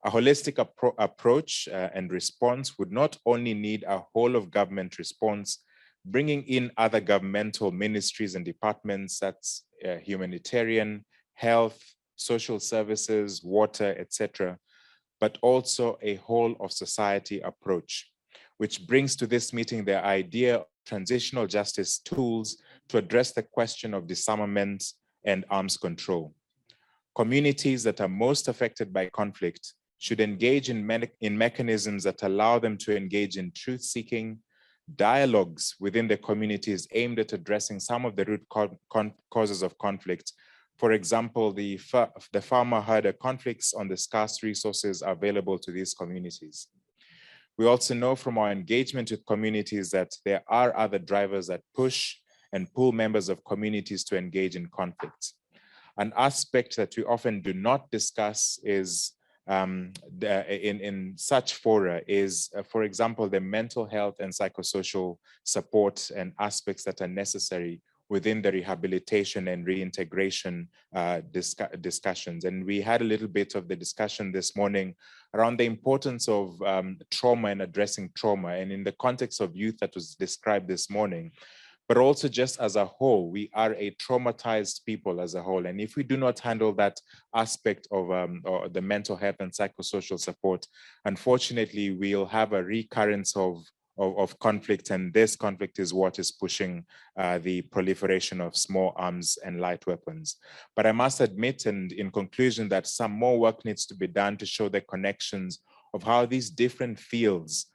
A holistic approach and response would not only need a whole of government response, bringing in other governmental ministries and departments, that's humanitarian, health, social services, water, etc., but also a whole of society approach, which brings to this meeting the idea of transitional justice tools to address the question of disarmament and arms control. Communities that are most affected by conflict should engage in mechanisms that allow them to engage in truth-seeking dialogues within the communities aimed at addressing some of the root causes of conflict. For example, the farmer-herder conflicts on the scarce resources available to these communities. We also know from our engagement with communities that there are other drivers that push and pull members of communities to engage in conflict. An aspect that we often do not discuss is in such fora is, for example, the mental health and psychosocial support and aspects that are necessary within the rehabilitation and reintegration discussions. And we had a little bit of the discussion this morning around the importance of trauma and addressing trauma, and in the context of youth that was described this morning. But also just as a whole, we are a traumatized people as a whole. And if we do not handle that aspect of the mental health and psychosocial support, unfortunately, we'll have a recurrence of conflict, and this conflict is what is pushing the proliferation of small arms and light weapons. But I must admit, and in conclusion, that some more work needs to be done to show the connections of how these different fields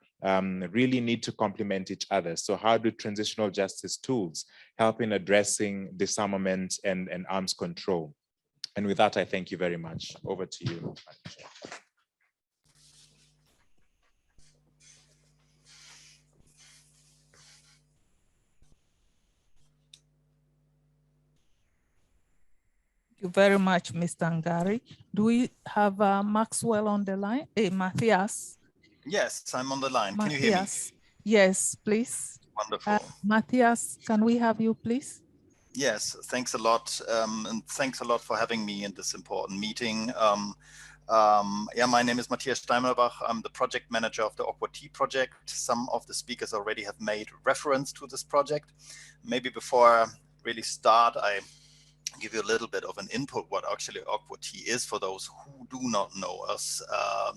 really need to complement each other. So how do transitional justice tools help in addressing disarmament and arms control? And with that, I thank you very much. Over to you. Thank you very much, Mr. Ngari. Do we have Maxwell on the line? Hey, Matthias. Yes, I'm on the line. Can you hear me? Yes, please. Wonderful. Matthias, can we have you, please? Yes, thanks a lot. And thanks a lot for having me in this important meeting. Yeah, my name is Matthias Steimerbach. I'm the project manager of the Aqua-T project. Some of the speakers already have made reference to this project. Maybe before I really start, I give you a little bit of an input what actually Aqua-T is for those who do not know us.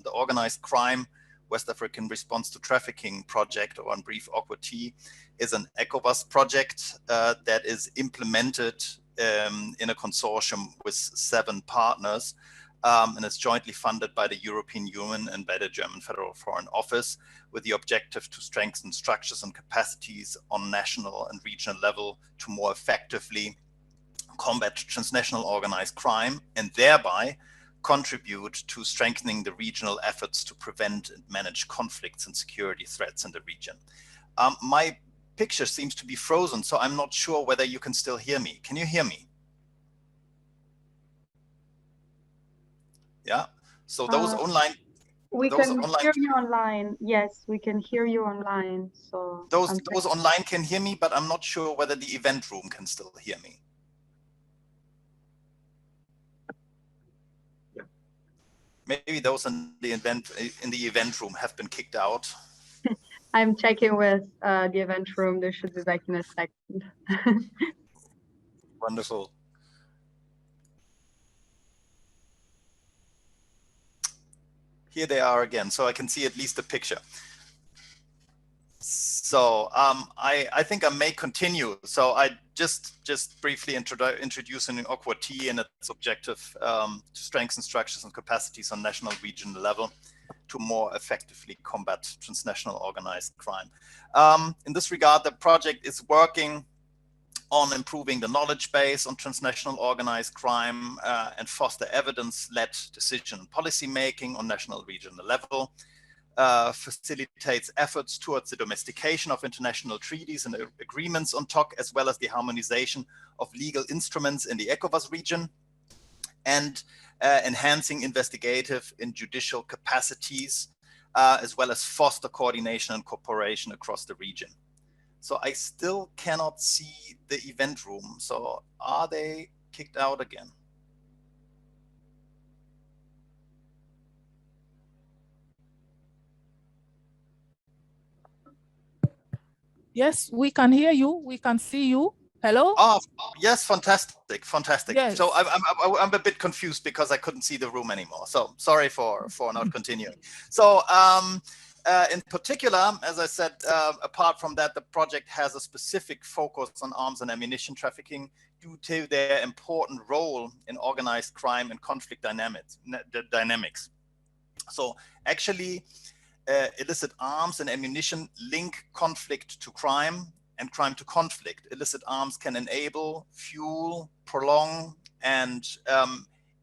The organized crime West African Response to Trafficking project, or in brief Aqua-T, is an ECOWAS project that is implemented in a consortium with 7 partners, and it's jointly funded by the European Union and by the German Federal Foreign Office, with the objective to strengthen structures and capacities on national and regional level to more effectively combat transnational organized crime, and thereby contribute to strengthening the regional efforts to prevent and manage conflicts and security threats in the region. My picture seems to be frozen, so I'm not sure whether you can still hear me. Can you hear me? Yeah, so those online... We can hear you online. Yes, we can hear you online. So those online can hear me, but I'm not sure whether the event room can still hear me. Maybe those in the event room have been kicked out. I'm checking with the event room. They should be back in a second. Wonderful. Here they are again, so I can see at least the picture. So I think I may continue. So I just briefly introducing Aqua-T and its objective to strengthen structures and capacities on national regional level to more effectively combat transnational organized crime. In this regard, the project is working on improving the knowledge base on transnational organized crime and foster evidence-led decision and policy making on national regional level. Facilitates efforts towards the domestication of international treaties and agreements on TOC, as well as the harmonization of legal instruments in the ECOWAS region, and enhancing investigative and judicial capacities as well as foster coordination and cooperation across the region. So I still cannot see the event room. So are they kicked out again? Yes, we can hear you. We can see you. Hello? Oh, yes, fantastic, fantastic. Yes. So I'm a bit confused because I couldn't see the room anymore. So sorry for not continuing. So in particular, as I said, apart from that, the project has a specific focus on arms and ammunition trafficking due to their important role in organized crime and conflict dynamics. So actually, illicit arms and ammunition link conflict to crime and crime to conflict. Illicit arms can enable, fuel, prolong, and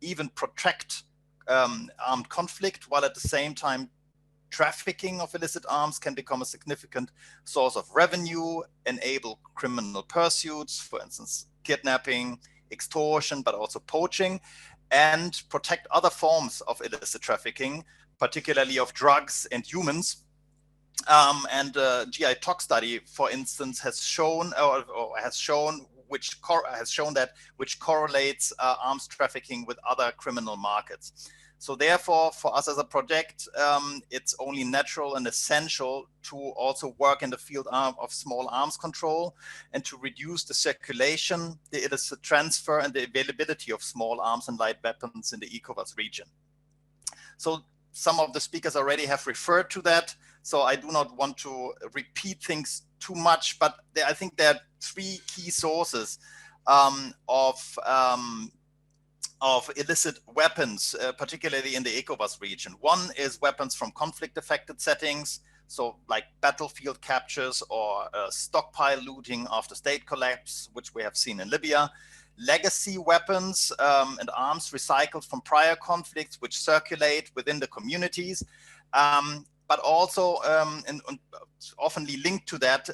even protract armed conflict, while at the same time trafficking of illicit arms can become a significant source of revenue, enable criminal pursuits, for instance, kidnapping, extortion, but also poaching, and protect other forms of illicit trafficking, particularly of drugs and humans. And GI tox study, for instance, has shown which correlates arms trafficking with other criminal markets. So therefore, for us as a project, it's only natural and essential to also work in the field of small arms control and to reduce the circulation, the illicit transfer, and the availability of small arms and light weapons in the ECOWAS region. So some of the speakers already have referred to that, so I do not want to repeat things too much, but I think there are three key sources of illicit weapons, particularly in the ECOWAS region. One is weapons from conflict-affected settings, so like battlefield captures or stockpile looting after state collapse, which we have seen in Libya. Legacy weapons and arms recycled from prior conflicts, which circulate within the communities, but also and oftenly linked to that,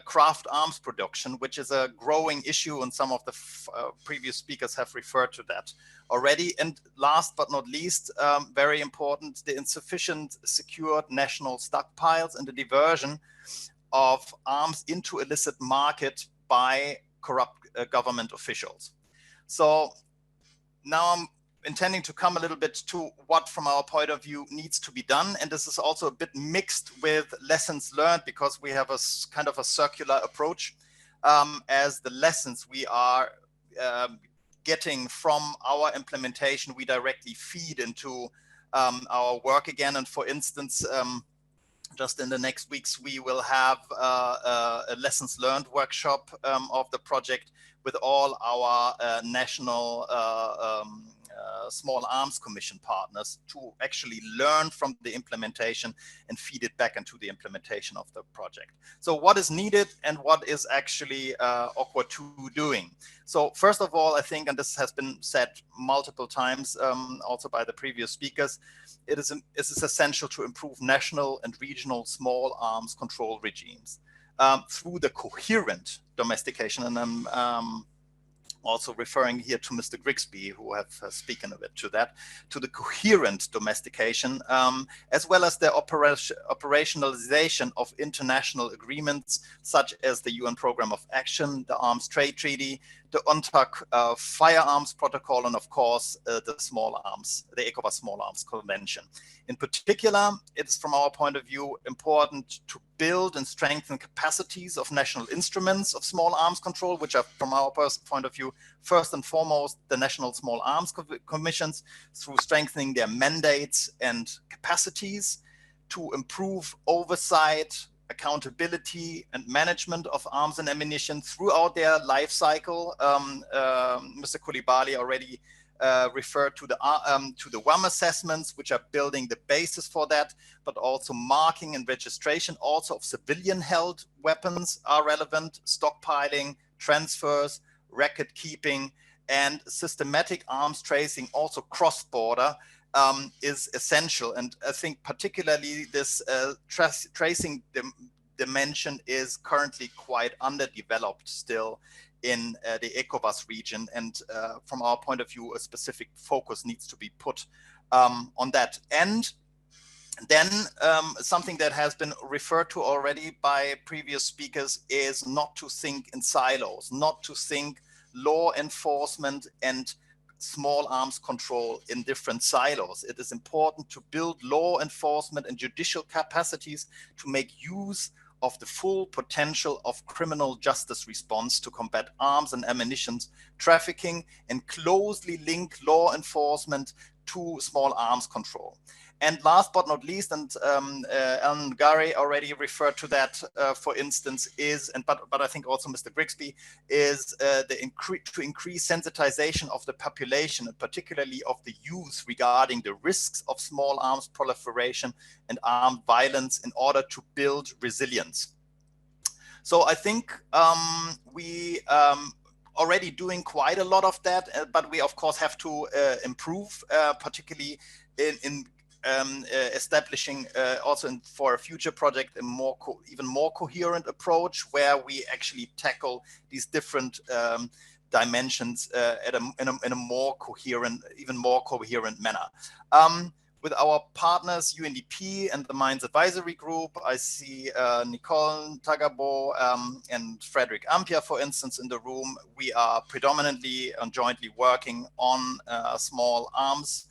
craft arms production, which is a growing issue, and some of the previous speakers have referred to that already. And last but not least, very important, the insufficient secured national stockpiles and the diversion of arms into illicit market by corrupt government officials. So now I'm intending to come a little bit to what, from our point of view, needs to be done. And this is also a bit mixed with lessons learned, because we have a kind of a circular approach, as the lessons we are getting from our implementation, we directly feed into our work again. And for instance, just in the next weeks, we will have a lessons learned workshop of the project with all our national small arms commission partners to actually learn from the implementation and feed it back into the implementation of the project. So what is needed and what is actually AQUA 2 doing? So first of all, I think, and this has been said multiple times also by the previous speakers, it is essential to improve national and regional small arms control regimes through the coherent domestication. And I'm also referring here to Mr. Grigsby, who have spoken a bit to that, to the coherent domestication, as well as the operationalization of international agreements, such as the UN Programme of Action, the Arms Trade Treaty, the UNTAC Firearms Protocol, and of course, the ECOWAS Small Arms Convention. In particular, it's from our point of view important to build and strengthen capacities of national instruments of small arms control, which are, from our point of view, first and foremost, the national small arms commissions, through strengthening their mandates and capacities to improve oversight, accountability, and management of arms and ammunition throughout their life cycle. Mr. Coulibaly already referred to the WAM assessments, which are building the basis for that, but also marking and registration also of civilian-held weapons are relevant, stockpiling, transfers, record keeping, and systematic arms tracing, also cross-border, is essential. And I think particularly this tracing dimension is currently quite underdeveloped still in the ECOWAS region. And from our point of view, a specific focus needs to be put on that. And Then something that has been referred to already by previous speakers is not to think in silos, not to think law enforcement and small arms control in different silos. It is important to build law enforcement and judicial capacities to make use of the full potential of criminal justice response to combat arms and ammunition trafficking and closely link law enforcement to small arms control. And last but not least, and Alan Gary already referred to that, for instance, but I think also Mr. Grigsby, is to increase sensitization of the population, and particularly of the youth, regarding the risks of small arms proliferation and armed violence in order to build resilience. So I think we already doing quite a lot of that, but we of course have to improve, particularly in establishing also for a future project a even more coherent approach where we actually tackle these different dimensions in a more coherent, even more coherent manner. With our partners, UNDP and the Mines Advisory Group, I see Nicole Tagabo and Frederick Ampia, for instance, in the room. We are predominantly and jointly working on small arms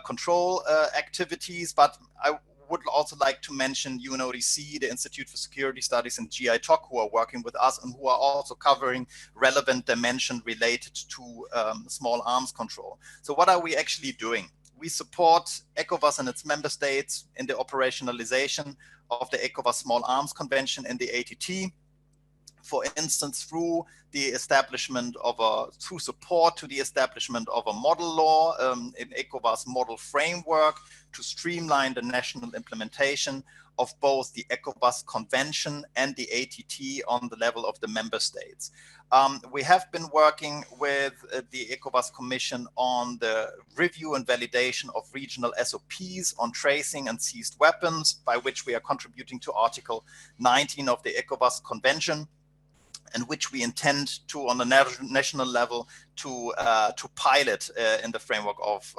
control activities, but I would also like to mention UNODC, the Institute for Security Studies, and GITOC, who are working with us and who are also covering relevant dimension related to small arms control. So what are we actually doing? We support ECOWAS and its member states in the operationalization of the ECOWAS Small Arms Convention and the ATT, for instance, through the establishment of through support to the establishment of a model law in ECOWAS model framework to streamline the national implementation of both the ECOWAS Convention and the ATT on the level of the member states. We have been working with the ECOWAS Commission on the review and validation of regional SOPs on tracing and seized weapons, by which we are contributing to Article 19 of the ECOWAS Convention, and which we intend to, on the national level, to pilot in the framework of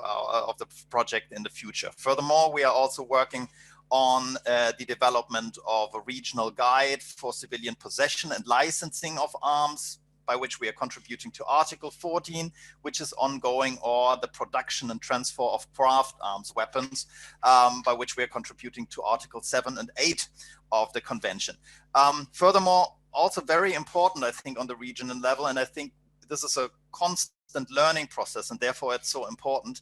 the project in the future. Furthermore, we are also working on the development of a regional guide for civilian possession and licensing of arms, by which we are contributing to Article 14, which is ongoing, or the production and transfer of craft arms weapons, by which we are contributing to Article 7 and 8 of the Convention. Furthermore, also very important, I think, on the regional level, and I think this is a constant learning process, and therefore it's so important.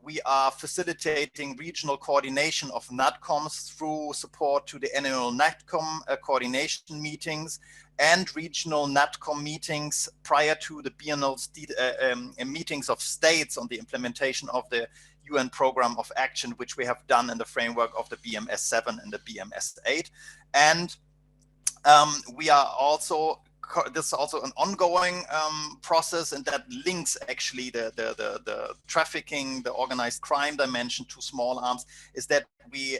We are facilitating regional coordination of NATCOMs through support to the annual NATCOM coordination meetings and regional NATCOM meetings prior to the biennial meetings of states on the implementation of the UN Program of Action, which we have done in the framework of the BMS 7 and the BMS 8. And we are also, this is also an ongoing process, and that links actually the trafficking, the organized crime dimension to small arms, is that we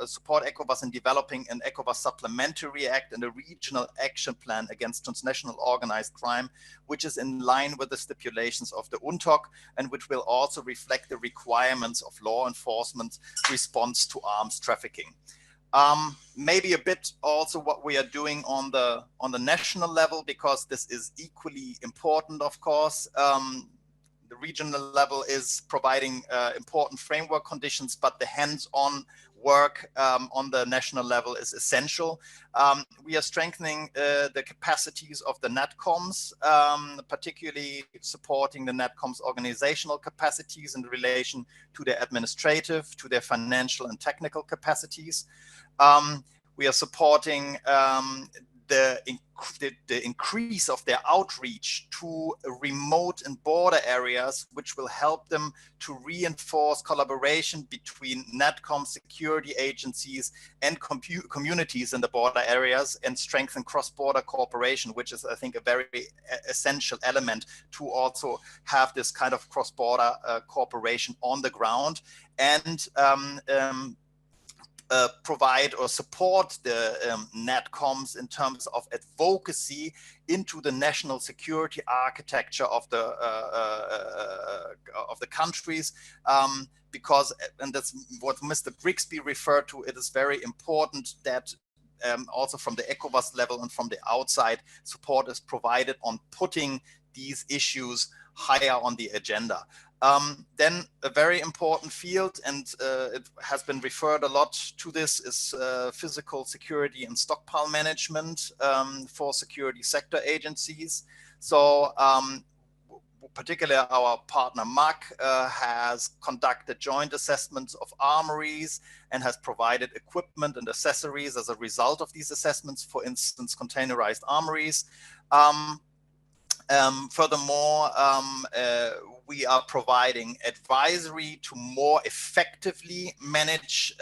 support ECOWAS in developing an ECOWAS Supplementary Act and a regional action plan against transnational organized crime, which is in line with the stipulations of the UNTOC, and which will also reflect the requirements of law enforcement response to arms trafficking. Maybe a bit also what we are doing on the national level, because this is equally important, of course. The regional level is providing important framework conditions, but the hands-on work on the national level is essential. We are strengthening the capacities of the NATCOMs, particularly supporting the NATCOMs organizational capacities in relation to their administrative, to their financial and technical capacities. We are supporting the increase of their outreach to remote and border areas, which will help them to reinforce collaboration between NATCOM security agencies and communities in the border areas, and strengthen cross-border cooperation, which is, I think, a very essential element to also have this kind of cross-border cooperation on the ground. And provide or support the NatComs in terms of advocacy into the national security architecture of the countries, because, and that's what Mr. Brixby referred to, it is very important that also from the ECOWAS level and from the outside, support is provided on putting these issues higher on the agenda. Then a very important field, and it has been referred a lot to this, is physical security and stockpile management for security sector agencies. So particularly our partner MAC has conducted joint assessments of armories and has provided equipment and accessories as a result of these assessments, for instance, containerized armories. Furthermore, we are providing advisory to more effectively manage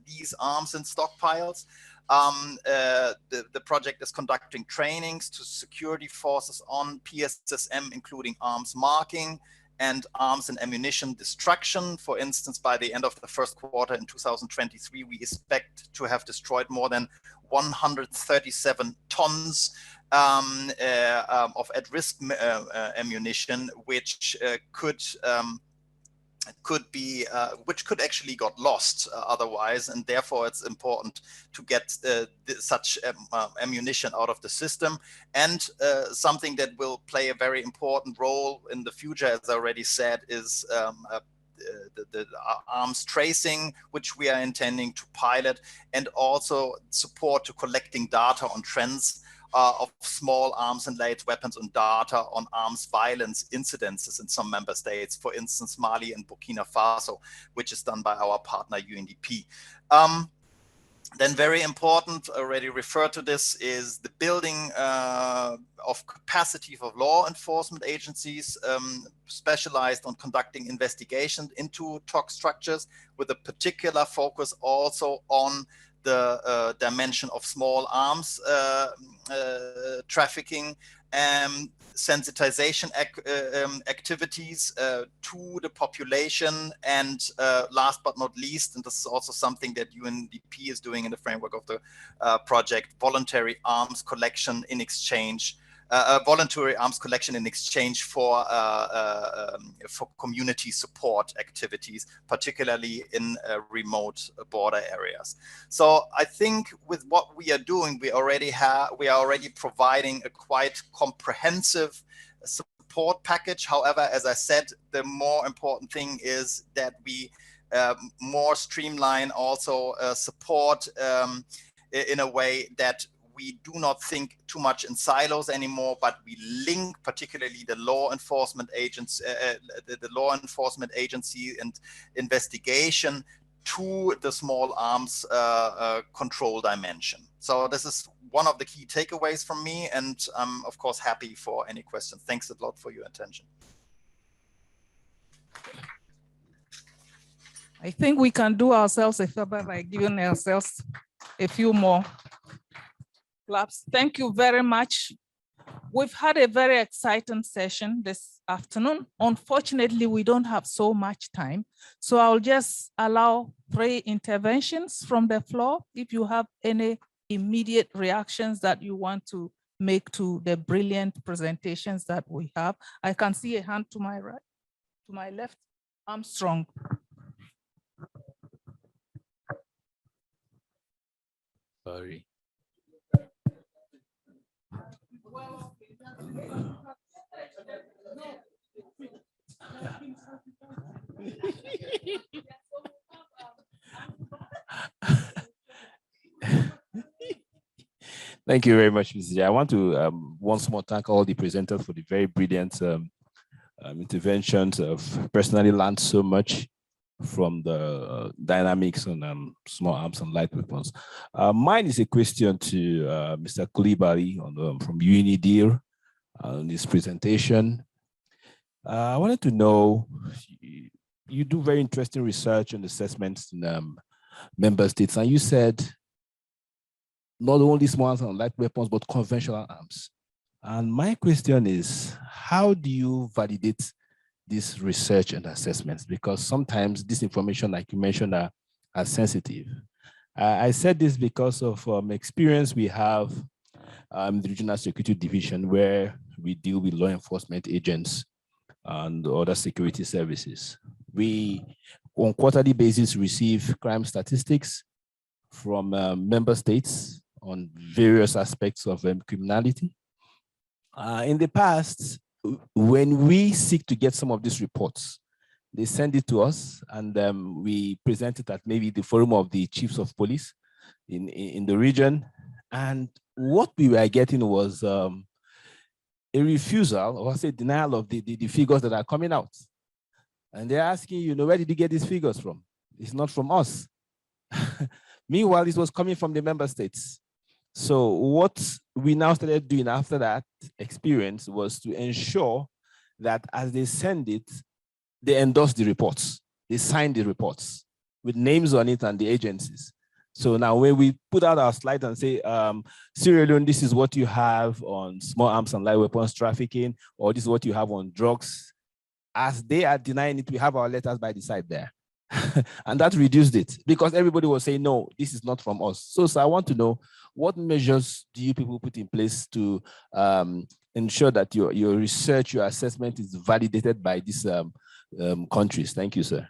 these arms and stockpiles. The project is conducting trainings to security forces on PSSM, including arms marking and arms and ammunition destruction. For instance, by the end of the first quarter in 2023, we expect to have destroyed more than 137 tons of at-risk ammunition, which could actually got lost otherwise, and therefore it's important to get such ammunition out of the system. And something that will play a very important role in the future, as I already said, is the arms tracing, which we are intending to pilot, and also support to collecting data on trends of small arms and light weapons and data on arms violence incidences in some member states, for instance, Mali and Burkina Faso, which is done by our partner UNDP. Then very important, already referred to this, is the building of capacity for law enforcement agencies specialized on conducting investigations into TOC structures, with a particular focus also on the dimension of small arms trafficking, sensitization activities to the population, and last but not least, and this is also something that UNDP is doing in the framework of the project, voluntary arms collection in exchange for community support activities, particularly in remote border areas. So I think with what we are doing, we are already providing a quite comprehensive support package. However, as I said, the more important thing is that we more streamline also support in a way that we do not think too much in silos anymore, but we link particularly the law enforcement agents, the law enforcement agency and investigation to the small arms control dimension. So this is one of the key takeaways from me, and I'm of course happy for any questions. Thanks a lot for your attention. I think we can do ourselves a favor by giving ourselves a few more claps. Thank you very much. We've had a very exciting session this afternoon. Unfortunately, we don't have so much time, so I'll just allow 3 interventions from the floor. If you have any immediate reactions that you want to make to the brilliant presentations that we have. I can see a hand to my right, to my left. Armstrong. Sorry. Thank you very much, Mr. J. I want to once more thank all the presenters for the very brilliant interventions. I've personally learned so much from the dynamics on small arms and light weapons. Mine is a question to Mr. Coulibaly from UNIDIR on this presentation. I wanted to know, you do very interesting research and assessments in member states, and you said not only small arms and light weapons, but conventional arms. And my question is, how do you validate this research and assessments? Because sometimes this information, like you mentioned, are sensitive. I said this because of experience we have the Regional Security Division, where we deal with law enforcement agents and other security services. We, on quarterly basis, receive crime statistics from member states on various aspects of criminality. In the past, when we seek to get some of these reports, they send it to us, and we present it at maybe the forum of the chiefs of police in the region. And what we were getting was a refusal, or say denial of the figures that are coming out. And they're asking, you know, where did you get these figures from? It's not from us. Meanwhile, it was coming from the member states. So what we now started doing after that experience was to ensure that as they send it, they endorse the reports. They sign the reports with names on it and the agencies. So now when we put out our slide and say, Sierra Leone, this is what you have on small arms and light weapons trafficking, or this is what you have on drugs, as they are denying it, we have our letters by the side there. And that reduced it because everybody was saying, no, this is not from us. So I want to know, what measures do you people put in place to ensure that your research, your assessment is validated by these countries? Thank you, sir.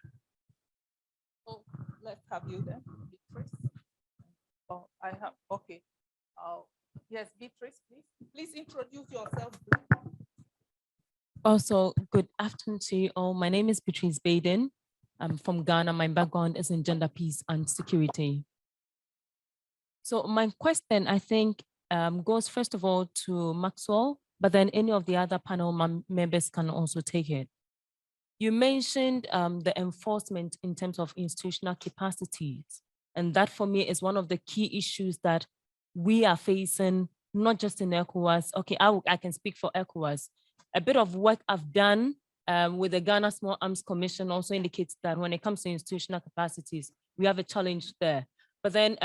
Oh, let's have you then, Beatrice. Oh, I have, okay. Yes, Beatrice, please. Please introduce yourself. Also, good afternoon to you all. My name is Beatrice Baden. I'm from Ghana. My background is in gender, peace, and security. So my question, I think, goes first of all to Maxwell, but then any of the other panel members can also take it. You mentioned the enforcement in terms of institutional capacities. And that for me is one of the key issues that we are facing, not just in ECOWAS. Okay, I can speak for ECOWAS. A bit of work I've done with the Ghana Small Arms Commission also indicates that when it comes to institutional capacities, we have a challenge there. But then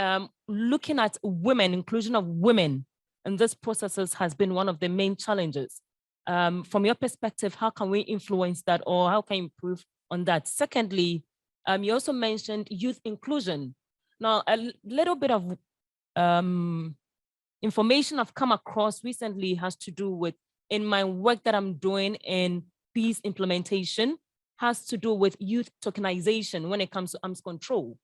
looking at women, inclusion of women in these processes has been one of the main challenges. From your perspective, how can we influence that, or how can you improve on that? Secondly, you also mentioned youth inclusion. Now, a little bit of information I've come across recently has to do with, in my work that I'm doing in peace implementation, has to do with youth tokenization when it comes to arms control.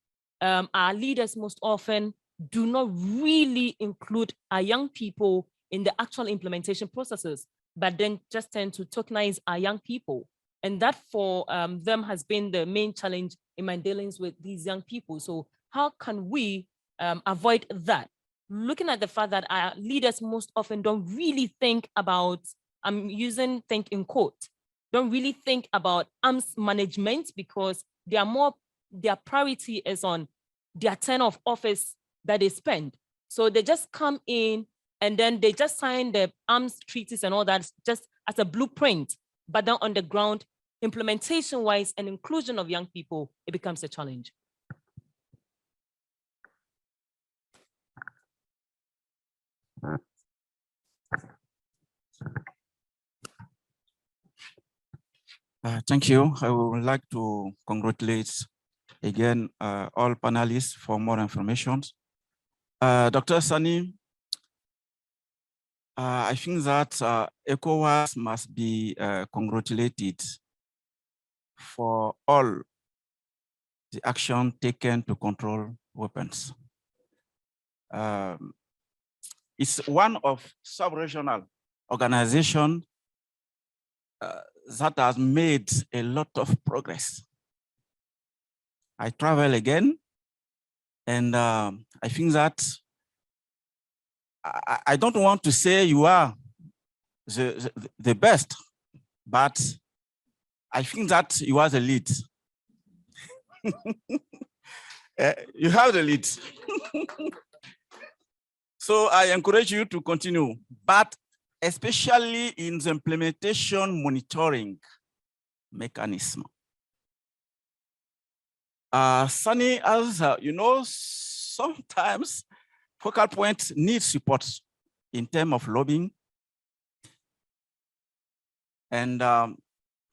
Our leaders most often do not really include our young people in the actual implementation processes, but then just tend to tokenize our young people. And that for them has been the main challenge in my dealings with these young people. So how can we avoid that? Looking at the fact that our leaders most often don't really think about, I'm using think in quote, don't really think about arms management because they are more, their priority is on their term of office that they spend. So they just come in and then they just sign the arms treaties and all that just as a blueprint, but then on the ground, implementation-wise and inclusion of young people, it becomes a challenge. Thank you. I would like to congratulate again all panelists for more information. Dr. Sani, I think that ECOWAS must be congratulated for all the action taken to control weapons. It's one of sub-regional organizations that has made a lot of progress. I travel again, and I think that I don't want to say you are the best, but I think that you are the lead. You have the lead. So I encourage you to continue, but especially in the implementation monitoring mechanism. Sunny, as you know, sometimes focal point needs support in terms of lobbying. And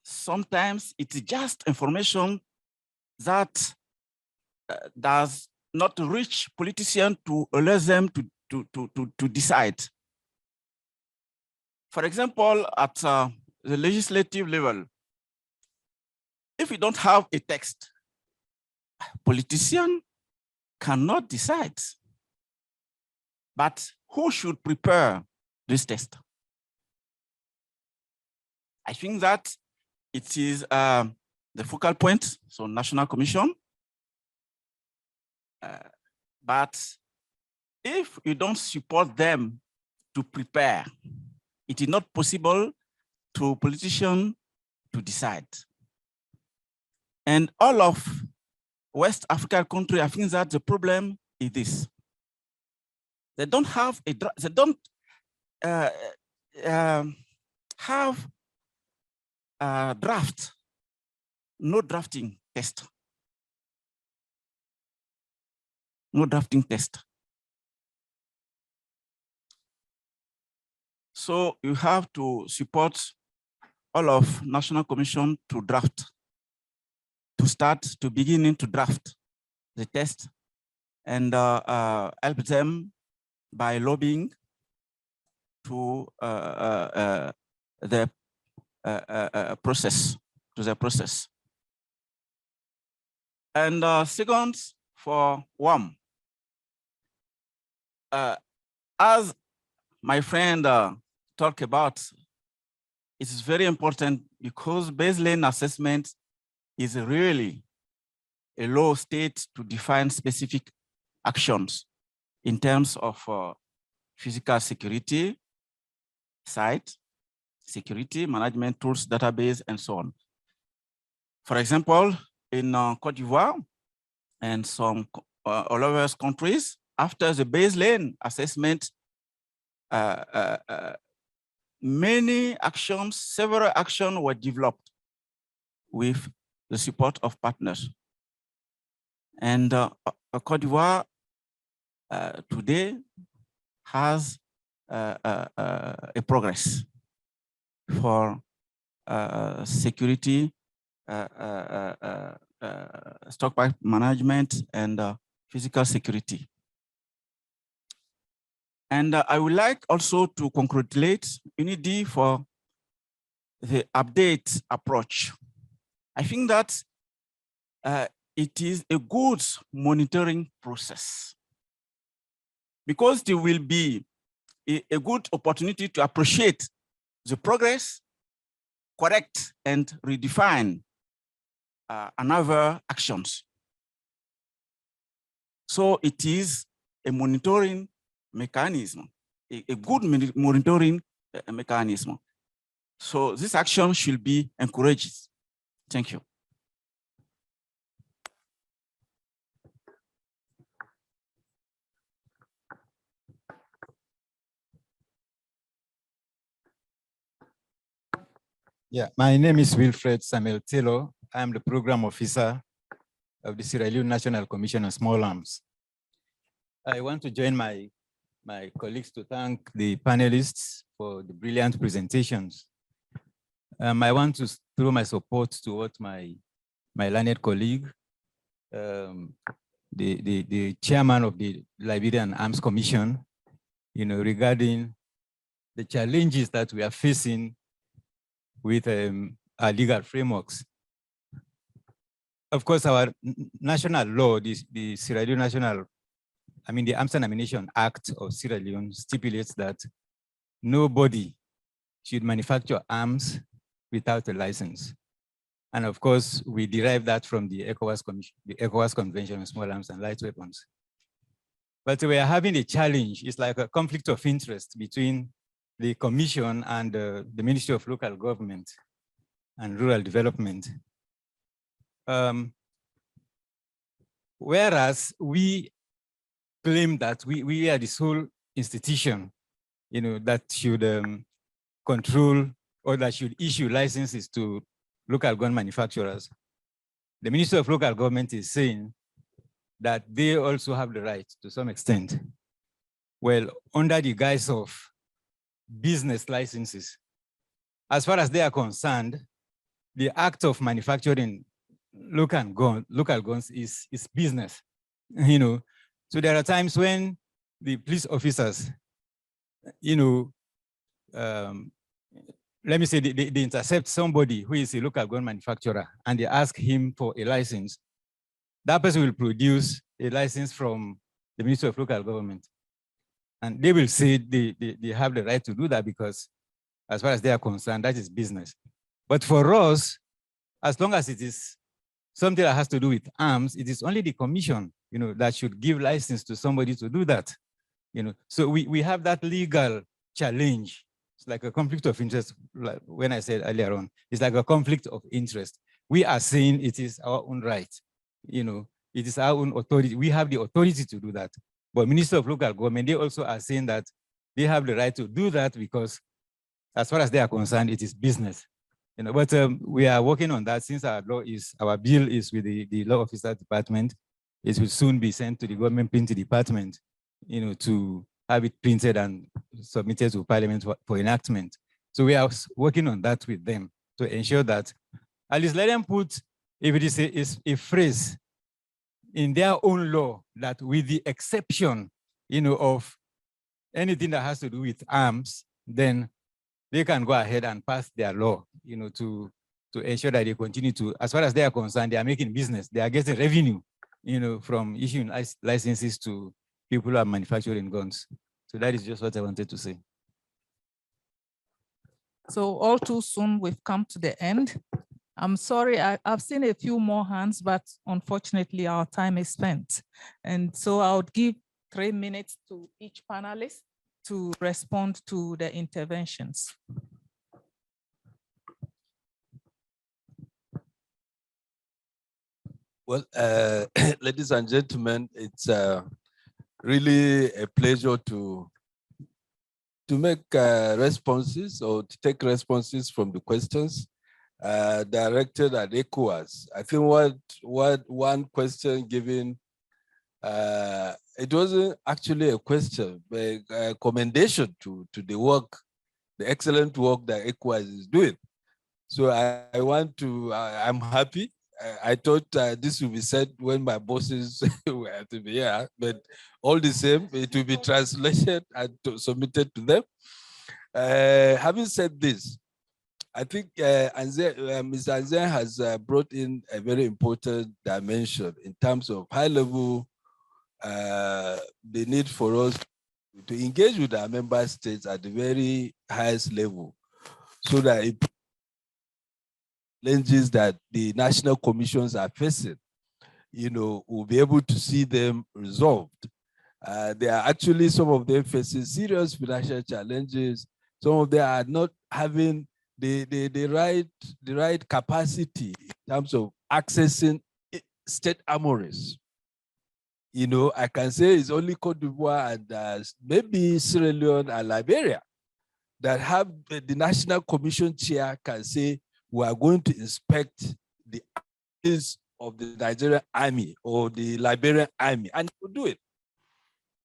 sometimes it's just information that does not reach politicians to allow them to decide. For example, at the legislative level, if we don't have a text, politicians cannot decide. But who should prepare this text? I think that it is the focal point, so National Commission. But if you don't support them to prepare, it is not possible to politicians to decide. And all of West African countries, I think that the problem is this. They don't have have a draft, no drafting test. No drafting test. So you have to support all of National Commission to draft, to beginning to draft the test and help them by lobbying to the process, And second, for WAM, as my friend talked about, it's very important because baseline assessment is really a law state to define specific actions in terms of physical security, site security, management tools, database, and so on. For example, in Côte d'Ivoire and some all over countries, after the baseline assessment, many actions, several actions were developed with the support of partners. And Côte d'Ivoire today has a progress for security, stockpile management, and physical security. And I would like also to congratulate UNIDIR for the update approach. I think that it is a good monitoring process because there will be a good opportunity to appreciate the progress, correct and redefine another actions. So it is a monitoring mechanism, a good monitoring mechanism. So this action should be encouraged. Thank you. Yeah, my name is Wilfred Samuel Taylor. I'm the program officer of the Sierra Leone National Commission on Small Arms. I want to join my colleagues to thank the panelists for the brilliant presentations. I want to throw my support to what my learned colleague, the chairman of the Liberian Arms Commission, regarding the challenges that we are facing with our legal frameworks. Of course, our national law, the Sierra Leone National, the Arms and Ammunition Act of Sierra Leone stipulates that nobody should manufacture arms without a license. And of course, we derive that from the ECOWAS Commission, the ECOWAS Convention on Small Arms and Light Weapons. But we are having a challenge. It's like a conflict of interest between the Commission and the Ministry of Local Government and Rural Development. Whereas we claim that we are the sole institution, that should control or that should issue licenses to local gun manufacturers. The Ministry of Local Government is saying that they also have the right to some extent. Well, under the guise of business licenses. As far as they are concerned, the act of manufacturing local guns is business. you know. So there are times when the police officers, you know, let me say they intercept somebody who is a local gun manufacturer and they ask him for a license. That person will produce a license from the Ministry of Local Government. And they will say they have the right to do that because as far as they are concerned, that is business. But for us, as long as it is something that has to do with arms, it is only the commission, you know, that should give license to somebody to do that. You know, so we have that legal challenge. It's like a conflict of interest. Like when I said earlier on, it's like a conflict of interest. We are saying it is our own right. You know, it is our own authority. We have the authority to do that. But Minister of Local Government, they also are saying that they have the right to do that because as far as they are concerned, it is business. You know, but we are working on that since our bill is with the Law Officer Department. It will soon be sent to the Government Printing Department, you know, to have it printed and submitted to Parliament for enactment. So we are working on that with them to ensure that at least let them put, if it is a phrase in their own law that with the exception, you know, of anything that has to do with arms, then they can go ahead and pass their law, you know, to ensure that they continue to, as far as they are concerned, they are making business, they are getting revenue, you know, from issuing licenses to people who are manufacturing guns. So that is just what I wanted to say. So all too soon, we've come to the end. I'm sorry, I've seen a few more hands, but unfortunately our time is spent. And so I would give 3 minutes to each panelist to respond to the interventions. Well, ladies and gentlemen, it's really a pleasure to make responses or to take responses from the questions directed at ECOWAS. I think what one question given, it wasn't actually a question, but a commendation to the work, the excellent work that ECOWAS is doing. So I want to, I'm happy. I thought this will be said when my bosses were to be here, but all the same, it will be translated and submitted to them. Having said this, I think Mr. Anzen has brought in a very important dimension in terms of high level, the need for us to engage with our member states at the very highest level so that it challenges that the national commissions are facing, you know, we'll be able to see them resolved. There are actually some of them facing serious financial challenges. Some of them are not having the right capacity in terms of accessing state armories. You know, I can say it's only Cote d'Ivoire and maybe Sierra Leone and Liberia that have the National Commission chair can say, we are going to inspect the armies of the Nigerian army or the Liberian army, and we'll do it.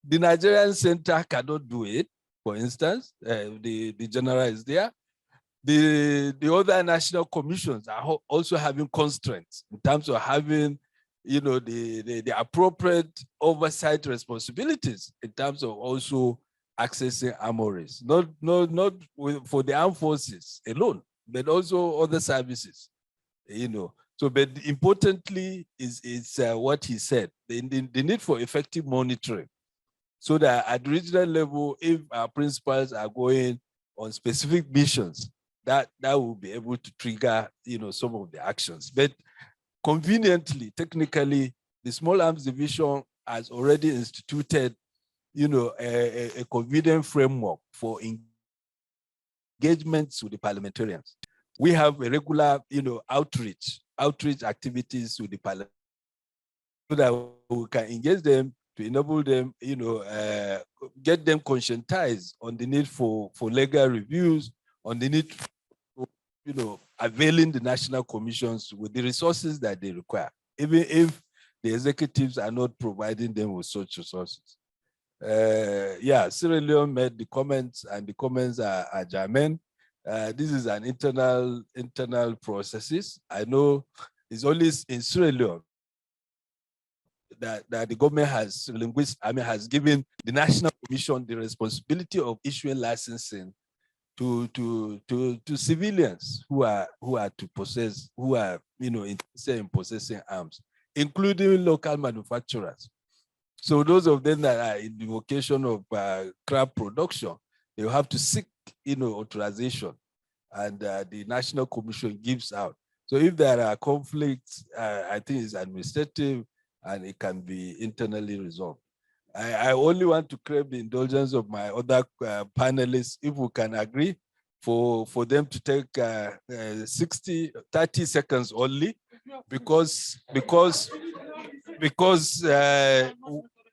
The Nigerian center cannot do it, for instance, the general is there. The other national commissions are also having constraints in terms of having, you know, the appropriate oversight responsibilities in terms of also accessing armories, not for the armed forces alone, but also other services, you know. So, but importantly is what he said, the need for effective monitoring, so that at regional level, if our principals are going on specific missions, that will be able to trigger, you know, some of the actions. But conveniently, technically, the Small Arms Division has already instituted, you know, a convenient framework for engagements with the parliamentarians. We have a regular, you know, outreach activities with the parliament so that we can engage them to enable them, you know, get them conscientized on the need for legal reviews, on the need for, you know, availing the national commissions with the resources that they require, even if the executives are not providing them with such resources. Yeah, Sierra Leone made the comments, and the comments are germane. This is an internal processes. I know it's only in Sierra Leone that the government has has given the National Commission the responsibility of issuing licensing to civilians who are interested in possessing arms, including local manufacturers. So those of them that are in the vocation of crop production, they will have to seek authorization, and the National Commission gives out. So if there are conflicts, I think it's administrative and it can be internally resolved. I only want to crave the indulgence of my other panelists, if we can agree for them to take 30 seconds only, because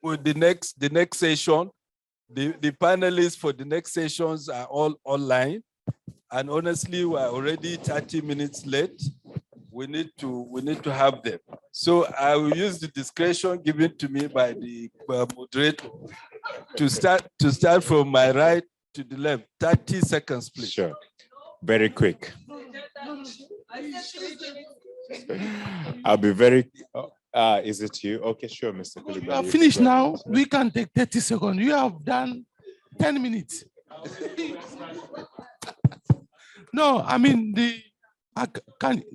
with the next session, the panelists for the next sessions are all online, and honestly, we're already 30 minutes late. We need to have them. So I will use the discretion given to me by the moderator to start from my right to the left. 30 seconds, please. Sure. Very quick. I'll be very. Is it you? Okay, sure, Mr. Koulibaly. You are finished now. We can take 30 seconds. You have done 10 minutes. No, I mean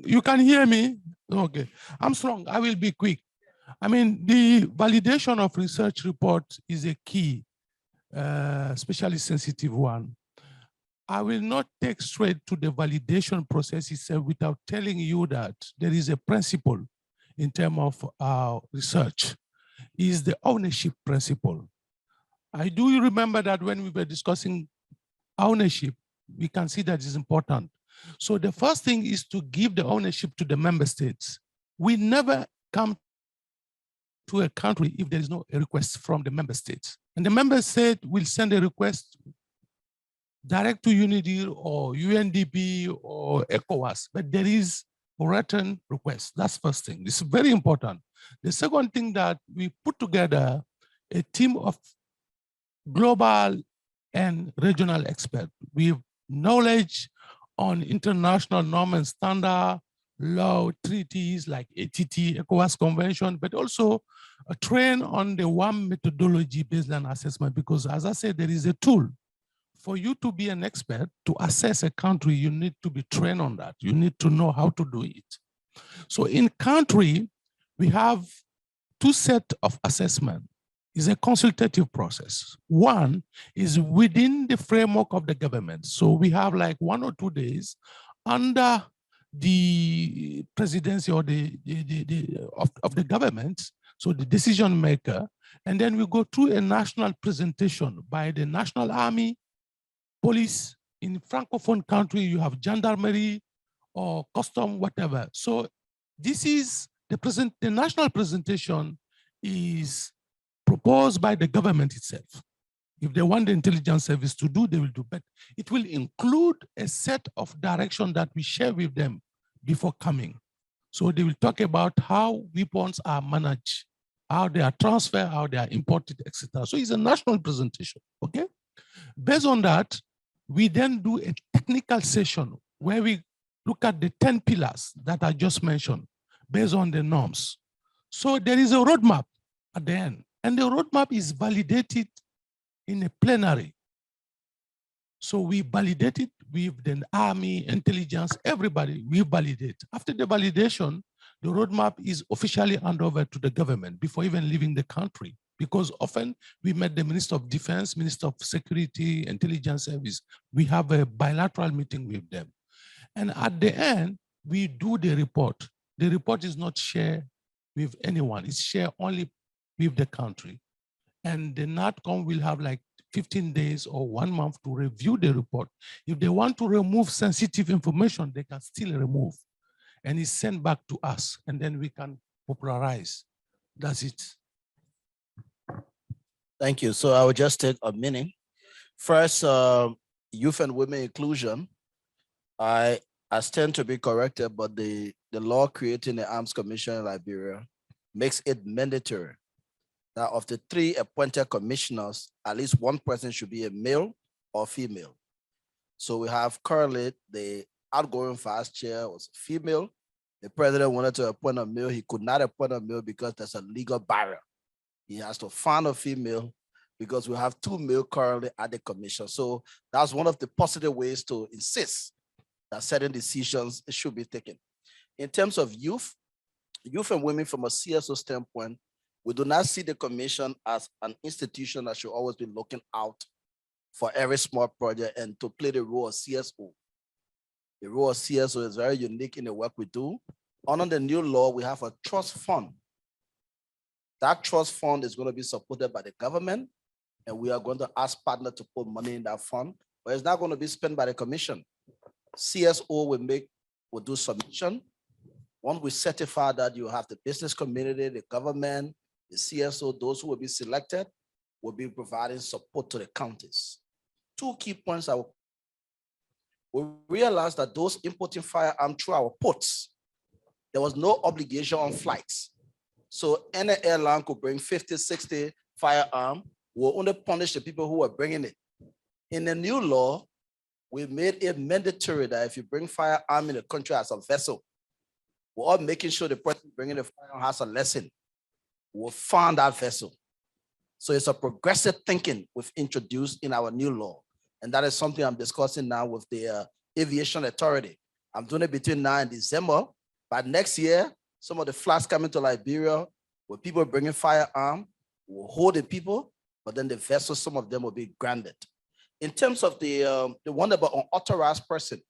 you can hear me? Okay, I'm strong. I will be quick. I mean, the validation of research report is a key, especially sensitive one. I will not take straight to the validation process itself without telling you that there is a principle in terms of our research, is the ownership principle. I do remember that when we were discussing ownership, we can see that is important. So the first thing is to give the ownership to the member states. We never come to a country if there is no request from the member states. And the member state will send a request direct to UNIDIR or UNDP or ECOWAS, but there is a written request. That's first thing. This is very important. The second thing, that we put together a team of global and regional experts with knowledge on international norm and standard, law, treaties like ATT, ECOWAS Convention, but also train on the one methodology baseline assessment, because as I said, there is a tool. For you to be an expert, to assess a country, you need to be trained on that. You need to know how to do it. So in country, we have two sets of assessment. It's a consultative process. One is within the framework of the government. So we have like 1 or 2 days under the presidency or of the government, so the decision maker, and then we go through a national presentation by the national army, police. In Francophone country, you have gendarmerie or custom, whatever. So this is the national presentation is proposed by the government itself. If they want the intelligence service to do, they will do, but it will include a set of direction that we share with them before coming. So they will talk about how weapons are managed, how they are transferred, how they are imported, etc. So it's a national presentation, okay? Based on that, we then do a technical session where we look at the 10 pillars that I just mentioned based on the norms. So there is a roadmap at the end, and the roadmap is validated in a plenary. So we validate it with the army, intelligence, everybody, we validate. After the validation, the roadmap is officially handed over to the government before even leaving the country, because often we met the Minister of Defense, Minister of Security, Intelligence Service. We have a bilateral meeting with them. And at the end, we do the report. The report is not shared with anyone. It's shared only with the country. And the NATCOM will have like 15 days or 1 month to review the report. If they want to remove sensitive information, they can still remove. And it's sent back to us, and then we can popularize. That's it. Thank you. So I will just take a minute. First, youth and women inclusion. I stand to be corrected, but the law creating the Arms Commission in Liberia makes it mandatory that of the 3 appointed commissioners, at least 1 person should be a male or female. So we have currently the outgoing vice chair was female, The president wanted to appoint a male. He could not appoint a male because there's a legal barrier. He has to find a female because we have 2 male currently at the commission. So that's one of the positive ways to insist that certain decisions should be taken. In terms of youth and women from a CSO standpoint, we do not see the commission as an institution that should always be looking out for every small project and to play the role of CSO. The role of CSO is very unique in the work we do. Under the new law, we have a trust fund. That trust fund is going to be supported by the government, and we are going to ask partners to put money in that fund, but it's not going to be spent by the commission. CSO will do submission. Once we certify that, you have the business community, the government, the CSO, those who will be selected will be providing support to the counties. 2 key points we realized that those importing firearms through our ports, there was no obligation on flights. So any airline could bring 50, 60 firearms. We'll only punish the people who are bringing it. In the new law, we made it mandatory that if you bring firearm in the country as a vessel, we're all making sure the person bringing the firearm has a lesson. We'll fund that vessel. So it's a progressive thinking we've introduced in our new law. And that is something I'm discussing now with the Aviation Authority. I'm doing it between now and December. By next year, some of the flights coming to Liberia, where people bringing firearm, will hold the people, but then the vessels, some of them will be grounded. In terms of the one about unauthorized person,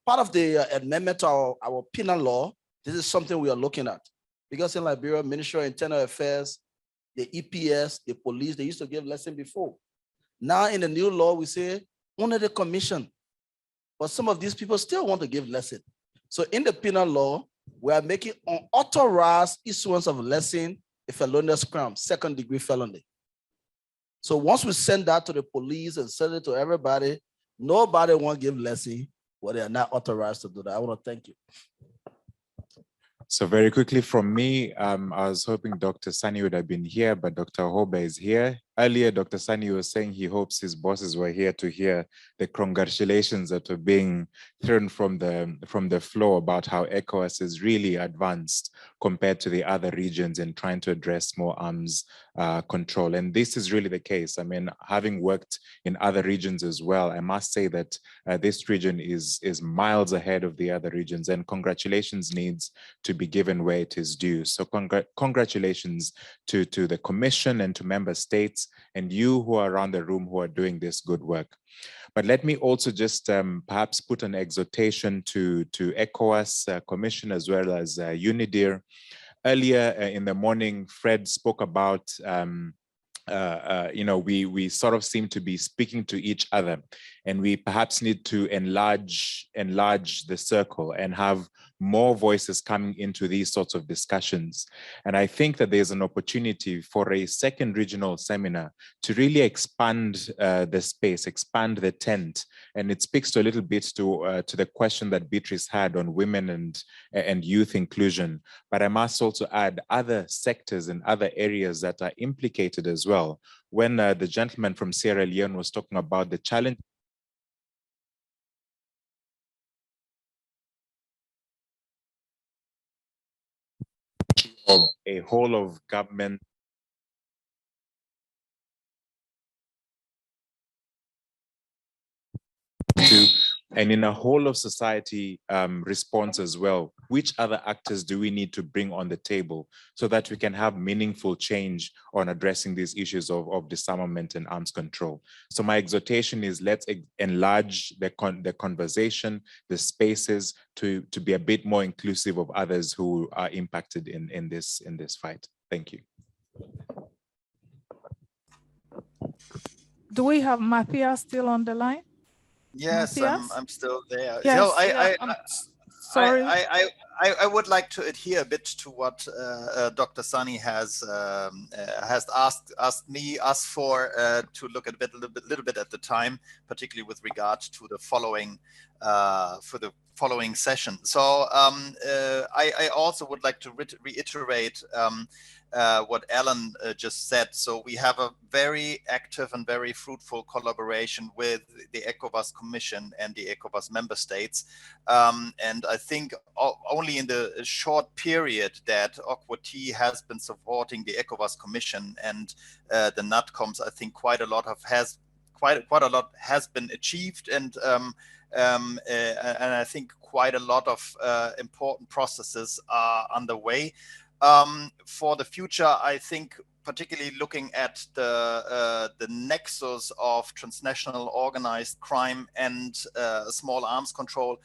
part of the amendment to our penal law, this is something we are looking at. Because in Liberia, Ministry of Internal Affairs, the EPS, the police, they used to give lesson before. Now in the new law, we say only the commission, but some of these people still want to give lesson. So in the penal law, we are making unauthorized issuance of lesson a felonious crime, 2nd-degree felony. So once we send that to the police and send it to everybody, nobody won't give lesson when they are not authorized to do that. I want to thank you. So very quickly from me, I was hoping Dr. Sani would have been here, but Dr. Hoba is here. Earlier, Dr. Sani was saying he hopes his bosses were here to hear the congratulations that were being thrown from the floor about how ECOWAS is really advanced compared to the other regions in trying to address more arms control. And this is really the case. I mean, having worked in other regions as well, I must say that this region is miles ahead of the other regions, and congratulations needs to be given where it is due. So congratulations to the Commission and to member states and you who are around the room who are doing this good work. But let me also just perhaps put an exhortation to ECOWAS Commission as well as UNIDIR. Earlier in the morning, Fred spoke about we sort of seem to be speaking to each other, and we perhaps need to enlarge the circle and have more voices coming into these sorts of discussions. And I think that there's an opportunity for a 2nd regional seminar to really expand the space, expand the tent. And it speaks to a little bit to the question that Beatrice had on women and youth inclusion. But I must also add other sectors and other areas that are implicated as well. When the gentleman from Sierra Leone was talking about the challenge of a whole of government to, and in a whole of society response as well, which other actors do we need to bring on the table so that we can have meaningful change on addressing these issues of disarmament and arms control? So my exhortation is let's enlarge the conversation, the spaces to be a bit more inclusive of others who are impacted in this fight. Thank you. Do we have Matthias still on the line? Yes, Matthias? I'm still there. Yes, So sorry. I would like to adhere a bit to what Dr. Sani has asked us for to look at a little bit at the time, particularly with regard to the following session. So I also would like to reiterate what Alan just said. So we have a very active and very fruitful collaboration with the ECOWAS Commission and the ECOWAS member states. And I think only only in the short period that OQT has been supporting the ECOWAS Commission and the NATCOMs, I think quite a lot has been achieved, and I think quite a lot of important processes are underway. For the future, I think particularly looking at the nexus of transnational organized crime and small arms control,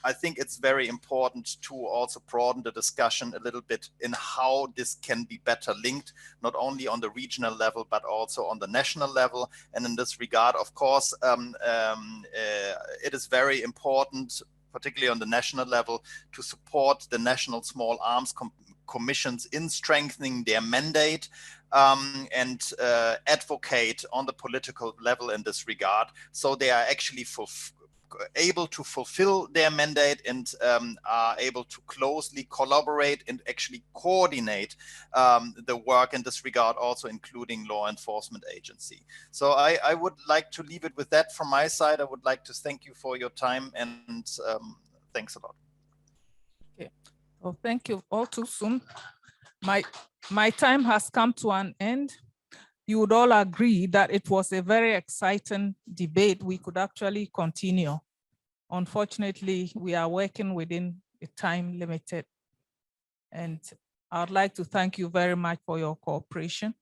I think it's very important to also broaden the discussion a little bit in how this can be better linked, not only on the regional level, but also on the national level. And in this regard, of course, it is very important, particularly on the national level, to support the national small arms commissions in strengthening their mandate and advocate on the political level in this regard, so they are actually able to fulfill their mandate and are able to closely collaborate and actually coordinate the work in this regard, also including law enforcement agency. So I would like to leave it with that from my side. I would like to thank you for your time, and thanks a lot. Okay. Well, thank you all too soon. My time has come to an end. You would all agree that it was a very exciting debate. We could actually continue. Unfortunately, we are working within a time limited. And I would like to thank you very much for your cooperation.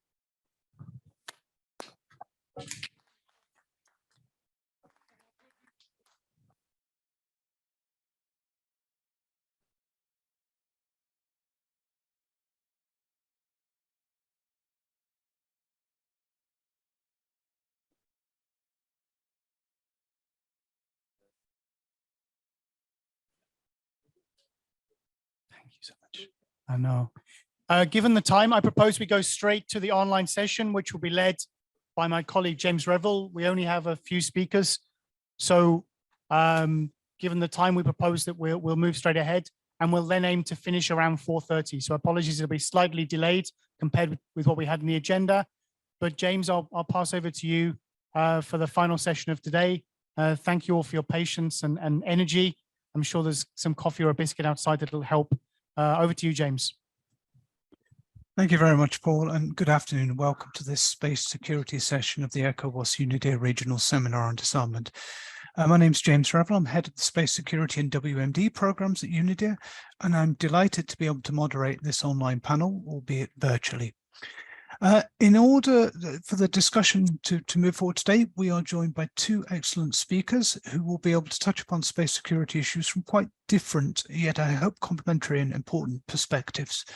So much. I know. Given the time, I propose we go straight to the online session, which will be led by my colleague, James Revel. We only have a few speakers. So given the time, we propose that we'll move straight ahead, and we'll then aim to finish around 4:30. So apologies, it'll be slightly delayed compared with what we had in the agenda. But James, I'll pass over to you for the final session of today. Thank you all for your patience and energy. I'm sure there's some coffee or a biscuit outside that'll help. Over to you, James. Thank you very much, Paul, and good afternoon and welcome to this space security session of the ECOWAS-UNIDIR Regional Seminar on Disarmament. My name is James Revel. I'm head of the Space Security and WMD programs at UNIDIR, and I'm delighted to be able to moderate this online panel, albeit virtually. In order for the discussion to move forward today, we are joined by two excellent speakers who will be able to touch upon space security issues from quite different, yet I hope complementary and important perspectives.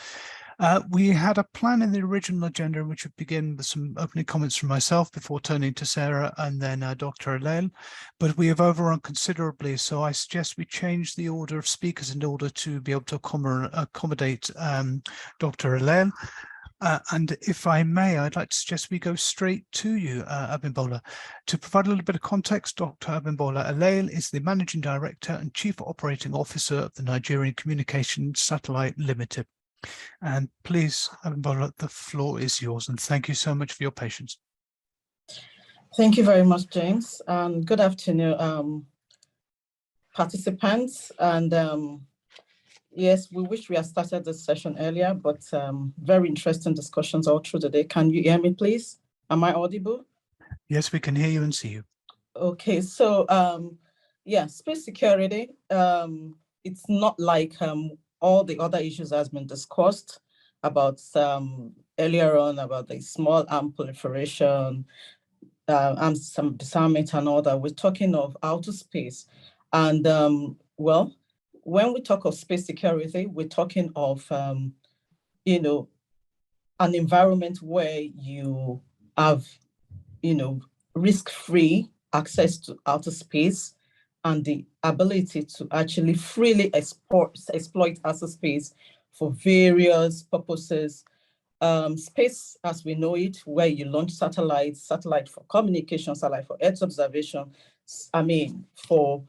We had a plan in the original agenda which would begin with some opening comments from myself before turning to Sarah and then Dr. Alel, but we have overrun considerably, so I suggest we change the order of speakers in order to be able to accommodate Dr. Alel. And if I may, I'd like to suggest we go straight to you, Abimbola. To provide a little bit of context, Dr. Abimbola Alel is the Managing Director and Chief Operating Officer of the Nigerian Communications Satellite Limited. And please, Abimbola, the floor is yours, and thank you so much for your patience. Thank you very much, James, and good afternoon, participants. And yes, we wish we had started this session earlier, but very interesting discussions all through the day. Can you hear me, please? Am I audible? Yes, we can hear you and see you. Okay, so yeah, space security, it's not like all the other issues has been discussed about earlier on about the small arm proliferation, and some disarmament and all that. We're talking of outer space. And well, when we talk of space security, we're talking of, you know, an environment where you have, you know, risk-free access to outer space and the ability to actually freely exploit outer space for various purposes. Space, as we know it, where you launch satellites, satellite for communication, satellite for Earth observation, I mean, for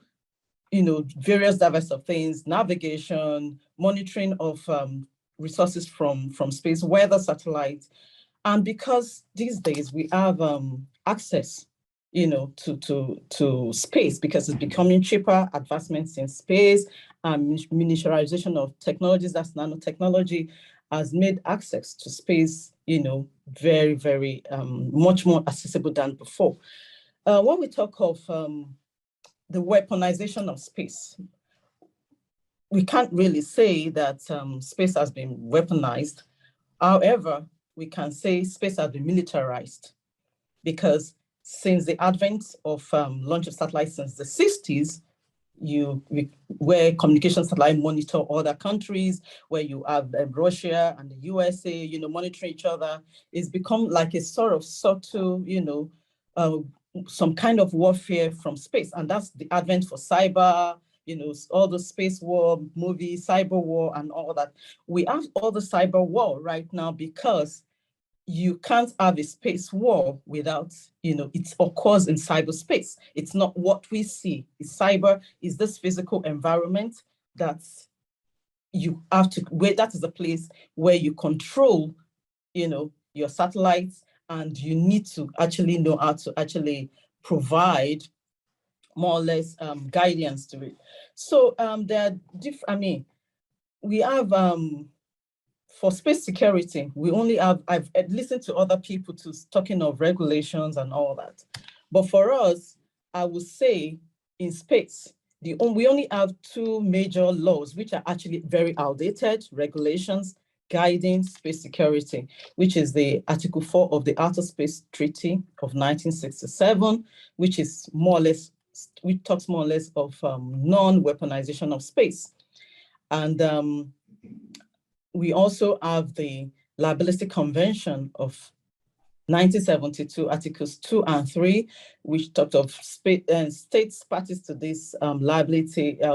you know, various diverse of things, navigation, monitoring of resources from space, weather satellites. And because these days we have access, you know, to space because it's becoming cheaper, advancements in space, miniaturization of technologies, that's nanotechnology, has made access to space, very, very much more accessible than before. When we talk of the weaponization of space, we can't really say that space has been weaponized. However, we can say space has been militarized, because since the advent of launch of satellites since the 60s, where communication satellite monitor other countries, where you have Russia and the USA, monitoring each other, it's become like a sort of subtle, some kind of warfare from space. And that's the advent for cyber, all the space war movies, cyber war and all that. We have all the cyber war right now because you can't have a space war without, it occurs in cyberspace. It's not what we see. Cyber is this physical environment that you have to, where that is a place where you control, your satellites, and you need to actually know how to actually provide more or less guidance to it. So there are different, we have, for space security, we only have, I've listened to other people talking of regulations and all that. But for us, I would say in space, we only have two major laws, which are actually very outdated regulations guiding space security, which is the Article 4 of the Outer Space Treaty of 1967, which is more or less, which talks more or less of non-weaponization of space. And we also have the Liability Convention of 1972, Articles 2 and 3, which talked of states parties to this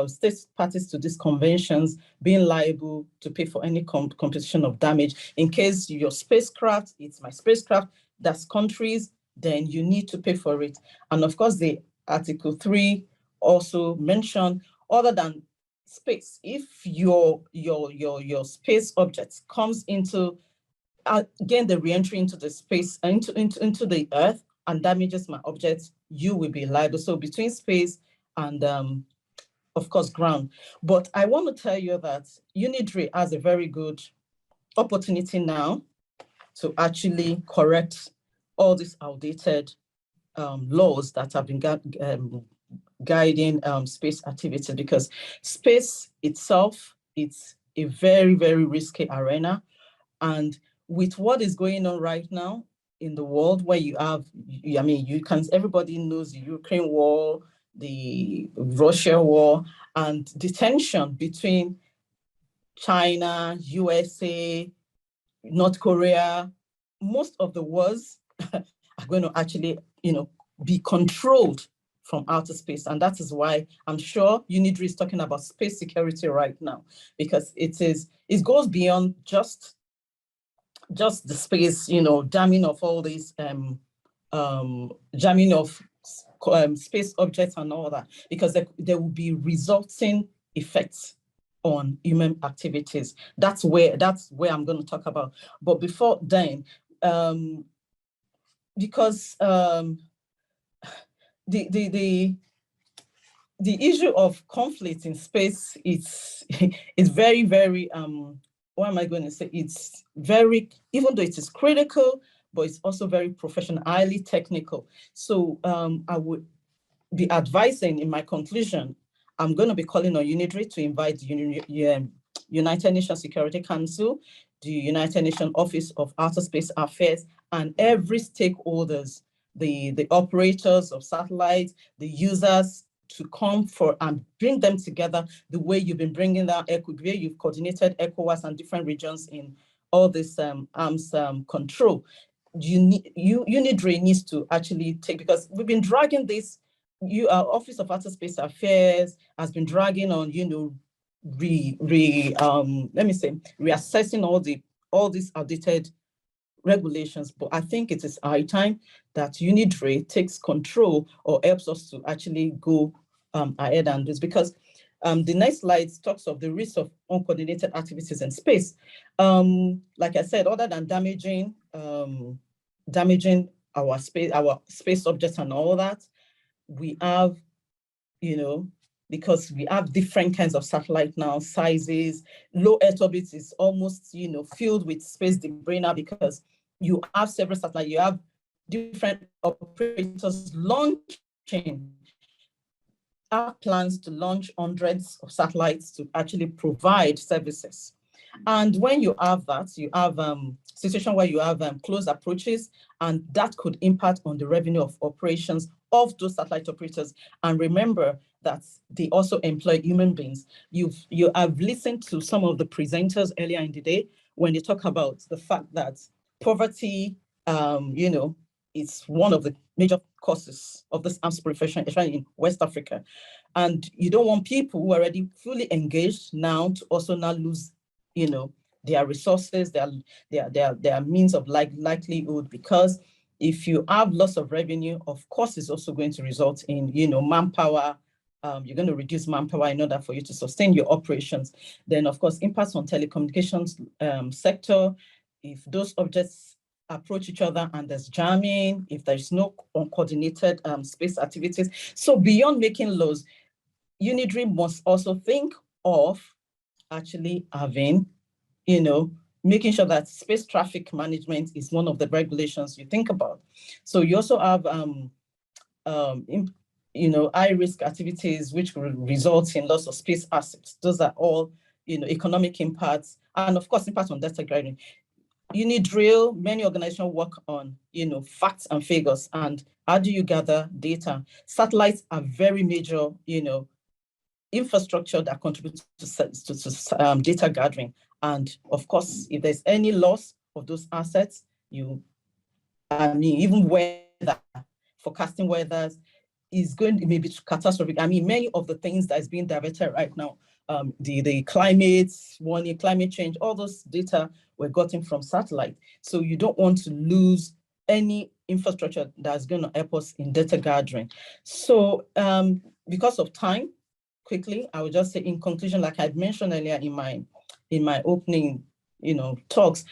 states parties to these conventions being liable to pay for any compensation of damage. In case your spacecraft, it's my spacecraft, that's countries, then you need to pay for it. And of course, the Article 3 also mentioned, other than space, if your space object comes into again the re-entry into the space into the earth and damages my objects, you will be liable. So between space and of course ground. But I want to tell you that UNIDIR has a very good opportunity now to actually correct all these outdated laws that have been guiding space activity, because space itself, it's a very, very risky arena. And with what is going on right now in the world, where you have, everybody knows the Ukraine war, the Russia war, and the tension between China, USA, North Korea, most of the wars are going to actually, be controlled from outer space. And that is why I'm sure UNIDIR is talking about space security right now, because it goes beyond just the space, jamming of all these, jamming of space objects and all that, because there will be resulting effects on human activities. That's where I'm going to talk about. But before then, because the issue of conflict in space is very, very what am I going to say? It's very, even though it is critical, but it's also very professional, highly technical. So I would be advising in my conclusion, I'm going to be calling on UNIDIR to invite the United Nations Security Council, the United Nations Office of Outer Space Affairs, and every stakeholders, the operators of satellites, the users, to come for and bring them together the way you've been bringing that where you've coordinated ECOWAS and different regions in all this arms control. UNIDIR needs to actually take, because we've been dragging this, Office of Outer Space Affairs has been dragging on, reassessing all these outdated regulations. But I think it is high time that UNIDIR takes control or helps us to actually go ahead and do this, because the next slide talks of the risk of uncoordinated activities in space. Like I said, other than damaging our space objects and all that, we have, because we have different kinds of satellite now, sizes. Low Earth orbit is almost, filled with space debris now because you have several satellites, you have different operators launching. Our plans to launch hundreds of satellites to actually provide services. And when you have that, you have a situation where you have close approaches, and that could impact on the revenue of operations of those satellite operators. And remember that they also employ human beings. You have listened to some of the presenters earlier in the day when they talk about the fact that poverty, it's one of the major causes of this arms proliferation, especially in West Africa. And you don't want people who are already fully engaged now to also now lose, their resources, their means of livelihood, because if you have loss of revenue, of course, it's also going to result in, manpower. You're going to reduce manpower in order for you to sustain your operations. Then, of course, impacts on telecommunications sector. If those objects approach each other and there's jamming, if there's no uncoordinated space activities. So beyond making laws, UNIDRI must also think of actually having, making sure that space traffic management is one of the regulations you think about. So you also have, high-risk activities which will result in loss of space assets. Those are all, economic impacts, and of course, impact on data gathering. UNIDRIL, many organizations work on, facts and figures, and how do you gather data? Satellites are very major, infrastructure that contributes to data gathering. And of course, if there's any loss of those assets, even weather, forecasting weather is going to maybe catastrophic. Many of the things that is being diverted right now, the climate warning, climate change, all those data were gotten from satellite. So you don't want to lose any infrastructure that's going to help us in data gathering. So because of time, quickly, I would just say in conclusion, like I mentioned earlier in my opening, talks,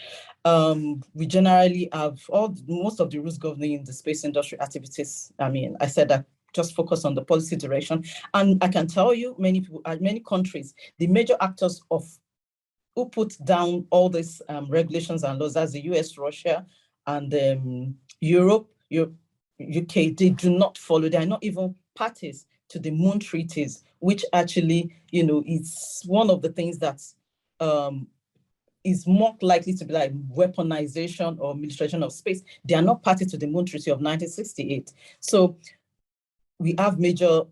we generally have most of the rules governing the space industry activities. I said that just focus on the policy direction. And I can tell you, many people, many countries, the major actors who put down all these regulations and laws, as the US, Russia, and Europe, UK, they do not follow. They are not even parties to the Moon Treaties, which actually, it's one of the things that is more likely to be like weaponization or militarization of space. They are not party to the Moon Treaty of 1968. So we have major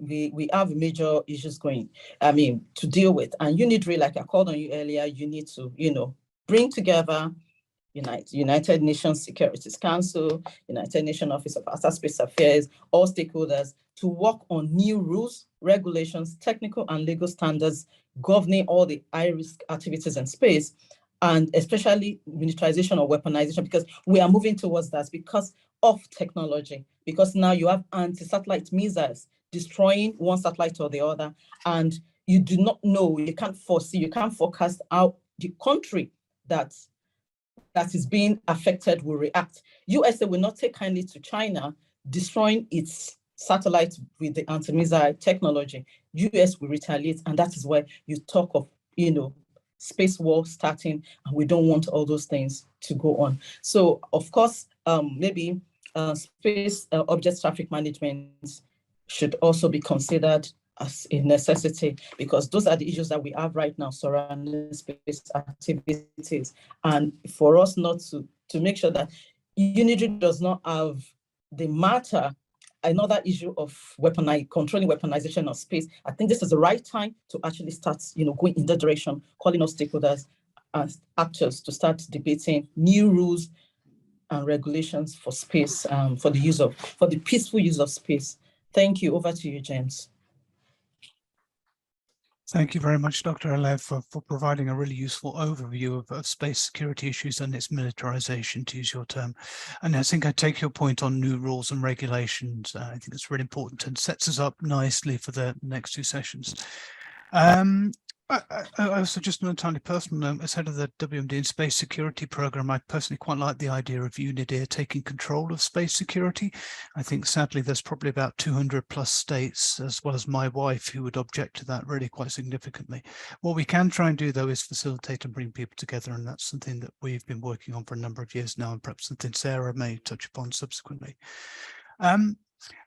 issues going, to deal with. And UNIDRI, like I called on you earlier, you need to, bring together United Nations Security Council, United Nations Office of Outer Space Affairs, all stakeholders to work on new rules, regulations, technical and legal standards governing all the high-risk activities in space, and especially militarization or weaponization, because we are moving towards that because of technology, because now you have anti-satellite missiles destroying one satellite or the other, and you do not know, you can't foresee, you can't forecast how the country that is being affected will react. USA will not take kindly to China destroying its satellites with the anti-missile technology. US will retaliate, and that is why you talk of, space war starting, and we don't want all those things to go on. So, of course, maybe space object traffic management should also be considered as a necessity, because those are the issues that we have right now surrounding space activities. And for us not to make sure that UNIDRI does not have the matter, another issue of controlling weaponization of space, I think this is the right time to actually start, going in that direction, calling us stakeholders and actors to start debating new rules and regulations for space, for the peaceful use of space. Thank you. Over to you, James. Thank you very much, Dr. Alev, for providing a really useful overview of space security issues and its militarization, to use your term. And I think I take your point on new rules and regulations. I think it's really important and sets us up nicely for the next two sessions. I also, just on a tiny personal note, as head of the WMD in Space Security Program, I personally quite like the idea of UNIDIR taking control of space security. I think sadly there's probably about 200 plus states, as well as my wife, who would object to that really quite significantly. What we can try and do, though, is facilitate and bring people together, and that's something that we've been working on for a number of years now, and perhaps something Sarah may touch upon subsequently.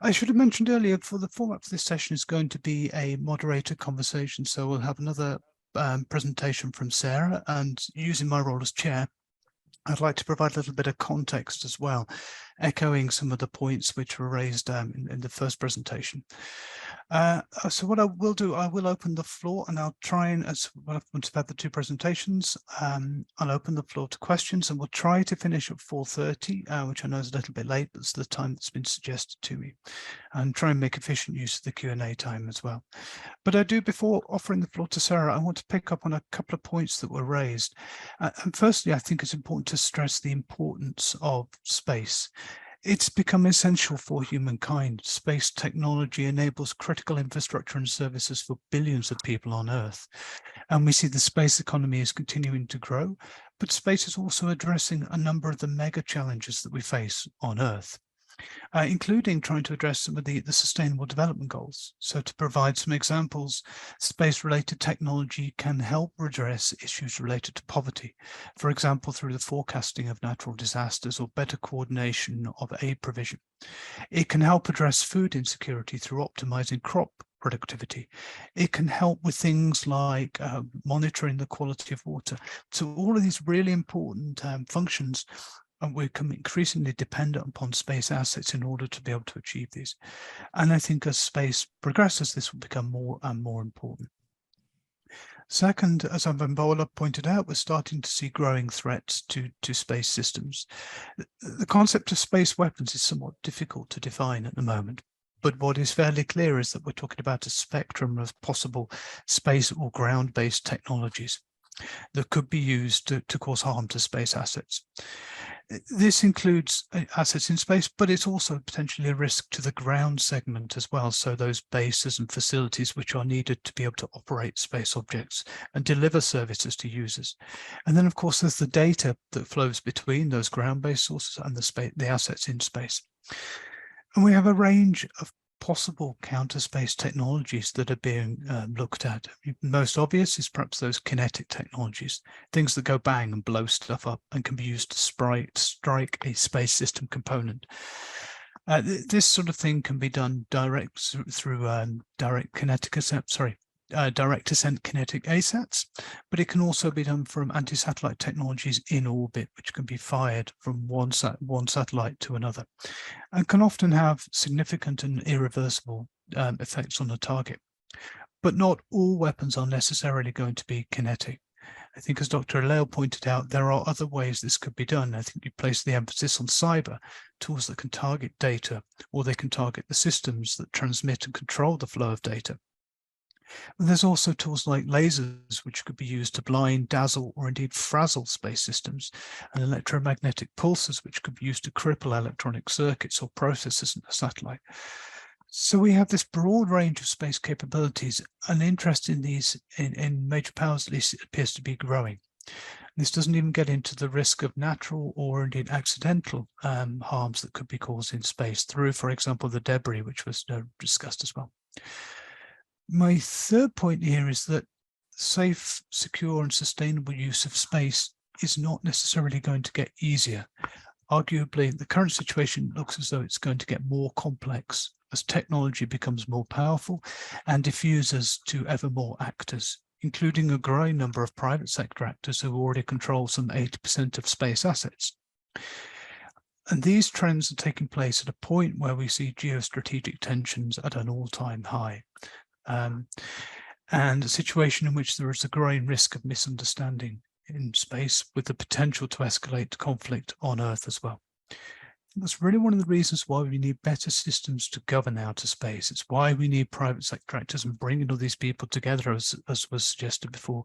I should have mentioned earlier, for the format for this session is going to be a moderated conversation. So we'll have another presentation from Sarah, and using my role as chair, I'd like to provide a little bit of context as well, echoing some of the points which were raised in the first presentation. So what I will do, I will open the floor, and I'll try and, once I've had the two presentations, I'll open the floor to questions, and we'll try to finish at 4:30, which I know is a little bit late, but it's the time that's been suggested to me, and try and make efficient use of the Q&A time as well. But I do, before offering the floor to Sarah, I want to pick up on a couple of points that were raised. And firstly, I think it's important to stress the importance of space. It's become essential for humankind. Space technology enables critical infrastructure and services for billions of people on Earth. And we see the space economy is continuing to grow, but space is also addressing a number of the mega challenges that we face on Earth, including trying to address some of the Sustainable Development Goals. So to provide some examples, space-related technology can help redress issues related to poverty, for example, through the forecasting of natural disasters or better coordination of aid provision. It can help address food insecurity through optimizing crop productivity. It can help with things like monitoring the quality of water. So all of these really important functions, and we're becoming increasingly dependent upon space assets in order to be able to achieve these. And I think as space progresses, this will become more and more important. Second, as Abdul pointed out, we're starting to see growing threats to space systems. The concept of space weapons is somewhat difficult to define at the moment, but what is fairly clear is that we're talking about a spectrum of possible space or ground-based technologies that could be used to cause harm to space assets. This includes assets in space, but it's also potentially a risk to the ground segment as well. So those bases and facilities which are needed to be able to operate space objects and deliver services to users. And then, of course, there's the data that flows between those ground-based sources and the assets in space. And we have a range of possible counter-space technologies that are being looked at. Most obvious is perhaps those kinetic technologies, things that go bang and blow stuff up and can be used to strike a space system component. This sort of thing can be done direct through direct descent kinetic ASATs, but it can also be done from anti-satellite technologies in orbit, which can be fired from one satellite to another, and can often have significant and irreversible effects on the target. But not all weapons are necessarily going to be kinetic. I think, as Dr. Aleo pointed out, there are other ways this could be done. I think you place the emphasis on cyber, tools that can target data, or they can target the systems that transmit and control the flow of data. And there's also tools like lasers, which could be used to blind, dazzle, or indeed frazzle space systems, and electromagnetic pulses, which could be used to cripple electronic circuits or processors in a satellite. So we have this broad range of space capabilities, and interest in these in major powers at least appears to be growing. This doesn't even get into the risk of natural or indeed accidental harms that could be caused in space through, for example, the debris, which was discussed as well. My third point here is that safe, secure, and sustainable use of space is not necessarily going to get easier. Arguably, the current situation looks as though it's going to get more complex as technology becomes more powerful and diffuses to ever more actors, including a growing number of private sector actors who already control some 80% of space assets. And these trends are taking place at a point where we see geostrategic tensions at an all-time high. And a situation in which there is a growing risk of misunderstanding in space, with the potential to escalate conflict on Earth as well. That's really one of the reasons why we need better systems to govern outer space. It's why we need private sector actors and bringing all these people together, as was suggested before,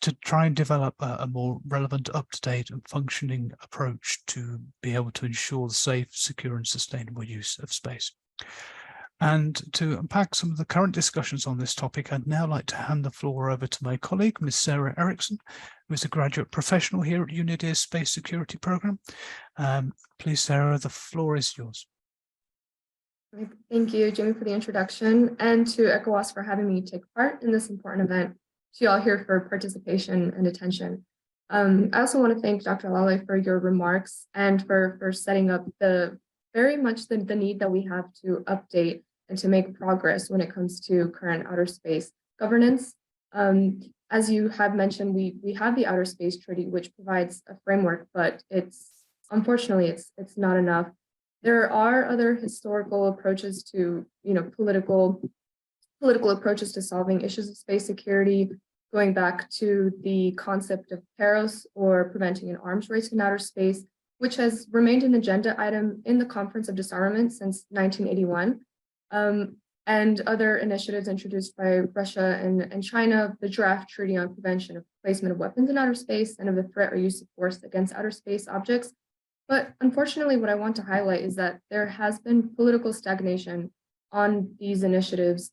to try and develop a more relevant, up-to-date and functioning approach to be able to ensure the safe, secure and sustainable use of space. And to unpack some of the current discussions on this topic, I'd now like to hand the floor over to my colleague, Ms. Sarah Erickson, who is a graduate professional here at UNIDIR's Space Security Program. Please, Sarah, the floor is yours. Thank you, Jimmy, for the introduction, and to ECOWAS for having me take part in this important event. To you all here for participation and attention. I also want to thank Dr. Lale for your remarks and for setting up very much the need that we have to update and to make progress when it comes to current outer space governance. As you have mentioned, we have the Outer Space Treaty, which provides a framework, but unfortunately it's not enough. There are other historical approaches to, political approaches to solving issues of space security, going back to the concept of PEROS, or preventing an arms race in outer space, which has remained an agenda item in the Conference of Disarmament since 1981, and other initiatives introduced by Russia and China, the draft treaty on prevention of placement of weapons in outer space and of the threat or use of force against outer space objects. But unfortunately, what I want to highlight is that there has been political stagnation on these initiatives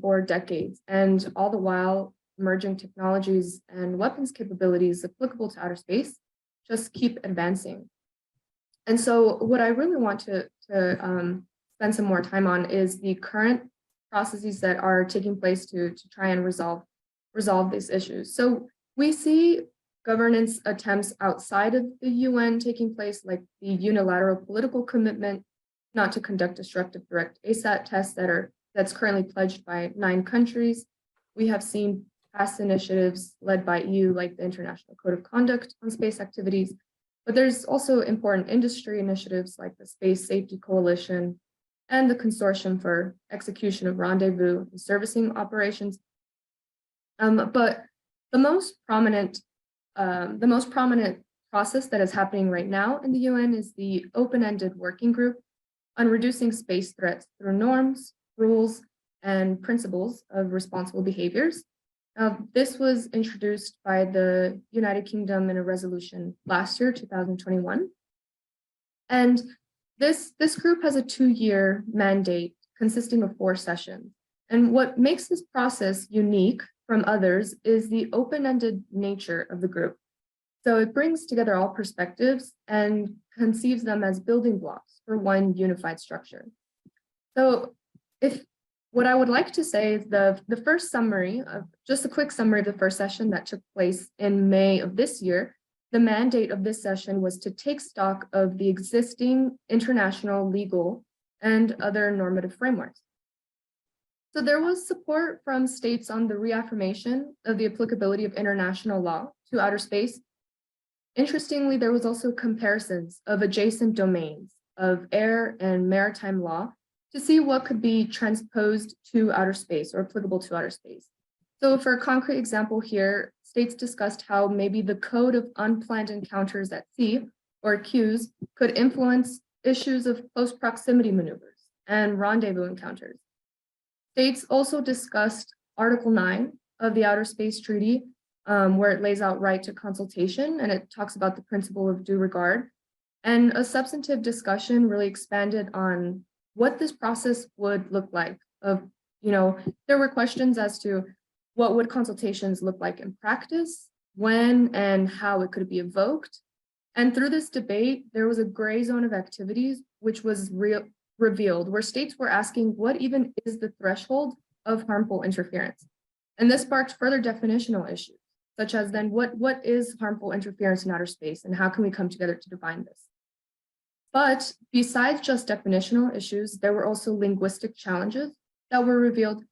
for decades, and all the while, emerging technologies and weapons capabilities applicable to outer space just keep advancing. And so what I really want to spend some more time on is the current processes that are taking place to try and resolve these issues. So we see governance attempts outside of the UN taking place, like the unilateral political commitment not to conduct destructive direct ASAT tests that's currently pledged by 9 countries. We have seen past initiatives led by EU, like the International Code of Conduct on space activities, but there's also important industry initiatives like the Space Safety Coalition and the Consortium for Execution of Rendezvous and Servicing Operations. But the most prominent process that is happening right now in the UN is the open-ended working group on reducing space threats through norms, rules, and principles of responsible behaviors. This was introduced by the United Kingdom in a resolution last year, 2021. And this group has a 2-year mandate consisting of 4 sessions. And what makes this process unique from others is the open-ended nature of the group. So it brings together all perspectives and conceives them as building blocks for one unified structure. So what I would like to say is the first summary of just a quick summary of the first session that took place in May of this year. The mandate of this session was to take stock of the existing international, legal, and other normative frameworks. So there was support from states on the reaffirmation of the applicability of international law to outer space. Interestingly, there was also comparisons of adjacent domains of air and maritime law to see what could be transposed to outer space or applicable to outer space. So for a concrete example here, states discussed how maybe the Code of Unplanned Encounters at Sea, or CUES, could influence issues of close proximity maneuvers and rendezvous encounters. States also discussed Article 9 of the Outer Space Treaty, where it lays out right to consultation, and it talks about the principle of due regard. And a substantive discussion really expanded on what this process would look like. There were questions as to what would consultations look like in practice, when and how it could be evoked. And through this debate, there was a gray zone of activities which was revealed, where states were asking what even is the threshold of harmful interference. And this sparked further definitional issues, such as then what is harmful interference in outer space and how can we come together to define this? But besides just definitional issues, there were also linguistic challenges that were revealed,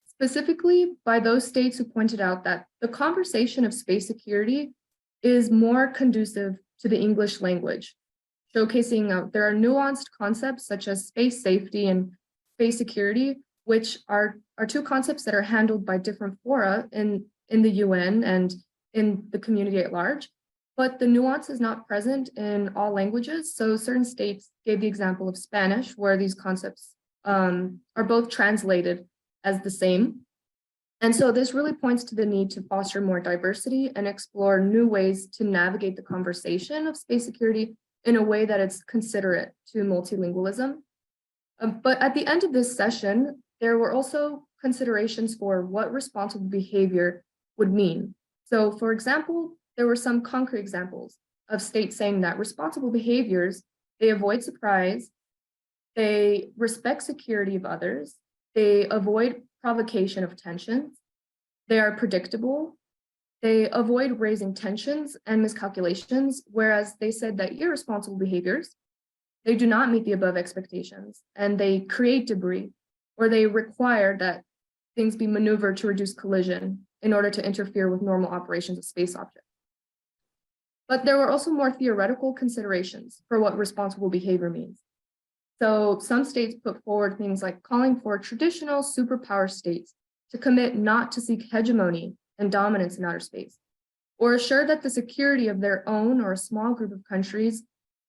specifically by those states who pointed out that the conversation of space security is more conducive to the English language, showcasing there are nuanced concepts such as space safety and space security, which are 2 concepts that are handled by different fora in the UN and in the community at large. But the nuance is not present in all languages. So certain states gave the example of Spanish, where these concepts are both translated as the same. And so this really points to the need to foster more diversity and explore new ways to navigate the conversation of space security in a way that it's considerate to multilingualism. But at the end of this session, there were also considerations for what responsible behavior would mean. So for example, there were some concrete examples of states saying that responsible behaviors, they avoid surprise, they respect security of others, they avoid provocation of tensions, they are predictable, they avoid raising tensions and miscalculations, whereas they said that irresponsible behaviors, they do not meet the above expectations and they create debris, or they require that things be maneuvered to reduce collision in order to interfere with normal operations of space objects. But there were also more theoretical considerations for what responsible behavior means. So some states put forward things like calling for traditional superpower states to commit not to seek hegemony and dominance in outer space, or assure that the security of their own or a small group of countries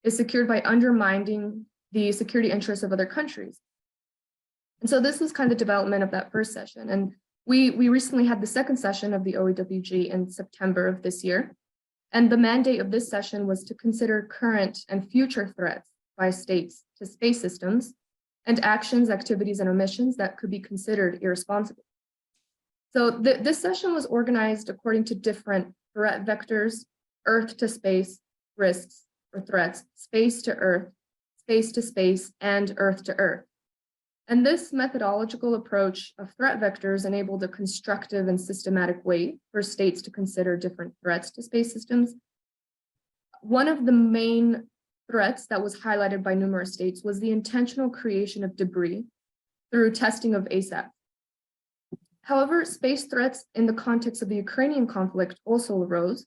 is secured by undermining the security interests of other countries. And so this was kind of development of that first session. And we recently had the second session of the OEWG in September of this year. And the mandate of this session was to consider current and future threats by states to space systems and actions, activities, and omissions that could be considered irresponsible. So this session was organized according to different threat vectors: Earth to space, risks or threats, space to Earth, space to space, and Earth to Earth. And this methodological approach of threat vectors enabled a constructive and systematic way for states to consider different threats to space systems. One of the main threats that was highlighted by numerous states was the intentional creation of debris through testing of ASAP. However, space threats in the context of the Ukrainian conflict also arose,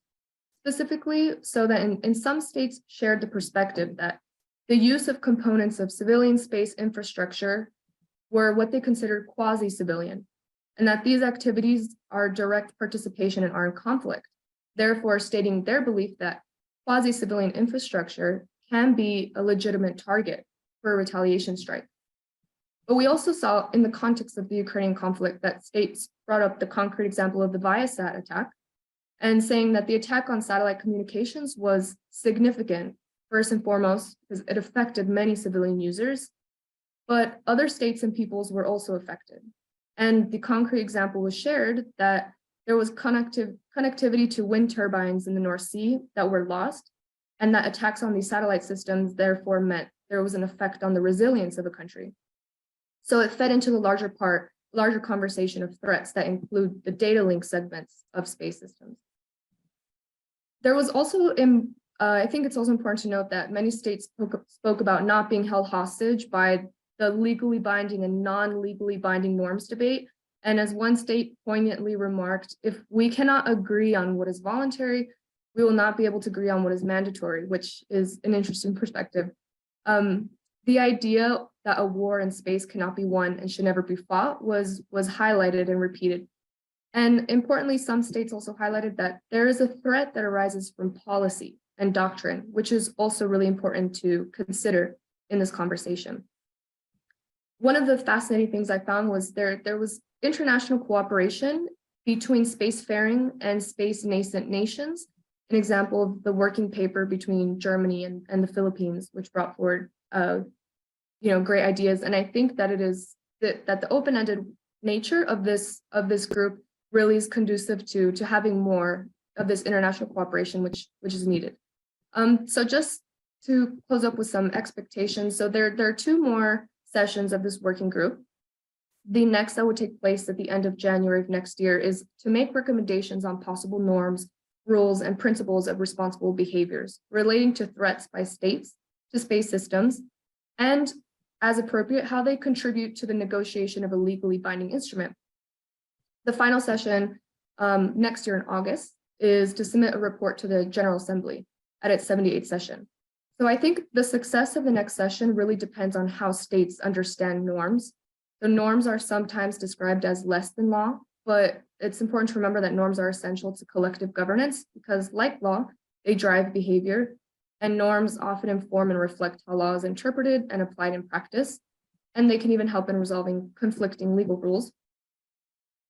specifically so that in some states shared the perspective that the use of components of civilian space infrastructure were what they considered quasi-civilian, and that these activities are direct participation in armed conflict, therefore stating their belief that quasi-civilian infrastructure can be a legitimate target for a retaliation strike. But we also saw in the context of the Ukrainian conflict that states brought up the concrete example of the Viasat attack and saying that the attack on satellite communications was significant, first and foremost, because it affected many civilian users, but other states and peoples were also affected. And the concrete example was shared that there was connectivity to wind turbines in the North Sea that were lost, and that attacks on these satellite systems therefore meant there was an effect on the resilience of a country. So it fed into the larger conversation of threats that include the data link segments of space systems. There was also, I think it's also important to note that many states spoke about not being held hostage by the legally binding and non-legally binding norms debate. And as one state poignantly remarked, if we cannot agree on what is voluntary, we will not be able to agree on what is mandatory, which is an interesting perspective. The idea that a war in space cannot be won and should never be fought was highlighted and repeated. And importantly, some states also highlighted that there is a threat that arises from policy and doctrine, which is also really important to consider in this conversation. One of the fascinating things I found was there was international cooperation between spacefaring and space nascent nations. An example of the working paper between Germany and the Philippines, which brought forward great ideas. And I think that it is that the open-ended nature of this group really is conducive to having more of this international cooperation, which is needed. So just to close up with some expectations. So there are 2 more sessions of this working group. The next that would take place at the end of January of next year is to make recommendations on possible norms, rules, and principles of responsible behaviors relating to threats by states to space systems, and as appropriate, how they contribute to the negotiation of a legally binding instrument. The final session next year in August is to submit a report to the General Assembly at its 78th session. So I think the success of the next session really depends on how states understand norms. The norms are sometimes described as less than law, but it's important to remember that norms are essential to collective governance because, like law, they drive behavior, and norms often inform and reflect how law is interpreted and applied in practice, and they can even help in resolving conflicting legal rules.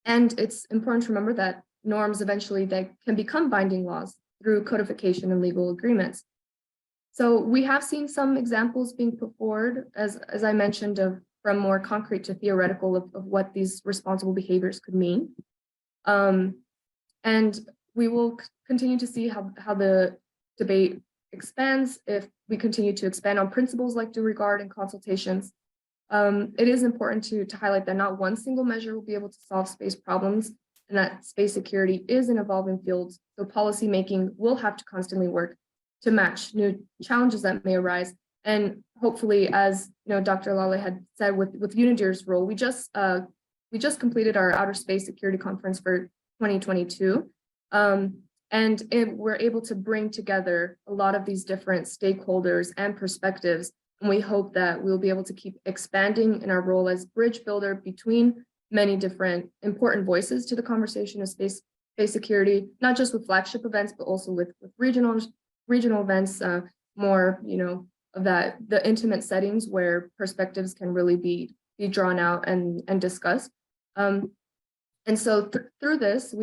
And it's important to remember that norms eventually they can become binding laws through codification and legal agreements. So we have seen some examples being put forward, as I mentioned, from more concrete to theoretical of what these responsible behaviors could mean. And we will continue to see how the debate expands if we continue to expand on principles like due regard and consultations. It is important to highlight that not one single measure will be able to solve space problems, and that space security is an evolving field. So policymaking will have to constantly work to match new challenges that may arise. And hopefully, as Dr. Lale had said with UNIDIR's role, we just completed our outer space security conference for 2022. And we're able to bring together a lot of these different stakeholders and perspectives. And we hope that we'll be able to keep expanding in our role as bridge builder between many different important voices to the conversation of space security, not just with flagship events, but also with regional events, more, of the intimate settings where perspectives can really be drawn out and discussed. And so through this,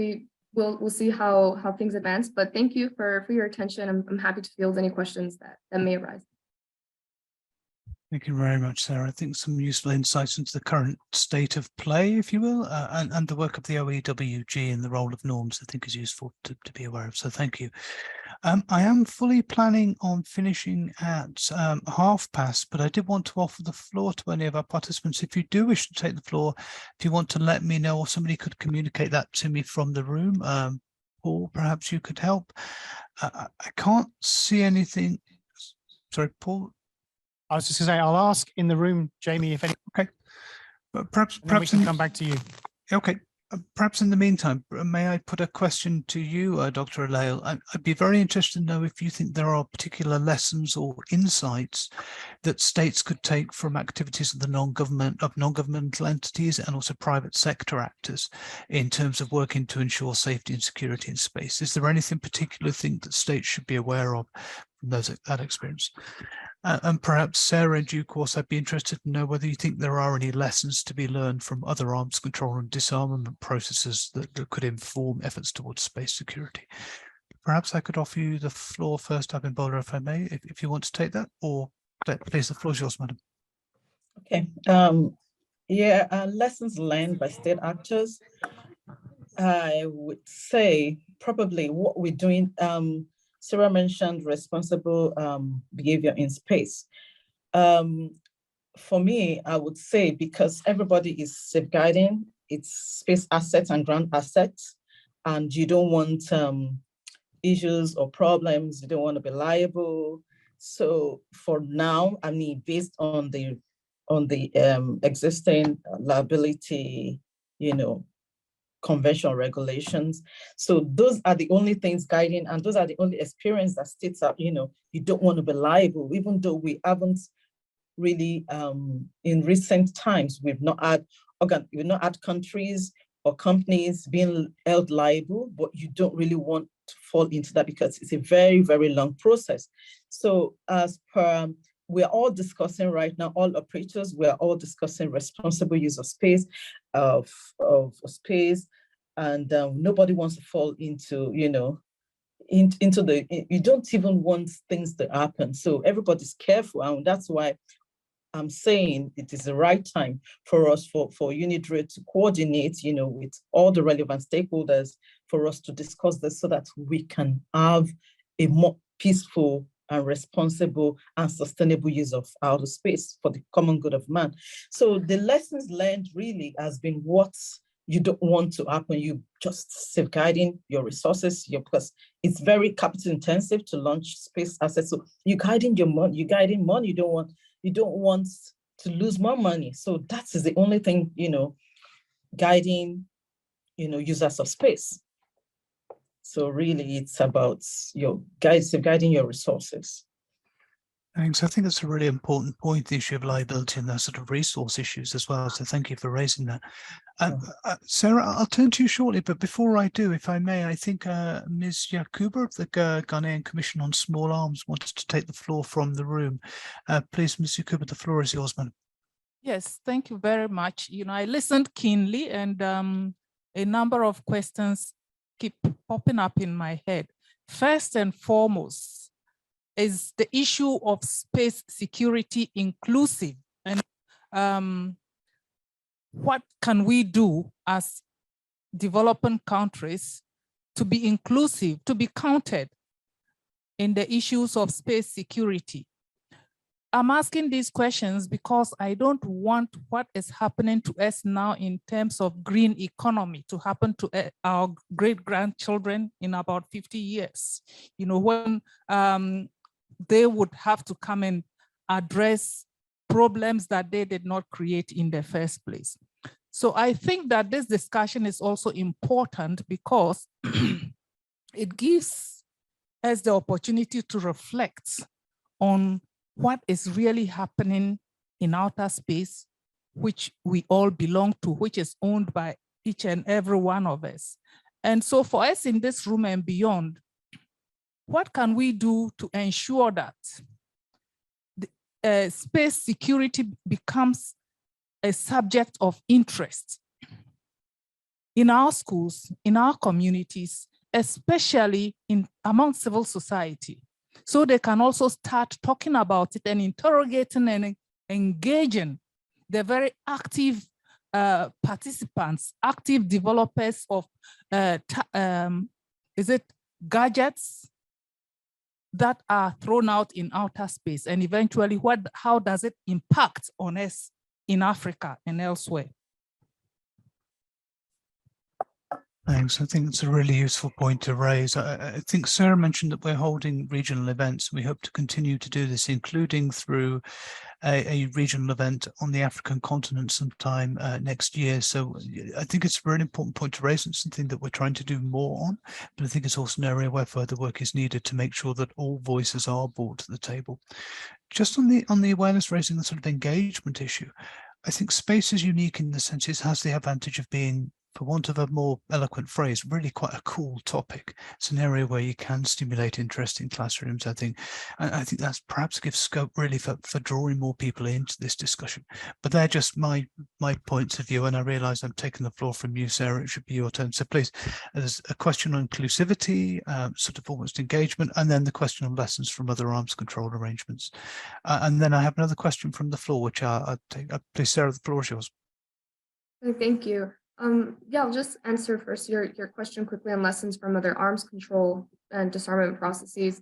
we'll see how things advance. But thank you for your attention. I'm happy to field any questions that may arise. Thank you very much, Sarah. I think some useful insights into the current state of play, if you will, and the work of the OEWG and the role of norms, I think is useful to be aware of. So thank you. I am fully planning on finishing at past, but I did want to offer the floor to any of our participants. If you do wish to take the floor, if you want to let me know, or somebody could communicate that to me from the room. Paul, perhaps you could help. I can't see anything. Sorry, Paul. I was just going to say, I'll ask in the room, Jamie, if any. Okay, but perhaps we can come back to you. Okay, perhaps in the meantime, may I put a question to you, Dr. Alail? I'd be very interested to know if you think there are particular lessons or insights that states could take from activities of the non-governmental entities and also private sector actors in terms of working to ensure safety and security in space. Is there anything particular that states should be aware of from that experience? And perhaps, Sarah, in due course, I'd be interested to know whether you think there are any lessons to be learned from other arms control and disarmament processes that could inform efforts towards space security. Perhaps I could offer you the floor first, Abimbola, if I may, if you want to take that, or please, the floor is yours, madam. Okay. Lessons learned by state actors. I would say probably what we're doing. Sarah mentioned responsible behavior in space. For me, I would say because everybody is safeguarding its space assets and ground assets, and you don't want issues or problems, you don't want to be liable. So for now, I mean, based on the existing liability, convention regulations. So those are the only things guiding, and those are the only experience that states are, you don't want to be liable, even though we haven't really, in recent times, we've not had countries or companies being held liable, but you don't really want to fall into that because it's a very, very long process. So as per, we're all discussing right now, all operators, we're all discussing responsible use of space, space, and nobody wants to fall into, into the, you don't even want things to happen. So everybody's careful, and that's why I'm saying it is the right time for us, for UNIDIR to coordinate, with all the relevant stakeholders for us to discuss this so that we can have a more peaceful and responsible and sustainable use of outer space for the common good of man. So the lessons learned really has been what you don't want to happen. You just safeguarding your resources, because it's very capital intensive to launch space assets. So you're guiding your money, you don't want to lose more money. So that is the only thing, guiding, users of space. So really it's about safeguarding your resources. Thanks. I think that's a really important point, the issue of liability and those sort of resource issues as well. So thank you for raising that. Sarah, I'll turn to you shortly, but before I do, if I may, I think Ms. Yakuba of the Ghanaian Commission on Small Arms wants to take the floor from the room. Please, Ms. Yakuba, the floor is yours, madam. Yes, thank you very much. I listened keenly, and a number of questions keep popping up in my head. First and foremost, is the issue of space security inclusive? And what can we do as developing countries to be inclusive, to be counted in the issues of space security? I'm asking these questions because I don't want what is happening to us now in terms of green economy to happen to our great-grandchildren in about 50 years. You know, when they would have to come and address problems that they did not create in the first place. So I think that this discussion is also important because it gives us the opportunity to reflect on what is really happening in outer space, which we all belong to, which is owned by each and every one of us. And so for us in this room and beyond, what can we do to ensure that space security becomes a subject of interest in our schools, in our communities, especially among civil society, so they can also start talking about it and interrogating and engaging the very active participants, active developers of gadgets that are thrown out in outer space, and eventually how does it impact on us in Africa and elsewhere? Thanks. I think it's a really useful point to raise. I think Sarah mentioned that we're holding regional events. We hope to continue to do this, including through a regional event on the African continent sometime next year. So I think it's a very important point to raise. It's something that we're trying to do more on, but I think it's also an area where further work is needed to make sure that all voices are brought to the table. Just on the awareness raising, the sort of engagement issue, I think space is unique in the sense it has the advantage of being, for want of a more eloquent phrase, really quite a cool topic. It's an area where you can stimulate interest in classrooms, I think. And I think that's perhaps gives scope really for drawing more people into this discussion. But they're just my points of view, and I realise I'm taking the floor from you, Sarah. It should be your turn. So please, there's a question on inclusivity, sort of almost engagement, and then the question on lessons from other arms control arrangements. And then I have another question from the floor, which I'll take. Please, Sarah, the floor is yours. Thank you. Yeah, I'll just answer first your question quickly on lessons from other arms control and disarmament processes.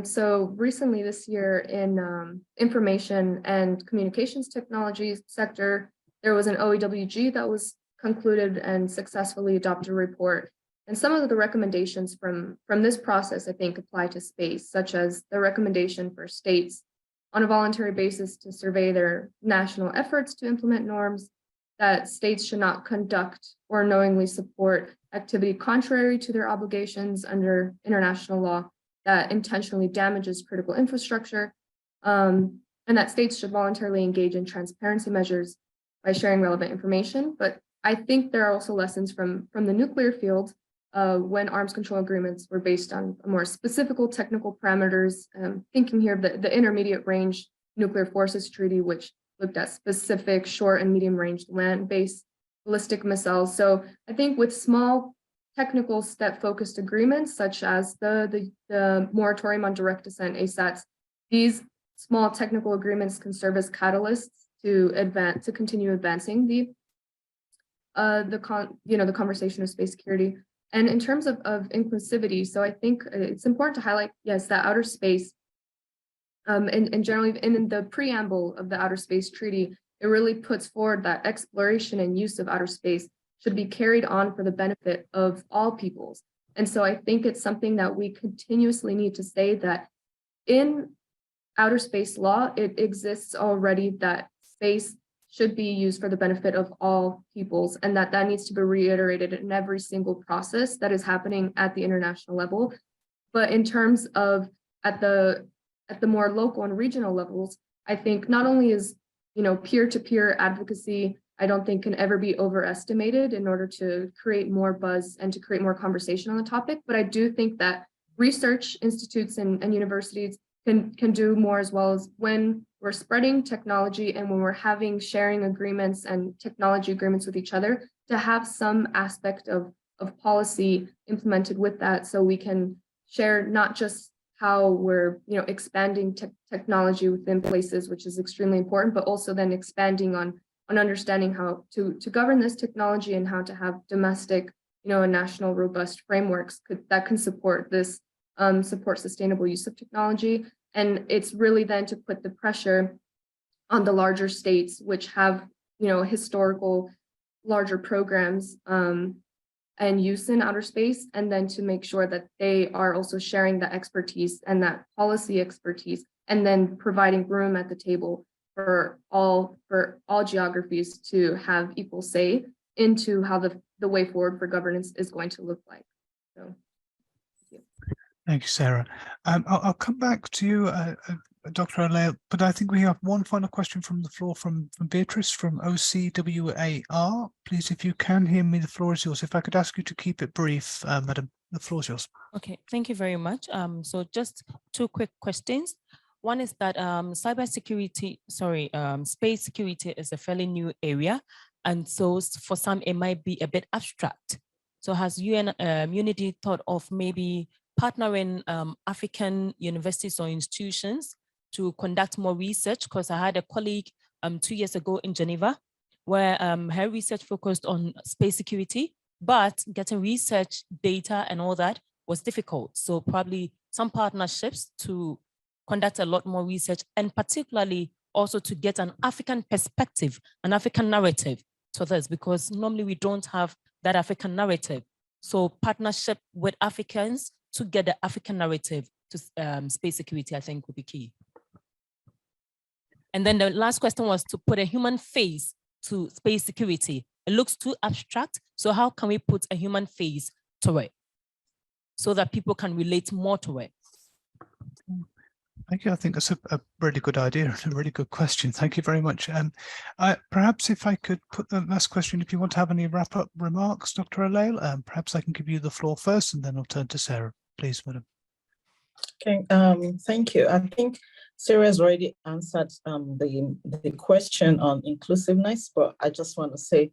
So recently this year in information and communications technologies sector, there was an OEWG that was concluded and successfully adopted a report. And some of the recommendations from this process, I think, apply to space, such as the recommendation for states on a voluntary basis to survey their national efforts to implement norms, that states should not conduct or knowingly support activity contrary to their obligations under international law that intentionally damages critical infrastructure, and that states should voluntarily engage in transparency measures by sharing relevant information. But I think there are also lessons from the nuclear field when arms control agreements were based on more specific technical parameters, thinking here of the Intermediate Range Nuclear Forces Treaty, which looked at specific short and medium range land-based ballistic missiles. So I think with small technical step-focused agreements, such as the moratorium on direct descent ASATs, these small technical agreements can serve as catalysts to continue advancing the conversation of space security. And in terms of inclusivity, so I think it's important to highlight, yes, that outer space. And generally, in the preamble of the Outer Space Treaty, it really puts forward that exploration and use of outer space should be carried on for the benefit of all peoples. And so I think it's something that we continuously need to say that in outer space law, it exists already that space should be used for the benefit of all peoples, and that needs to be reiterated in every single process that is happening at the international level. But in terms of at the more local and regional levels, I think not only is, peer-to-peer advocacy, I don't think can ever be overestimated in order to create more buzz and to create more conversation on the topic. But I do think that research institutes and universities can do more, as well as when we're spreading technology and when we're having sharing agreements and technology agreements with each other, to have some aspect of policy implemented with that, so we can share not just how we're, expanding technology within places, which is extremely important, but also then expanding on understanding how to govern this technology and how to have domestic, and national robust frameworks that can support this, support sustainable use of technology. And it's really then to put the pressure on the larger states, which have, historical larger programs and use in outer space, and then to make sure that they are also sharing that expertise and that policy expertise, and then providing room at the table for all geographies to have equal say into how the way forward for governance is going to look like. So, thank you, Sarah. I'll come back to you, Dr. Alail, but I think we have one final question from the floor from Beatrice from OCWAR. Please, if you can hear me, the floor is yours. If I could ask you to keep it brief, Madam, the floor is yours. Okay, thank you very much. So just two quick questions. One is that space security is a fairly new area. And so for some, it might be a bit abstract. So has UNIDIR thought of maybe partnering African universities or institutions to conduct more research? Because I had a colleague 2 years ago in Geneva, where her research focused on space security, but getting research data and all that was difficult. So probably some partnerships to conduct a lot more research, and particularly also to get an African perspective, an African narrative to this, because normally we don't have that African narrative. So partnership with Africans to get the African narrative to space security, I think, would be key. And then the last question was to put a human face to space security. It looks too abstract. So how can we put a human face to it so that people can relate more to it? Thank you. I think that's a really good idea and a really good question. Thank you very much. Perhaps if I could put the last question, if you want to have any wrap-up remarks, Dr. Alail, perhaps I can give you the floor first and then I'll turn to Sarah. Please, madam. Okay, thank you. I think Sarah has already answered the question on inclusiveness, but I just want to say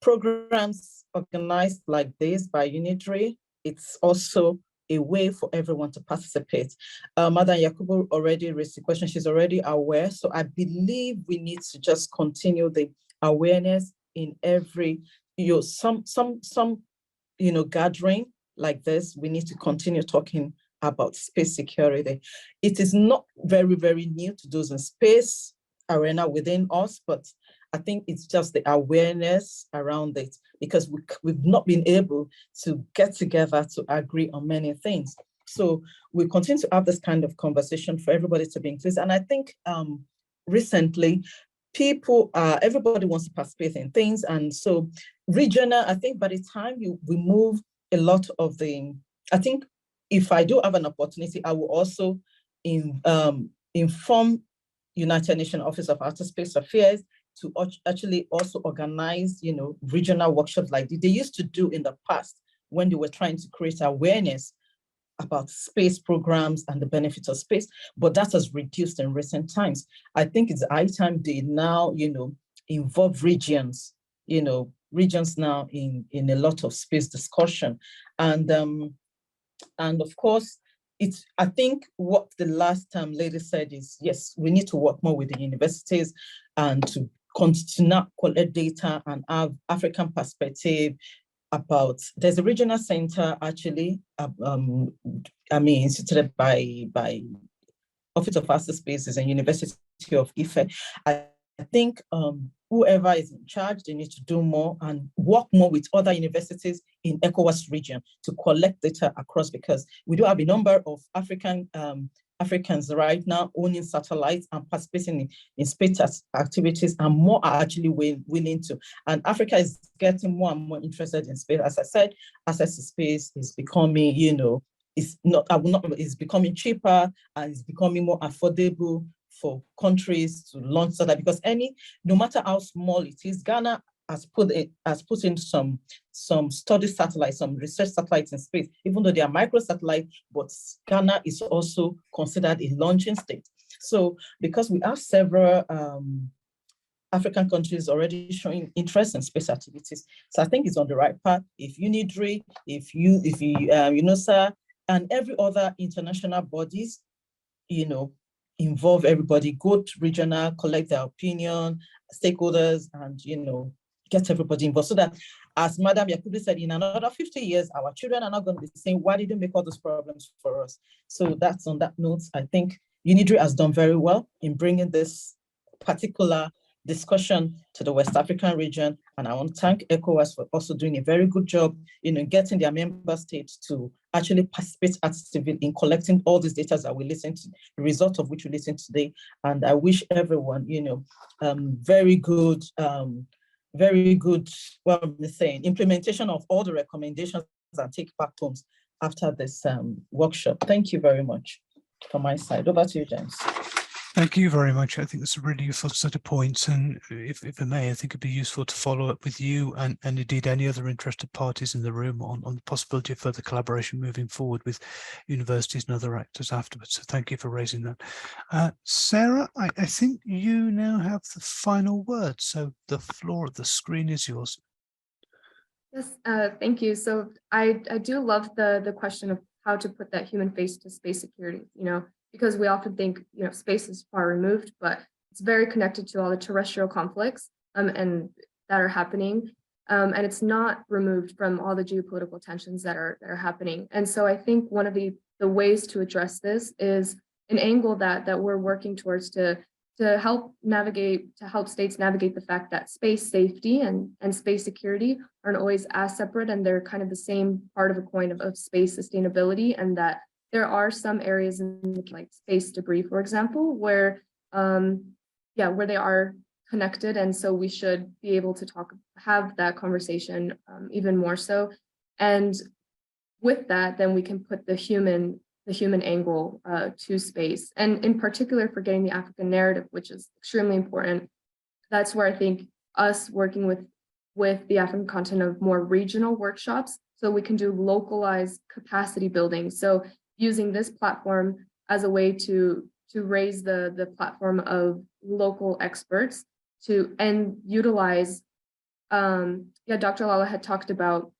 programs organized like this by UNIDIR, it's also a way for everyone to participate. Madam Yakubu already raised the question, she's already aware. So I believe we need to just continue the awareness in every, some gathering like this. We need to continue talking about space security. It is not very, very new to those in space arena within us, but I think it's just the awareness around it, because we've not been able to get together to agree on many things. So we continue to have this kind of conversation for everybody to be inclusive. And I think recently, everybody wants to participate in things. And so regional, I think by the time we move a lot of I think if I do have an opportunity, I will also inform United Nations Office of Outer Space Affairs to actually also organize, regional workshops like they used to do in the past when they were trying to create awareness about space programs and the benefits of space, but that has reduced in recent times. I think it's high time they now, involve regions, regions now in a lot of space discussion. And of course, I think what the last lady said is, yes, we need to work more with the universities and to continue to collect data and have African perspective about, there's a regional center actually, instituted by Office of Outer Spaces and University of Ife. I think whoever is in charge, they need to do more and work more with other universities in ECOWAS region to collect data across, because we do have a number of Africans right now owning satellites and participating in space activities, and more are actually willing to. And Africa is getting more and more interested in space. As I said, access to space is becoming, it's becoming cheaper and it's becoming more affordable for countries to launch satellite, because no matter how small it is, Ghana has put in some study satellites, some research satellites in space, even though they are microsatellites, but Ghana is also considered a launching state. So because we have several African countries already showing interest in space activities, so I think it's on the right path. If UNIDIR, if UNOSA, and every other international bodies, you know, involve everybody, go to regional, collect their opinion, stakeholders, and, you know, get everybody involved so that, as Madam Yakubu said, in another 50 years, our children are not going to be saying, why did you make all those problems for us? So that's on that note. I think UNIDIR has done very well in bringing this particular discussion to the West African region. And I want to thank ECOWAS for also doing a very good job in getting their member states to actually participate actively in collecting all these data that we listen to, the result of which we listen today. And I wish everyone, you know, very good, what I'm saying, implementation of all the recommendations and take back homes after this workshop. Thank you very much from my side. Over to you, James. Thank you very much. I think that's a really useful set of points. And if I may, I think it'd be useful to follow up with you and indeed any other interested parties in the room on the possibility of further collaboration moving forward with universities and other actors afterwards. So thank you for raising that. Sarah, I think you now have the final word. So the floor of the screen is yours. Yes, thank you. So I do love the question of how to put that human face to space security, you know, because we often think, you know, space is far removed, but it's very connected to all the terrestrial conflicts and that are happening. And it's not removed from all the geopolitical tensions that are happening. And so I think one of the ways to address this is an angle that we're working towards to help states navigate the fact that space safety and space security aren't always as separate, and they're kind of the same part of a coin of space sustainability, and that there are some areas in like space debris, for example, where where they are connected. And so we should be able to have that conversation even more so. And with that, then we can put the human angle to space. And in particular for getting the African narrative, which is extremely important. That's where I think us working with the African continent of more regional workshops, so we can do localized capacity building. So using this platform as a way to raise the platform of local experts and utilize, Dr. Lala had talked about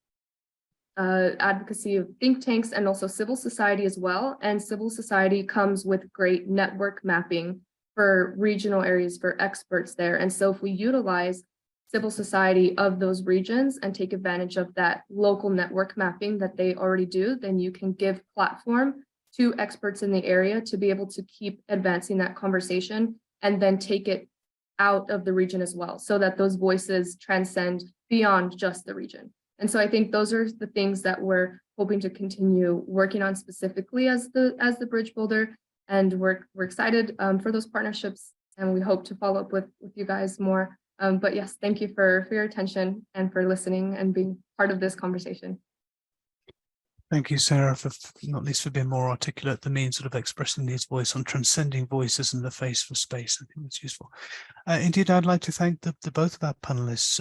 advocacy of think tanks and also civil society as well. And civil society comes with great network mapping for regional areas for experts there. And so if we utilize civil society of those regions and take advantage of that local network mapping that they already do, then you can give platform to experts in the area to be able to keep advancing that conversation and then take it out of the region as well, so that those voices transcend beyond just the region. And so I think those are the things that we're hoping to continue working on specifically as the bridge builder. And we're excited for those partnerships, and we hope to follow up with you guys more. But yes, thank you for your attention and for listening and being part of this conversation. Thank you, Sarah, for not least for being more articulate than me in sort of expressing these voices on transcending voices and the face for space. I think that's useful. Indeed, I'd like to thank the both of our panelists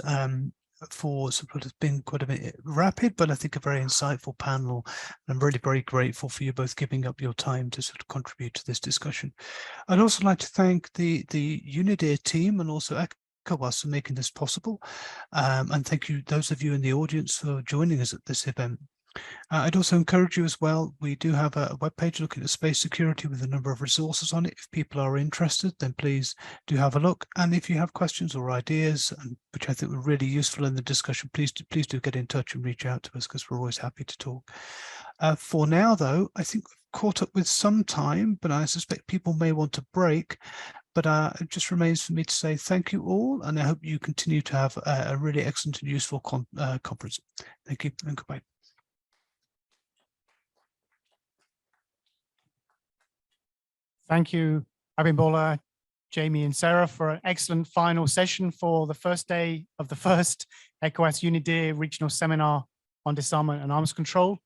for sort of been quite a bit rapid, but I think a very insightful panel. I'm really very grateful for you both giving up your time to sort of contribute to this discussion. I'd also like to thank the UNIDIR team and also ECOWAS for making this possible. And thank you, those of you in the audience, for joining us at this event. I'd also encourage you as well, we do have a webpage looking at space security with a number of resources on it. If people are interested, then please do have a look. And if you have questions or ideas, which I think were really useful in the discussion, please do get in touch and reach out to us, because we're always happy to talk. For now, though, I think we've caught up with some time, but I suspect people may want to break. But it just remains for me to say thank you all, and I hope you continue to have a really excellent and useful conference. Thank you and goodbye. Thank you, Abimbola, Jamie and Sarah, for an excellent final session for the first day of the first ECOWAS-UNIDIR Regional Seminar on Disarmament and Arms Control.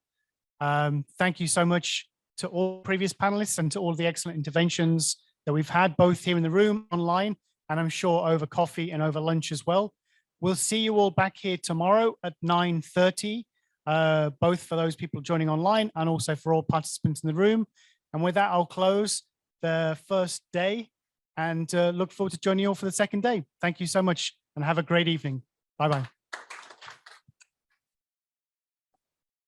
Thank you so much to all previous panelists and to all the excellent interventions that we've had, both here in the room, online, and I'm sure over coffee and over lunch as well. We'll see you all back here tomorrow at 9:30, both for those people joining online and also for all participants in the room. And with that, I'll close the first day and look forward to joining you all for the second day. Thank you so much and have a great evening. Bye-bye.